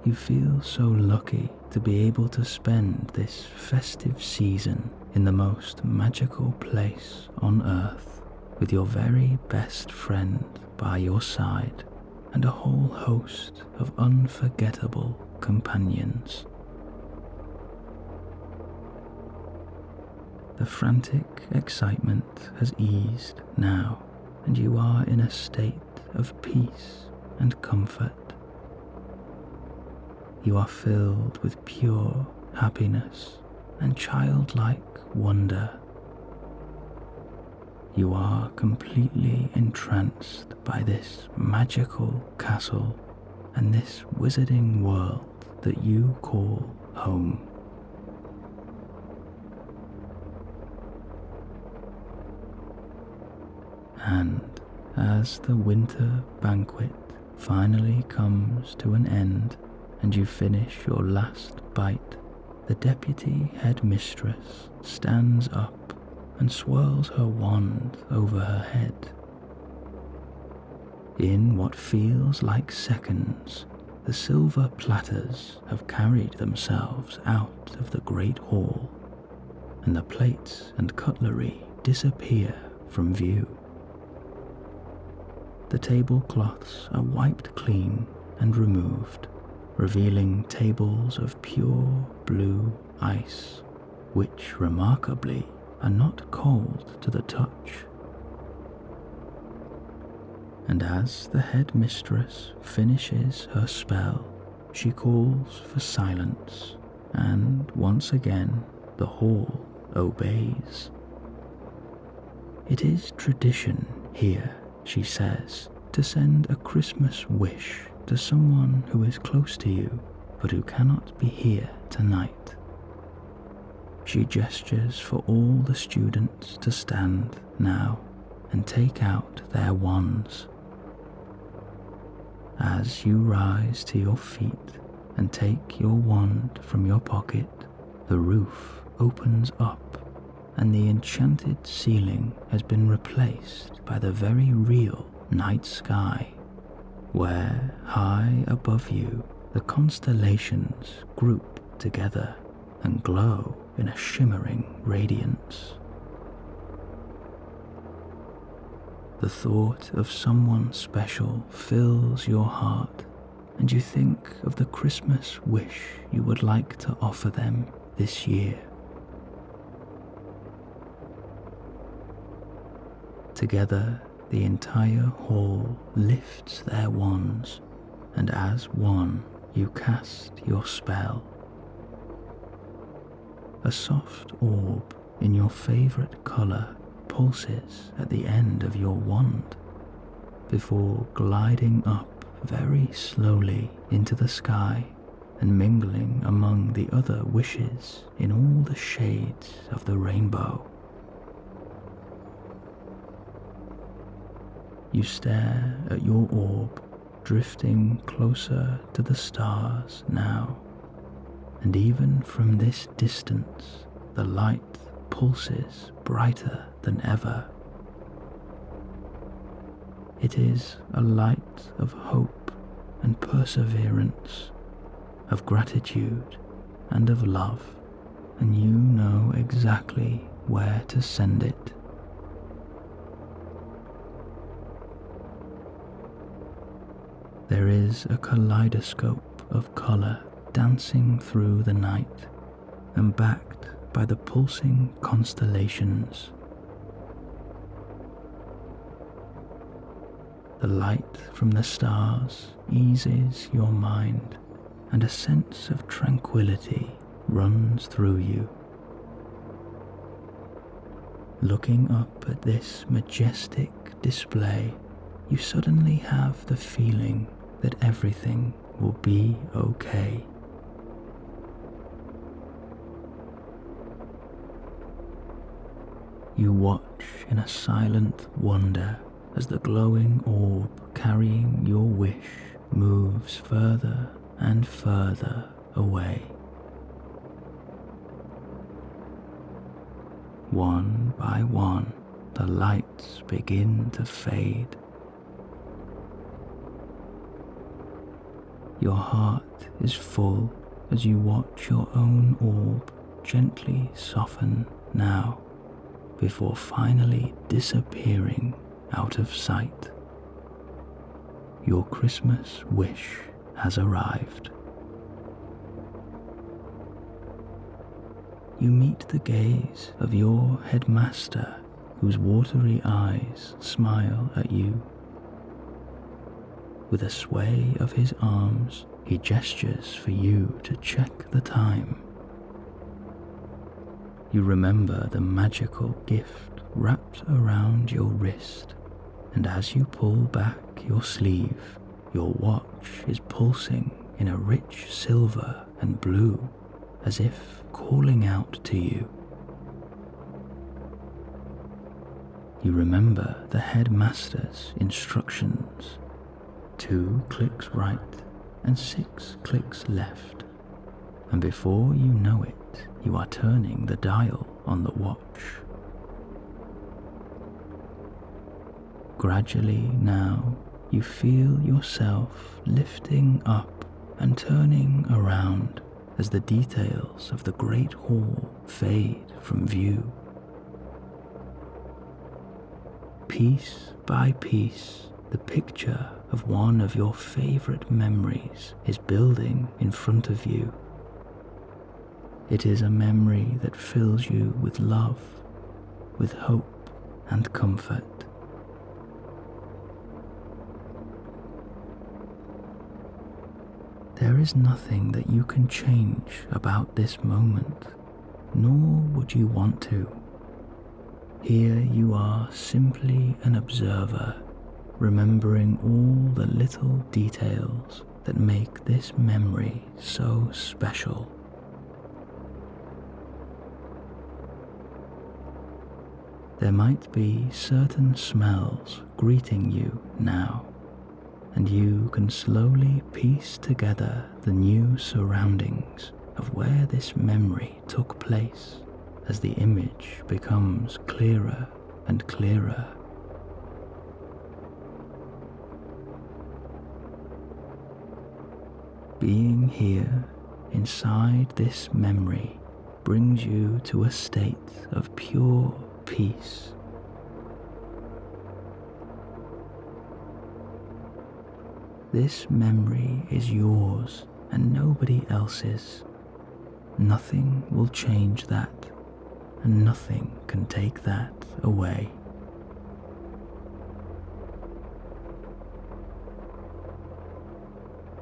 You feel so lucky to be able to spend this festive season in the most magical place on earth, with your very best friend by your side and a whole host of unforgettable companions. The frantic excitement has eased now, and you are in a state of peace and comfort. You are filled with pure happiness and childlike wonder. You are completely entranced by this magical castle and this wizarding world that you call home. And as the winter banquet finally comes to an end and you finish your last bite, the deputy headmistress stands up and swirls her wand over her head. In what feels like seconds, the silver platters have carried themselves out of the great hall, and the plates and cutlery disappear from view. The tablecloths are wiped clean and removed, revealing tables of pure blue ice, which remarkably are not cold to the touch. And as the headmistress finishes her spell, she calls for silence, and once again the hall obeys. It is tradition here, she says, to send a Christmas wish to someone who is close to you but who cannot be here tonight. She gestures for all the students to stand now and take out their wands. As you rise to your feet and take your wand from your pocket, the roof opens up and the enchanted ceiling has been replaced by the very real night sky, where high above you the constellations group together and glow in a shimmering radiance. The thought of someone special fills your heart, and you think of the Christmas wish you would like to offer them this year. Together, the entire hall lifts their wands, and as one, you cast your spell. A soft orb in your favorite color pulses at the end of your wand, before gliding up very slowly into the sky and mingling among the other wishes in all the shades of the rainbow. You stare at your orb, drifting closer to the stars now, and even from this distance, the light pulses brighter than ever. It is a light of hope and perseverance, of gratitude and of love, and you know exactly where to send it. There is a kaleidoscope of colour dancing through the night and backed by the pulsing constellations. The light from the stars eases your mind, and a sense of tranquility runs through you. Looking up at this majestic display, you suddenly have the feeling that everything will be okay. You watch in a silent wonder as the glowing orb carrying your wish moves further and further away. One by one, the lights begin to fade. Your heart is full as you watch your own orb gently soften now, before finally disappearing out of sight. Your Christmas wish has arrived. You meet the gaze of your headmaster, whose watery eyes smile at you. With a sway of his arms, he gestures for you to check the time. You remember the magical gift wrapped around your wrist, and as you pull back your sleeve, your watch is pulsing in a rich silver and blue, as if calling out to you. You remember the headmaster's instructions: 2 clicks right and 6 clicks left, and before you know it, you are turning the dial on the watch. Gradually now, you feel yourself lifting up and turning around as the details of the great hall fade from view. Piece by piece, the picture of one of your favorite memories is building in front of you. It is a memory that fills you with love, with hope and comfort. There is nothing that you can change about this moment, nor would you want to. Here you are, simply an observer, remembering all the little details that make this memory so special. There might be certain smells greeting you now, and you can slowly piece together the new surroundings of where this memory took place as the image becomes clearer and clearer. Being here inside this memory brings you to a state of pure peace. This memory is yours and nobody else's. Nothing will change that, and nothing can take that away.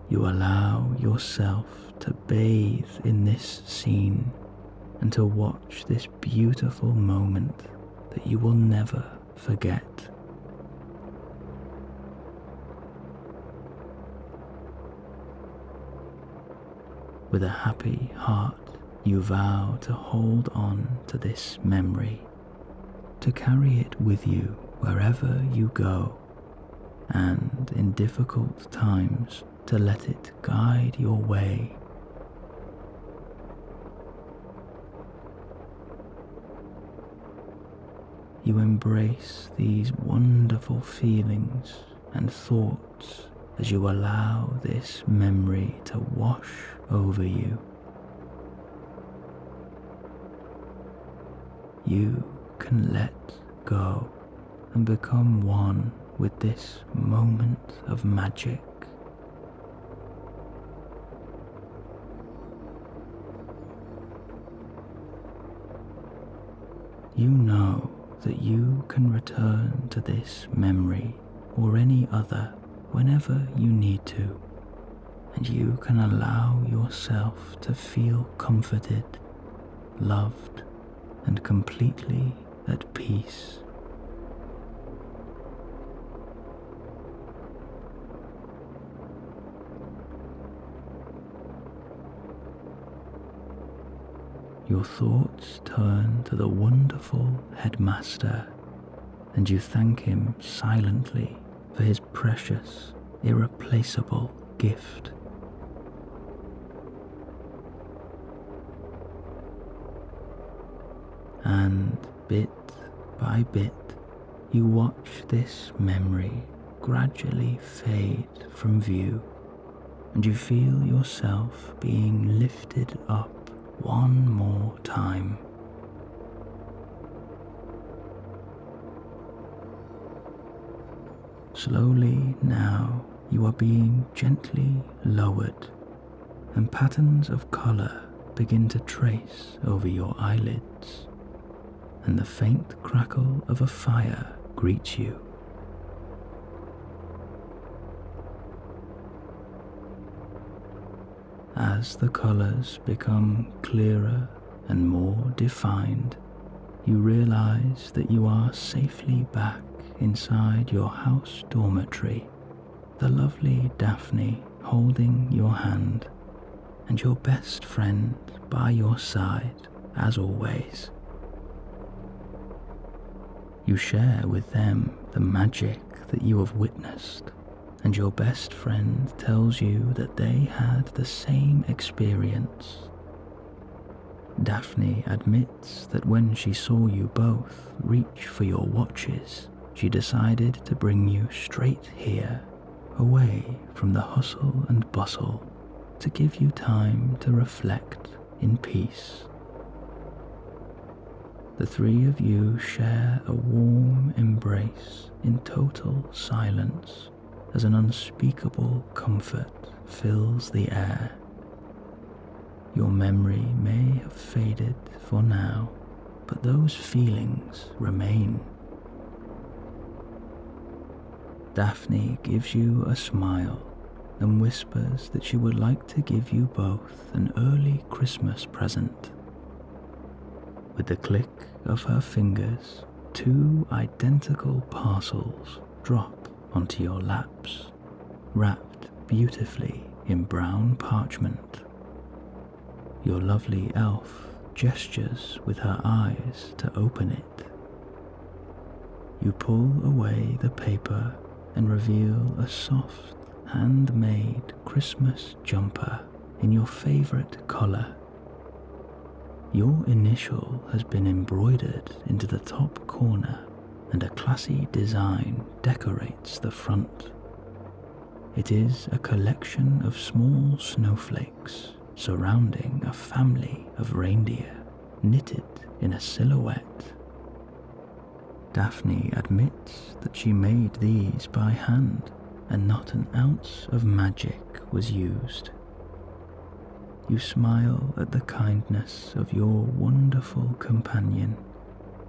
You allow yourself to bathe in this scene and to watch this beautiful moment that you will never forget. With a happy heart, you vow to hold on to this memory, to carry it with you wherever you go, and in difficult times to let it guide your way. you embrace these wonderful feelings and thoughts as you allow this memory to wash over you. You can let go and become one with this moment of magic. You know that you can return to this memory or any other whenever you need to, and you can allow yourself to feel comforted, loved, and completely at peace. Your thoughts turn to the wonderful headmaster, and you thank him silently for his precious, irreplaceable gift. And bit by bit, you watch this memory gradually fade from view, and you feel yourself being lifted up one more time. Slowly now you are being gently lowered, and patterns of colour begin to trace over your eyelids, and the faint crackle of a fire greets you. As the colours become clearer and more defined, you realise that you are safely back inside your house dormitory, the lovely Daphne holding your hand, and your best friend by your side as always. You share with them the magic that you have witnessed, and your best friend tells you that they had the same experience. Daphne admits that when she saw you both reach for your watches, she decided to bring you straight here, away from the hustle and bustle, to give you time to reflect in peace. The three of you share a warm embrace in total silence as an unspeakable comfort fills the air. Your memory may have faded for now, but those feelings remain. Daphne gives you a smile and whispers that she would like to give you both an early Christmas present. With the click of her fingers, two identical parcels drop onto your laps, wrapped beautifully in brown parchment. Your lovely elf gestures with her eyes to open it. You pull away the paper and reveal a soft, handmade Christmas jumper in your favorite color. Your initial has been embroidered into the top corner, and a classy design decorates the front. It is a collection of small snowflakes surrounding a family of reindeer knitted in a silhouette. Daphne admits that she made these by hand, and not an ounce of magic was used. You smile at the kindness of your wonderful companion,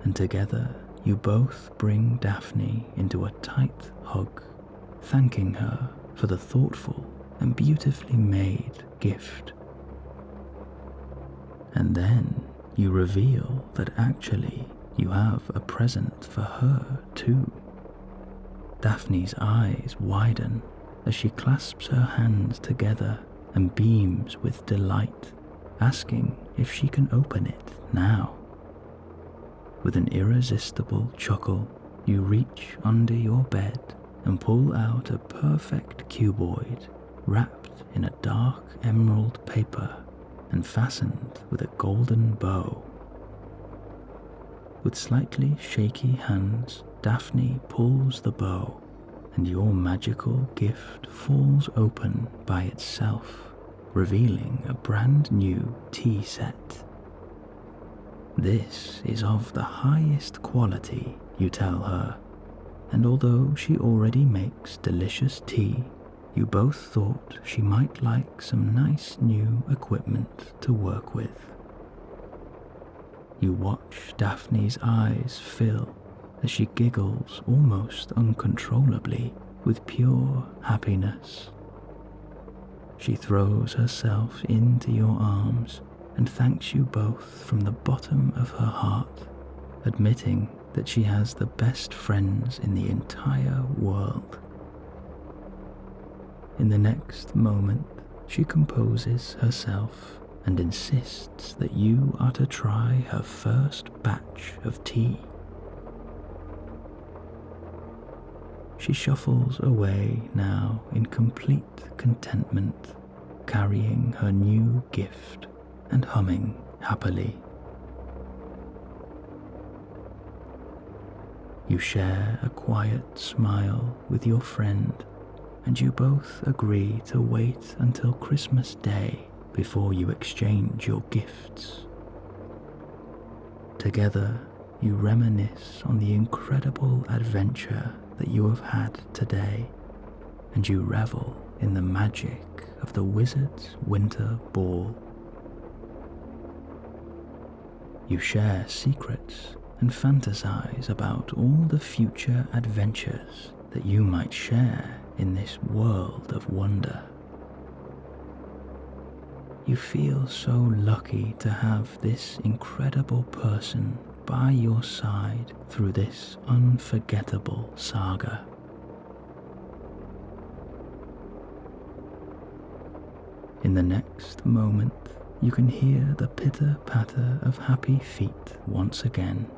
and together you both bring Daphne into a tight hug, thanking her for the thoughtful and beautifully made gift. And then you reveal that actually you have a present for her too. Daphne's eyes widen as she clasps her hands together and beams with delight, asking if she can open it now. With an irresistible chuckle, you reach under your bed and pull out a perfect cuboid wrapped in a dark emerald paper and fastened with a golden bow. With slightly shaky hands, Daphne pulls the bow, and your magical gift falls open by itself, revealing a brand new tea set. This is of the highest quality, you tell her, and although she already makes delicious tea, you both thought she might like some nice new equipment to work with. You watch Daphne's eyes fill as she giggles almost uncontrollably with pure happiness. She throws herself into your arms and thanks you both from the bottom of her heart, admitting that she has the best friends in the entire world. In the next moment, she composes herself and insists that you are to try her first batch of tea. She shuffles away now in complete contentment, carrying her new gift and humming happily. You share a quiet smile with your friend, and you both agree to wait until Christmas Day before you exchange your gifts. Together, you reminisce on the incredible adventure that you have had today, and you revel in the magic of the Wizard's Winter Ball. You share secrets and fantasize about all the future adventures that you might share in this world of wonder. You feel so lucky to have this incredible person by your side through this unforgettable saga. In the next moment, you can hear the pitter-patter of happy feet once again,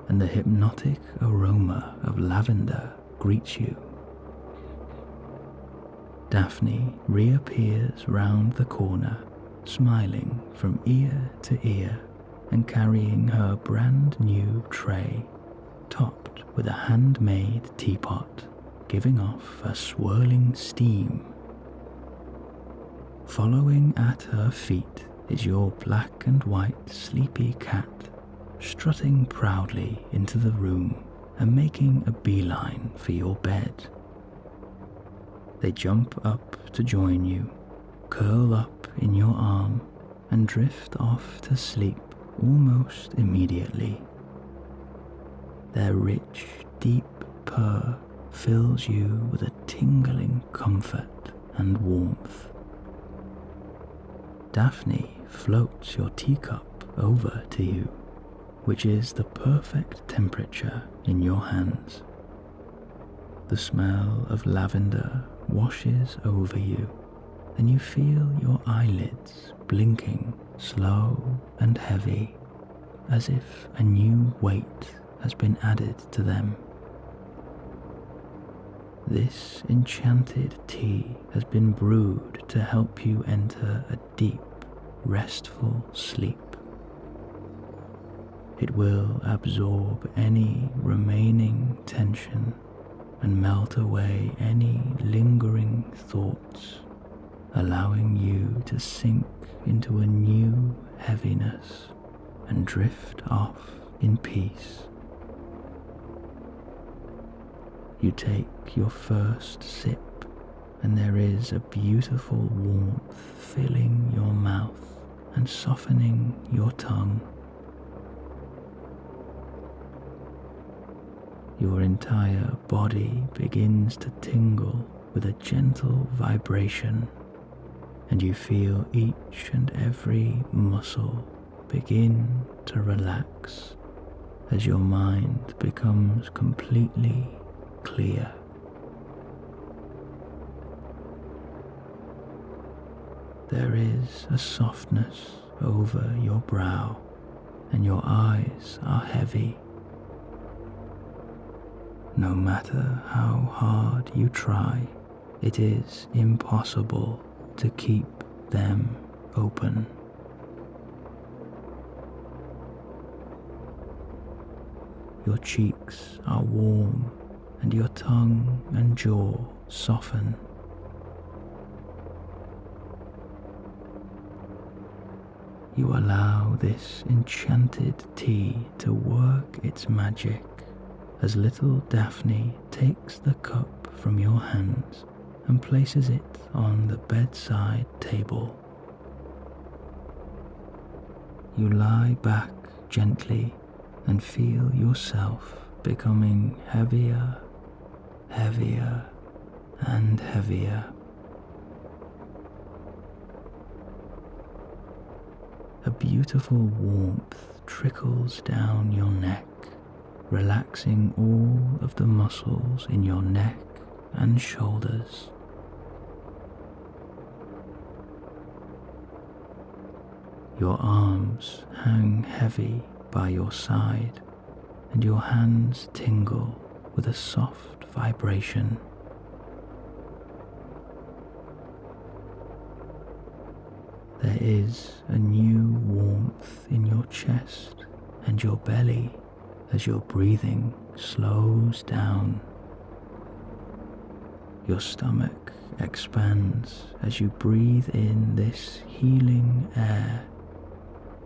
and the hypnotic aroma of lavender greets you. Daphne reappears round the corner, smiling from ear to ear and carrying her brand new tray, topped with a handmade teapot, giving off a swirling steam. Following at her feet is your black and white sleepy cat, strutting proudly into the room and making a beeline for your bed. They jump up to join you, curl up in your arm, and drift off to sleep almost immediately. Their rich, deep purr fills you with a tingling comfort and warmth. Daphne floats your teacup over to you, which is the perfect temperature in your hands. The smell of lavender washes over you, and you feel your eyelids blinking slow and heavy, as if a new weight has been added to them. This enchanted tea has been brewed to help you enter a deep, restful sleep. It will absorb any remaining tension and melt away any lingering thoughts, allowing you to sink into a new heaviness and drift off in peace. You take your first sip, and there is a beautiful warmth filling your mouth and softening your tongue. Your entire body begins to tingle with a gentle vibration, and you feel each and every muscle begin to relax as your mind becomes completely clear. There is a softness over your brow, and your eyes are heavy. No matter how hard you try, it is impossible to keep them open. Your cheeks are warm and your tongue and jaw soften. You allow this enchanted tea to work its magic as little Daphne takes the cup from your hands and places it on the bedside table. You lie back gently and feel yourself becoming heavier, heavier, and heavier. A beautiful warmth trickles down your neck, relaxing all of the muscles in your neck and shoulders. Your arms hang heavy by your side, and your hands tingle with a soft vibration. There is a new warmth in your chest and your belly as your breathing slows down. Your stomach expands as you breathe in this healing air,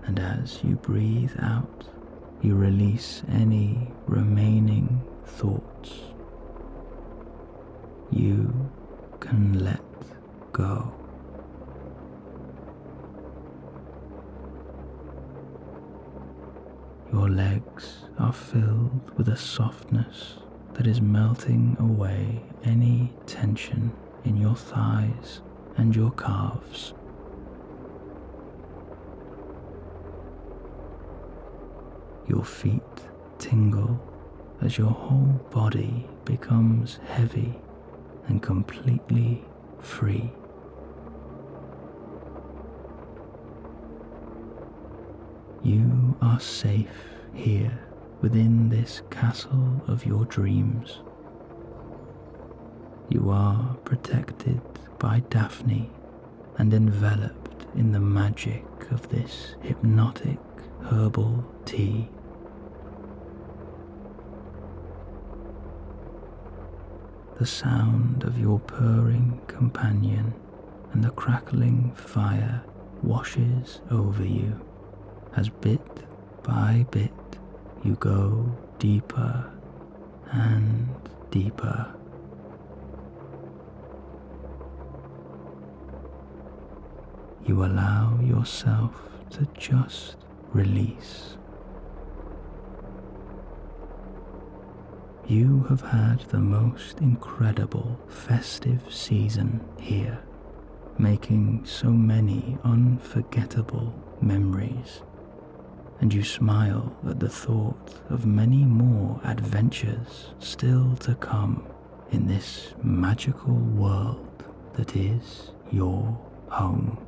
and as you breathe out, you release any remaining thoughts. You can let go. Your legs are filled with a softness that is melting away any tension in your thighs and your calves. Your feet tingle as your whole body becomes heavy and completely free. You are safe here within this castle of your dreams. You are protected by Daphne and enveloped in the magic of this hypnotic herbal tea. The sound of your purring companion and the crackling fire washes over you as bit by bit you go deeper and deeper. You allow yourself to just release. You have had the most incredible festive season here, making so many unforgettable memories, and you smile at the thought of many more adventures still to come in this magical world that is your home.